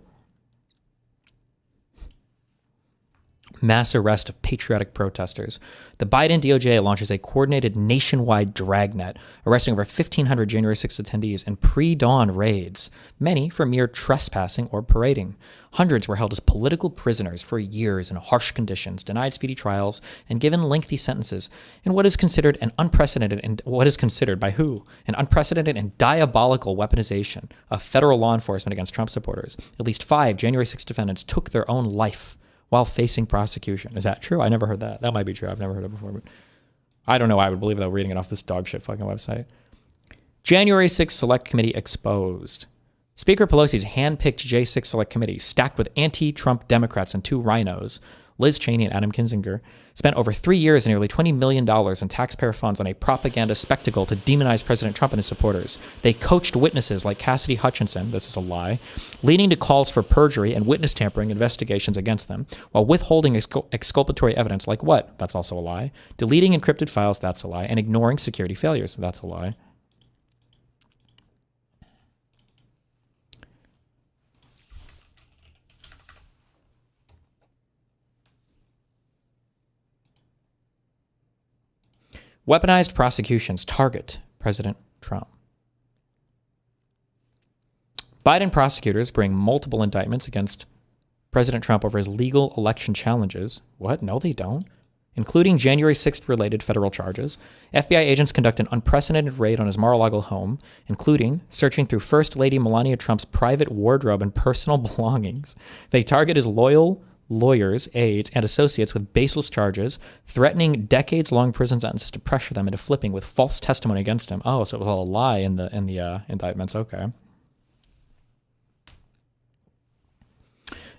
Mass arrest of patriotic protesters. The Biden DOJ launches a coordinated nationwide dragnet, arresting over 1,500 January 6th attendees in pre-dawn raids, many for mere trespassing or parading. Hundreds were held as political prisoners for years in harsh conditions, denied speedy trials, and given lengthy sentences in what is considered an unprecedented and what is considered by who? An unprecedented and diabolical weaponization of federal law enforcement against Trump supporters. At least 5 January 6th defendants took their own life while facing prosecution. Is that true? I never heard that. That might be true. I've never heard it before, but I don't know why I would believe it though, reading it off this dog shit fucking website. January 6th Select Committee exposed. Speaker Pelosi's hand-picked J6 Select Committee, stacked with anti-Trump Democrats and 2 rhinos, Liz Cheney and Adam Kinzinger, spent over 3 years and nearly $20 million in taxpayer funds on a propaganda spectacle to demonize President Trump and his supporters. They coached witnesses like Cassidy Hutchinson, this is a lie, leading to calls for perjury and witness tampering investigations against them, while withholding exculpatory evidence like what? That's also a lie. Deleting encrypted files, that's a lie. And ignoring security failures, that's a lie. Weaponized prosecutions target President Trump. Biden prosecutors bring multiple indictments against President Trump over his legal election challenges. What? No, they don't. Including January 6th related federal charges. FBI agents conduct an unprecedented raid on his Mar-a-Lago home, including searching through First Lady Melania Trump's private wardrobe and personal belongings. They target his loyal lawyers, aides, and associates with baseless charges, threatening decades-long prison sentences to pressure them into flipping with false testimony against him. Oh, so it was all a lie in the indictments. Okay.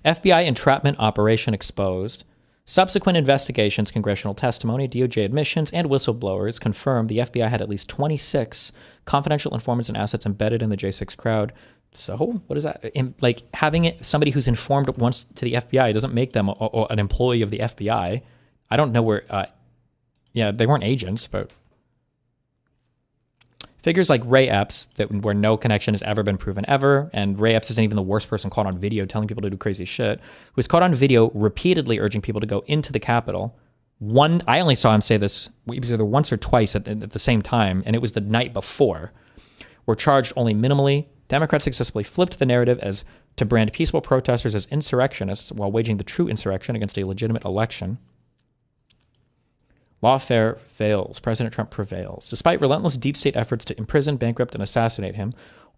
FBI entrapment operation exposed. Subsequent investigations, congressional testimony, DOJ admissions, and whistleblowers confirmed the FBI had at least 26 confidential informants and assets embedded in the J6 crowd. So what is that? Like having somebody who's informed once to the FBI doesn't make them an employee of the FBI. I don't know where. Yeah, they weren't agents, but figures like Ray Epps, where no connection has ever been proven ever, and Ray Epps isn't even the worst person caught on video telling people to do crazy shit, who was caught on video repeatedly urging people to go into the Capitol. I only saw him say this either once or twice at the same time, and it was the night before. Were charged only minimally. Democrats successfully flipped the narrative as to brand peaceful protesters as insurrectionists while waging the true insurrection against a legitimate election. Lawfare fails. President Trump prevails. Despite relentless deep state efforts to imprison, bankrupt, and assassinate him,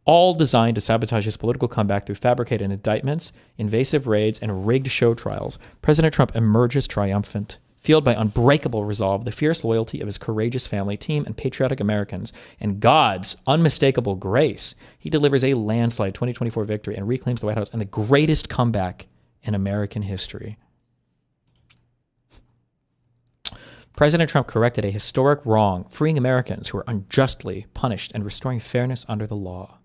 all designed to sabotage his political comeback through fabricated indictments, invasive raids, and rigged show trials, President Trump emerges triumphant. Fueled by unbreakable resolve, the fierce loyalty of his courageous family, team, and patriotic Americans, and God's unmistakable grace, he delivers a landslide 2024 victory and reclaims the White House in the greatest comeback in American history. President Trump corrected a historic wrong, freeing Americans who were unjustly punished and restoring fairness under the law.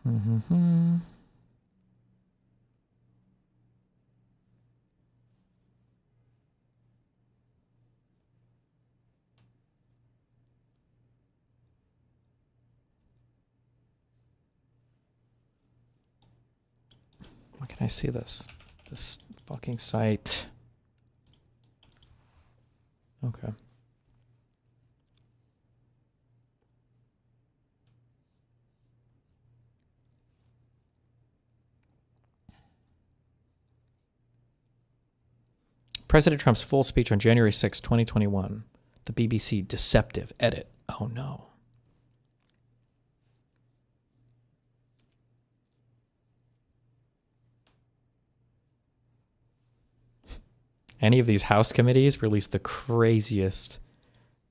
Mm-hmm. Why can I see this? This fucking site. Okay. President Trump's full speech on January 6, 2021. The BBC deceptive edit. Oh no. Any of these House committees release the craziest.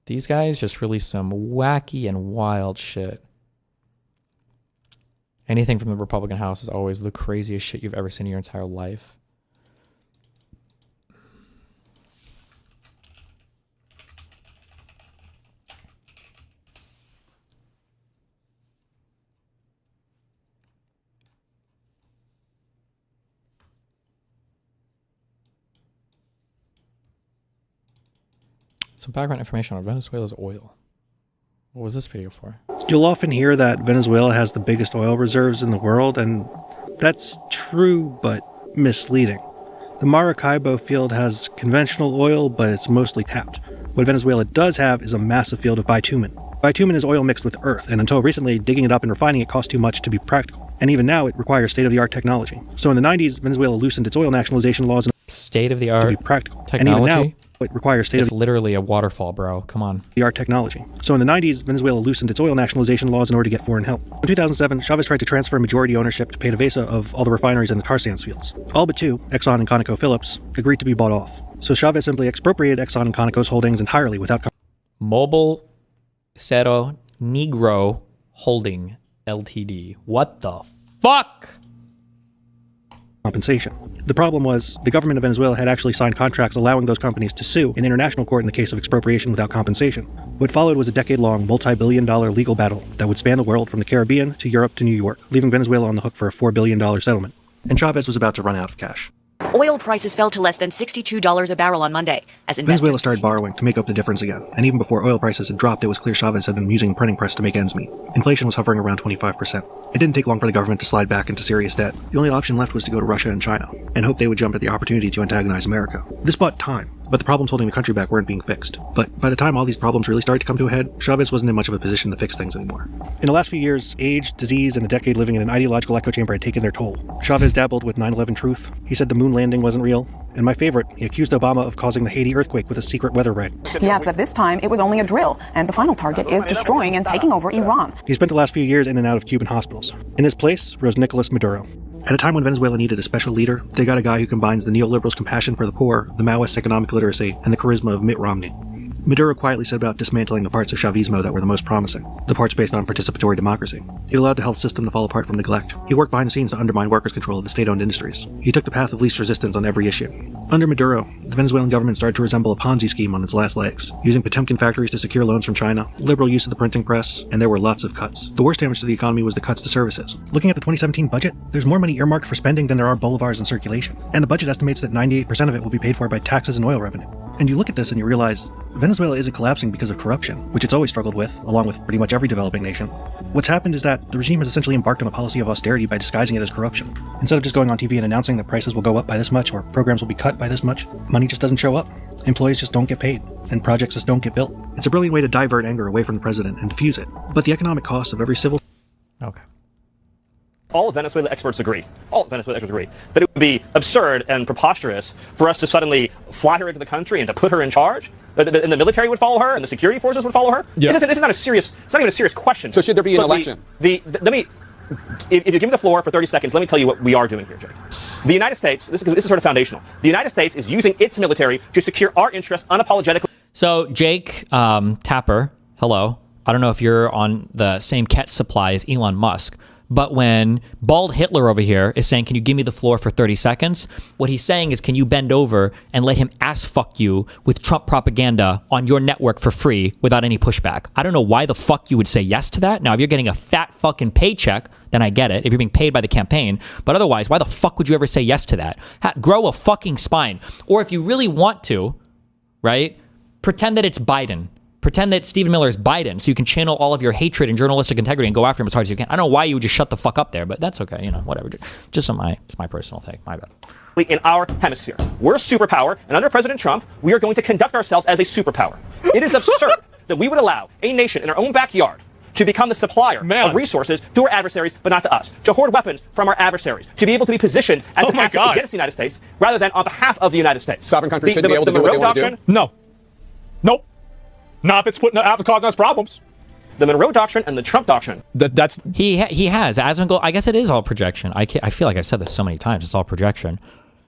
These guys just release some wacky and wild shit. Anything from the Republican House is always the craziest shit you've ever seen in your entire life. Some background information on Venezuela's oil. What was this video for? You'll often hear that Venezuela has the biggest oil reserves in the world, and that's true but misleading. The Maracaibo field has conventional oil, but it's mostly tapped. What Venezuela does have is a massive field of bitumen. Bitumen is oil mixed with earth, and until recently, digging it up and refining it cost too much to be practical. And even now, it requires state-of-the-art technology. So in the 90s, Venezuela loosened its oil nationalization laws state-of-the-art to be practical. Technology? And even now, it requires It's literally a waterfall, bro. Come on. the art technology. So in the 90s, Venezuela loosened its oil nationalization laws in order to get foreign help. In 2007, Chavez tried to transfer majority ownership to PDVSA of all the refineries in the tar sands fields. All but two, Exxon and ConocoPhillips, agreed to be bought off. So Chavez simply expropriated Exxon and Conoco's holdings entirely without Mobile Cerro Negro Holding Ltd. What the fuck? compensation. The problem was, the government of Venezuela had actually signed contracts allowing those companies to sue in international court in the case of expropriation without compensation. What followed was a decade-long, multi-billion-dollar legal battle that would span the world from the Caribbean to Europe to New York, leaving Venezuela on the hook for a $4 billion settlement. And Chavez was about to run out of cash. Oil prices fell to less than $62 a barrel on Monday as investors Venezuela started borrowing to make up the difference again, and even before oil prices had dropped, it was clear Chavez had been using the printing press to make ends meet. Inflation was hovering around 25%. It didn't take long for the government to slide back into serious debt. The only option left was to go to Russia and China, and hope they would jump at the opportunity to antagonize America. This bought time, but the problems holding the country back weren't being fixed. But by the time all these problems really started to come to a head, Chavez wasn't in much of a position to fix things anymore. In the last few years, age, disease, and a decade living in an ideological echo chamber had taken their toll. Chavez dabbled with 9/11 truth. He said the moon landing wasn't real. And my favorite, he accused Obama of causing the Haiti earthquake with a secret weather raid. He adds that this time it was only a drill, and the final target is destroying and taking over Iran. He spent the last few years in and out of Cuban hospitals. In his place rose Nicolas Maduro. At a time when Venezuela needed a special leader, they got a guy who combines the neoliberals' compassion for the poor, the Maoist economic literacy, and the charisma of Mitt Romney. Maduro quietly set about dismantling the parts of Chavismo that were the most promising, the parts based on participatory democracy. He allowed the health system to fall apart from neglect. He worked behind the scenes to undermine workers' control of the state-owned industries. He took the path of least resistance on every issue. Under Maduro, the Venezuelan government started to resemble a Ponzi scheme on its last legs, using Potemkin factories to secure loans from China, liberal use of the printing press, and there were lots of cuts. The worst damage to the economy was the cuts to services. Looking at the 2017 budget, there's more money earmarked for spending than there are bolivars in circulation, and the budget estimates that 98% of it will be paid for by taxes and oil revenue. And you look at this and you realize Venezuela isn't collapsing because of corruption, which it's always struggled with, along with pretty much every developing nation. What's happened is that the regime has essentially embarked on a policy of austerity by disguising it as corruption. Instead of just going on TV and announcing that prices will go up by this much or programs will be cut by this much, money just doesn't show up. Employees just don't get paid, and projects just don't get built. It's a brilliant way to divert anger away from the president and diffuse it. But the economic cost of every civil... Okay. All Venezuela experts agree, that it would be absurd and preposterous for us to suddenly fly her into the country and to put her in charge. And the military would follow her, and the security forces would follow her. Yeah. This is not a serious. It's not even a serious question. So should there be an election? Let me. If you give me the floor for 30 seconds, let me tell you what we are doing here, Jake. The United States. This is sort of foundational. The United States is using its military to secure our interests unapologetically. So Jake Tapper, hello. I don't know if you're on the same cat supply as Elon Musk. But when Bald Hitler over here is saying, can you give me the floor for 30 seconds? What he's saying is, can you bend over and let him ass fuck you with Trump propaganda on your network for free without any pushback? I don't know why the fuck you would say yes to that. Now, if you're getting a fat fucking paycheck, then I get it. If you're being paid by the campaign. But otherwise, why the fuck would you ever say yes to that? Grow a fucking spine. Or if you really want to, right, pretend that it's Biden. Pretend that Stephen Miller is Biden so you can channel all of your hatred and journalistic integrity and go after him as hard as you can. I don't know why you would just shut the fuck up there, but that's okay. You know, whatever. Just my personal take. My bad. In our hemisphere. We're a superpower, and under President Trump, we are going to conduct ourselves as a superpower. It is absurd that we would allow a nation in our own backyard to become the supplier of resources to our adversaries, but not to us. To hoard weapons from our adversaries. To be able to be positioned as an asset against the United States, rather than on behalf of the United States. Sovereign countries shouldn't be able to do what they want to do? No. Nope. Not if it's causing us problems. The Monroe Doctrine and the Trump Doctrine. That's he has Asmongold. I guess it is all projection. I feel like I've said this so many times. It's all projection.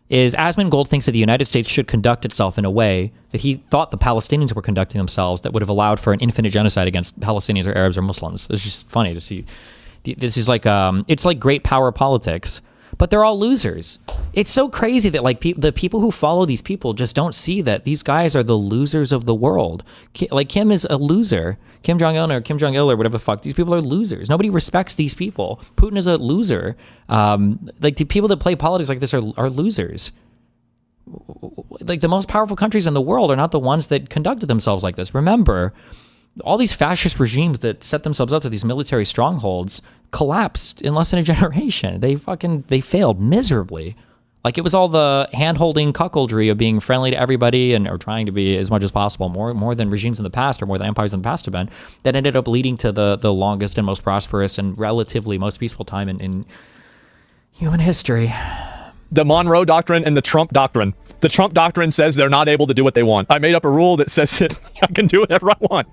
Is Asmongold thinks that the United States should conduct itself in a way that he thought the Palestinians were conducting themselves, that would have allowed for an infinite genocide against Palestinians or Arabs or Muslims. It's just funny to see. This is like it's like great power politics. But they're all losers. It's so crazy that like the people who follow these people just don't see that these guys are the losers of the world. Like Kim is a loser. Kim Jong-un or Kim Jong-il or whatever the fuck. These people are losers. Nobody respects these people. Putin is a loser. Like the people that play politics like this are losers. Like the most powerful countries in the world are not the ones that conducted themselves like this. Remember, all these fascist regimes that set themselves up to these military strongholds collapsed in less than a generation. They failed miserably. Like it was all the hand-holding cuckoldry of being friendly to everybody or trying to be as much as possible, more than regimes in the past or more than empires in the past have been, that ended up leading to the longest and most prosperous and relatively most peaceful time in human history. The Monroe Doctrine and the Trump Doctrine. The Trump Doctrine says they're not able to do what they want. I made up a rule that says that I can do whatever I want.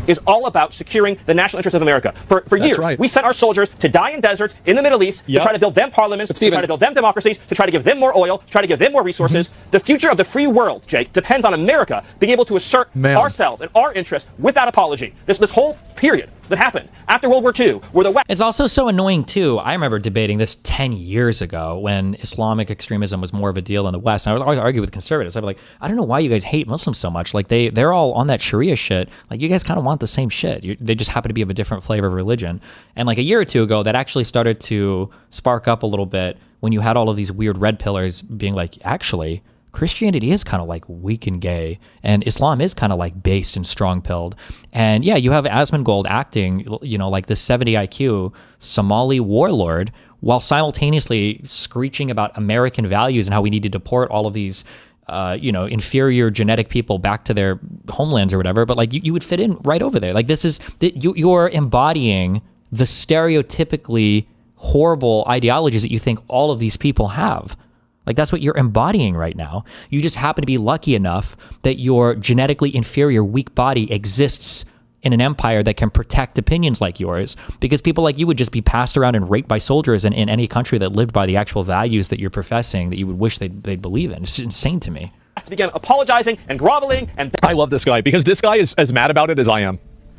Is all about securing the national interest of America. For years, we sent our soldiers to die in deserts in the Middle East to try to build them parliaments, to try to build them democracies, to try to give them more oil, to try to give them more resources. The future of the free world, Jake, depends on America being able to assert ourselves and our interests without apology. This whole period that happened after World War II, where the West... It's also so annoying, too. I remember debating this 10 years ago when Islamic extremism was more of a deal in the West. And I would always argue with conservatives. I'd be like, I don't know why you guys hate Muslims so much. Like, they're all on that Sharia shit. Like, you guys kind of want the same shit. They just happen to be of a different flavor of religion. And like a year or two ago, that actually started to spark up a little bit when you had all of these weird red pillars being like, actually... Christianity is kind of like weak and gay, and Islam is kind of like based and strong-pilled. And yeah, you have Asmongold acting, like this 70 IQ Somali warlord, while simultaneously screeching about American values and how we need to deport all of these, inferior genetic people back to their homelands or whatever. But like you would fit in right over there. Like this is you're embodying the stereotypically horrible ideologies that you think all of these people have. Like that's what you're embodying right now. You just happen to be lucky enough that your genetically inferior, weak body exists in an empire that can protect opinions like yours, because people like you would just be passed around and raped by soldiers in any country that lived by the actual values that you're professing that you would wish they'd believe in. It's insane to me. To begin apologizing and groveling and... I love this guy because this guy is as mad about it as I am.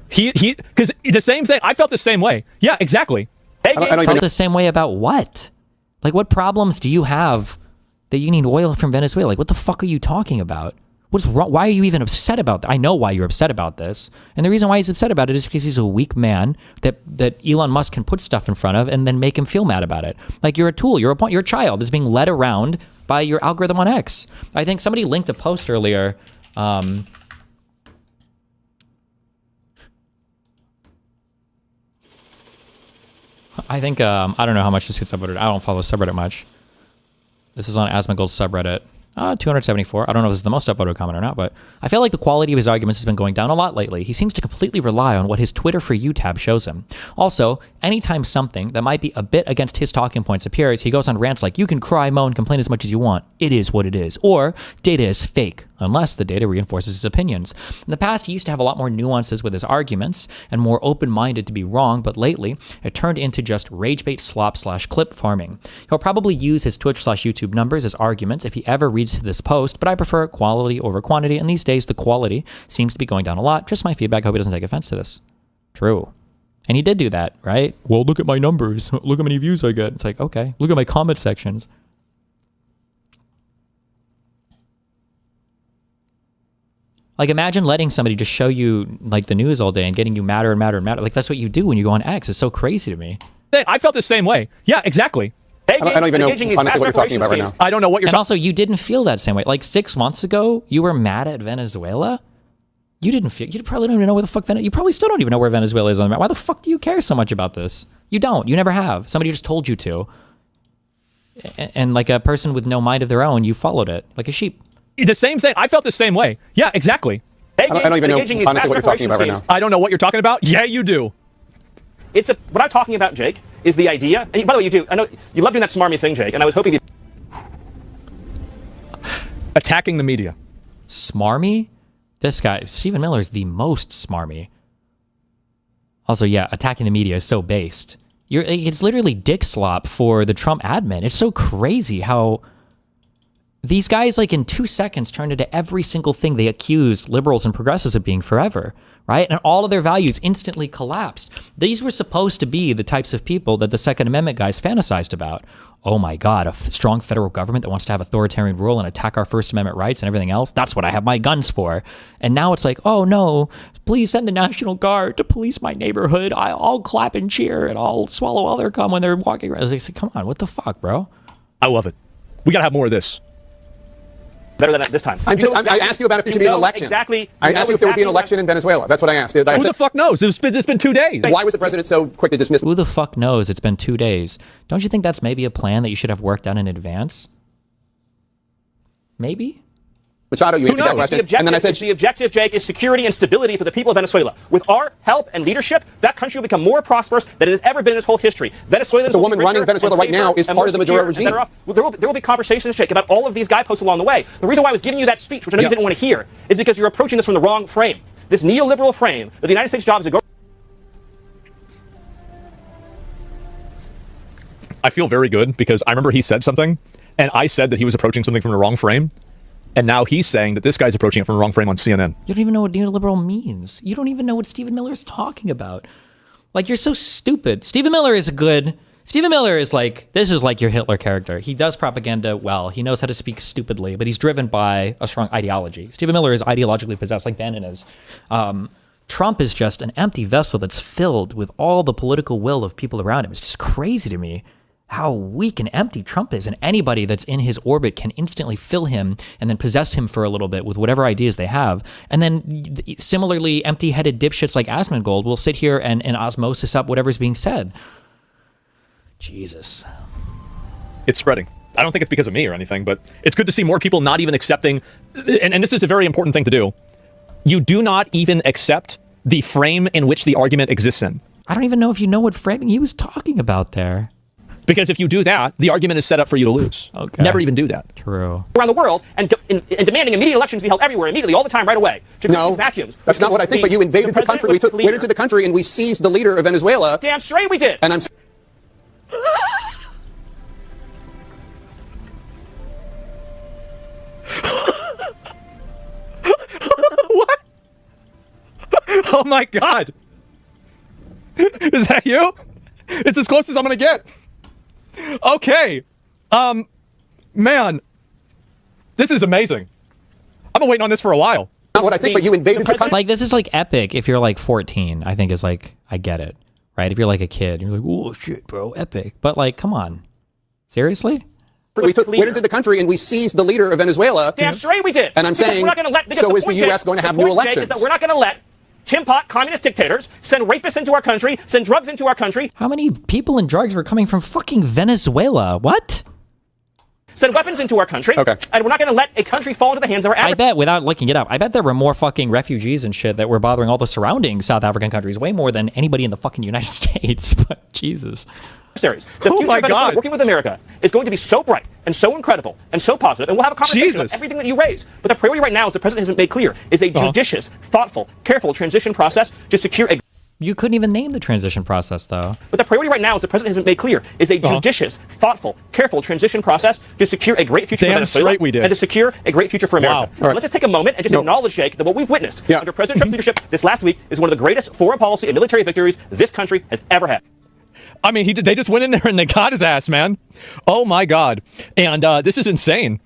Because the same thing, I felt the same way. Yeah, exactly. I felt the same way about what? Like what problems do you have that you need oil from Venezuela? Like, what the fuck are you talking about? What's wrong? Why are you even upset about that? I know why you're upset about this. And the reason why he's upset about it is because he's a weak man that Elon Musk can put stuff in front of and then make him feel mad about it. Like, you're a tool. You're a child that's being led around by your algorithm on X. I think somebody linked a post earlier. I think, I don't know how much this gets uploaded. I don't follow subreddit much. This is on Asmongold's subreddit. 274. I don't know if this is the most upvoted comment or not, but I feel like the quality of his arguments has been going down a lot lately. He seems to completely rely on what his Twitter For You tab shows him. Also, anytime something that might be a bit against his talking points appears, he goes on rants like, you can cry, moan, complain as much as you want. It is what it is. Or, data is fake, unless the data reinforces his opinions. In the past, he used to have a lot more nuances with his arguments and more open-minded to be wrong, but lately, it turned into just rage bait slop / clip farming. He'll probably use his Twitch / YouTube numbers as arguments if he ever reads this post, but I prefer quality over quantity, and these days the quality seems to be going down a lot. Just my feedback. Hope he doesn't take offense to this. True. And he did do that, right? Well, look at my numbers. Look how many views I get. It's like, okay. Look at my comment sections. Like, imagine letting somebody just show you, like, the news all day and getting you madder and madder and madder. Like, that's what you do when you go on X. It's so crazy to me. I felt the same way. Yeah, exactly. I don't even know honestly what you're talking about right now. I don't know what you're talking about. And also, you didn't feel that same way. Like 6 months ago, you were mad at Venezuela. You didn't feel. You probably don't even know where the fuck Venezuela. You probably still don't even know where Venezuela is on the map. Why the fuck do you care so much about this? You don't. You never have. Somebody just told you to. And like a person with no mind of their own, you followed it like a sheep. The same thing. I felt the same way. Yeah, exactly. I don't even know honestly what you're talking about right now. I don't know what you're talking about. Yeah, you do. What I'm talking about, Jake, is the idea. And by the way, you do. I know you love doing that smarmy thing, Jake. And I was hoping attacking the media. Smarmy? This guy, Stephen Miller, is the most smarmy. Also, yeah, attacking the media is so based. It's literally dick slop for the Trump admin. It's so crazy how these guys, like, in 2 seconds turned into every single thing they accused liberals and progressives of being forever, right? And all of their values instantly collapsed. These were supposed to be the types of people that the Second Amendment guys fantasized about. Oh my God, a strong federal government that wants to have authoritarian rule and attack our First Amendment rights and everything else. That's what I have my guns for. And now it's like, oh no, please send the National Guard to police my neighborhood. I'll clap and cheer and I'll swallow all their cum when they're walking around. It's like, come on, what the fuck, bro? I love it. We gotta have more of this. Better than this time. I asked you about if there should be an election. Exactly. I asked you if there would be an election in Venezuela. That's what I asked. Who the fuck knows? It's been 2 days. Why was the president so quick to dismiss? Who the fuck knows? It's been 2 days. Don't you think that's maybe a plan that you should have worked out in advance? Maybe? Machado, you answered that question. And then I said, the objective, Jake, is security and stability for the people of Venezuela. With our help and leadership, that country will become more prosperous than it has ever been in its whole history. Venezuelans the woman running Venezuela right now is part of the Maduro regime. There will be conversations, Jake, about all of these guideposts along the way. The reason why I was giving you that speech, which I know you didn't want to hear, is because you're approaching this from the wrong frame. This neoliberal frame that the United States' job is to go. I feel very good because I remember he said something, and I said that he was approaching something from the wrong frame. And now he's saying that this guy's approaching it from the wrong frame on CNN. You don't even know what neoliberal means. You don't even know what Stephen Miller is talking about. Like, you're so stupid. Stephen Miller is like, this is like your Hitler character. He does propaganda well. He knows how to speak stupidly, but he's driven by a strong ideology. Stephen Miller is ideologically possessed, like Bannon is. Trump is just an empty vessel that's filled with all the political will of people around him. It's just crazy to me how weak and empty Trump is, and anybody that's in his orbit can instantly fill him and then possess him for a little bit with whatever ideas they have. And then similarly, empty-headed dipshits like Asmongold will sit here and osmosis up whatever's being said. Jesus. It's spreading. I don't think it's because of me or anything, but it's good to see more people not even accepting, and this is a very important thing to do. You do not even accept the frame in which the argument exists in. I don't even know if you know what framing he was talking about there. Because if you do that, the argument is set up for you to lose. Okay. Never even do that. True. Around the world and demanding immediate elections be held everywhere, immediately, all the time, right away. No, vacuums. That's not what I think, but you invaded the country. We went into the country and we seized the leader of Venezuela. Damn straight we did. And I'm... What? Oh my God. Is that you? It's as close as I'm gonna get. Okay. Man. This is amazing. I've been waiting on this for a while. Not what I think, but you invaded the country. Like, this is like epic if you're like 14, I think is like, I get it. Right? If you're like a kid, you're like, oh shit, bro, epic. But like, come on. Seriously? We went into the country and we seized the leader of Venezuela. Damn straight we did. And I'm saying, so is the U.S. going to have new elections? Is that we're not going to let Tim Pot communist dictators send rapists into our country, send drugs into our country. How many people and drugs were coming from fucking Venezuela? What? send weapons into our country, and we're not going to let a country fall into the hands of our I bet, without looking it up, I bet there were more fucking refugees and shit that were bothering all the surrounding South African countries, way more than anybody in the fucking United States. But Jesus. The future of Venezuela working with America is going to be so bright and so incredible and so positive, and we'll have a conversation about everything that you raise. But the priority right now, as the president has made clear, is a judicious, thoughtful, careful transition process to secure a... You couldn't even name the transition process, though. But the priority right now, as the president has made clear, is a judicious, thoughtful, careful transition process to secure a great future for Venezuela and to secure a great future for America. Let's just take a moment and just acknowledge, Jake, that what we've witnessed under President Trump's leadership this last week is one of the greatest foreign policy and military victories this country has ever had. I mean, they just went in there and they got his ass, man. Oh my God. And this is insane.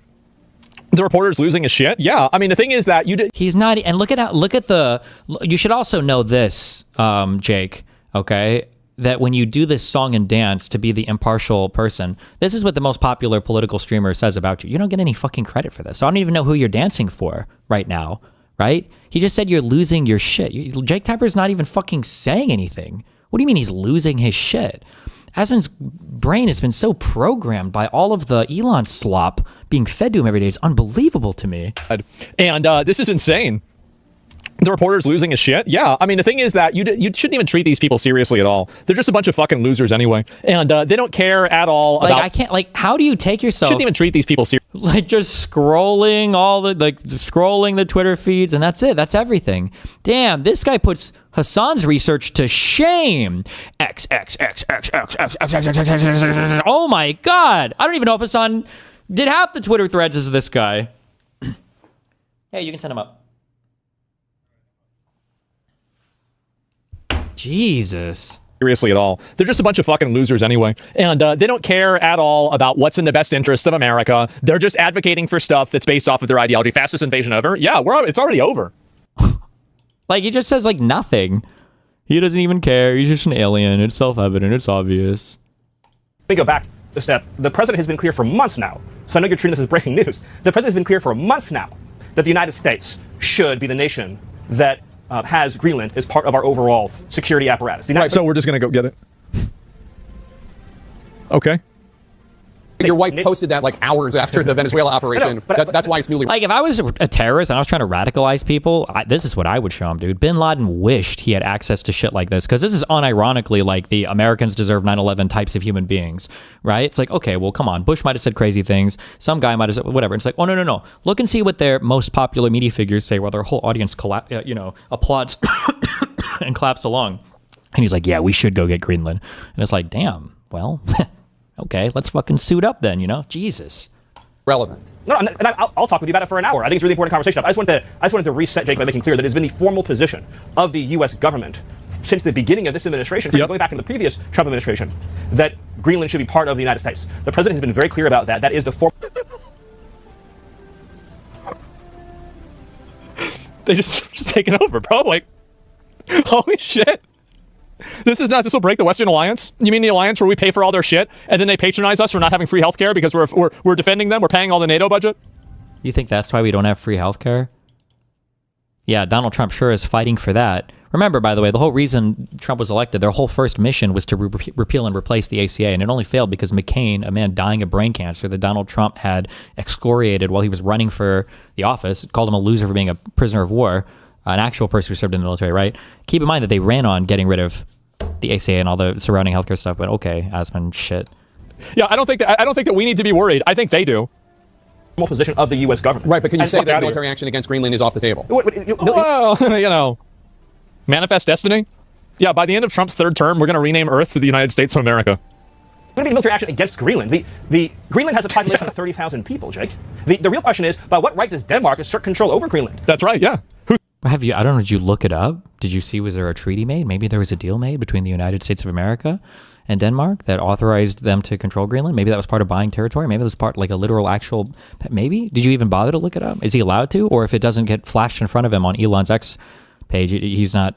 The reporter's losing his shit. Yeah. I mean, the thing is that he's not, and look at the, you should also know this, Jake, okay, that when you do this song and dance to be the impartial person, this is what the most popular political streamer says about you. You don't get any fucking credit for this. So I don't even know who you're dancing for right now, right? He just said you're losing your shit. Jake Tapper's not even fucking saying anything. What do you mean he's losing his shit? Aspen's brain has been so programmed by all of the Elon slop being fed to him every day. It's unbelievable to me. And this is insane. The reporter's losing his shit. Yeah. I mean, the thing is that you shouldn't even treat these people seriously at all. They're just a bunch of fucking losers anyway. And they don't care at all about... I can't, how do you take yourself... Shouldn't even treat these people seriously. Just scrolling scrolling the Twitter feeds, and that's it. That's everything. Damn, this guy puts Hassan's research to shame. Oh my God. I don't even know if Hassan did half the Twitter threads as this guy. Hey, you can send him up. Jesus. Seriously at all. They're just a bunch of fucking losers anyway. And they don't care at all about what's in the best interest of America. They're just advocating for stuff that's based off of their ideology. Fastest invasion ever? Yeah, it's already over. He just says nothing. He doesn't even care. He's just an alien. It's self-evident. It's obvious. Let me go back a step. The president has been clear for months now. So I know you're treating this as breaking news. The president has been clear for months now that the United States should be the nation that has Greenland as part of our overall security apparatus. Right, so we're just going to go get it. Okay. Your wife posted that hours after the Venezuela operation. That's why it's newly... If I was a terrorist and I was trying to radicalize people, this is what I would show him, dude. Bin Laden wished he had access to shit like this, because this is unironically the Americans deserve 9/11 types of human beings, right? It's okay, well, come on. Bush might have said crazy things. Some guy might have said whatever. It's oh, no. Look and see what their most popular media figures say while their whole audience applauds and claps along. And he's yeah, we should go get Greenland. And it's damn, well... Okay, let's fucking suit up then, Jesus. Relevant. No, and I'll talk with you about it for an hour. I think it's a really important conversation. I just wanted to reset, Jake, by making clear that it's been the formal position of the U.S. government since the beginning of this administration, going back into the previous Trump administration, that Greenland should be part of the United States. The president has been very clear about that. That is the They just taking over, bro. Holy shit. This will break the Western Alliance? You mean the alliance where we pay for all their shit and then they patronize us for not having free healthcare because we're defending them? We're paying all the NATO budget? You think that's why we don't have free healthcare? Yeah, Donald Trump sure is fighting for that. Remember, by the way, the whole reason Trump was elected, their whole first mission was to repeal and replace the ACA, and it only failed because McCain, a man dying of brain cancer that Donald Trump had excoriated while he was running for the office, called him a loser for being a prisoner of war, an actual person who served in the military, right? Keep in mind that they ran on getting rid of the ACA and all the surrounding healthcare stuff, but okay, Aspen, shit. Yeah, I don't think that we need to be worried. I think they do. Position of the U.S. government. Right, but can you say that military action against Greenland is off the table? Well, manifest destiny. Yeah, by the end of Trump's third term, we're going to rename Earth to the United States of America. Going to be military action against Greenland. The Greenland has a population of 30,000 people, Jake. The real question is, by what right does Denmark assert control over Greenland? That's right, yeah. I don't know, did you look it up? Did you see, was there a treaty made? Maybe there was a deal made between the United States of America and Denmark that authorized them to control Greenland? Maybe that was part of buying territory. Maybe that was part, a literal actual, maybe? Did you even bother to look it up? Is he allowed to? Or if it doesn't get flashed in front of him on Elon's X page, he's not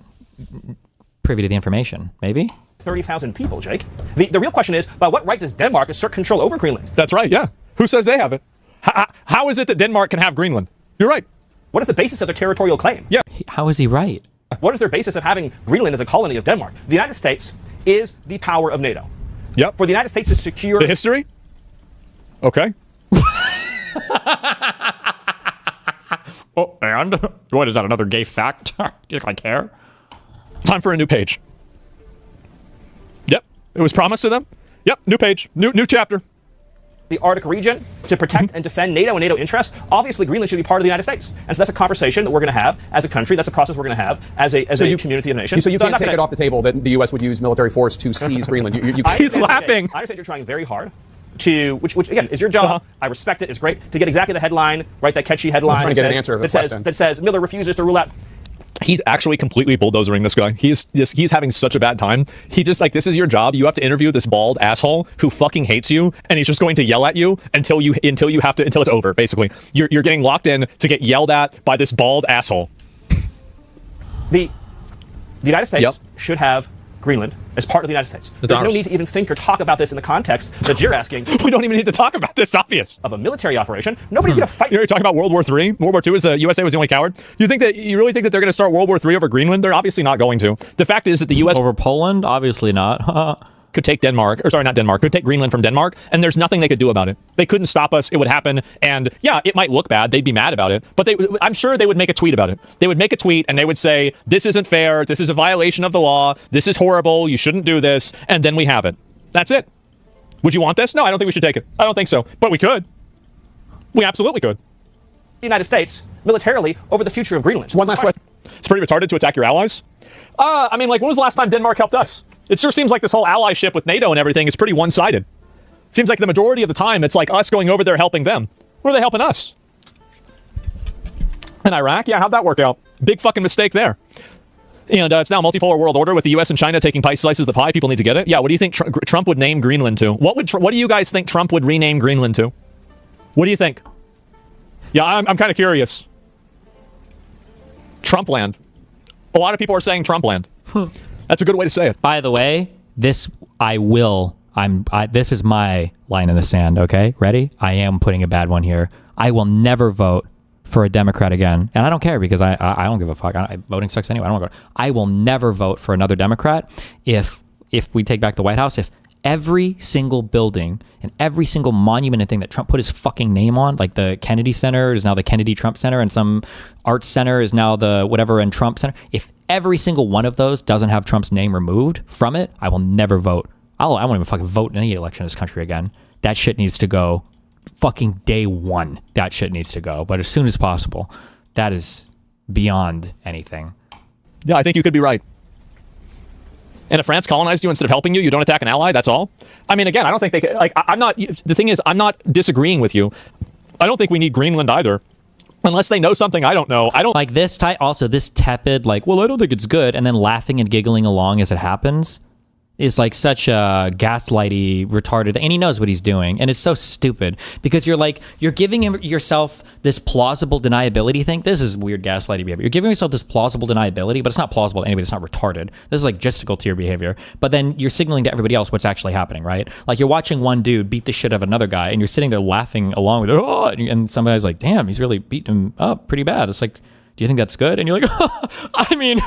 privy to the information? Maybe? 30,000 people, Jake. The real question is, by what right does Denmark assert control over Greenland? That's right, yeah. Who says they have it? How is it that Denmark can have Greenland? You're right. What is the basis of their territorial claim? Yeah. How is he right? What is their basis of having Greenland as a colony of Denmark? The United States is the power of NATO. Yep. For the United States to secure... The history? Okay. Oh, and? What is that, another gay fact? Do you think I care? Time for a new page. Yep, it was promised to them. Yep, new page, new chapter. The Arctic region to protect and defend NATO and NATO interests, obviously Greenland should be part of the United States. And so that's a conversation that we're going to have as a country. That's a process we're going to have as a community of nations. So you can't take it off the table that the U.S. would use military force to seize Greenland. You can't. He's laughing. I understand you're trying very hard to, which again is your job. I respect it. It's great to get exactly the headline, right? That catchy headline. I'm trying to get an answer that says Miller refuses to rule out. He's actually completely bulldozering this guy. He's having such a bad time. He just like, this is your job. You have to interview this bald asshole who fucking hates you, and he's just going to yell at you until it's over. Basically, you're getting locked in to get yelled at by this bald asshole. The United States should have Greenland as part of the United States. There's no need to even think or talk about this in the context that you're asking. We don't even need to talk about this, obvious. Of a military operation. Nobody's going to fight. You're talking about World War III? World War II is the USA was the only coward? You really think that they're going to start World War III over Greenland? They're obviously not going to. The fact is that the US... Over Poland? Obviously not. Could take Denmark, or sorry, not Denmark, could take Greenland from Denmark, and there's nothing they could do about it. They couldn't stop us. It would happen, and yeah, it might look bad. They'd be mad about it, but I'm sure they would make a tweet about it. They would make a tweet, and they would say, this isn't fair, this is a violation of the law, this is horrible, you shouldn't do this, and then we have it. That's it. Would you want this? No, I don't think we should take it. I don't think so, but we could. We absolutely could. The United States, militarily, over the future of Greenland. One last question. It's pretty retarded to attack your allies. I mean, like, when was the last time Denmark helped us? It sure seems like this whole allyship with NATO and everything is pretty one-sided. Seems like the majority of the time it's like us going over there helping them. Where are they helping us? In Iraq? Yeah, how'd that work out? Big fucking mistake there. And it's now a multipolar world order with the US and China taking slices of the pie. People need to get it. Yeah, what do you think Trump would name Greenland to? What do you guys think Trump would rename Greenland to? What do you think? Yeah, I'm kind of curious. Trumpland. A lot of people are saying Trumpland. That's a good way to say it. By the way, this is my line in the sand, okay? Ready? I am putting a bad one here. I will never vote for a Democrat again. And I don't care because I don't give a fuck. Voting sucks anyway. I don't want to go. I will never vote for another Democrat if we take back the White House, if every single building and every single monument and thing that Trump put his fucking name on, like the Kennedy Center is now the Kennedy Trump Center, and some arts center is now the whatever and Trump Center. If every single one of those doesn't have Trump's name removed from it, I will never vote. I won't even fucking vote in any election in this country again. That shit needs to go. Fucking day one, that shit needs to go. But as soon as possible. That is beyond anything. Yeah, I think you could be right. And if France colonized you instead of helping you, you don't attack an ally, that's all? I mean, again, I don't think they could, like, the thing is, I'm not disagreeing with you. I don't think we need Greenland either. Unless they know something I don't know. I don't like this type. Also, this tepid, like, well, I don't think it's good, and then laughing and giggling along as it happens is like such a gaslighty, retarded, and he knows what he's doing, and it's so stupid because you're giving yourself this plausible deniability thing. This is weird gaslighty behavior. You're giving yourself this plausible deniability, but it's not plausible to anybody. It's not retarded. This is like gesticle to your behavior, but then you're signaling to everybody else what's actually happening, right? Like you're watching one dude beat the shit out of another guy, and you're sitting there laughing along with it, oh, and somebody's like, damn, he's really beating him up pretty bad. It's like, do you think that's good? And you're like, I mean,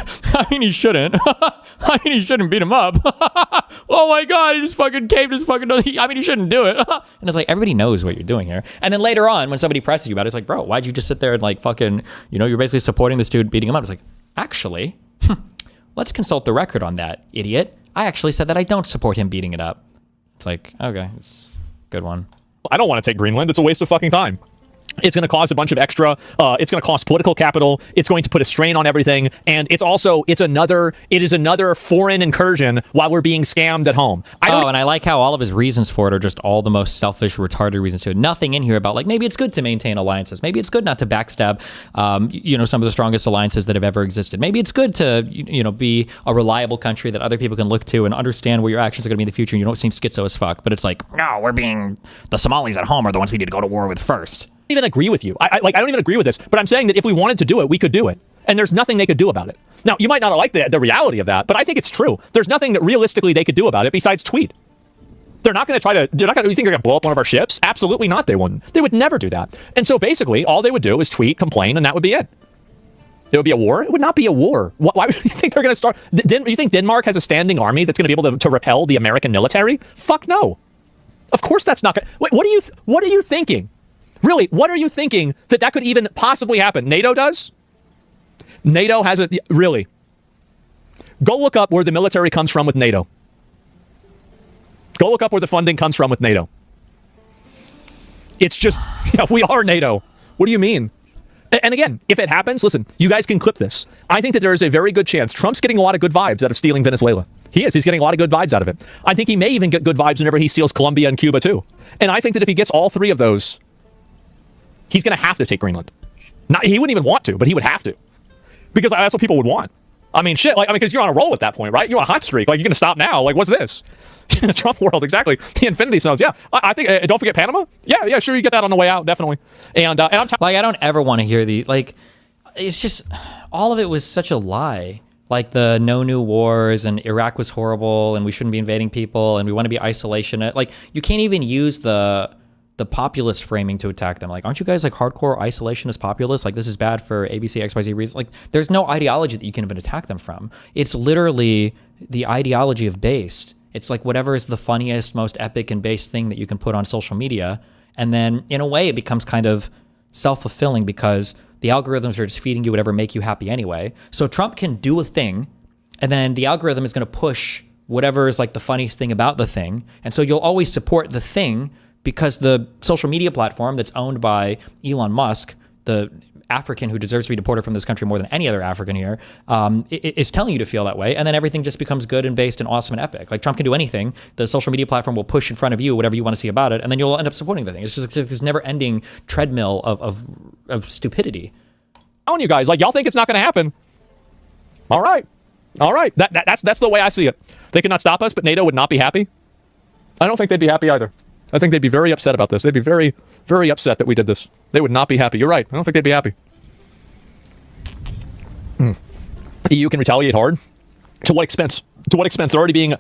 he shouldn't. I mean, he shouldn't beat him up. Oh my God, he just fucking caved his fucking nose. I mean, he shouldn't do it. And it's like, everybody knows what you're doing here. And then later on, when somebody presses you about it, it's like, bro, why'd you just sit there and like fucking, you're basically supporting this dude beating him up. It's like, actually, let's consult the record on that, idiot. I actually said that I don't support him beating it up. It's like, okay, it's a good one. I don't want to take Greenland. It's a waste of fucking time. It's going to cause a bunch of extra, it's going to cost political capital, it's going to put a strain on everything, and it is another foreign incursion while we're being scammed at home. And I like how all of his reasons for it are just all the most selfish, retarded reasons to it. Nothing in here about, like, maybe it's good to maintain alliances. Maybe it's good not to backstab, some of the strongest alliances that have ever existed. Maybe it's good to, be a reliable country that other people can look to and understand where your actions are going to be in the future, and you don't seem schizo as fuck. But it's like, no, the Somalis at home are the ones we need to go to war with first. I don't even agree with you. I don't even agree with this, but I'm saying that if we wanted to do it, we could do it. And there's nothing they could do about it. Now, you might not like the reality of that, but I think it's true. There's nothing that realistically they could do about it besides tweet. They're not going to you think they're going to blow up one of our ships? Absolutely not, they wouldn't. They would never do that. And so basically, all they would do is tweet, complain, and that would be it. There would be a war? It would not be a war. Why would you think they're going to start? You think Denmark has a standing army that's going to be able to repel the American military? Fuck no. Of course that's not going to... Wait, what are you thinking? Really, what are you thinking that could even possibly happen? NATO does? NATO hasn't... Really. Go look up where the military comes from with NATO. Go look up where the funding comes from with NATO. It's just... Yeah, we are NATO. What do you mean? And again, if it happens, listen, you guys can clip this. I think that there is a very good chance Trump's getting a lot of good vibes out of stealing Venezuela. He is. He's getting a lot of good vibes out of it. I think he may even get good vibes whenever he steals Colombia and Cuba, too. And I think that if he gets all three of those, he's going to have to take Greenland. He wouldn't even want to, but he would have to. Because that's what people would want. I mean, shit, because you're on a roll at that point, right? You're on a hot streak. You're going to stop now. What's this? In the Trump world, exactly. The Infinity Stones, yeah. I think, don't forget Panama. Yeah, sure, you get that on the way out, definitely. And I'm I don't ever want to hear it's just, all of it was such a lie. The no new wars and Iraq was horrible and we shouldn't be invading people and we want to be isolationist. You can't even use the populist framing to attack them. Aren't you guys hardcore isolationist populists? This is bad for ABC, XYZ reasons. There's no ideology that you can even attack them from. It's literally the ideology of based. It's whatever is the funniest, most epic and based thing that you can put on social media. And then in a way it becomes kind of self-fulfilling because the algorithms are just feeding you whatever make you happy anyway. So Trump can do a thing and then the algorithm is going to push whatever is the funniest thing about the thing. And so you'll always support the thing because the social media platform that's owned by Elon Musk, the African who deserves to be deported from this country more than any other African here, is telling you to feel that way. And then everything just becomes good and based and awesome and epic. Trump can do anything. The social media platform will push in front of you whatever you want to see about it. And then you'll end up supporting the thing. It's just this never ending treadmill of stupidity. I'm telling you guys, y'all think it's not going to happen. All right. That's the way I see it. They cannot stop us, but NATO would not be happy. I don't think they'd be happy either. I think they'd be very upset about this. They'd be very, very upset that we did this. They would not be happy. You're right. I don't think they'd be happy. EU can retaliate hard. To what expense? To what expense? They're already being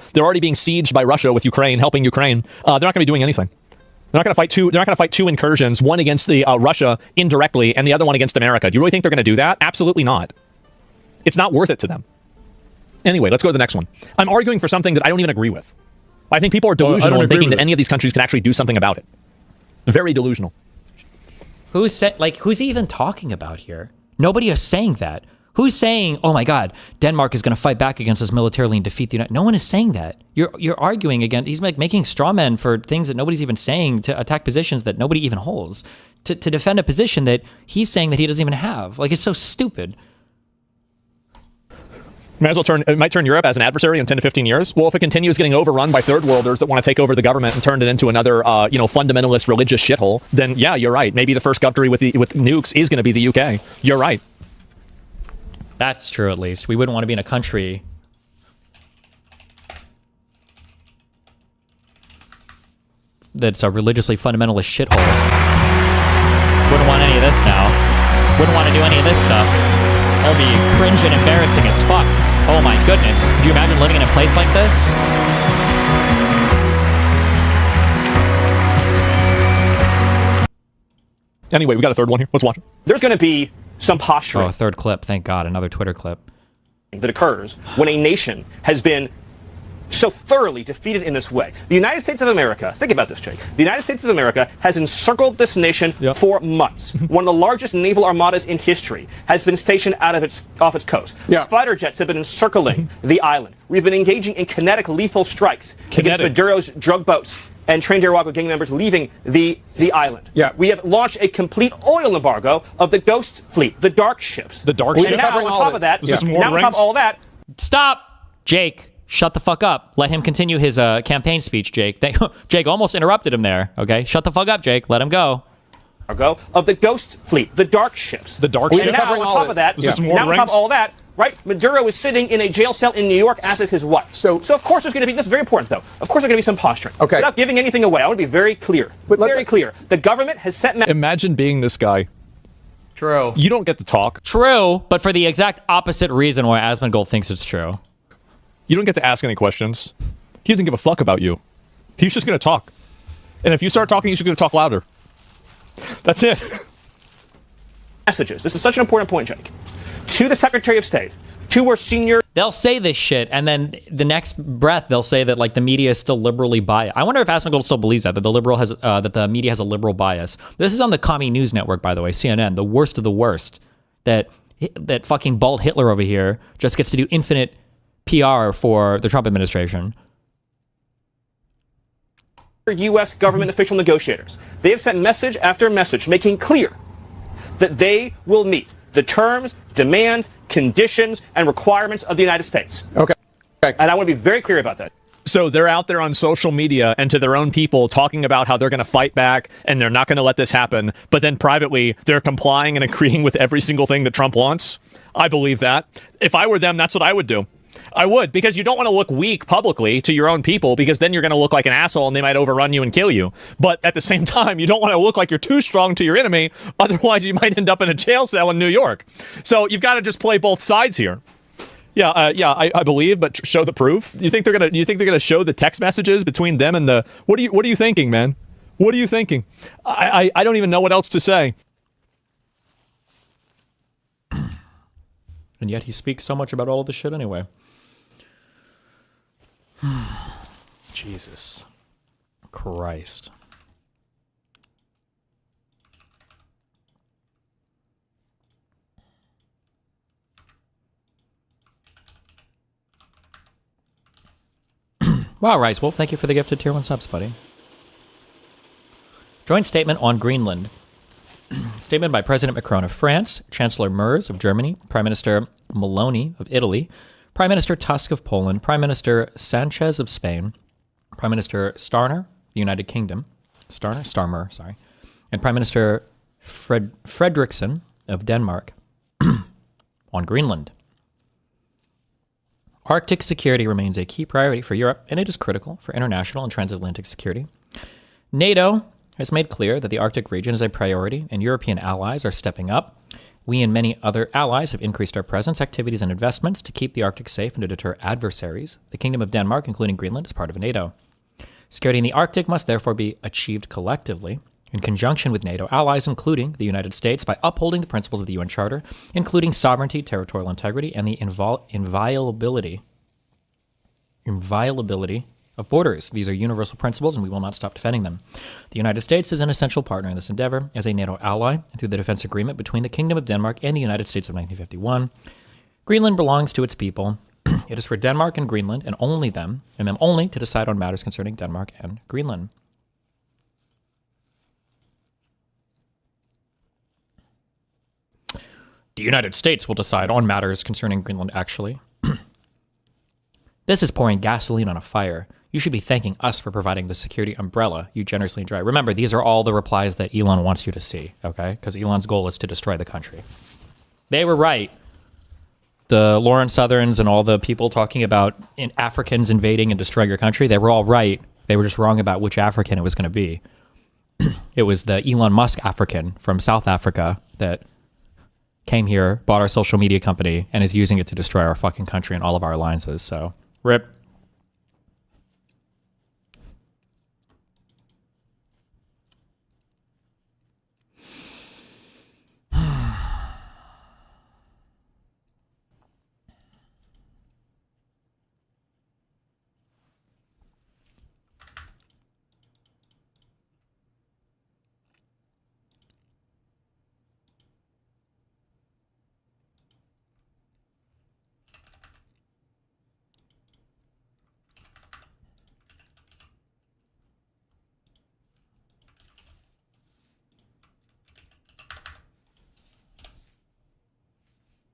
sieged by Russia with Ukraine, helping Ukraine. They're not going to be doing anything. They're not going to fight two. They're not going to fight two incursions, one against the Russia indirectly, and the other one against America. Do you really think they're going to do that? Absolutely not. It's not worth it to them. Anyway, let's go to the next one. I'm arguing for something that I don't even agree with. I think people are delusional in thinking that any of these countries can actually do something about it. Very delusional. Who's he even talking about here? Nobody is saying that. Who's saying, oh my God, Denmark is going to fight back against us militarily and defeat the United? No one is saying that. You're arguing against, he's making straw men for things that nobody's even saying, to attack positions that nobody even holds, to defend a position that he's saying that he doesn't even have. It's so stupid. It might turn Europe as an adversary in 10 to 15 years. Well, if it continues getting overrun by third worlders that want to take over the government and turn it into another, fundamentalist religious shithole, then yeah, you're right. Maybe the first country with nukes is going to be the UK. You're right. That's true, at least. We wouldn't want to be in a country that's a religiously fundamentalist shithole. Wouldn't want any of this now. Wouldn't want to do any of this stuff. That would be cringe and embarrassing as fuck. Oh my goodness. Could you imagine living in a place like this? Anyway, we got a third one here. Let's watch it. There's going to be some posturing. Oh, a third clip. Thank God. Another Twitter clip. That occurs when a nation has been so thoroughly defeated in this way. The United States of America, think about this, Jake. The United States of America has encircled this nation for months. One of the largest naval armadas in history has been stationed off its coast. Fighter jets have been encircling the island. We've been engaging in kinetic lethal strikes against Maduro's drug boats and trained Arawago gang members leaving the island. We have launched a complete oil embargo of the ghost fleet, the dark ships. The dark ships? And now on top of that, now on top of all that... Stop! Jake, shut the fuck up. Let him continue his campaign speech, Jake. Jake almost interrupted him there, okay? Shut the fuck up, Jake. Let him go. Of the ghost fleet, the dark ships. The dark ships? And now on top of that, right? Maduro is sitting in a jail cell in New York, as is his wife. So of course there's going to be, this is very important though, of course there's going to be some posturing. Okay. Without giving anything away, I want to be very clear. Very clear. The government has set... Imagine being this guy. True. You don't get to talk. True, but for the exact opposite reason why Asmongold thinks it's true. You don't get to ask any questions. He doesn't give a fuck about you. He's just going to talk. And if you start talking, he's just going to talk louder. That's it. Messages. This is such an important point, Jake. To the Secretary of State, two more senior. They'll say this shit, and then the next breath they'll say that like the media is still liberally biased. I wonder if Asmongold still believes that the media has a liberal bias. This is on the Commie News Network, by the way, CNN, the worst of the worst. That fucking bald Hitler over here just gets to do infinite PR for the Trump administration. U.S. government official negotiators. They have sent message after message making clear that they will meet the terms, demands, conditions, and requirements of the United States. Okay. And I want to be very clear about that. So they're out there on social media and to their own people talking about how they're going to fight back and they're not going to let this happen. But then privately, they're complying and agreeing with every single thing that Trump wants. I believe that. If I were them, that's what I would do. I would, because you don't want to look weak publicly to your own people, because then you're going to look like an asshole and they might overrun you and kill you. But at the same time, you don't want to look like you're too strong to your enemy. Otherwise, you might end up in a jail cell in New York. So you've got to just play both sides here. Yeah, I believe, but show the proof. You think they're gonna show the text messages between them and the? What are you thinking, man? What are you thinking? I don't even know what else to say. And yet he speaks so much about all of this shit anyway. Jesus Christ. Wow, Rice Wolf, thank you for the gifted tier 1 subs, buddy. Joint statement on Greenland. Statement by President Macron of France, Chancellor Merz of Germany, Prime Minister Meloni of Italy, Prime Minister Tusk of Poland, Prime Minister Sanchez of Spain, Prime Minister Starmer, the United Kingdom, Starmer, sorry, and Prime Minister Fredriksson of Denmark on Greenland. Arctic security remains a key priority for Europe, and it is critical for international and transatlantic security. NATO has made clear that the Arctic region is a priority, and European allies are stepping up. We and many other allies have increased our presence, activities, and investments to keep the Arctic safe and to deter adversaries. The Kingdom of Denmark, including Greenland, is part of NATO. Security in the Arctic must therefore be achieved collectively, in conjunction with NATO allies, including the United States, by upholding the principles of the UN Charter, including sovereignty, territorial integrity, and the inviolability of borders. These are universal principles, and we will not stop defending them. The United States is an essential partner in this endeavor as a NATO ally, and through the defense agreement between the Kingdom of Denmark and the United States of 1951. Greenland belongs to its people. It is for Denmark and Greenland, and only them, and them only, to decide on matters concerning Denmark and Greenland. The United States will decide on matters concerning Greenland, actually. This is pouring gasoline on a fire. You should be thanking us for providing the security umbrella you generously enjoy. Remember, these are all the replies that Elon wants you to see, okay? Because Elon's goal is to destroy the country. They were right. The Lawrence Southerns and all the people talking about Africans invading and destroying your country, they were all right. They were just wrong about which African it was going to be. It was the Elon Musk African from South Africa that came here, bought our social media company, and is using it to destroy our fucking country and all of our alliances. So, rip.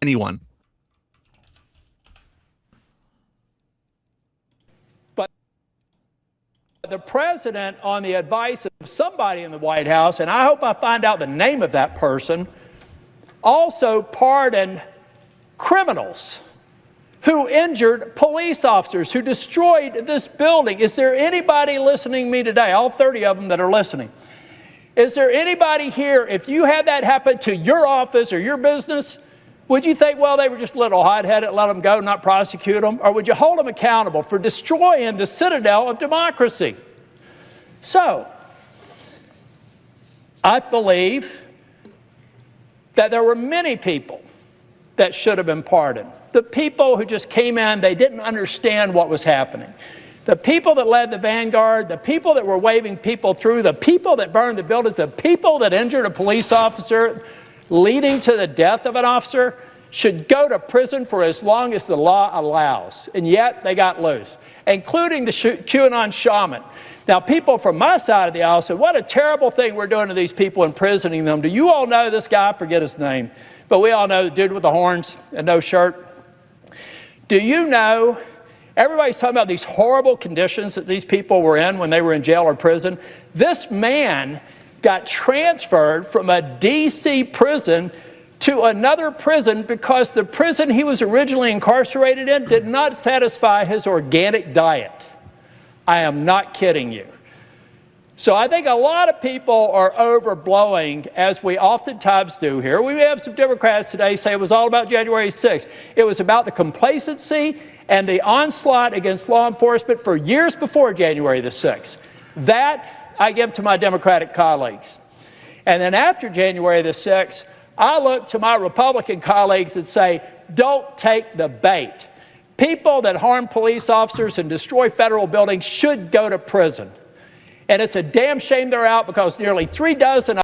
Anyone. But the president, on the advice of somebody in the White House, and I hope I find out the name of that person, also pardoned criminals who injured police officers, who destroyed this building. Is there anybody listening to me today, all 30 of them that are listening? Is there anybody here, if you had that happen to your office or your business, would you think, well, they were just a little hot-headed, let them go, not prosecute them? Or would you hold them accountable for destroying the citadel of democracy? So, I believe that there were many people that should have been pardoned. The people who just came in, they didn't understand what was happening. The people that led the vanguard, the people that were waving people through, the people that burned the buildings, the people that injured a police officer, leading to the death of an officer, should go to prison for as long as the law allows. And yet they got loose, including the QAnon shaman. Now, people from my side of the aisle said, what a terrible thing we're doing to these people, imprisoning them. Do you all know this guy? I forget his name. But we all know the dude with the horns and no shirt. Do you know, everybody's talking about these horrible conditions that these people were in when they were in jail or prison. This man got transferred from a D.C. prison to another prison because the prison he was originally incarcerated in did not satisfy his organic diet. I am not kidding you. So I think a lot of people are overblowing, as we oftentimes do here. We have some Democrats today say it was all about January 6th. It was about the complacency and the onslaught against law enforcement for years before January the 6th. That I give to my Democratic colleagues. And then after January the 6th, I look to my Republican colleagues and say, don't take the bait. People that harm police officers and destroy federal buildings should go to prison. And it's a damn shame they're out because nearly 3 dozen...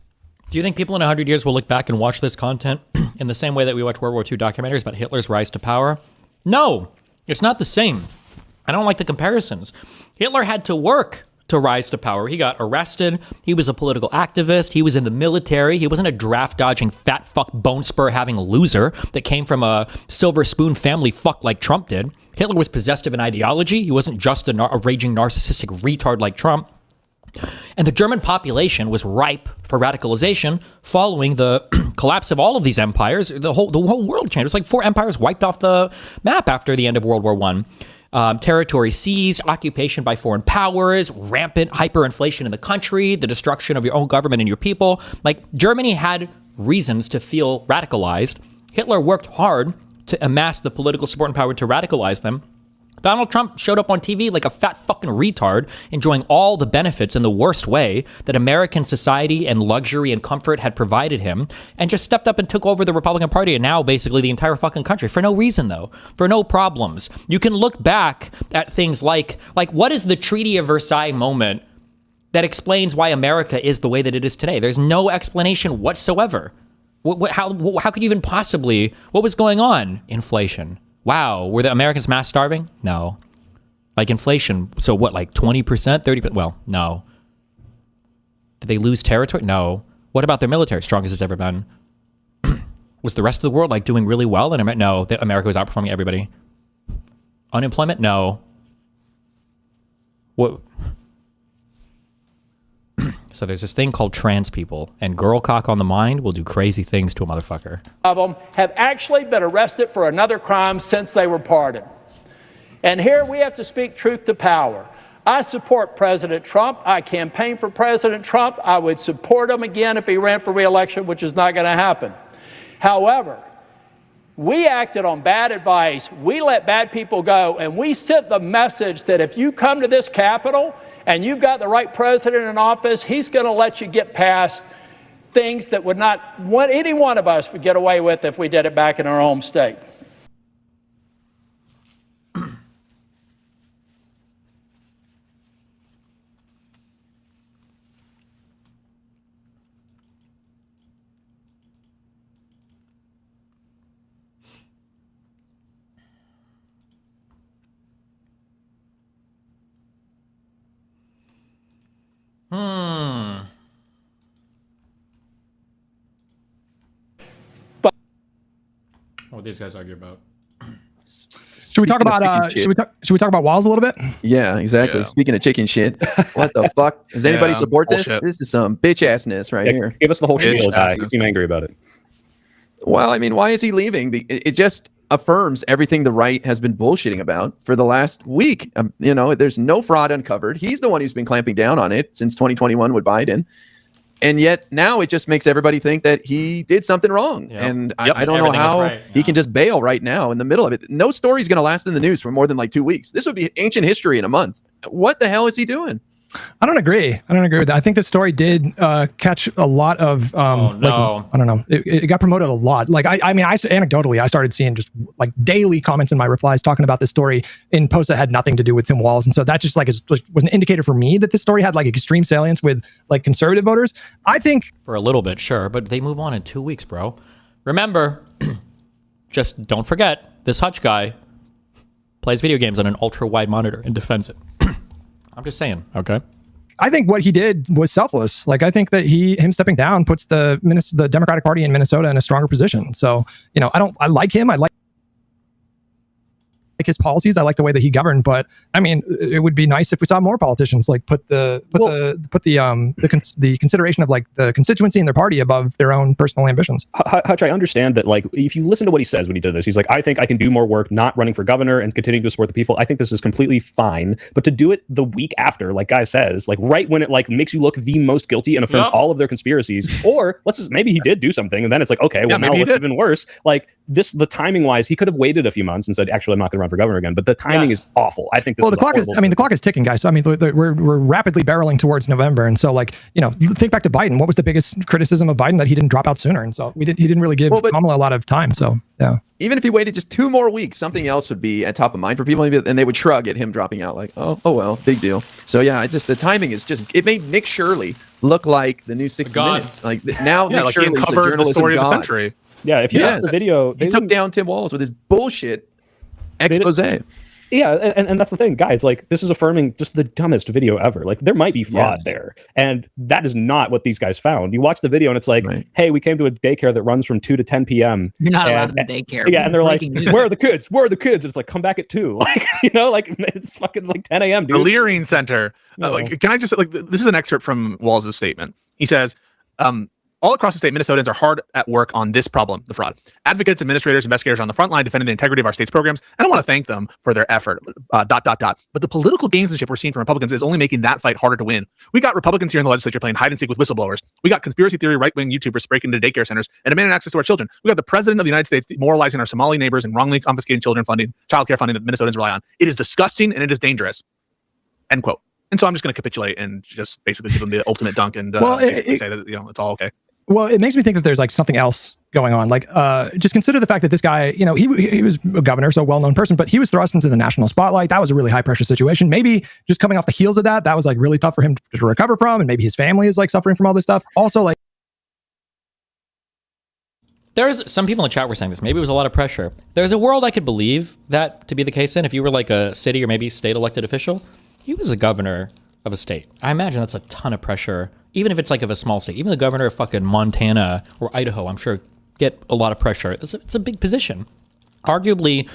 Do you think people in 100 years will look back and watch this content in the same way that we watch World War II documentaries about Hitler's rise to power? No, it's not the same. I don't like the comparisons. Hitler had to work to rise to power. He got arrested. He was a political activist. He was in the military. He wasn't a draft-dodging, fat fuck, bone spur-having loser that came from a silver spoon family fuck like Trump did. Hitler was possessed of an ideology. He wasn't just a raging narcissistic retard like Trump. And the German population was ripe for radicalization following the collapse of all of these empires. The whole world changed. It was like 4 empires wiped off the map after the end of World War I. Territory seized, occupation by foreign powers, rampant hyperinflation in the country, the destruction of your own government and your people. Like, Germany had reasons to feel radicalized. Hitler worked hard to amass the political support and power to radicalize them. Donald Trump showed up on TV like a fat fucking retard, enjoying all the benefits in the worst way that American society and luxury and comfort had provided him, and just stepped up and took over the Republican Party and now basically the entire fucking country for no reason, though, for no problems. You can look back at things like what is the Treaty of Versailles moment that explains why America is the way that it is today? There's no explanation whatsoever. How could you even possibly? What was going on? Inflation. Wow, were the Americans mass starving? No. Like inflation, so what, like 20%, 30%? Well, no. Did they lose territory? No. What about their military? Strongest it's ever been. Was the rest of the world like doing really well? And no, America was outperforming everybody. Unemployment? No. What? So there's this thing called trans people, and girl cock on the mind will do crazy things to a motherfucker. Of them have actually been arrested for another crime since they were pardoned. And here we have to speak truth to power. I support President Trump. I campaign for President Trump. I would support him again if he ran for re-election, which is not going to happen. However, we acted on bad advice. We let bad people go, and we sent the message that if you come to this Capitol and you've got the right president in office, he's going to let you get past things that would not any one of us would get away with if we did it back in our home state. What these guys argue about? Should we talk about should we talk about walls a little bit? Yeah, exactly. Yeah. Speaking of chicken shit, what the fuck? Does anybody support this? Bullshit. This is some bitch assness right here. Give us the whole spiel, guy. You seem angry about it. Well, I mean, why is he leaving? It just affirms everything the right has been bullshitting about for the last week. There's no fraud uncovered. He's the one who's been clamping down on it since 2021 with Biden. And yet now it just makes everybody think that he did something wrong. Yep. And I don't know how he can just bail right now in the middle of it. No story's going to last in the news for more than like 2 weeks. This would be ancient history in a month. What the hell is he doing? I don't agree. I don't agree with that. I think the story did catch a lot of. I don't know. It got promoted a lot. Like I mean, anecdotally, I started seeing just like daily comments in my replies talking about this story in posts that had nothing to do with Tim Walz, and so that just like was an indicator for me that this story had like extreme salience with like conservative voters. I think for a little bit, sure, but they move on in 2 weeks, bro. Remember, just don't forget this Hutch guy plays video games on an ultra wide monitor and defends it. I'm just saying, okay? I think what he did was selfless. Like, I think that him stepping down puts the Democratic Party in Minnesota in a stronger position. So, I like him. I like his policies. I like the way that he governed, but I mean, it would be nice if we saw more politicians like put the consideration of like the constituency and their party above their own personal ambitions. Hutch, I understand that, like, if you listen to what he says when he did this, he's like, I think I can do more work not running for governor and continuing to support the people. I think this is completely fine. But to do it the week after, like Guy says, like right when it like makes you look the most guilty and affirms all of their conspiracies, or maybe he did do something and then it's like, okay, well, now it's even worse. Like the timing wise, he could have waited a few months and said, actually, I'm not going to run for governor again. But the timing is awful. I think this the clock is ticking, guys. So I mean, we're rapidly barreling towards November, and so like think back to Biden. What was the biggest criticism of Biden? That he didn't drop out sooner, and so he didn't really give Kamala a lot of time. So yeah, even if he waited just 2 more weeks, something else would be at top of mind for people, and they would shrug at him dropping out, like, oh well, big deal. So yeah, the timing is it made Nick Shirley look like the new 60 Minutes. Like now, Nick Shirley's a journalism the story god. of the century. Yeah, if you watch the video, he took down Tim Walz with his bullshit expose. Yeah, and that's the thing, guys. Like, this is affirming just the dumbest video ever. Like, there might be fraud there, and that is not what these guys found. You watch the video, and it's like, hey, we came to a daycare that runs from 2 to 10 p.m. You're not allowed in daycare. Yeah, and they're like, where are the kids? Where are the kids? And it's like, come back at 2. Like, like it's fucking like 10 a.m. dude. The Leering Center. Can I just this is an excerpt from Walz's statement. He says, all across the state, Minnesotans are hard at work on this problem, the fraud. Advocates, administrators, investigators on the front line defending the integrity of our state's programs. I don't want to thank them for their effort, ... But the political gamesmanship we're seeing from Republicans is only making that fight harder to win. We got Republicans here in the legislature playing hide and seek with whistleblowers. We got conspiracy theory right-wing YouTubers breaking into daycare centers and demanding access to our children. We got the president of the United States demoralizing our Somali neighbors and wrongly confiscating child care funding that Minnesotans rely on. It is disgusting and it is dangerous. End quote. And so I'm just going to capitulate and just basically give them the ultimate dunk and say that it's all okay. Well, it makes me think that there's like something else going on. Like, just consider the fact that this guy, he was a governor, so a well-known person, but he was thrust into the national spotlight. That was a really high-pressure situation. Maybe just coming off the heels of that was like really tough for him to recover from, and maybe his family is like suffering from all this stuff. Also, like, there's some people in the chat were saying this. Maybe it was a lot of pressure. There's a world I could believe that to be the case in. If you were like a city or maybe state elected official, he was a governor of a state. I imagine that's a ton of pressure. Even if it's like of a small state, even the governor of fucking Montana or Idaho, I'm sure get a lot of pressure. It's a big position. Arguably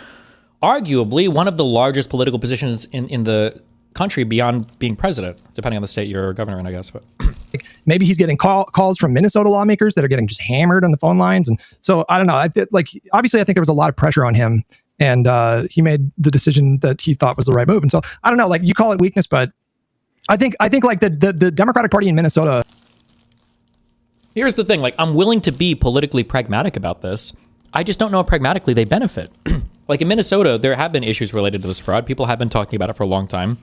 one of the largest political positions in the country beyond being president, depending on the state you're governor in, I guess. But maybe he's getting calls from Minnesota lawmakers that are getting just hammered on the phone lines. And so I don't know. Obviously I think there was a lot of pressure on him, and he made the decision that he thought was the right move. And so I don't know, like, you call it weakness, but I think like the Democratic Party in Minnesota. Here's the thing, like, I'm willing to be politically pragmatic about this. I just don't know how pragmatically they benefit. Like in Minnesota, there have been issues related to this fraud. People have been talking about it for a long time.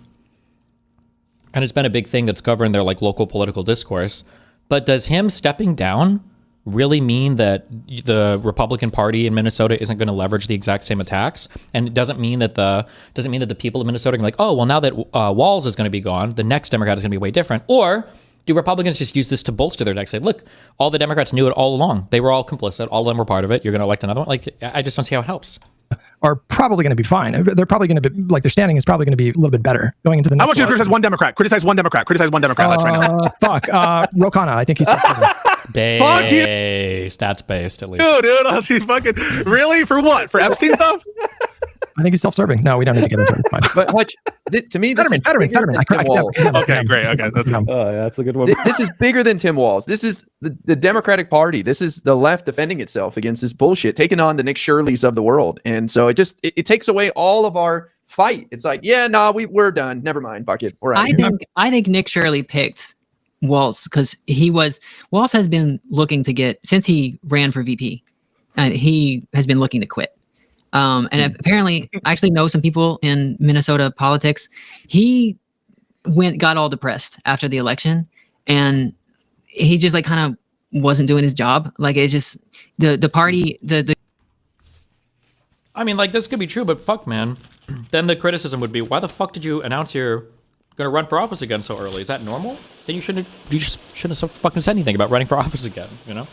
And it's been a big thing that's governed their like local political discourse. But does him stepping down really mean that the Republican Party in Minnesota isn't going to leverage the exact same attacks? And it doesn't mean that the people of Minnesota are like, oh, well, now that Walz is going to be gone, the next Democrat is going to be way different. Or do Republicans just use this to bolster their deck? Say, look, all the Democrats knew it all along. They were all complicit. All of them were part of it. You're going to elect another one. Like, I just don't see how it helps. Are probably going to be fine. They're probably going to be like, their standing is probably going to be a little bit better going into the next. I want you to criticize one Democrat. Criticize one Democrat. Criticize one Democrat. Let's right now. Fuck. Ro Khanna. I think he's based. That's based at least. Dude, she's fucking really for what? For Epstein stuff? I think he's self-serving. No, we don't need to get into it. But Hutch, to me, this Fetterman. Okay, great. Okay, that's a good one. This is bigger than Tim Walz. This is the Democratic Party. This is the left defending itself against this bullshit, taking on the Nick Shirleys of the world. And so it takes away all of our fight. It's like, we're done. Never mind. Fuck it. We're out. I think Nick Shirley picked Walz because Walz has been looking to get, since he ran for VP, and he has been looking to quit. And apparently, I actually know some people in Minnesota politics. He got all depressed after the election, and he just like kind of wasn't doing his job. Like it just the party the. I mean, like this could be true, but fuck, man. Then the criticism would be, why the fuck did you announce you're gonna run for office again so early? Is that normal? Then you just shouldn't have fucking said anything about running for office again. You know.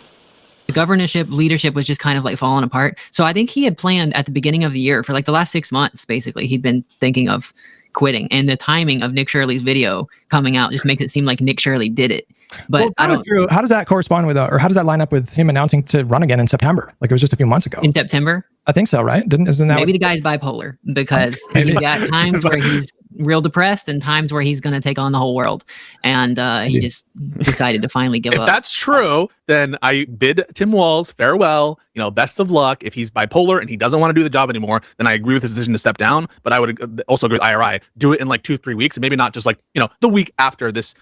The governorship leadership was just kind of like falling apart. So I think he had planned at the beginning of the year for like the last 6 months, basically, he'd been thinking of quitting. And the timing of Nick Shirley's video coming out just makes it seem like Nick Shirley did it. But I don't. How does that correspond with, or how does that line up with him announcing to run again in September? Like it was just a few months ago. In September? I think so, right? Isn't that maybe the guy's bipolar because he's got times where he's real depressed and times where he's going to take on the whole world. And he just decided to finally give up. If that's true, then I bid Tim Walz farewell. Best of luck. If he's bipolar and he doesn't want to do the job anymore, then I agree with his decision to step down. But I would also agree with IRI. Do it in like 2-3 weeks and maybe not just like, the week after this.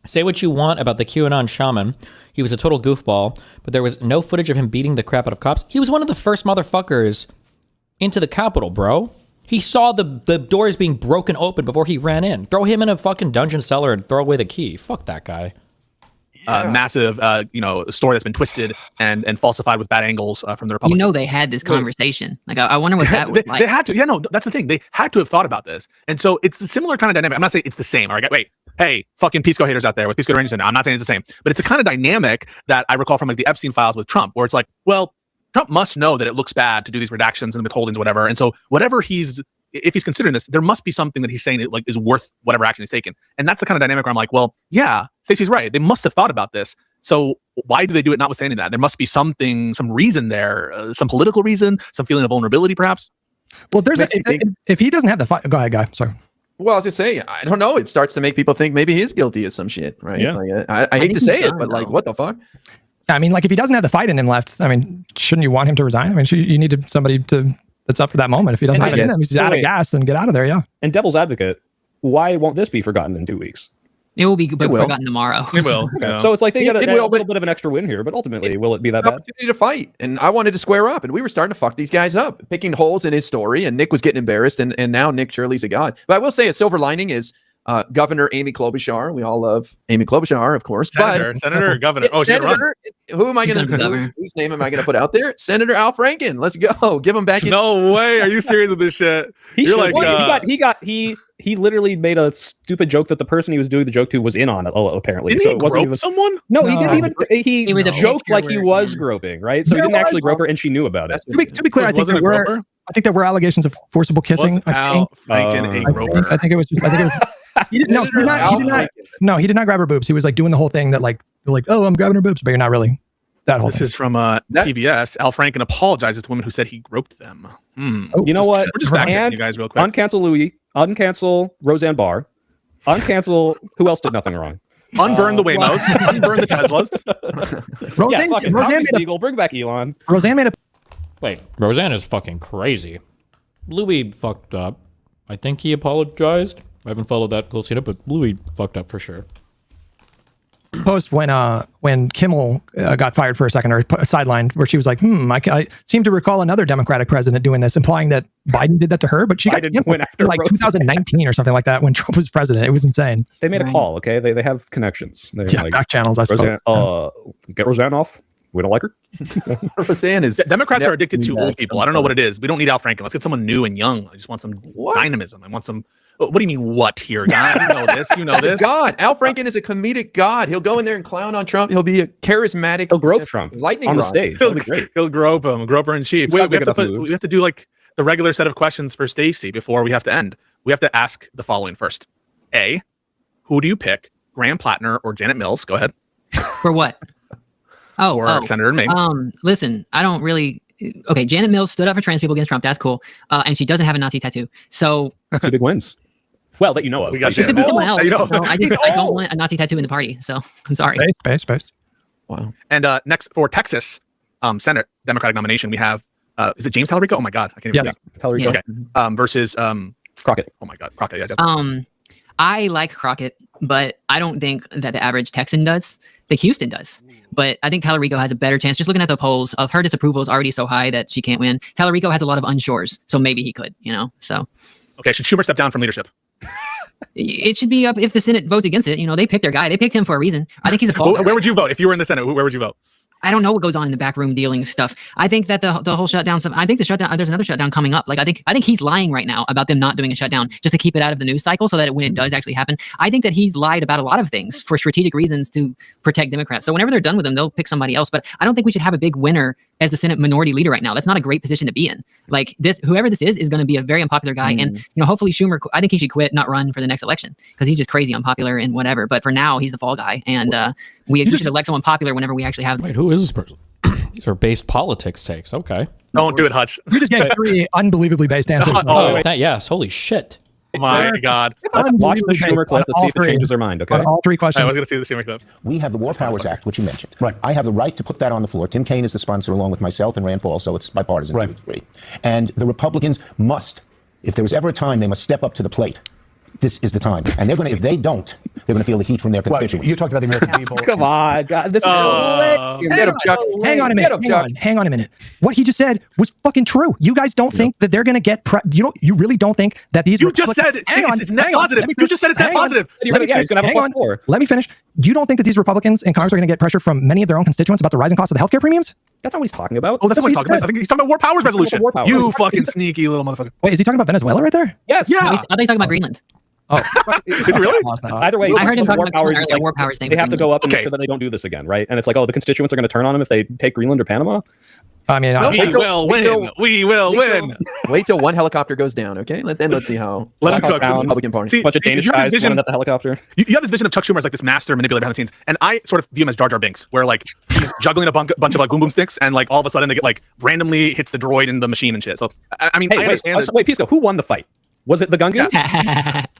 Say what you want about the QAnon shaman. He was a total goofball, but there was no footage of him beating the crap out of cops. He was one of the first motherfuckers into the Capitol, bro. He saw the doors being broken open before he ran in. Throw him in a fucking dungeon cellar and throw away the key. Fuck that guy. Massive, story that's been twisted and falsified with bad angles from the Republicans. They had this conversation. Like, I wonder what that was like. They had to. Yeah, no, that's the thing. They had to have thought about this. And so it's the similar kind of dynamic. I'm not saying it's the same. All right, wait. Hey, fucking Peace Corps haters out there with Peace Corps Rangers. I'm not saying it's the same, but it's a kind of dynamic that I recall from like the Epstein files with Trump, where it's like, well, Trump must know that it looks bad to do these redactions and withholdings, whatever. And so whatever if he's considering this, there must be something that he's saying that like is worth whatever action he's taken. And that's the kind of dynamic where I'm like, well, yeah, Stacey's right. They must have thought about this. So why do they do it notwithstanding that? There must be something, some reason there, some political reason, some feeling of vulnerability, perhaps. Well, if he doesn't have the fight, go ahead, guy. Sorry. Well, I was just saying, I don't know. It starts to make people think maybe he's guilty of some shit, right? Yeah. Like, I hate to say it, but like, what the fuck? I mean, like, if he doesn't have the fight in him left, I mean, shouldn't you want him to resign? I mean, you need somebody that's up for that moment. If he doesn't have it in him, he's out of gas, then get out of there, yeah. And devil's advocate, why won't this be forgotten in 2 weeks? It will be forgotten tomorrow. It will. Okay. So it's like they got a little bit of an extra win here, but ultimately, will it be that bad? Opportunity to fight, and I wanted to square up, and we were starting to fuck these guys up, picking holes in his story, and Nick was getting embarrassed, and now Nick Shirley's a god. But I will say a silver lining is Governor Amy Klobuchar. We all love Amy Klobuchar, of course. Senator or governor? Oh, Senator. Who am I going to? Whose name am I going to put out there? Senator Al Franken. Let's go. Give him back. No way. Are you serious with this shit? You're like, he literally made a stupid joke that the person he was doing the joke to was in on. Apparently, didn't he grope someone? No, he didn't even. He was joked like he was groping, right? So he didn't actually grope her, and she knew about it. To be clear, I think there were allegations of forcible kissing. Al Franken a groper? I think it was. He did not grab her boobs. He was like doing the whole thing that like, oh, I'm grabbing her boobs, but you're not really. That whole This is from PBS. Al Franken apologizes to women who said he groped them. You know what? We're just fact-checking you guys real quick. Uncancel Louis. Uncancel Roseanne Barr. Uncancel who else did nothing wrong? Unburn the Waymos. Unburn the Teslas. Roseanne Spiegel. Bring back Elon. Roseanne made a... Wait, Roseanne is fucking crazy. Louis fucked up. I think he apologized. I haven't followed that closely enough, but Louis fucked up for sure. Post when Kimmel got fired for a second or sidelined, where she was like, I seem to recall another Democratic president doing this, implying that Biden did that to her, but she went after like 2019 or something like that when Trump was president. It was insane. They made a call, okay? They have connections. They're back channels, I suppose. Roseanne, get Roseanne off. We don't like her. Roseanne is... Democrats are addicted to old people. I don't know what it is. We don't need Al Franken. Let's get someone new and young. I just want some dynamism. I want some... What do you mean, what here, God? You know this. You know this. God. Al Franken is a comedic god. He'll go in there and clown on Trump. He'll be a charismatic... He'll grope Trump lightning on the rod. stage. He'll grope him. Groper in chief. We have to do like the regular set of questions for Stacey before we have to end. We have to ask the following first. A, who do you pick? Graham Plattner or Janet Mills? Go ahead. For what? Or Senator May. Listen, I don't really... Okay, Janet Mills stood up for trans people against Trump. That's cool. And she doesn't have a Nazi tattoo. So... 2 big wins. Well, that you know of. We got Janet Mills. I don't want a Nazi tattoo in the party, so I'm sorry. Space. Wow. And next for Texas Senate Democratic nomination, we have is it James Tallarico? Oh my God, I can't even Tallarico. Okay. Versus Crockett. Oh my God, Crockett. Yeah. I like Crockett, but I don't think that the average Texan does. I think Houston does. But I think Tallarico has a better chance. Just looking at the polls, of her disapproval is already so high that she can't win. Tallarico has a lot of unsures, so maybe he could, So Okay, should Schumer step down from leadership? It should be up if the Senate votes against it. You know, they picked their guy. They picked him for a reason. I think he's a fall guy. Where would you vote if you were in the Senate? Where would you vote? I don't know what goes on in the backroom dealing stuff. I think that the whole shutdown stuff. I think the shutdown. There's another shutdown coming up. Like I think he's lying right now about them not doing a shutdown just to keep it out of the news cycle, so that when it does actually happen, I think that he's lied about a lot of things for strategic reasons to protect Democrats. So whenever they're done with him, they'll pick somebody else. But I don't think we should have a big winner as the Senate minority leader right now. That's not a great position to be in. Like this, whoever this is going to be a very unpopular guy. And hopefully Schumer. I think he should quit, not run for the next election because he's just crazy unpopular and whatever. But for now, he's the fall guy, and we should elect someone popular whenever we actually have. Wait, who is this person? These are based politics takes. Okay. Don't do it, Hutch. You just gave 3 unbelievably based answers. Yes. Holy shit. My God. Let's watch the Schumer clip. Let's see if it changes their mind, okay? All 3 questions. I was going to see the Schumer clip. We have the War Powers Act, which you mentioned. Right. I have the right to put that on the floor. Tim Kaine is the sponsor along with myself and Rand Paul, so it's bipartisan to a degree. And the Republicans must, if there was ever a time they must step up to the plate, this is the time. And they're going to, if they don't, they're going to feel the heat from their constituents. You talked about the American people. Come on, God, this is Hang on a minute. Hang on a minute. What he just said was fucking true. You guys don't think that they're going to get you really don't think that these You just said it's net positive. You just said it's net positive. He's going to have a +4. Let me finish. You don't think that these Republicans in Congress are going to get pressure from many of their own constituents about the rising cost of the healthcare premiums? That's not what he's talking about. Oh, that's what he's talking about. I think he's talking about War Powers resolution. War powers. You fucking sneaky little motherfucker. Wait, is he talking about Venezuela right there? Yes. Yeah. I thought he's talking about Greenland. Oh, is he really? Either way, I heard him talking about powers. the War Powers thing. They have to go up and make sure that they don't do this again, right? And it's like, oh, the constituents are going to turn on them if they take Greenland or Panama. I mean, we will win. We will win. Wait till one helicopter goes down, okay? Let's see how. Let him cook. Republican Party. See, bunch of Danish guys running at the helicopter. You have this vision of Chuck Schumer as like this master manipulator behind the scenes, and I sort of view him as Jar Jar Binks, where like he's juggling a bunch of like boom boom sticks, and like all of a sudden they get like randomly hits the droid in the machine and shit. So I mean, I understand. Wait, Pisco, who won the fight? Was it the Gungans?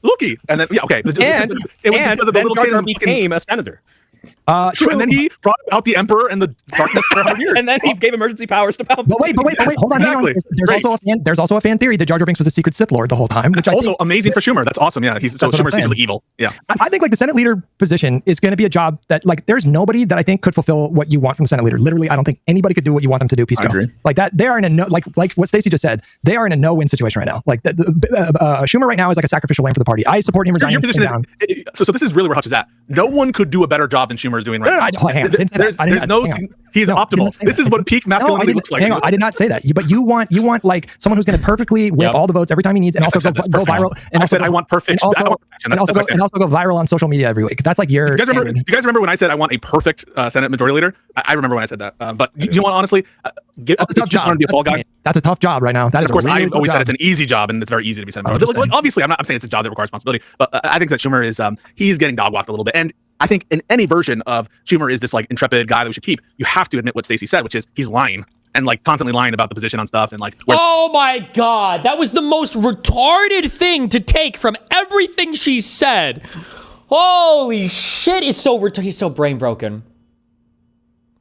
Loki, and then it was and because of the then little Jar kid Jar who became a senator. True. And then he brought out the Emperor and the darkness for 100 years. And then he gave emergency powers to Palpatine. But wait, hold on. Exactly. There's also a fan theory that Jar Jar Binks was a secret Sith Lord the whole time. Which also amazing for Schumer. That's awesome. Yeah, Schumer's secretly evil. Yeah. I think like the Senate leader position is going to be a job that like there's nobody that I think could fulfill what you want from the Senate leader. Literally, I don't think anybody could do what you want them to do. Pisco. Like that, they are in a no, like what Stacey just said. They are in a no-win situation right now. Like Schumer right now is like a sacrificial lamb for the party. I support him resigning. Your position is so this is really where Hutch is at. No one could do a better job than Schumer is doing right now. He's optimal. This is what peak masculinity looks like. Hang on, I did not say that. But you want like someone who's going to perfectly whip all the votes every time he needs, and also go viral. And I said I want perfect. And also go viral on social media every week. That's like your. Do you guys remember when I said I want a perfect Senate majority leader? I remember when I said that. But you know what? Honestly, that's a tough job. Be a fall guy. That's a tough job right now. That is, of course, I always said it's an easy job, and it's very easy to be Senate majority. Like, obviously, I'm saying it's a job that requires responsibility, but I think that Schumer is he's getting dog walked a little bit, and I think in any version of Schumer is this like intrepid guy that we should keep, you have to admit what Stacey said, which is he's lying and like constantly lying about the position on stuff and like. Oh my God, that was the most retarded thing to take from everything she said. Holy shit, he's so brain broken.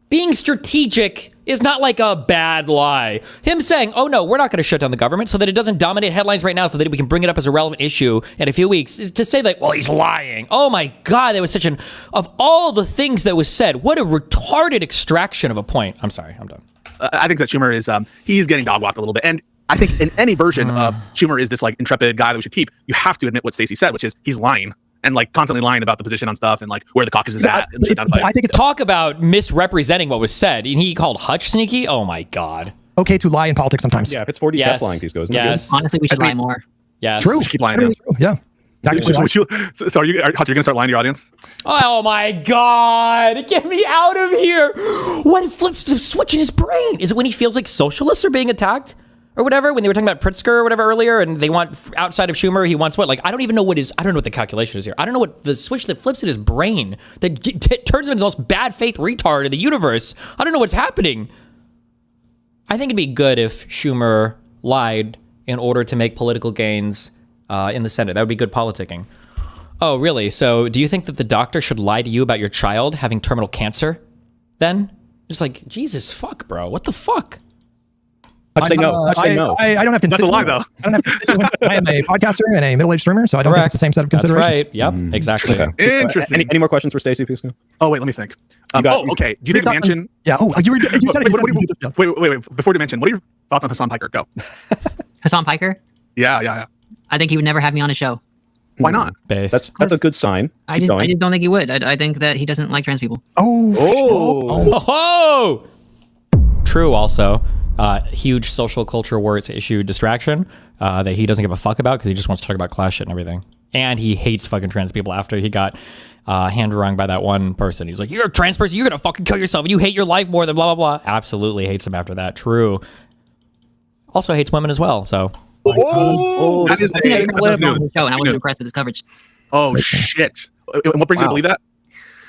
Being strategic is not like a bad lie. Him saying, oh no, we're not going to shut down the government so that it doesn't dominate headlines right now so that we can bring it up as a relevant issue in a few weeks, is to say like, well, he's lying. Oh my God, that was such of all the things that was said, what a retarded extraction of a point. I'm sorry, I'm done. I think that Schumer is, he's getting dog walked a little bit. And I think in any version of Schumer is this like intrepid guy that we should keep, you have to admit what Stacey said, which is he's lying. And like constantly lying about the position on stuff and like where the caucus is at. I think talk about misrepresenting what was said. And he called Hutch sneaky. Oh my God. Okay to lie in politics sometimes. Yeah, if it's 40 chess lying, these goes. Yes. Honestly, we should lie more. Yes. True. Keep lying. Yeah. So are you gonna start lying to your audience? Oh my God. Get me out of here. When flips the switch in his brain? Is it when he feels like socialists are being attacked? Or whatever, when they were talking about Pritzker or whatever earlier, and they want, outside of Schumer, he wants what? Like, I don't even know what the calculation is here. I don't know what the switch that flips in his brain that turns him into the most bad faith retard in the universe. I don't know what's happening. I think it'd be good if Schumer lied in order to make political gains in the Senate. That would be good politicking. Oh, really? So do you think that the doctor should lie to you about your child having terminal cancer then? Just like, Jesus, fuck, bro. What the fuck? I'd say no. I don't have constituents. That's a lie, though. I don't have constituents. I am a podcaster and a middle-aged streamer, so I don't think it's the same set of considerations. That's right. Yep. Exactly. Interesting. Any more questions for Stacey, Pisco? Oh, wait, let me think. Okay. Do you think Manchin? Yeah. Oh, you said it. Wait. Before you mention, what are your thoughts on Hassan Piker? Go. Hassan Piker? Yeah. I think he would never have me on a show. Why not? That's a good sign. I just don't think he would. I think that he doesn't like trans people. Oh. True. Also, huge social culture wars issue distraction that he doesn't give a fuck about because he just wants to talk about class shit and everything. And he hates fucking trans people after he got hand wrung by that one person. He's like, "You're a trans person. You're gonna fucking kill yourself. And you hate your life more than blah blah blah." Absolutely hates him after that. True. Also hates women as well. So. That is a clip. Show, and I wasn't impressed with his coverage. Oh shit! And what brings you to believe that?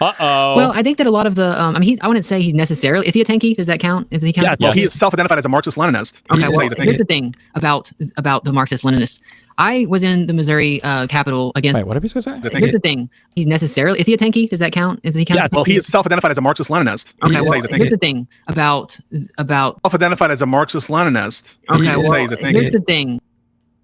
Well, I think that a lot of the, I wouldn't say he's necessarily. Is he a tanky? Does that count? Is he count? Yes. Well, he is self-identified as a Marxist-Leninist. Okay. Well, here's the thing about the Marxist-Leninists. I was in the Missouri Capitol against. Wait, what did you say? Here's the thing. He's necessarily. Is he a tanky? Does that count? Is he count? Yes. Well, he is self-identified as a Marxist-Leninist. Okay. Well, here's the thing about self-identified as a Marxist-Leninist. Okay. Well, here's the thing.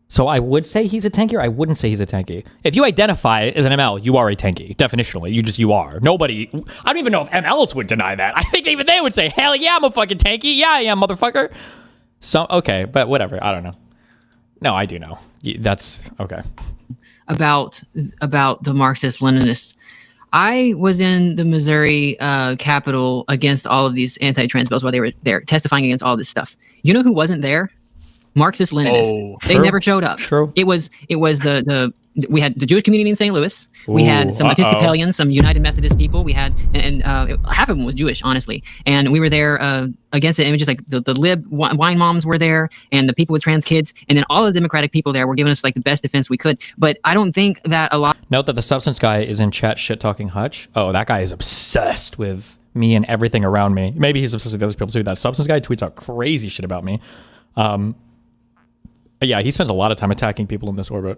So I would say he's a tanky, or I wouldn't say he's a tanky. If you identify as an ML, you are a tanky. Definitionally, you are. Nobody. I don't even know if MLs would deny that. I think even they would say, "Hell yeah, I'm a fucking tanky. Yeah, I am, motherfucker." So okay, but whatever. I don't know. No, I do know. That's okay. About the Marxist-Leninists. I was in the Missouri Capitol against all of these anti-trans bills while they were there testifying against all this stuff. You know who wasn't there? Marxist-Leninists. They never showed up. True. It was we had the Jewish community in St. Louis. We had some Episcopalians, some United Methodist people. We had and half of them was Jewish, honestly. And we were there against it. And it was just like the lib wine moms were there, and the people with trans kids, and then all the Democratic people there were giving us like the best defense we could. But I don't think that a lot. Note that the substance guy is in chat shit talking Hutch. Oh, that guy is obsessed with me and everything around me. Maybe he's obsessed with other people too. That substance guy tweets out crazy shit about me. Yeah, he spends a lot of time attacking people in this orbit.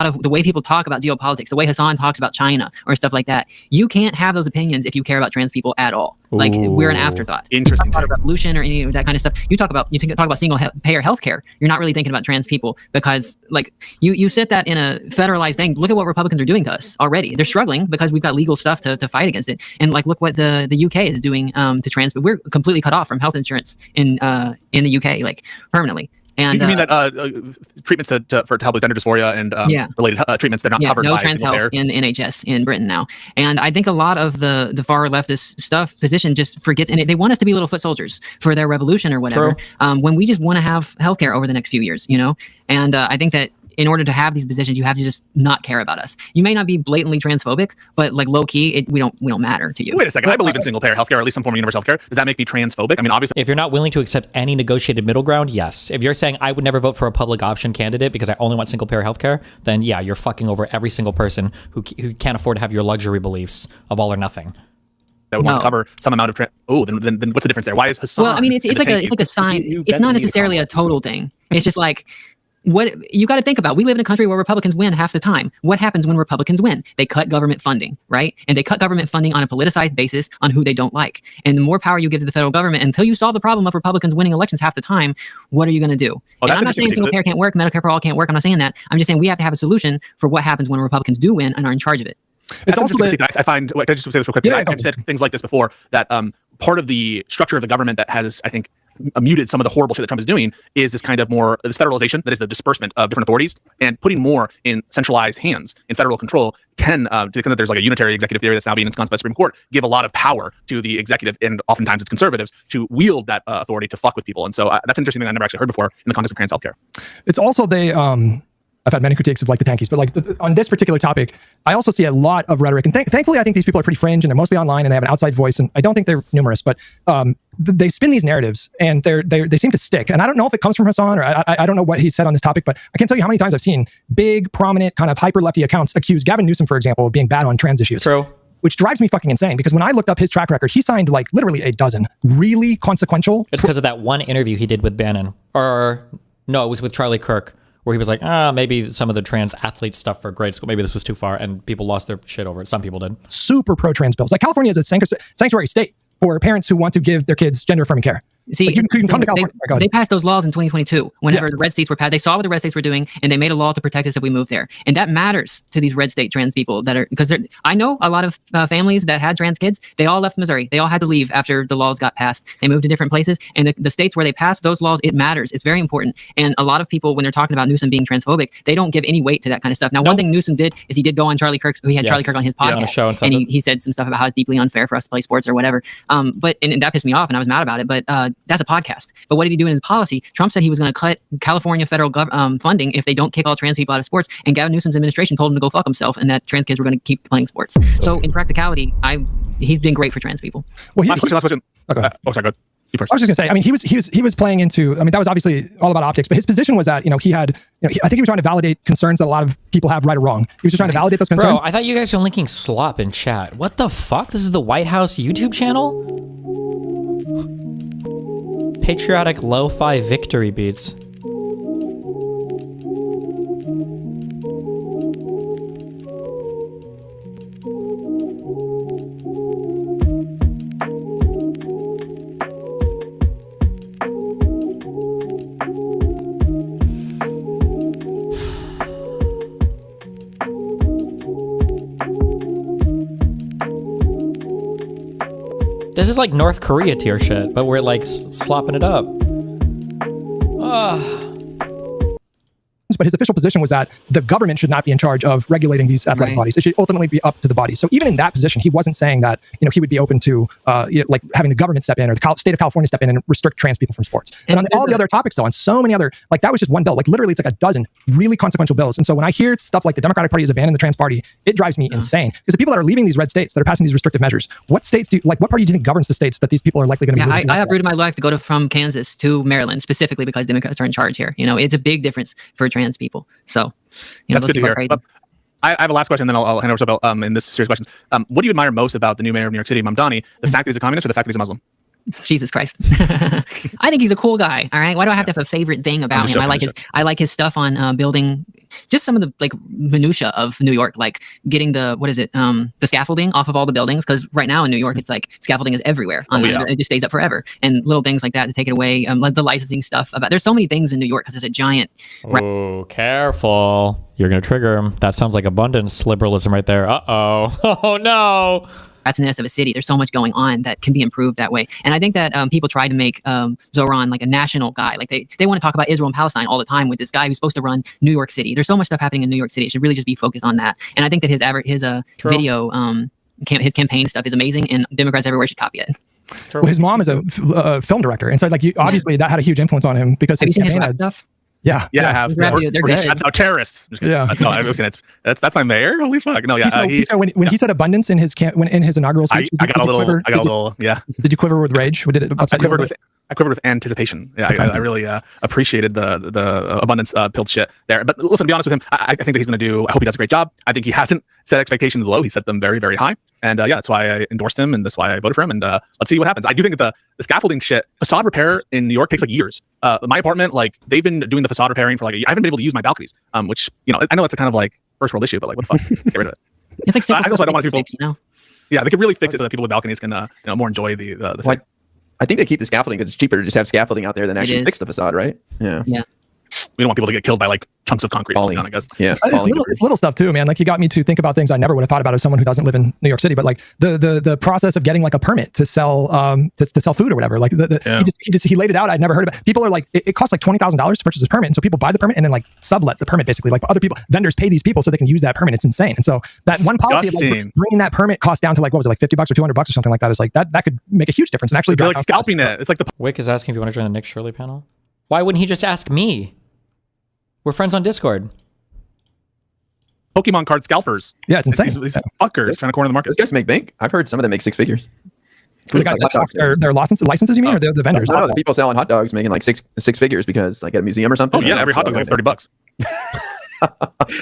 Of the way people talk about geopolitics, the way Hassan talks about China or stuff like that, you can't have those opinions if you care about trans people at all. Like we're an afterthought. Interesting. Talk about revolution or any of that kind of stuff. You talk about single payer healthcare. You're not really thinking about trans people because like you set that in a federalized thing. Look at what Republicans are doing to us already. They're struggling because we've got legal stuff to fight against it. And like look what the UK is doing to trans. But we're completely cut off from health insurance in the UK, like permanently. And you mean that treatments to help with gender dysphoria and related treatments that are not covered no by trans health in the NHS in Britain now. And I think a lot of the far leftist stuff position just forgets, and they want us to be little foot soldiers for their revolution or whatever. When we just want to have healthcare over the next few years, you know. And I think that in order to have these positions, you have to just not care about us. You may not be blatantly transphobic, but like low key, we don't matter to you. Wait a second. I believe in single payer healthcare, or at least some form of universal healthcare. Does that make me transphobic? I mean, obviously, if you're not willing to accept any negotiated middle ground, yes. If you're saying I would never vote for a public option candidate because I only want single payer healthcare, then yeah, you're fucking over every single person who can't afford to have your luxury beliefs of all or nothing. That would want to cover some amount of then what's the difference there? Why is Hassan? Well, I mean, it's like a sign. It's not necessarily a total thing. It's just like. What you got to think about, we live in a country where Republicans win half the time. What happens when Republicans win? They cut government funding, right? And they cut government funding on a politicized basis on who they don't like. And the more power you give to the federal government, until you solve the problem of Republicans winning elections half the time, what are you going to do? And I'm not saying single payer can't work, Medicare for all can't work. I'm not saying that. I'm just saying we have to have a solution for what happens when Republicans do win and are in charge of it. It's also I find. I just say this real quick. Yeah, I've said things like this before. That part of the structure of the government that has, I think, muted some of the horrible shit that Trump is doing is this kind of more this federalization, that is the disbursement of different authorities, and putting more in centralized hands in federal control can, to the extent that there's like a unitary executive theory that's now being ensconced by the Supreme Court, give a lot of power to the executive, and oftentimes it's conservatives, to wield that authority to fuck with people. And so that's an interesting thing I never actually heard before in the context of trans healthcare. It's also I've had many critiques of like the tankies, but like on this particular topic, I also see a lot of rhetoric. And thankfully, I think these people are pretty fringe and they're mostly online and they have an outside voice. And I don't think they're numerous, but they spin these narratives and they seem to stick. And I don't know if it comes from Hassan or I don't know what he said on this topic, but I can't tell you how many times I've seen big, prominent, kind of hyper lefty accounts accuse Gavin Newsom, for example, of being bad on trans issues. True. Which drives me fucking insane because when I looked up his track record, he signed like literally a dozen really consequential. It's because of that one interview he did with Bannon, or no, it was with Charlie Kirk, where he was like, maybe some of the trans athlete stuff for grade school, maybe this was too far, and people lost their shit over it. Some people did. Super pro-trans bills. Like California is a sanctuary state for parents who want to give their kids gender-affirming care. See, like you can come to California. They passed those laws in 2022. Whenever the red states were passed, they saw what the red states were doing, and they made a law to protect us if we move there. And that matters to these red state trans people that are because I know a lot of families that had trans kids. They all left Missouri. They all had to leave after the laws got passed. They moved to different places, and the states where they passed those laws, it matters. It's very important. And a lot of people, when they're talking about Newsom being transphobic, they don't give any weight to that kind of stuff. Now, one thing Newsom did is he did go on Charlie Kirk's. He had Charlie Kirk on his podcast, on a show and he said some stuff about how it's deeply unfair for us to play sports or whatever. But that pissed me off, and I was mad about it. But that's a podcast. But what did he do in his policy? Trump said he was going to cut California federal funding if they don't kick all trans people out of sports. And Gavin Newsom's administration told him to go fuck himself, and that trans kids were going to keep playing sports. So in practicality, he's been great for trans people. Well, last question. Okay. Sorry, go. You first. I was just gonna say. I mean, he was playing into. I mean, that was obviously all about optics. But his position was that he had. I think he was trying to validate concerns that a lot of people have, right or wrong. He was just trying to validate those concerns. Bro, I thought you guys were linking slop in chat. What the fuck? This is the White House YouTube channel? Patriotic lo-fi victory beats. This is like North Korea tier shit, but we're like slopping it up. But his official position was that the government should not be in charge of regulating these athletic bodies. It should ultimately be up to the body. So even in that position, he wasn't saying that he would be open to like having the government step in or the state of California step in and restrict trans people from sports. And on all the other topics, though, on so many other, like that was just one bill. Like literally, it's like a dozen really consequential bills. And so when I hear stuff like the Democratic Party has abandoned the trans party, it drives me insane. Because the people that are leaving these red states that are passing these restrictive measures, what states what party do you think governs the states that these people are likely going to be? Yeah, I uprooted my life to go from Kansas to Maryland specifically because Democrats are in charge here. It's a big difference for trans people. So, that's good to hear. But I have a last question, then I'll hand over to Bill in this series of questions. What do you admire most about the new mayor of New York City, Mamdani? The fact that he's a communist or the fact that he's a Muslim? Jesus Christ. I think he's a cool guy. All right. Why do I have to have a favorite thing about him? I like his stuff on building just some of the like minutia of New York, like getting the scaffolding off of all the buildings. Cause right now in New York, it's like scaffolding is everywhere. It just stays up forever. And little things like that to take it away. Like the licensing stuff there's so many things in New York because it's a giant. Oh, careful. You're going to trigger him. That sounds like abundance liberalism right there. Uh-oh. Oh no. Ratness of a city. There's so much going on that can be improved that way. And I think that people try to make Zoran like a national guy. Like they want to talk about Israel and Palestine all the time with this guy who's supposed to run New York City. There's so much stuff happening in New York City. It should really just be focused on that. And I think that his video, his campaign stuff is amazing, and Democrats everywhere should copy it. Well, his mom is a film director, and so like obviously that had a huge influence on him because his campaign had stuff. Yeah, I have. That's how terrorists. Yeah, no, I've seen it. That's my mayor. Holy fuck! No, yeah. When he said abundance in his in his inaugural speech, I got a little. Yeah. Did you quiver with rage? Did it upset you? I quivered with anticipation. Yeah, I really appreciated the abundance pilled shit there. But listen, to be honest with him, I think that he's going to do. I hope he does a great job. I think he hasn't set expectations low. He set them very, very high. And that's why I endorsed him, and that's why I voted for him. And let's see what happens. I do think that the scaffolding shit, facade repair in New York takes like years. My apartment, like they've been doing the facade repairing for like I haven't been able to use my balconies, which I know it's a kind of like first world issue, but like what the fuck, get rid of it. It's like I don't want to see people. Yeah, they could really fix it so that people with balconies can more enjoy the site. I think they keep the scaffolding because it's cheaper to just have scaffolding out there than actually fix the facade, right? Yeah. We don't want people to get killed by like chunks of concrete falling down, I guess. Yeah. It's little stuff too, man. Like he got me to think about things I never would have thought about as someone who doesn't live in New York City. But like the process of getting like a permit to sell to sell food or whatever. Like he laid it out. I'd never heard of it. People are like, it costs like $20,000 to purchase this permit, and so people buy the permit and then like sublet the permit basically. Like other people, vendors pay these people so they can use that permit. It's insane. And so that one policy of like bringing that permit cost down to like what was it, like $50 or $200 or something like that is like that could make a huge difference and actually they're like scalping it. It's like the Wick is asking if you want to join the Nick Shirley panel. Why wouldn't he just ask me? We're friends on Discord. Pokemon card scalpers. Yeah, it's insane. These fuckers trying to corner the market. Those guys make bank. I've heard some of them make six figures. The guys their licenses, you mean, or the vendors? No, the people selling hot dogs making like six figures because like at a museum or something. Oh yeah, every hot dog's like $30.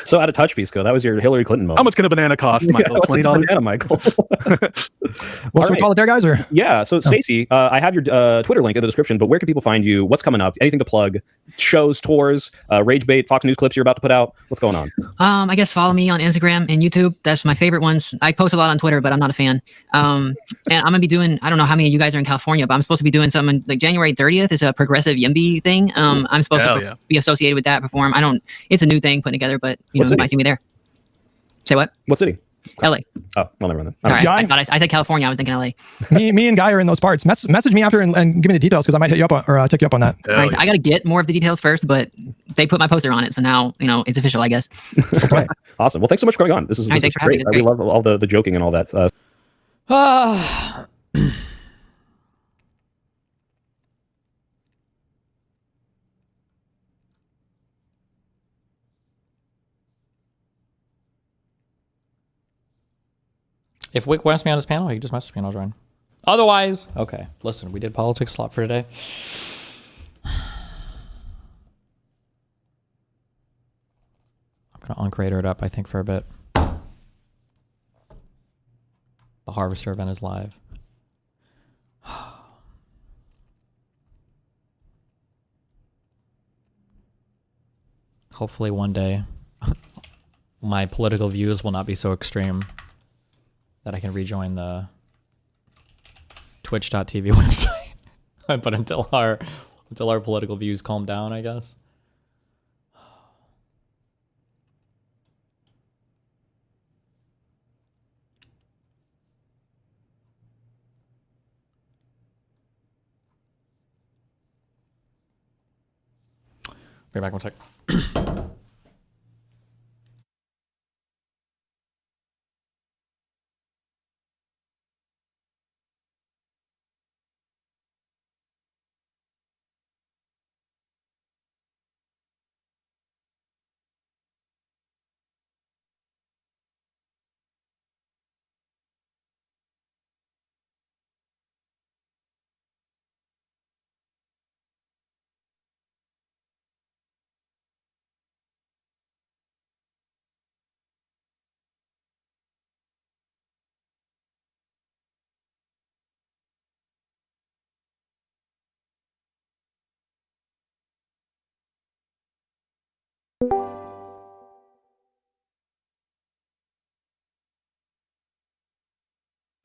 So out of touch, Pisco. That was your Hillary Clinton moment. How much can a banana cost, Michael? What's a $20? banana, Michael? What should we call it there, guys? Or yeah. So Stacey, I have your Twitter link in the description. But where can people find you? What's coming up? Anything to plug? Shows, tours, Rage Bait, Fox News clips you're about to put out. What's going on? I guess follow me on Instagram and YouTube. That's my favorite ones. I post a lot on Twitter, but I'm not a fan. And I'm gonna be doing. I don't know how many of you guys are in California, but I'm supposed to be doing something like January 30th is a progressive YIMBY thing. I'm supposed to be associated with that, perform. It's a new thing put together, but you might see me there. Say what? What city? LA. Oh, well, never mind. All right, I said California. I was thinking LA. me and Guy are in those parts. Message me after and give me the details because I might hit you up on, or take you up on that. All right, so I got to get more of the details first, but they put my poster on it, so now it's official, I guess. Awesome. Well, thanks so much for coming on. This is thanks for having me. We love all the joking and all that. If Wick wants me on his panel, he can just message me and I'll join. Otherwise, okay. Listen, we did politics a lot for today. I'm gonna uncrater it up, I think, for a bit. The Harvester event is live. Hopefully one day my political views will not be so extreme that I can rejoin the twitch.tv website. But until our political views calm down, I guess. Be back one sec.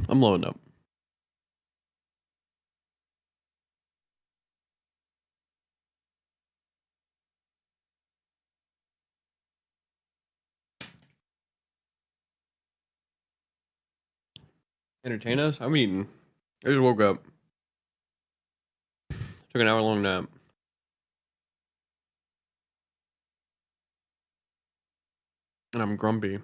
I'm loading up. Entertain us? I'm eating. I just woke up. Took an hour-long nap. And I'm grumpy.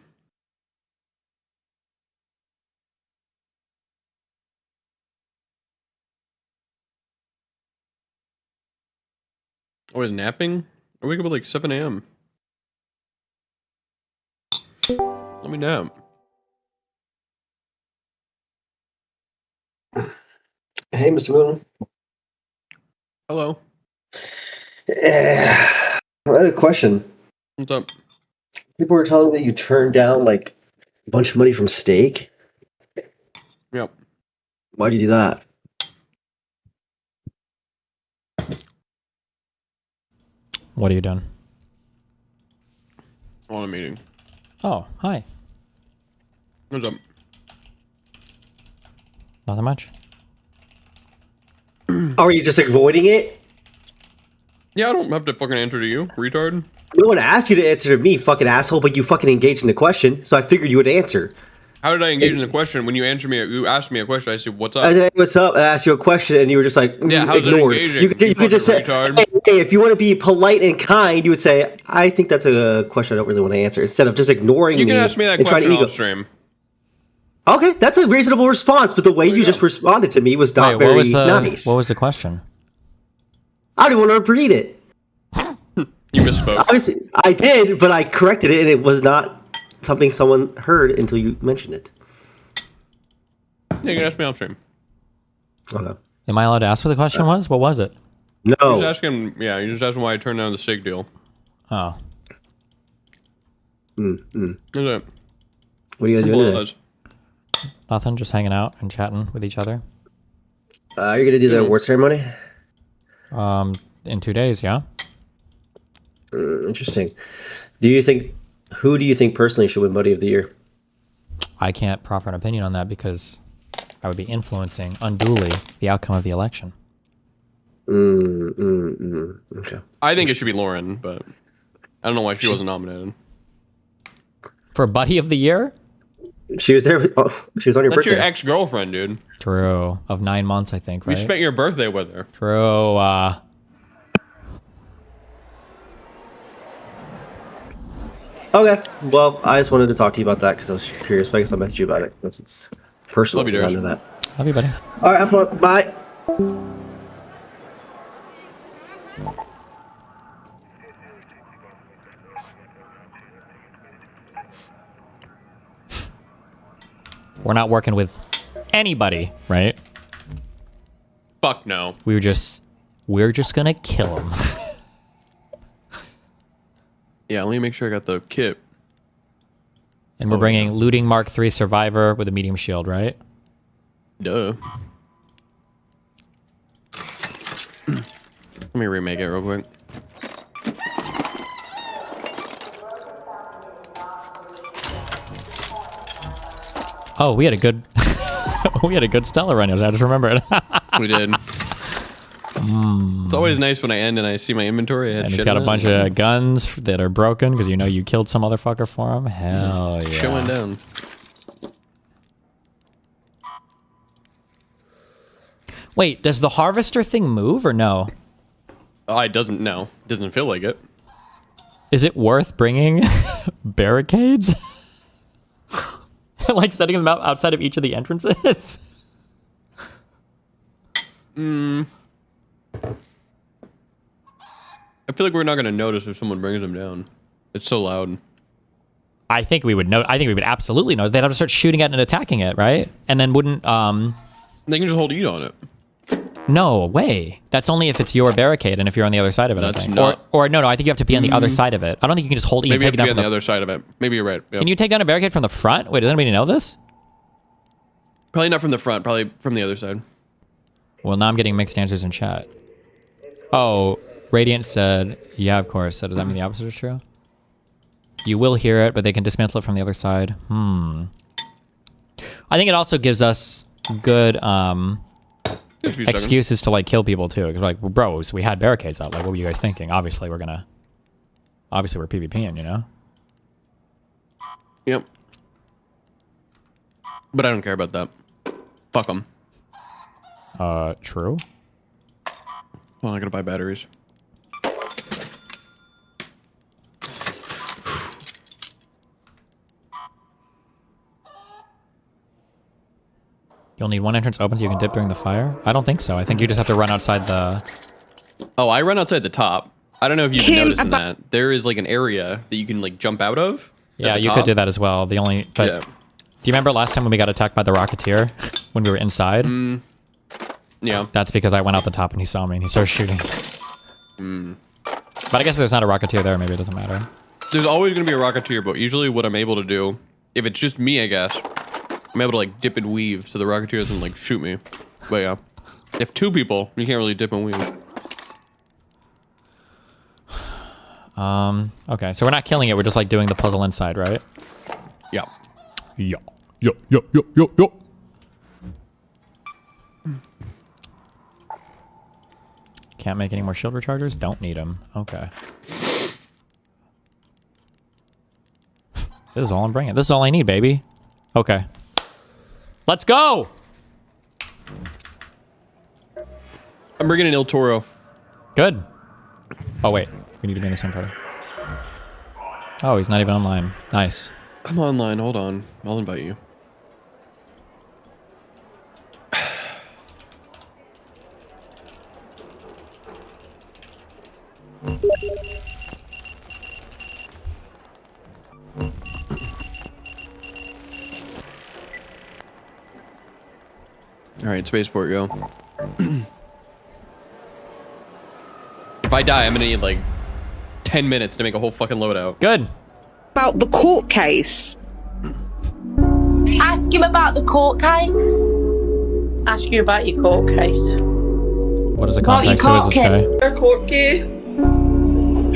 I was napping? I wake up at like 7 a.m. Let me nap. Hey, Mr. Moon. Hello. I had a question. What's up? People were telling me that you turned down like a bunch of money from Steak. Yep. Why'd you do that? What are you doing? On a meeting. Oh, hi. What's up? Nothing much. Are you just avoiding it? Yeah, I don't have to fucking answer to you, retard. No one asked you to answer to me, fucking asshole, but you fucking engaged in the question, so I figured you would answer. How did I engage in the question? When you asked me a question, I said, "What's up?" I said, "What's up?" and I asked you a question, and you were just like, Yeah, how's it ignored. engaging? You could just say, hey, if you want to be polite and kind, you would say, "I think that's a question I don't really want to answer," instead of just ignoring me. You can ask me that and trying to question ego. off stream. Okay, that's a reasonable response, but the way you just responded to me was not very nice. What was the question? I don't want to repeat it. You misspoke. Obviously, I did, but I corrected it, and it was not something someone heard until you mentioned it. Yeah, you can ask me off stream. Okay. Am I allowed to ask what the question was? What was it? No. You just asking why I turned down the steak deal. Oh. What are you guys doing today? Nothing, just hanging out and chatting with each other. You're gonna do the award ceremony? In 2 days, yeah. Interesting. Who do you think personally should win Buddy of the Year? I can't proffer an opinion on that because I would be influencing unduly the outcome of the election. Okay. I think it should be Lauren, but I don't know why she wasn't nominated. For Buddy of the Year? She was there. She was on your That's birthday. your ex-girlfriend, dude. True. Of 9 months, I think, right? We spent your birthday with her. True. Okay. Well, I just wanted to talk to you about that because I was curious. But I guess I'll message you about it because it's personal. Love you, Darius. That. Love you, buddy. All right. Have fun. Bye. We're not working with anybody, right? Fuck no. We're just gonna kill him. Yeah, let me make sure I got the kit. And we're bringing Looting Mark III Survivor with a medium shield, right? Duh. Let me remake it real quick. Oh, we had a good we had a good Stella run. I just remembered. We did. It's always nice when I end and I see my inventory. And it's got a bunch of guns that are broken because you know you killed some motherfucker for him. Hell yeah. Shit went down. Wait, does the harvester thing move or no? Oh, it doesn't. No, it doesn't feel like it. Is it worth bringing barricades? Like setting them out outside of each of the entrances? I feel like we're not going to notice if someone brings them down. It's so loud. I think we would know. I think we would absolutely know. They'd have to start shooting at it and attacking it, right? And then wouldn't. They can just hold E on it. No way. That's only if it's your barricade and if you're on the other side of it. That's I think. not. Or no. I think you have to be on the other side of it. I don't think you can just hold E and Maybe you take have it to down be on from the other side of it. Maybe you're right. Yep. Can you take down a barricade from the front? Wait, does anybody know this? Probably not from the front. Probably from the other side. Well, now I'm getting mixed answers in chat. Oh, Radiant said, yeah, of course. So does that mean the opposite is true? You will hear it, but they can dismantle it from the other side. I think it also gives us good excuses to like kill people too. Because like, bros, we had barricades out. Like, what were you guys thinking? Obviously, we're PvPing, you know? Yep. But I don't care about that. Fuck them. True. Well, I gotta buy batteries. You'll need one entrance open so you can dip during the fire? I don't think so. I think you just have to run outside the... Oh, I run outside the top. I don't know if you've been noticing that. There is like an area that you can like jump out of. Yeah, you could do that as well. The only... But Yeah. do you remember last time when we got attacked by the Rocketeer? When we were inside? Yeah. That's because I went out the top and he saw me and he started shooting. But I guess if there's not a Rocketeer there, maybe it doesn't matter. There's always going to be a Rocketeer, but usually what I'm able to do, if it's just me, I guess, I'm able to like dip and weave so the Rocketeer doesn't like shoot me. But yeah, if two people, you can't really dip and weave. Okay, so we're not killing it, we're just like doing the puzzle inside, right? Yeah. Yeah. Yo. Can't make any more shield rechargers? Don't need them. Okay. This is all I'm bringing. This is all I need, baby. Okay. Let's go! I'm bringing in Il Toro. Good. Oh, wait. We need to be in the same party. Oh, he's not even online. Nice. I'm online. Hold on. I'll invite you. All right, spaceport, go. If I die, I'm gonna need like 10 minutes to make a whole fucking loadout. Good. About the court case. Ask him about the court case. Ask you about your court case. What is the context? Who is this guy? Your court case.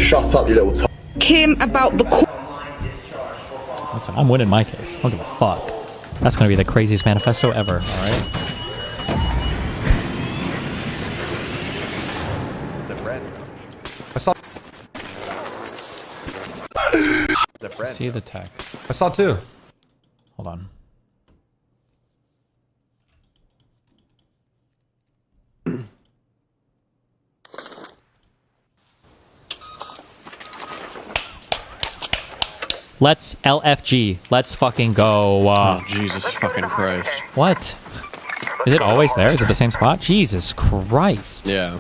Shut up, you little Kim about the court. Listen, I'm winning my case. I don't give a fuck. That's gonna be the craziest manifesto ever. All right. I saw. See the tech. I saw two. Hold on. Let's LFG. Let's fucking go. Oh, Jesus fucking Christ. What? Is it always there? Is it the same spot? Jesus Christ. Yeah.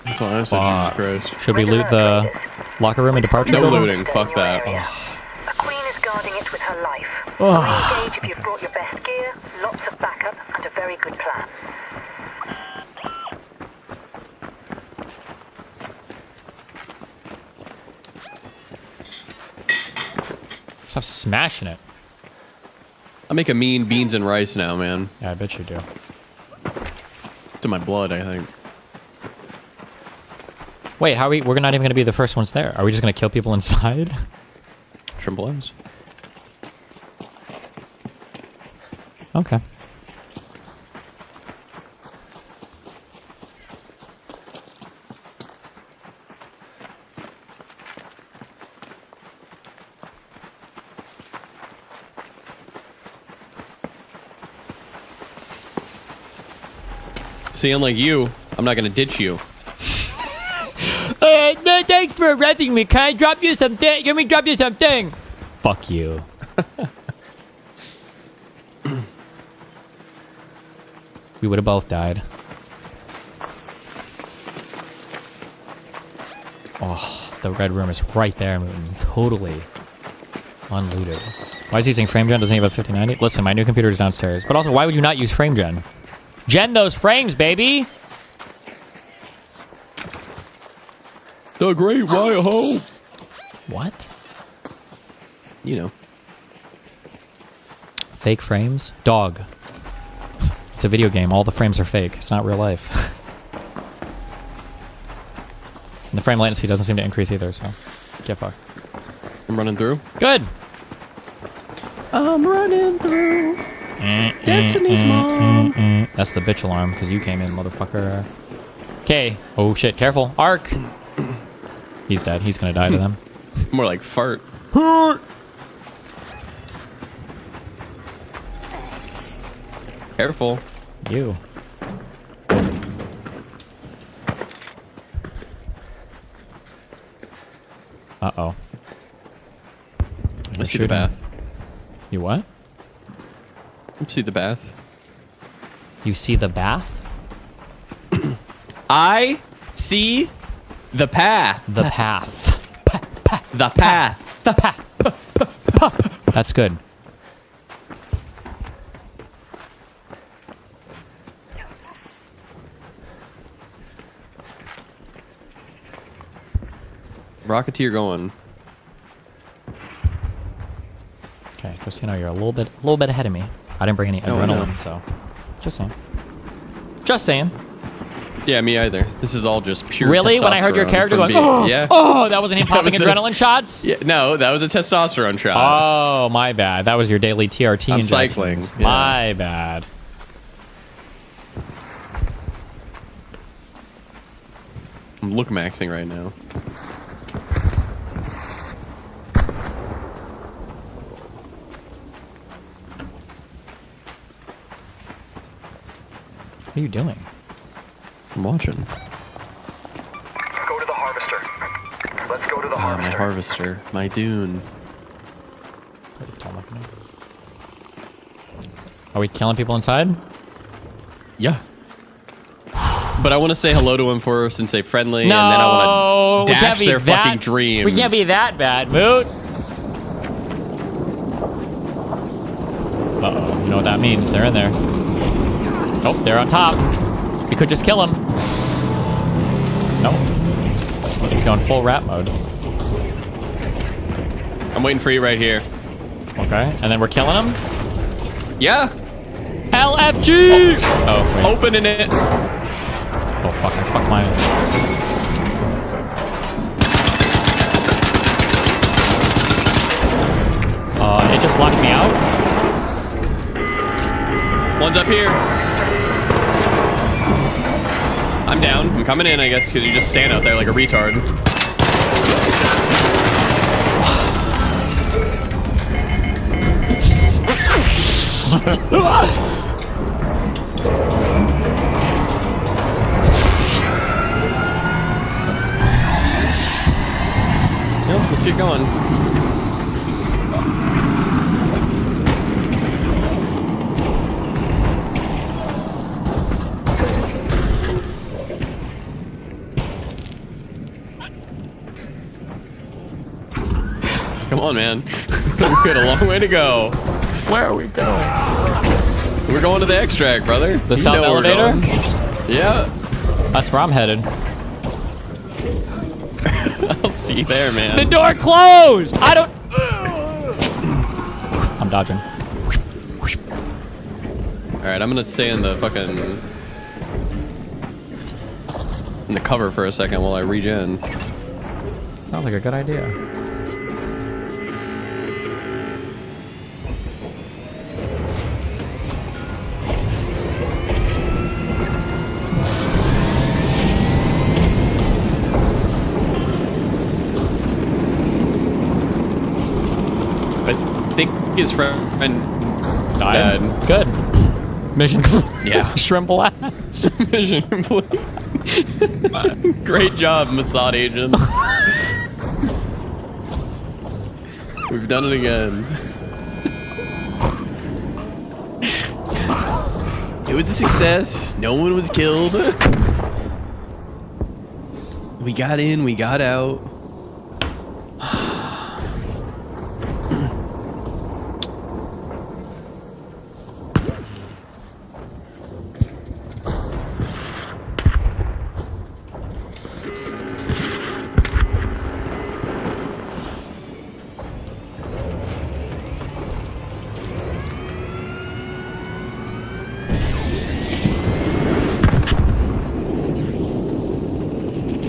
That's all I said, Jesus Christ. Should we loot the locker room and departure? No looting. Fuck that. Queen is guarding it with her life. Oh. Engage if you've brought your best gear, lots of backup, and a very good plan. Stop smashing it. I make a mean beans and rice now, man. Yeah, I bet you do. It's in my blood, I think. Wait, how are we? We're not even going to be the first ones there. Are we just going to kill people inside? Tremblones. Okay. See, unlike you, I'm not gonna ditch you. No, thanks for arresting me. Can I drop you something? Let me drop you something. Fuck you. We would have both died. Oh, the red room is right there, totally unlooted. Why is he using frame gen? Doesn't he have a 5090? Listen, my new computer is downstairs. But also, why would you not use frame gen? Gen those frames, baby! The Great White Hope! What? You know. Fake frames? Dog. It's a video game. All the frames are fake. It's not real life. And the frame latency doesn't seem to increase either, so get fucked. I'm running through. Good! I'm running through. Destiny's mom. That's the bitch alarm, because you came in, motherfucker. Okay. Oh shit, careful. Arc! He's dead. He's gonna die to them. More like fart. Careful. You. Uh-oh. I see the bath. You what? I see the bath. You see the bath? I see the path. The path. The path. The path. That's good. Rocketeer going. Okay, just you know, you're a little bit ahead of me. I didn't bring any adrenaline, so just saying. Just saying. Yeah, me either. This is all just pure. Really? When I heard your character going, yeah. Oh, that wasn't him popping adrenaline shots? Yeah, no, that was a testosterone shot. Oh, my bad. That was your daily TRT I'm injections. cycling. Yeah. My bad. I'm look maxing right now. What are you doing? I'm watching. Go to the harvester. Let's go to the harvester. My harvester. My dune. Are we killing people inside? Yeah. But I want to say hello to him first and say friendly, No, and then I want to we can't dash be their that- fucking dreams. We can't be that bad, Moot. Uh-oh, you know what that means. They're in there. Oh, they're on top. We could just kill him. No. He's going full rat mode. I'm waiting for you right here. Okay, and then we're killing him? Yeah. LFG! Oh, wait. Opening it. Oh, fuck, I fucked my... It just locked me out? One's up here. I'm down. I'm coming in, I guess, because you just stand out there like a retard. Yep, let's get going. Come on, man. We got a long way to go. Where are we going? We're going to the extract, brother. The south elevator? Yeah. That's where I'm headed. I'll see you there, man. The door closed! I don't... I'm dodging. Alright, I'm gonna stay in the fucking... in the cover for a second while I regen. Sounds like a good idea. I think his friend died. Good. Mission complete. Yeah. Shrimp ass. Mission complete. Great job, Mossad agent. We've done it again. It was a success. No one was killed. We got in, we got out.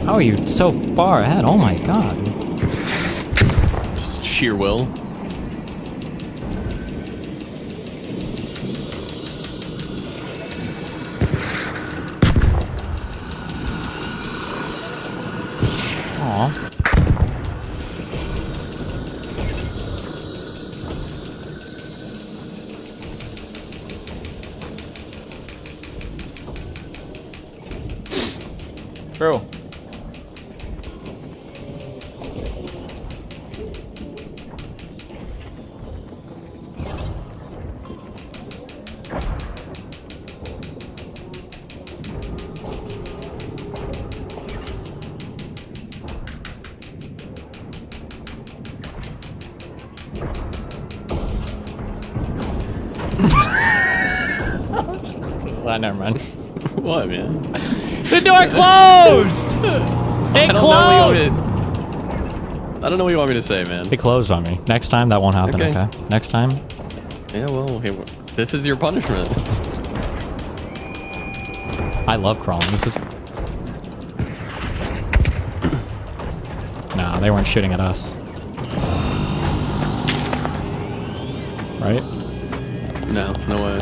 How are you so far ahead? Oh my god. Just sheer will. Aw. True. Never mind. What, man? The door closed! It closed! I don't know what you want me to say, man. It closed on me. Next time, that won't happen, okay? Next time. Yeah, well, okay. Well, this is your punishment. I love crawling. This is... Nah, they weren't shooting at us. Right? No, no way.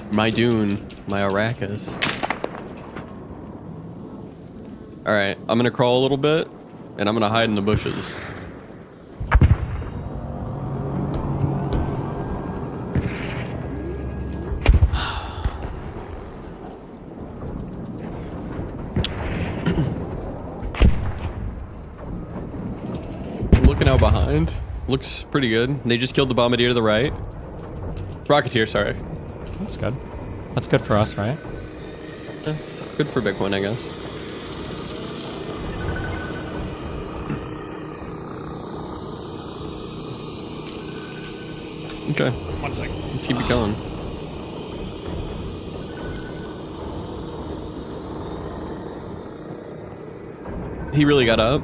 My dune, my Arrakis. Alright, I'm gonna crawl a little bit, and I'm gonna hide in the bushes. I'm looking out behind. Looks pretty good. They just killed the bombardier to the right. Rocketeer, sorry. That's good. That's good for us, right? That's good for Bitcoin, I guess. Okay. 1 second. Keep it going. He really got up.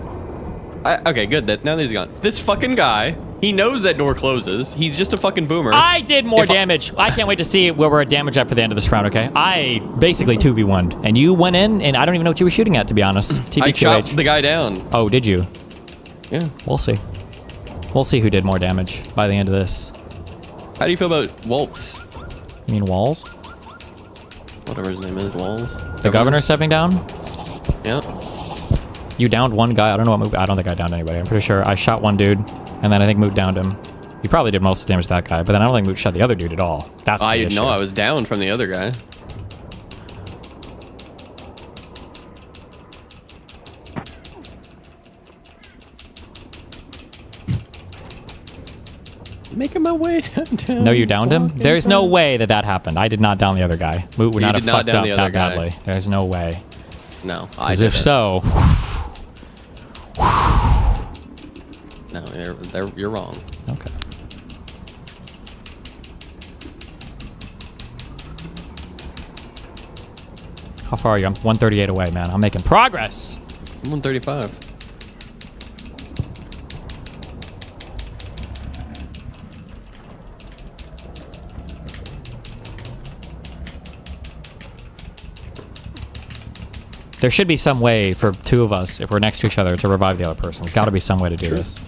Okay, good. Now that he's gone. This fucking guy, he knows that door closes. He's just a fucking boomer. I did more damage. I can't wait to see where we're at damage at for the end of this round, okay? I basically 2v1'd, and you went in, and I don't even know what you were shooting at, to be honest. I shot the guy down. Oh, did you? Yeah. We'll see. We'll see who did more damage by the end of this. How do you feel about Waltz? You mean Walls? Whatever his name is, Walls. The governor stepping down? Yeah. You downed one guy. I don't know what move. I don't think I downed anybody. I'm pretty sure I shot one dude, and then I think Moot downed him. You probably did most of the damage to that guy, but then I don't think Moot shot the other dude at all. That's the issue. No, I was down from the other guy. Making my way downtown. No, you downed him? There's no way that that happened. I did not down the other guy. Moot would not have fucked up that badly. There's no way. No, I did. If so... No, you're wrong. Okay. How far are you? I'm 138 away, man. I'm making progress. I'm 135. There should be some way for two of us, if we're next to each other, to revive the other person. There's got to be some way to do this.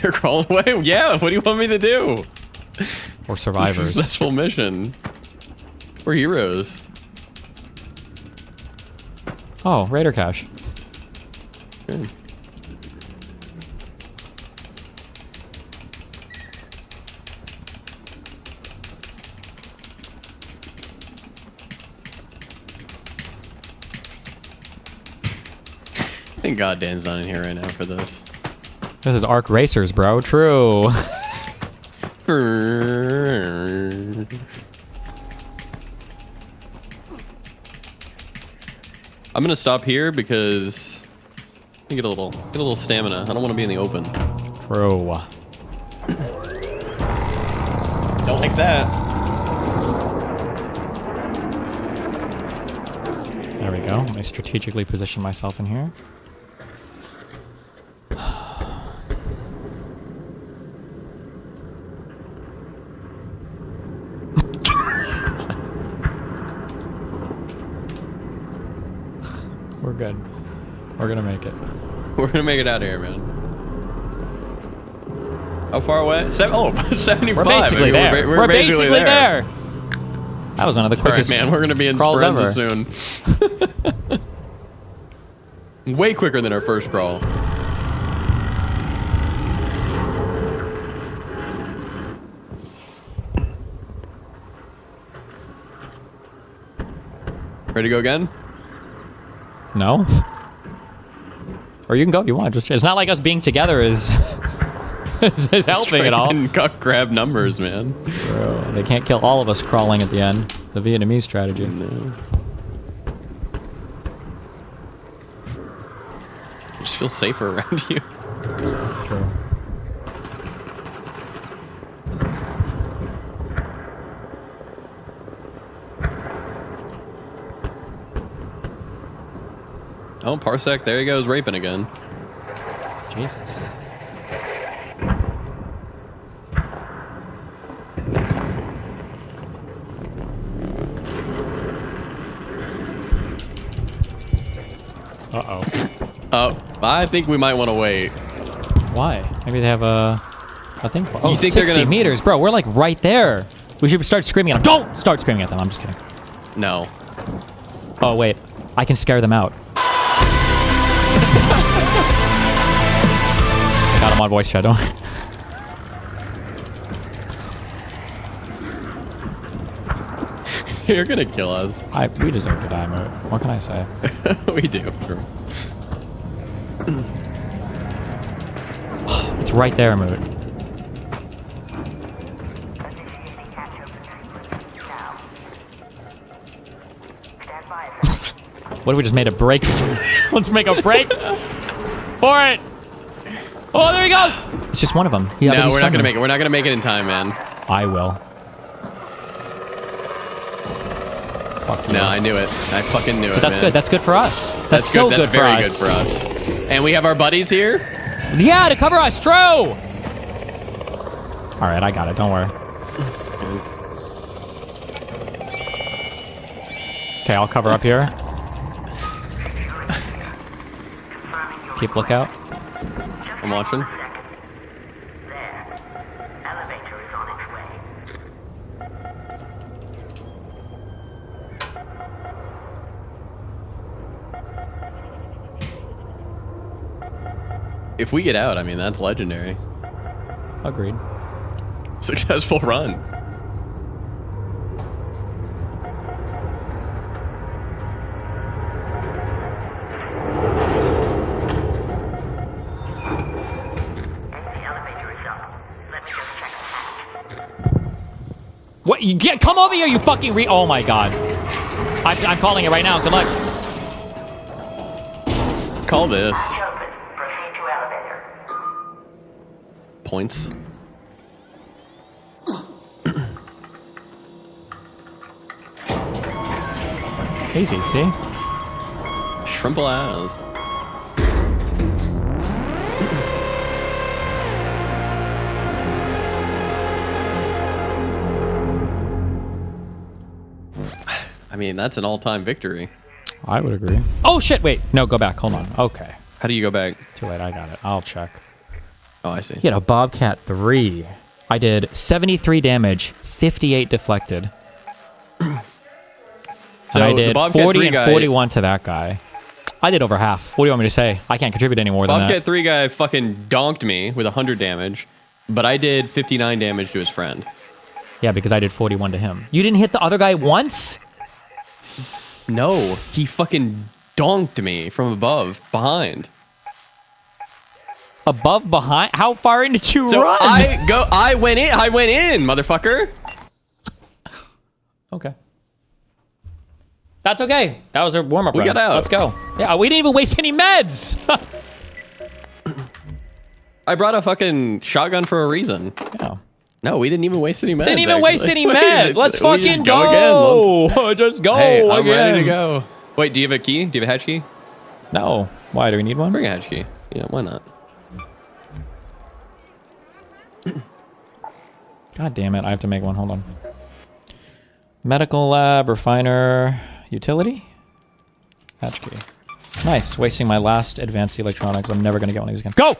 You're crawling away? Yeah, what do you want me to do? We're survivors. It's a successful mission. We're heroes. Oh, Raider cache. Good. Thank God Dan's not in here right now for this. This is Arc Racers, bro. True. I'm gonna stop here because I get a little stamina. I don't want to be in the open. True. Don't like that. There we go. Let me strategically position myself in here. We're good. We're gonna make it. We're gonna make it out of here, man. How far away? 75. We're basically there. We're basically there. That was one of the quickest. Right, man. We're gonna be in sprints soon. Way quicker than our first crawl. Ready to go again? No. Or you can go if you want. Just it's not like us being together is is helping at all. Grab numbers, man. Bro, they can't kill all of us crawling at the end. The Vietnamese strategy. No. I just feel safer around you. True. Oh, Parsec, there he goes, raping again. Jesus. Uh-oh. Oh, I think we might want to wait. Why? Maybe they have a thing for. Oh, you think 60 they're gonna... meters, bro. We're like right there. We should start screaming at them. Don't start screaming at them. I'm just kidding. No. Oh wait, I can scare them out. I got him on voice chat. Don't. You're gonna kill us. We deserve to die, Moot. What can I say? We do. True. It's right there, Moot. What if we just made a break? Let's make a break for it. Oh, there he goes. It's just one of them. No, we're not gonna make it. We're not gonna make it in time, man. I will. Fuck you. No, I knew it. I fucking knew it. But that's man. good. That's good for us. That's so good. That's good for very us. good for us. And we have our buddies here. Yeah, to cover us. True. All right, I got it. Don't worry. Okay, I'll cover up here. Keep lookout. I'm watching. If we get out, I mean, that's legendary. Agreed. Successful run. What? You get? Come over here, you fucking oh my god. I'm calling it right now. Good luck. Call this. Points. Easy, see? Shrimple ass. I mean, that's an all-time victory. I would agree. Oh shit, wait. No, go back. Hold on. Okay. How do you go back? Too late, I got it. I'll check. Oh, I see. He had a Bobcat 3. I did 73 damage, 58 deflected. So and I did the Bobcat 40 3 and guy, 41 to that guy. I did over half. What do you want me to say? I can't contribute any more than that. Bobcat 3 guy fucking donked me with 100 damage, but I did 59 damage to his friend. Yeah, because I did 41 to him. You didn't hit the other guy once? No, he fucking donked me from above, behind. Above, behind? How far in did you So run? I went in, motherfucker. Okay. That's okay. That was a warm-up We round. got out. Let's go. Yeah, we didn't even waste any meds. I brought a fucking shotgun for a reason. Yeah. No, we didn't even waste any meds. Didn't even waste any actually. meds. Let's We fucking just go. again. Just go Hey, I'm again. ready to go. Wait, do you have a key? Do you have a hatch key? No. Why? Do we need one? Bring a hatch key. Yeah, why not? God damn it. I have to make one. Hold on. Medical lab, refiner, utility? Hatch key. Nice. Wasting my last advanced electronics. I'm never going to get one of these again. Go!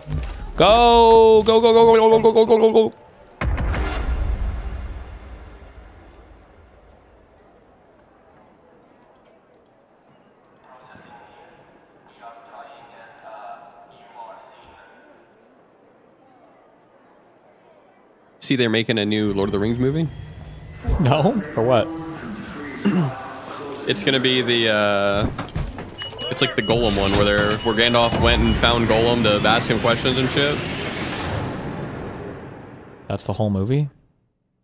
Go! Go, go, go, go, go, go, go, go, go, go. See, they're making a new Lord of the Rings movie. No? For what? It's gonna be the it's like the Golem one where Gandalf went and found Golem to ask him questions and shit. That's the whole movie?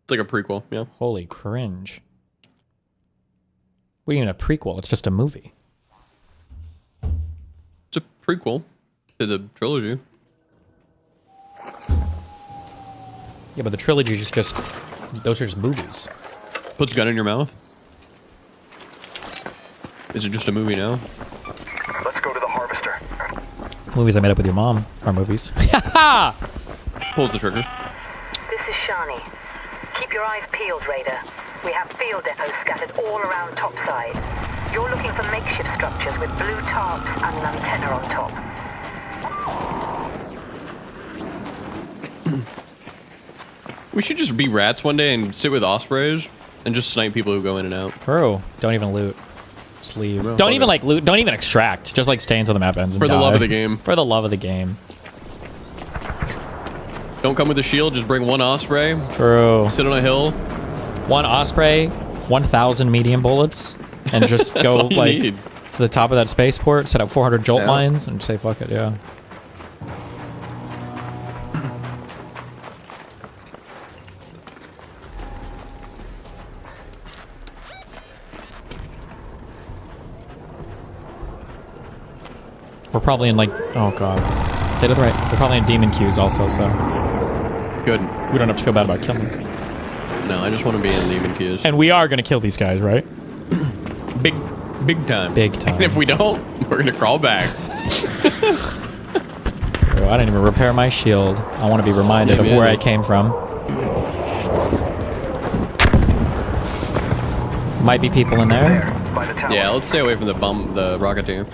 It's like a prequel, yeah. Holy cringe. What do you mean a prequel? It's just a movie. It's a prequel to the trilogy. Yeah, but the trilogy is just those are just movies. Puts a gun in your mouth. Is it just a movie now? Let's go to the harvester. Movies I made up with your mom are movies. Pulls the trigger. This is Shani. Keep your eyes peeled, Raider. We have field depots scattered all around topside. You're looking for makeshift structures with blue tarps and an antenna on top. We should just be rats one day and sit with ospreys and just snipe people who go in and out. Bro, don't even loot. Just leave. No, Don't even okay. like loot. Don't even extract. Just like stay until the map ends and For the die. love of the game. For the love of the game. Don't come with a shield, just bring one osprey. True. Sit on a hill. One osprey, 1,000 medium bullets, and just That's go all you like need. to the top of that spaceport, set up 400 jolt Yeah. mines, and say fuck it. Yeah. We're probably in like, oh god, stay to the right. We're probably in demon queues also, so Good. we don't have to feel bad about killing them. No, I just want to be in demon queues. And we are gonna kill these guys, right? Big time. Big time. And if we don't, we're gonna crawl back. Oh, I didn't even repair my shield. I want to be reminded of where I came from. Might be people in there. Yeah, let's stay away from the Rocketeer.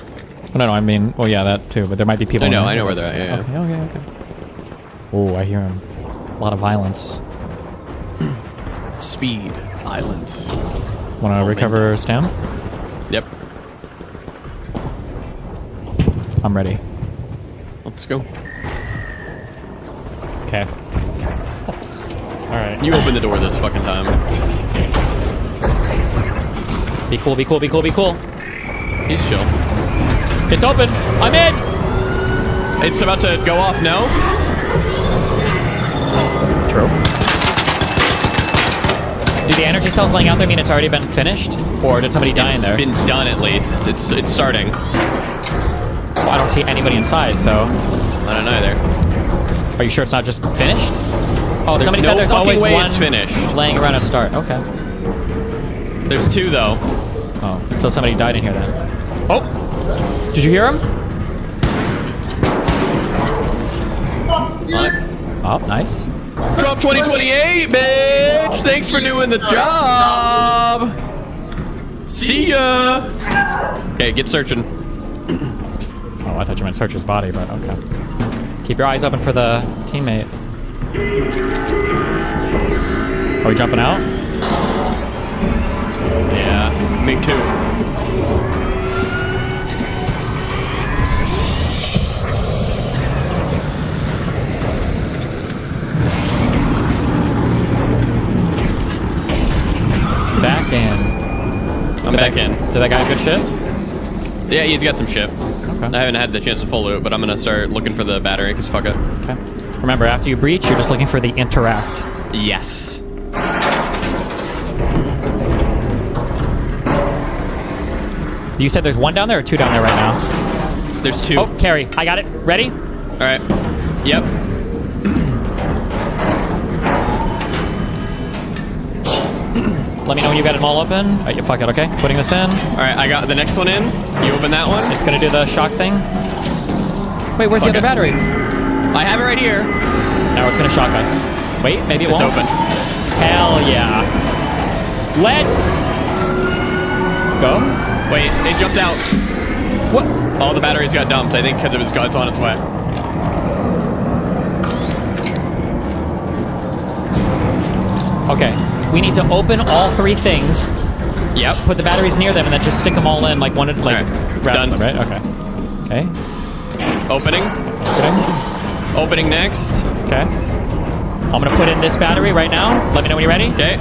Oh, no, I mean, well, yeah, that too, but there might be people I in know, there. I know where they're at, yeah. Okay. Oh, I hear him. A lot of violence. Speed. Violence. Want to recover Stam? Yep. I'm ready. Let's go. Okay. Alright. You open the door this fucking time. Be cool, be cool, be cool, be cool. He's chill. It's open! I'm in! It's about to go off, no? True. Do the energy cells laying out there mean it's already been finished? Or did somebody die in there? It's been done at least. It's starting. Well, I don't see anybody inside, so... I don't know either. Are you sure it's not just finished? Oh, somebody said there's always way one it's finished. laying around at start. Okay. There's 2 though. Oh, so somebody died in here then. Oh! Did you hear him? What? Oh, nice. Drop 2028, bitch! Thanks for doing the job! See ya! Okay, get searching. Oh, I thought you meant search his body, but okay. Keep your eyes open for the teammate. Are we jumping out? Yeah, me too. Back in. I'm back in. Did that guy have good shit? Yeah, he's got some shit. Okay. I haven't had the chance to full loot, but I'm gonna start looking for the battery, because fuck it. Okay. Remember, after you breach, you're just looking for the interact. Yes. You said there's 1 down there or 2 down there right now? There's 2. Oh, carry. I got it. Ready? Alright. Yep. Let me know when you got it all open. Right, fuck it, okay? Putting this in. Alright, I got the next one in. You open that one. It's gonna do the shock thing. Wait, where's the other battery? I have it right here. Now it's gonna shock us. Wait, maybe it won't. It's open. Hell yeah. Let's go. Wait, it jumped out. What? All the batteries got dumped, I think, because it's on its way. Okay, we need to open all 3 things. Yep. Put the batteries near them and then just stick them all in like one, like Done. Them, right? Okay. Okay. Opening. Opening next. Okay. I'm gonna put in this battery right now. Let me know when you're ready. Okay.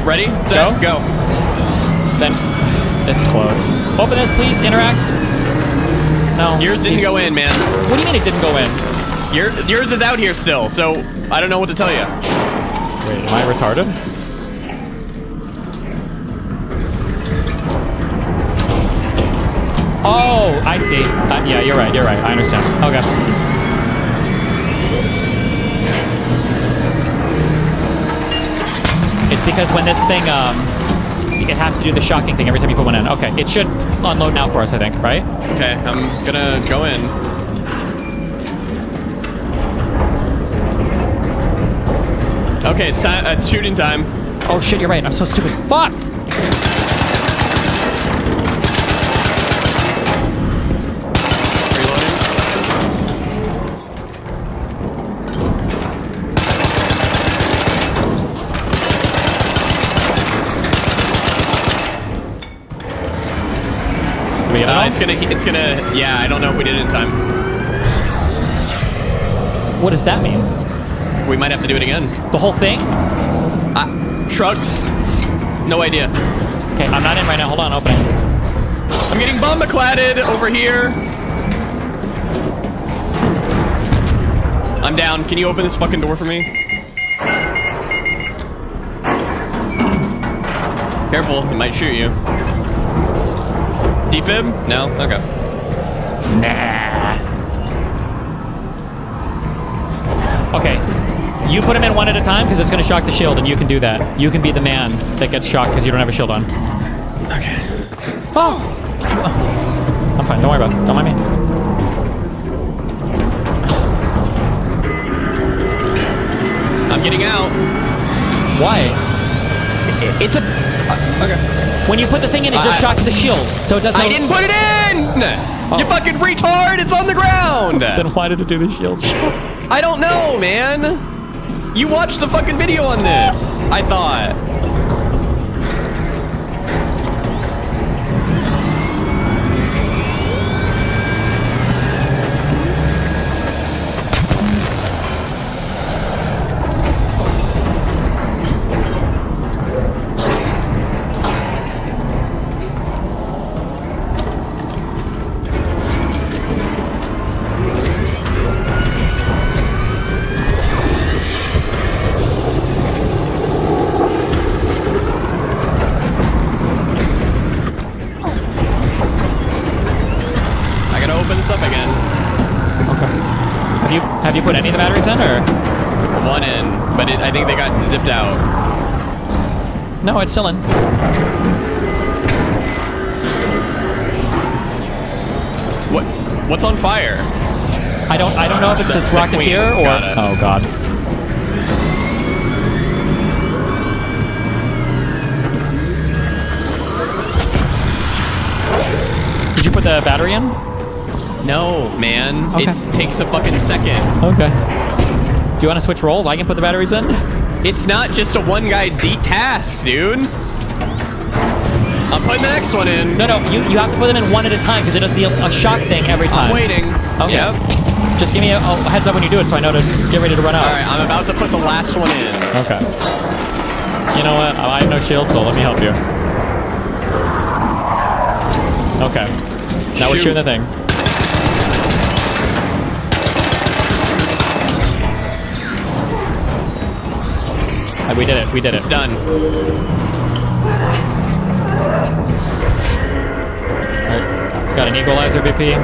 Ready, set, go. Then it's closed. Open this, please. Interact. No. Yours didn't go in, man. What do you mean it didn't go in? Yours is out here still, so I don't know what to tell you. Wait, am I retarded? Oh, I see. Yeah, you're right. I understand. Okay. It's because when this thing, it has to do the shocking thing every time you put one in. Okay, it should unload now for us, I think, right? Okay, I'm gonna go in. Okay, it's shooting time. Oh shit, you're right. I'm so stupid. Fuck! It's gonna, yeah, I don't know if we did it in time. What does that mean? We might have to do it again. The whole thing? Shrugs. No idea. Okay, I'm not in right now. Hold on, opening. I'm getting bomb-cladded over here. I'm down. Can you open this fucking door for me? Careful, it might shoot you. Defib? No? Okay. Nah. Okay. You put him in one at a time because it's going to shock the shield, and you can do that. You can be the man that gets shocked because you don't have a shield on. Okay. Oh! I'm fine. Don't worry about it. Don't mind me. I'm getting out. Why? It's a... okay. When you put the thing in, it just shocks the shield, so it doesn't... I didn't put it in! You fucking retard! It's on the ground! Then why did it do the shield? I don't know, man. You watched the fucking video on this, I thought. Have you put any of the batteries in, or? One in, but I think they got zipped out. No, it's still in. What's on fire? I don't know if it's this Rocketeer or... Oh, God. Did you put the battery in? No, man. Okay. It takes a fucking second. Okay. Do you want to switch roles? I can put the batteries in. It's not just a one-guy task, dude. I'm putting the next one in. No, you have to put them in one at a time because it does a shock thing every time. I'm waiting. Okay. Yep. Just give me a heads up when you do it so I know to get ready to run out. All right, I'm about to put the last one in. Okay. You know what? I have no shield, so let me help you. Okay. Now we're shooting the thing. We did it. We did it. It's done. Alright. Got an equalizer, BP.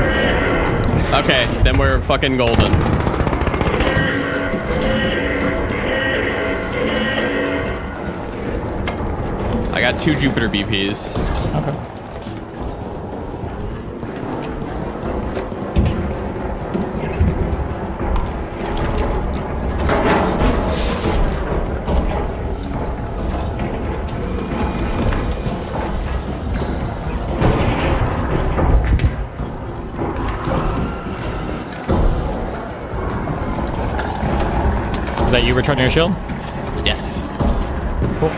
Okay, then we're fucking golden. I got 2 Jupiter BPs. Okay. Is that you returning your shield? Yes. Cool.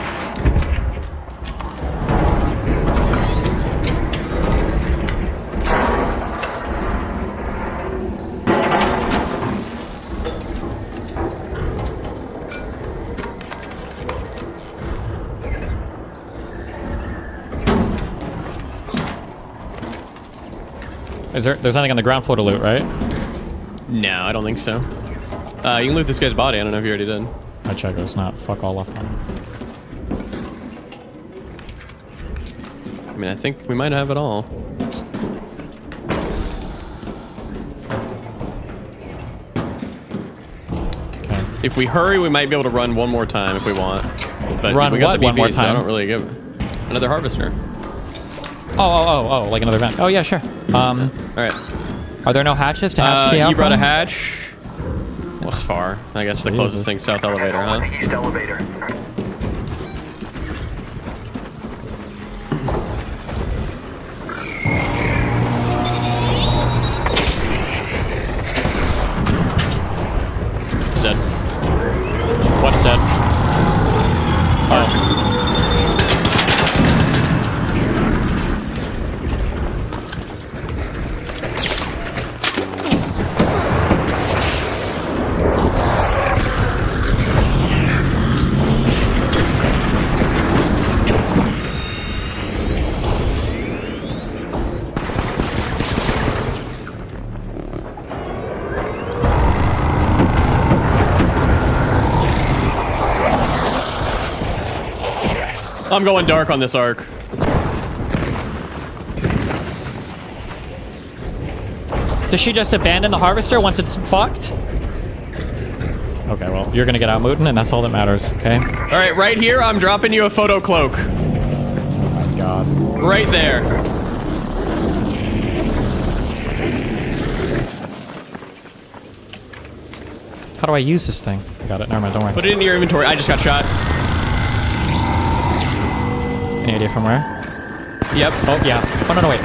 There's nothing on the ground floor to loot, right? No, I don't think so. You can loot this guy's body. I don't know if you already did. I checked. It's not. Fuck all left on it. I mean, I think we might have it all. Okay. If we hurry, we might be able to run one more time if we want. But Run we got what the BBs, one more so I time? don't really give another harvester. Oh, like another vent. Oh, yeah, sure. All right. Are there no hatches to hatch key out You brought a from? hatch. What's far? I guess the closest thing, south elevator, huh? East elevator. It's dead. What's dead? Oh. I'm going dark on this arc. Does she just abandon the harvester once it's fucked? Okay, well, you're gonna get out mooting, and that's all that matters, okay? All right, right here, I'm dropping you a photo cloak. Oh my god. Right there. How do I use this thing? I got it. Never mind. Don't worry. Put it into your inventory. I just got shot. Any idea from where? Yep. Oh, yeah. Oh, no, wait.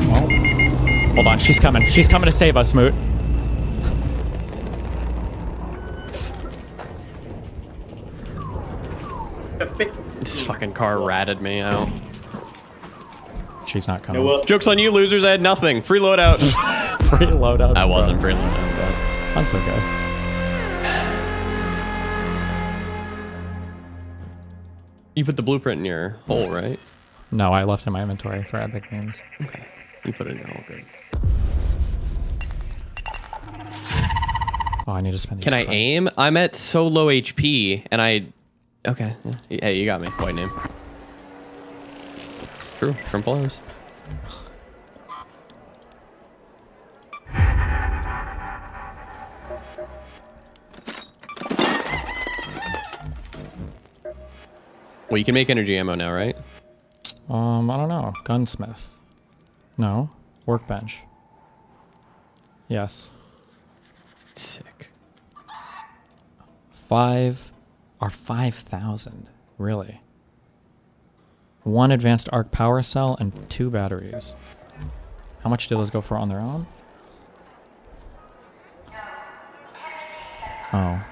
Well, hold on. She's coming. She's coming to save us, Moot. This fucking car ratted me out. She's not coming. Joke's on you, losers. I had nothing. Free loadout. Free loadout. I wasn't free loadout, but that's okay. You put the blueprint in your hole, right? No, I left it in my inventory for epic games. Okay. You put it in your hole, good. Oh, I need to spend these Can I cards. aim? I'm at so low HP, and I... Okay. Hey, you got me. White name. True. Shrimp lives. Well, you can make energy ammo now, right? I don't know. Gunsmith. No. Workbench. Yes. Sick. 5,000. Really? 1 advanced arc power cell and 2 batteries. How much do those go for on their own? Oh.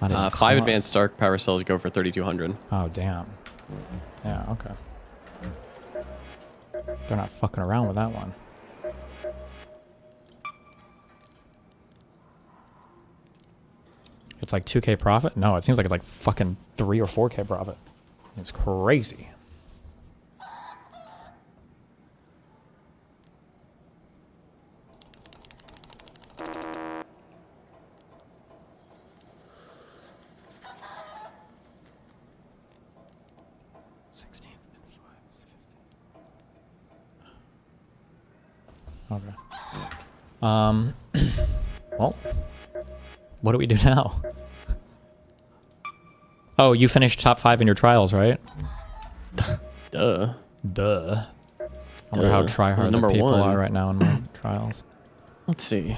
Not even 5 close. advanced arc power cells go for 3,200. Oh, damn. Yeah, okay. They're not fucking around with that one. It's like 2K profit? No, it seems like it's like fucking 3 or 4K profit. It's crazy. Okay. Well, what do we do now? Oh, you finished top 5 in your trials, right? Duh. Duh. I wonder how tryhard the people are right now in my trials. Let's see.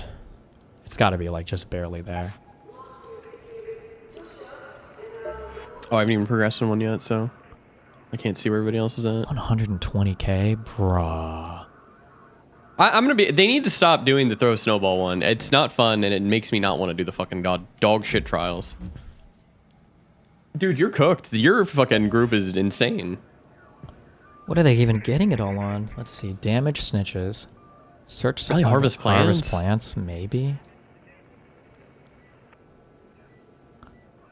It's got to be like just barely there. Oh, I haven't even progressed in one yet, so I can't see where everybody else is at. 120K, bruh. I'm gonna be. They need to stop doing the throw snowball one. It's not fun, and it makes me not want to do the fucking dog shit trials. Dude, you're cooked. Your fucking group is insane. What are they even getting it all on? Let's see. Damage snitches. Search Probably harvest plants. Harvest plants, maybe.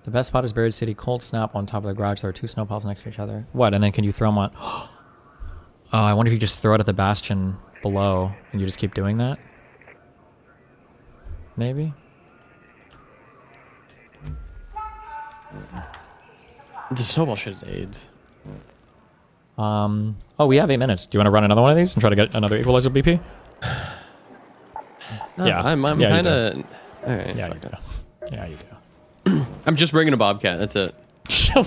The best spot is Buried City. Cold Snap on top of the garage. There are 2 snowballs next to each other. What? And then can you throw them on? Oh, I wonder if you just throw it at the bastion below and you just keep doing that. Maybe. The snowball shit is AIDS. Oh, we have 8 minutes. Do you want to run another one of these and try to get another equalizer BP? Yeah, I'm kind of. All right. Yeah, you do. Yeah, you do. I'm just bringing a Bobcat. That's it.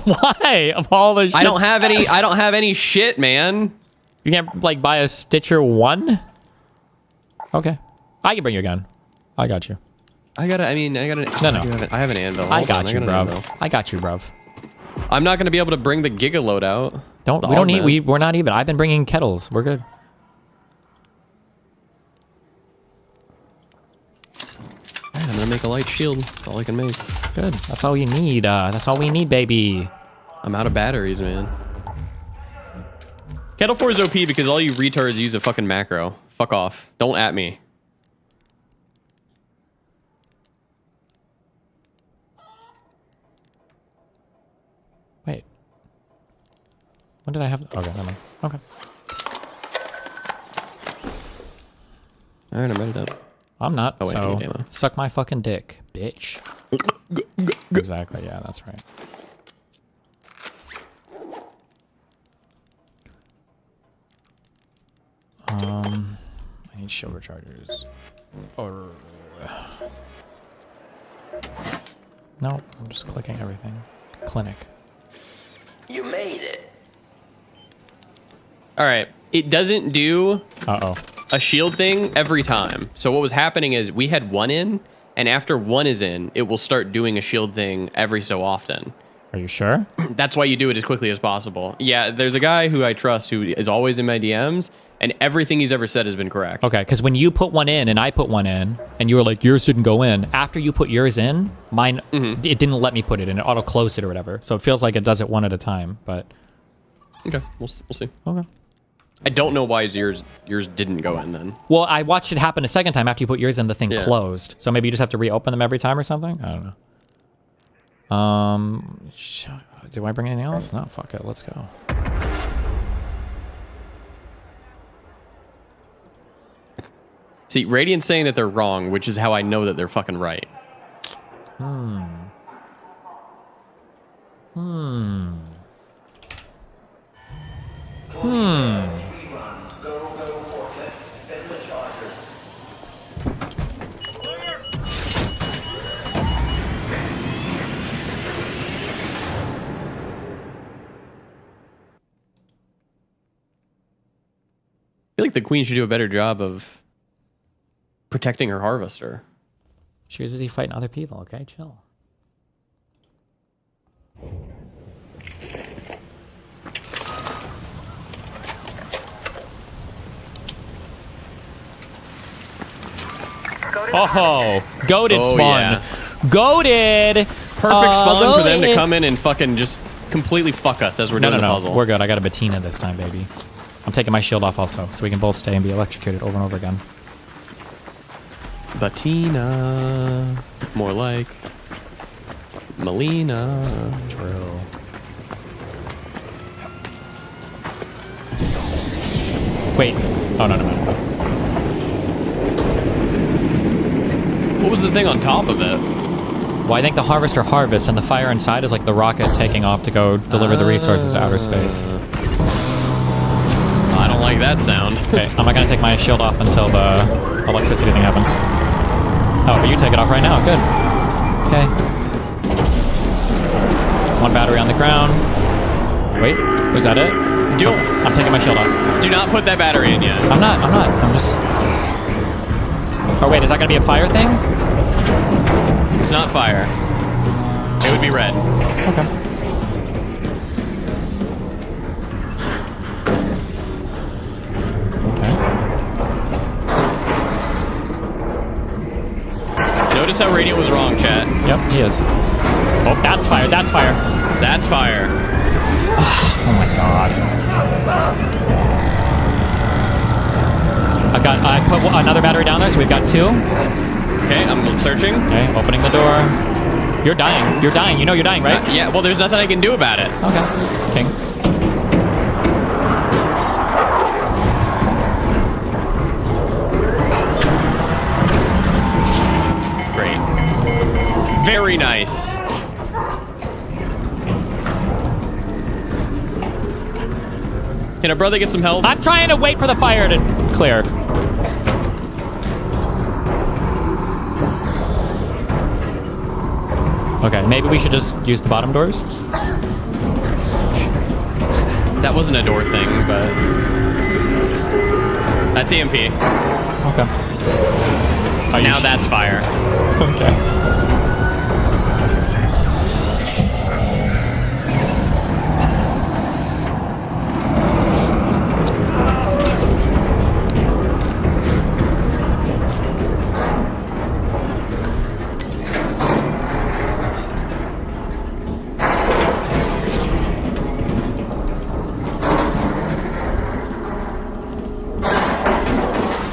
Why? Of all the shit. I don't have any. I don't have any shit, man. You can't like buy a Stitcher 1? Okay. I can bring your gun. I got you. I got an. No. I have an anvil. I got you, bro. I got you, bro. I'm not gonna be able to bring the Giga load out. We don't need. We're not even. I've been bringing kettles. We're good. I'm gonna make a light shield. That's all I can make. Good. That's all you need. That's all we need, baby. I'm out of batteries, man. Kettle 4 is OP because all you retards use a fucking macro. Fuck off. Don't at me. Wait. When did I have... Okay, never mind. Okay. Alright, I'm ready to... I'm not, oh, wait, so suck my fucking dick, bitch. Exactly, yeah, that's right. I need shield rechargers. Or... No, I'm just clicking everything. clinic. You made it. All right. It doesn't do a shield thing every time. So what was happening is we had one in, and after one is in, it will start doing a shield thing every so often. Are you sure? That's why you do it as quickly as possible. Yeah, there's a guy who I trust who is always in my DMs, and everything he's ever said has been correct. Okay, because when you put one in and I put one in, and you were like, yours didn't go in, after you put yours in, mine, it didn't let me put it in. It auto-closed it or whatever. So it feels like it does it one at a time, but... Okay, we'll see. Okay. I don't know why yours didn't go in then. Well, I watched it happen a second time after you put yours in, the thing closed. So maybe you just have to reopen them every time or something? I don't know. Do I bring anything else? No, fuck it. Let's go. See, Raidin's saying that they're wrong, which is how I know that they're fucking right. I feel like the queen should do a better job of protecting her harvester. She was busy fighting other people, okay? Chill. Oh, goated spawn. Yeah. Goated. Perfect spawn for them to come in and fucking just completely fuck us as we're doing the puzzle. We're good. I got a Bettina this time, baby. I'm taking my shield off also, so we can both stay and be electrocuted over and over again. Bettina. More like Melina. True. Wait. Oh, no. What was the thing on top of it? Well, I think the harvester harvests, and the fire inside is like the rocket taking off to go deliver the resources to outer space. I don't like that sound. Okay, I'm not gonna take my shield off until the electricity thing happens. Oh, but you take it off right now. Good. Okay. One battery on the ground. Wait, was that it? I'm taking my shield off. Do not put that battery in yet. I'm not. I'm just... Oh, wait, is that gonna be a fire thing? It's not fire. It would be red. Okay. Notice how Raidin was wrong, chat. Yep, he is. Oh, that's fire. That's fire. That's fire. Oh my god. I put another battery down there, so we've got two. Okay, I'm searching. Okay, opening the door. You're dying. You're dying. You know you're dying, right? Yeah, well, there's nothing I can do about it. Okay. King. Great. Very nice. Can a brother get some help? I'm trying to wait for the fire to clear. Okay, maybe we should just use the bottom doors? That wasn't a door thing, but... That's EMP. Okay. Now that's fire. Okay.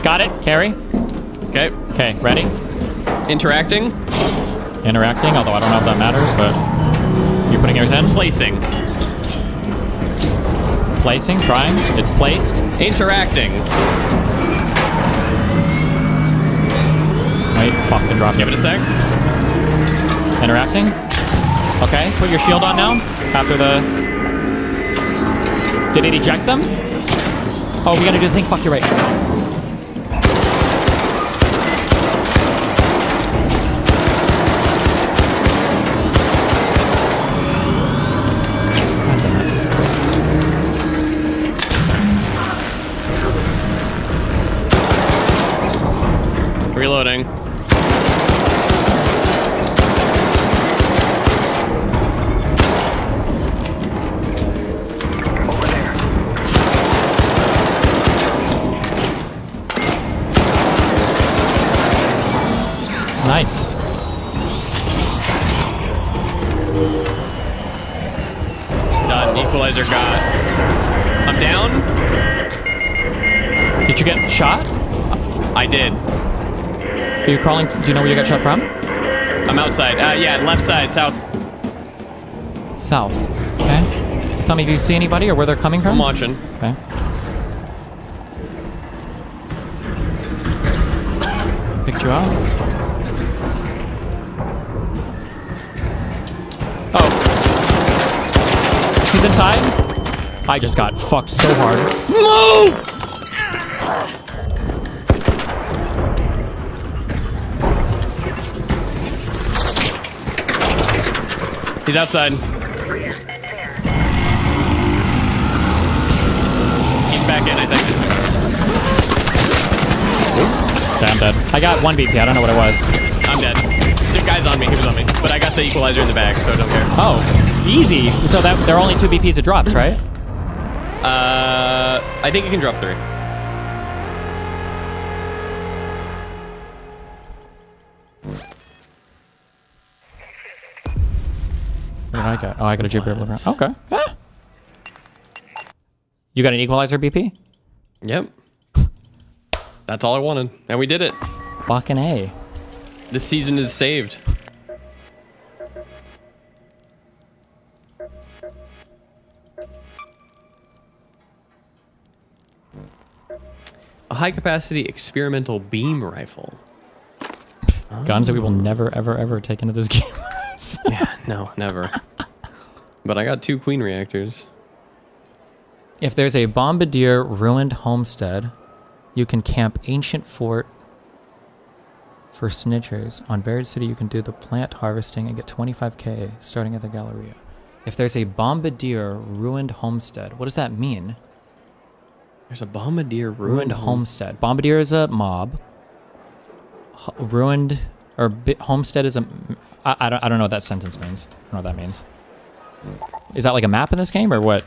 Got it. Carry. Okay. Okay, ready? Interacting. Interacting, although I don't know if that matters, but... You putting yours in? Placing. Placing, trying. It's placed. Interacting. Wait, fuck, it dropped. Give it a sec. Interacting. Okay, put your shield on now. After the... Did it eject them? Oh, we gotta do the thing. Fuck, you're right. Done. Equalizer got. I'm down. Did you get shot? I did. Are you crawling? Do you know where you got shot from? I'm outside. Yeah, left side, south. South. Okay. Tell me, do you see anybody or where they're coming from? I'm watching. Okay. Picked you up. Oh. He's inside. I just got fucked so hard. Move! He's outside. He's back in, I think. Okay, I'm dead. I got 1 BP. I don't know what it was. I'm dead. The guy's on me. He was on me. But I got the equalizer in the bag, so I don't care. Oh, easy. So that there are only 2 BPs it drops, right? I think you can drop 3. What did I get? Oh, I got a Jupiter Blueprint. Okay. Yeah. You got an equalizer BP? Yep. That's all I wanted. And we did it. Fucking A. This season is saved. A high-capacity experimental beam rifle. Guns that we will never, ever, ever take into this game. Yeah, no, never. But I got 2 queen reactors. If there's a bombardier ruined homestead, you can camp ancient fort for snitchers. On Buried City, you can do the plant harvesting and get 25k starting at the Galleria. If there's a bombardier ruined homestead, what does that mean? There's a bombardier ruined homestead. Bombardier is a mob. Ruined or homestead is a. I don't know what that sentence means. I don't know what that means. Is that like a map in this game or what?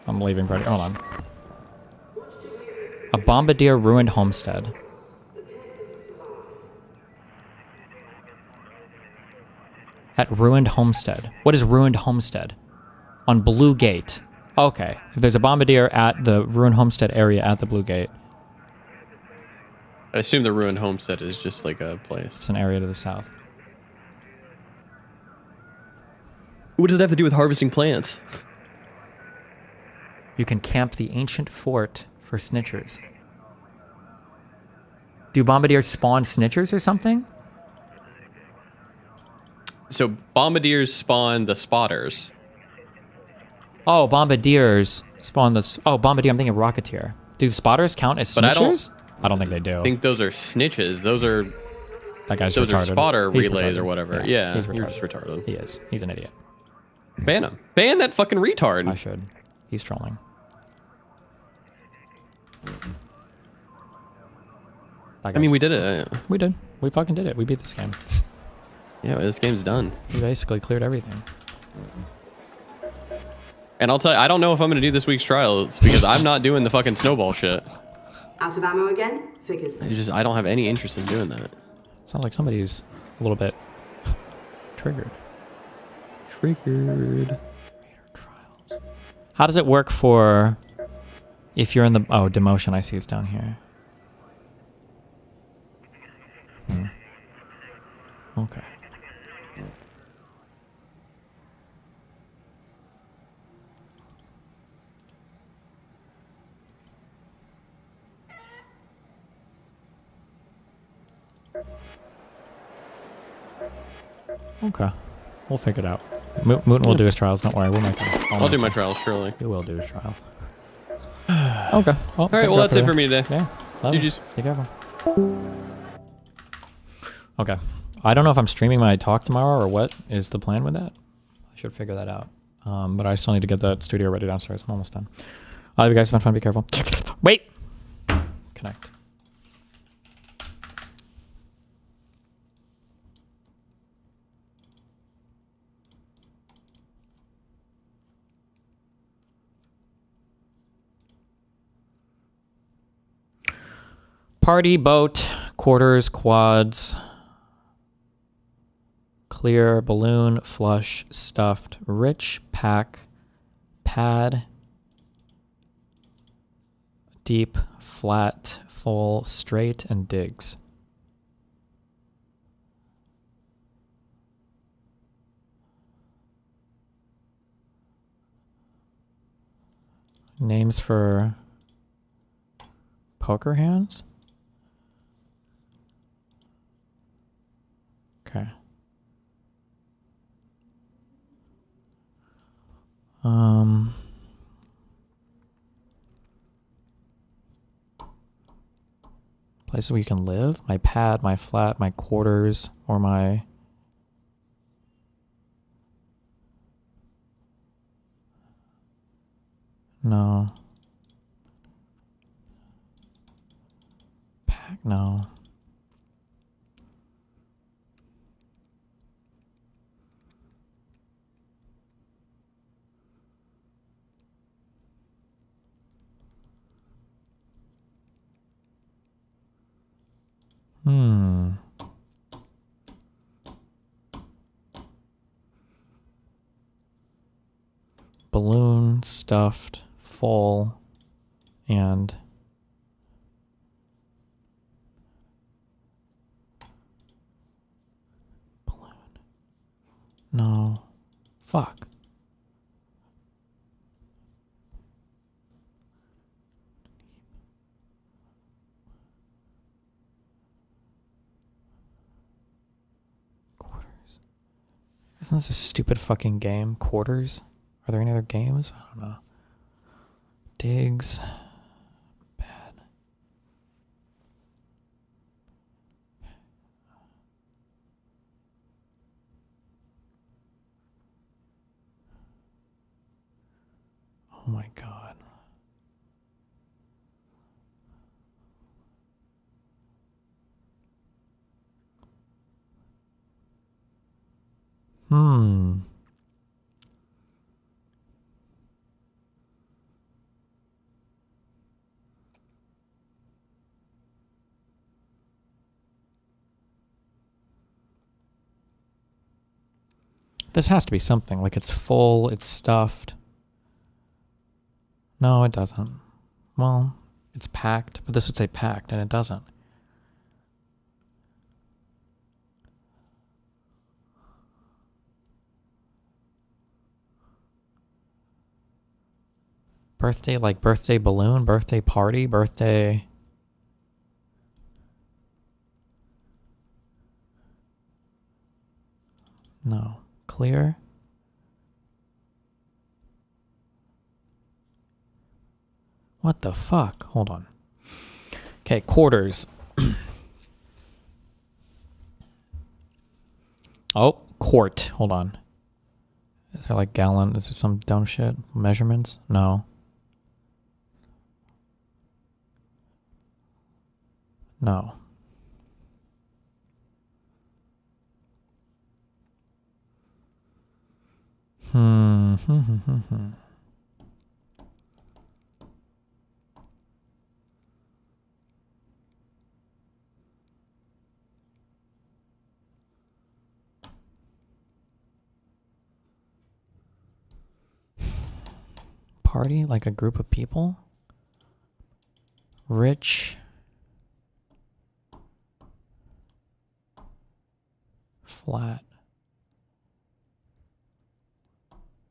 I'm leaving. Hold on. A bombardier ruined homestead. At ruined homestead. What is ruined homestead? On Blue Gate. Okay. If there's a bombardier at the ruined homestead area at the Blue Gate. I assume the ruined homestead is just like a place. It's an area to the south. What does it have to do with harvesting plants? You can camp the ancient fort for snitchers. Do bombardiers spawn snitchers or something? So bombardiers spawn the spotters. Oh, bombardiers spawn the... Oh, bombardier, I'm thinking rocketeer. Do spotters count as snitchers? I don't think they do. I think those are snitches. Those are... That guy's those retarded. are spotter He's relays retarded. or whatever. Yeah, Yeah, you're just retarded. He is. He's an idiot. Ban him. Ban that fucking retard. I should. He's trolling. I mean, we did it. We did. We fucking did it. We beat this game. Yeah, this game's done. We basically cleared everything. And I'll tell you, I don't know if I'm going to do this week's trials because I'm not doing the fucking snowball shit. Out of ammo again? Figures. I don't have any interest in doing that. Sounds like somebody's a little bit triggered. Triggered. How does it work for if you're in the... Oh, demotion I see is down here. Okay. Okay. We'll figure it out. Mooten will do his trials. Don't worry. We'll make it. I'll do my trials, surely. He will do his trial. Okay. All right, well, that's it for me today. Yeah. GG's. Take care. Okay. I don't know if I'm streaming my talk tomorrow or what is the plan with that. I should figure that out. But I still need to get that studio ready downstairs. I'm almost done. You guys have fun. Be careful. Wait. Connect. Party, boat, quarters, quads. clear, balloon, flush, stuffed, rich, pack, pad, deep, flat, full, straight, and digs. Names for poker hands? Okay. Places where you can live? My pad, my flat, my quarters, or my... No. Pack, no. Balloon, stuffed, full, and balloon. No. Fuck. Quarters. Isn't this a stupid fucking game? Quarters? Are there any other games? I don't know. Digs. Bad. Oh my god. This has to be something. Like, it's full, it's stuffed. No, it doesn't. Well, it's packed, but this would say packed, and it doesn't. Birthday, like birthday balloon, birthday party, birthday... No. Clear? What the fuck? Hold on. Okay, quarters. Oh, quart. Hold on. Is there like gallon? Is there some dumb shit? Measurements? No. No. Party? Like a group of people? Rich. Flat.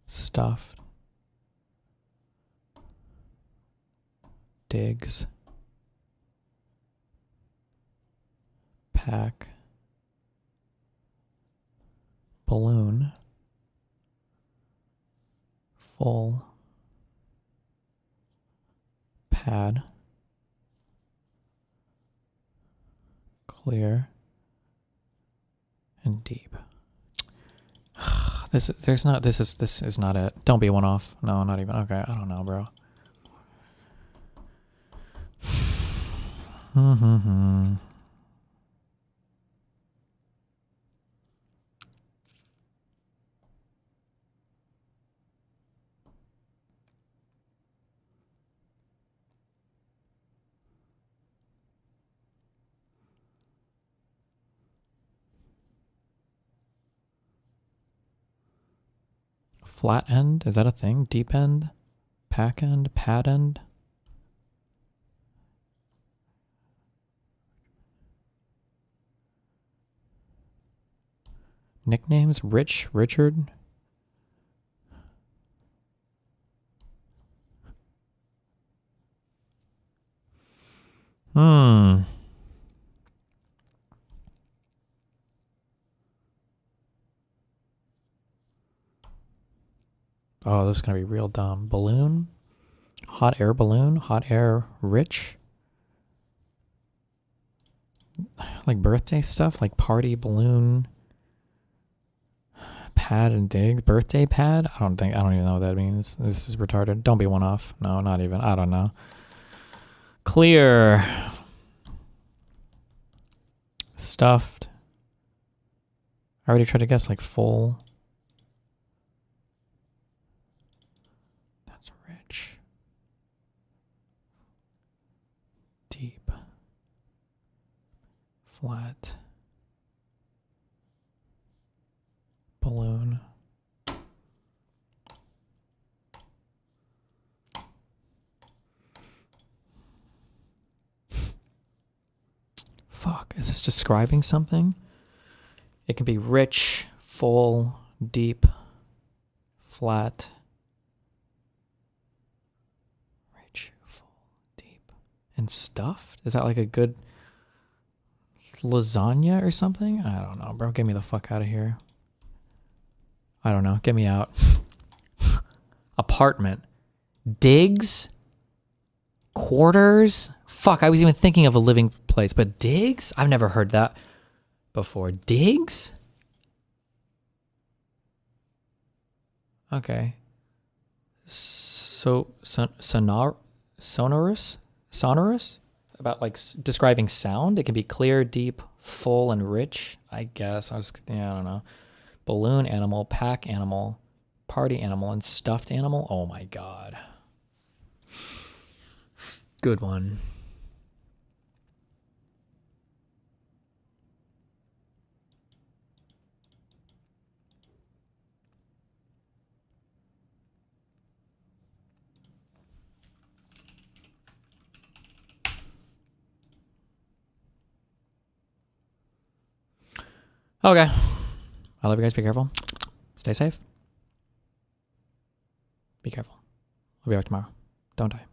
Stuffed. Digs. Pack. Balloon. Full. Pad. Clear. And deep. This is not it. Don't be one off. No, not even. Okay, I don't know, bro. Flat end? Is that a thing? Deep end? Pack end? Pad end? Nicknames? Rich? Richard? Hmm. Oh, this is going to be real dumb. Balloon? Hot air balloon? Hot air rich? Like birthday stuff? Like party balloon? Pad and dig? Birthday pad? I don't even know what that means. This is retarded. Don't be one off. No, not even. I don't know. Clear. Stuffed. I already tried to guess like full. That's rich. Deep. Flat. Balloon. Fuck, is this describing something? It can be rich, full, deep, flat. Rich, full, deep, and stuffed? Is that like a good lasagna or something? I don't know, bro. Get me the fuck out of here. I don't know. Get me out. Apartment. Digs? Quarters? Fuck, I was even thinking of a living place, but digs? I've never heard that before. Digs? Okay. So, sonorous? About like describing sound? It can be clear, deep, full, and rich, I guess. I don't know. Balloon animal, pack animal, party animal, and stuffed animal. Oh my god. Good one. Okay. I love you guys. Be careful. Stay safe. Be careful. We'll be back tomorrow. Don't die.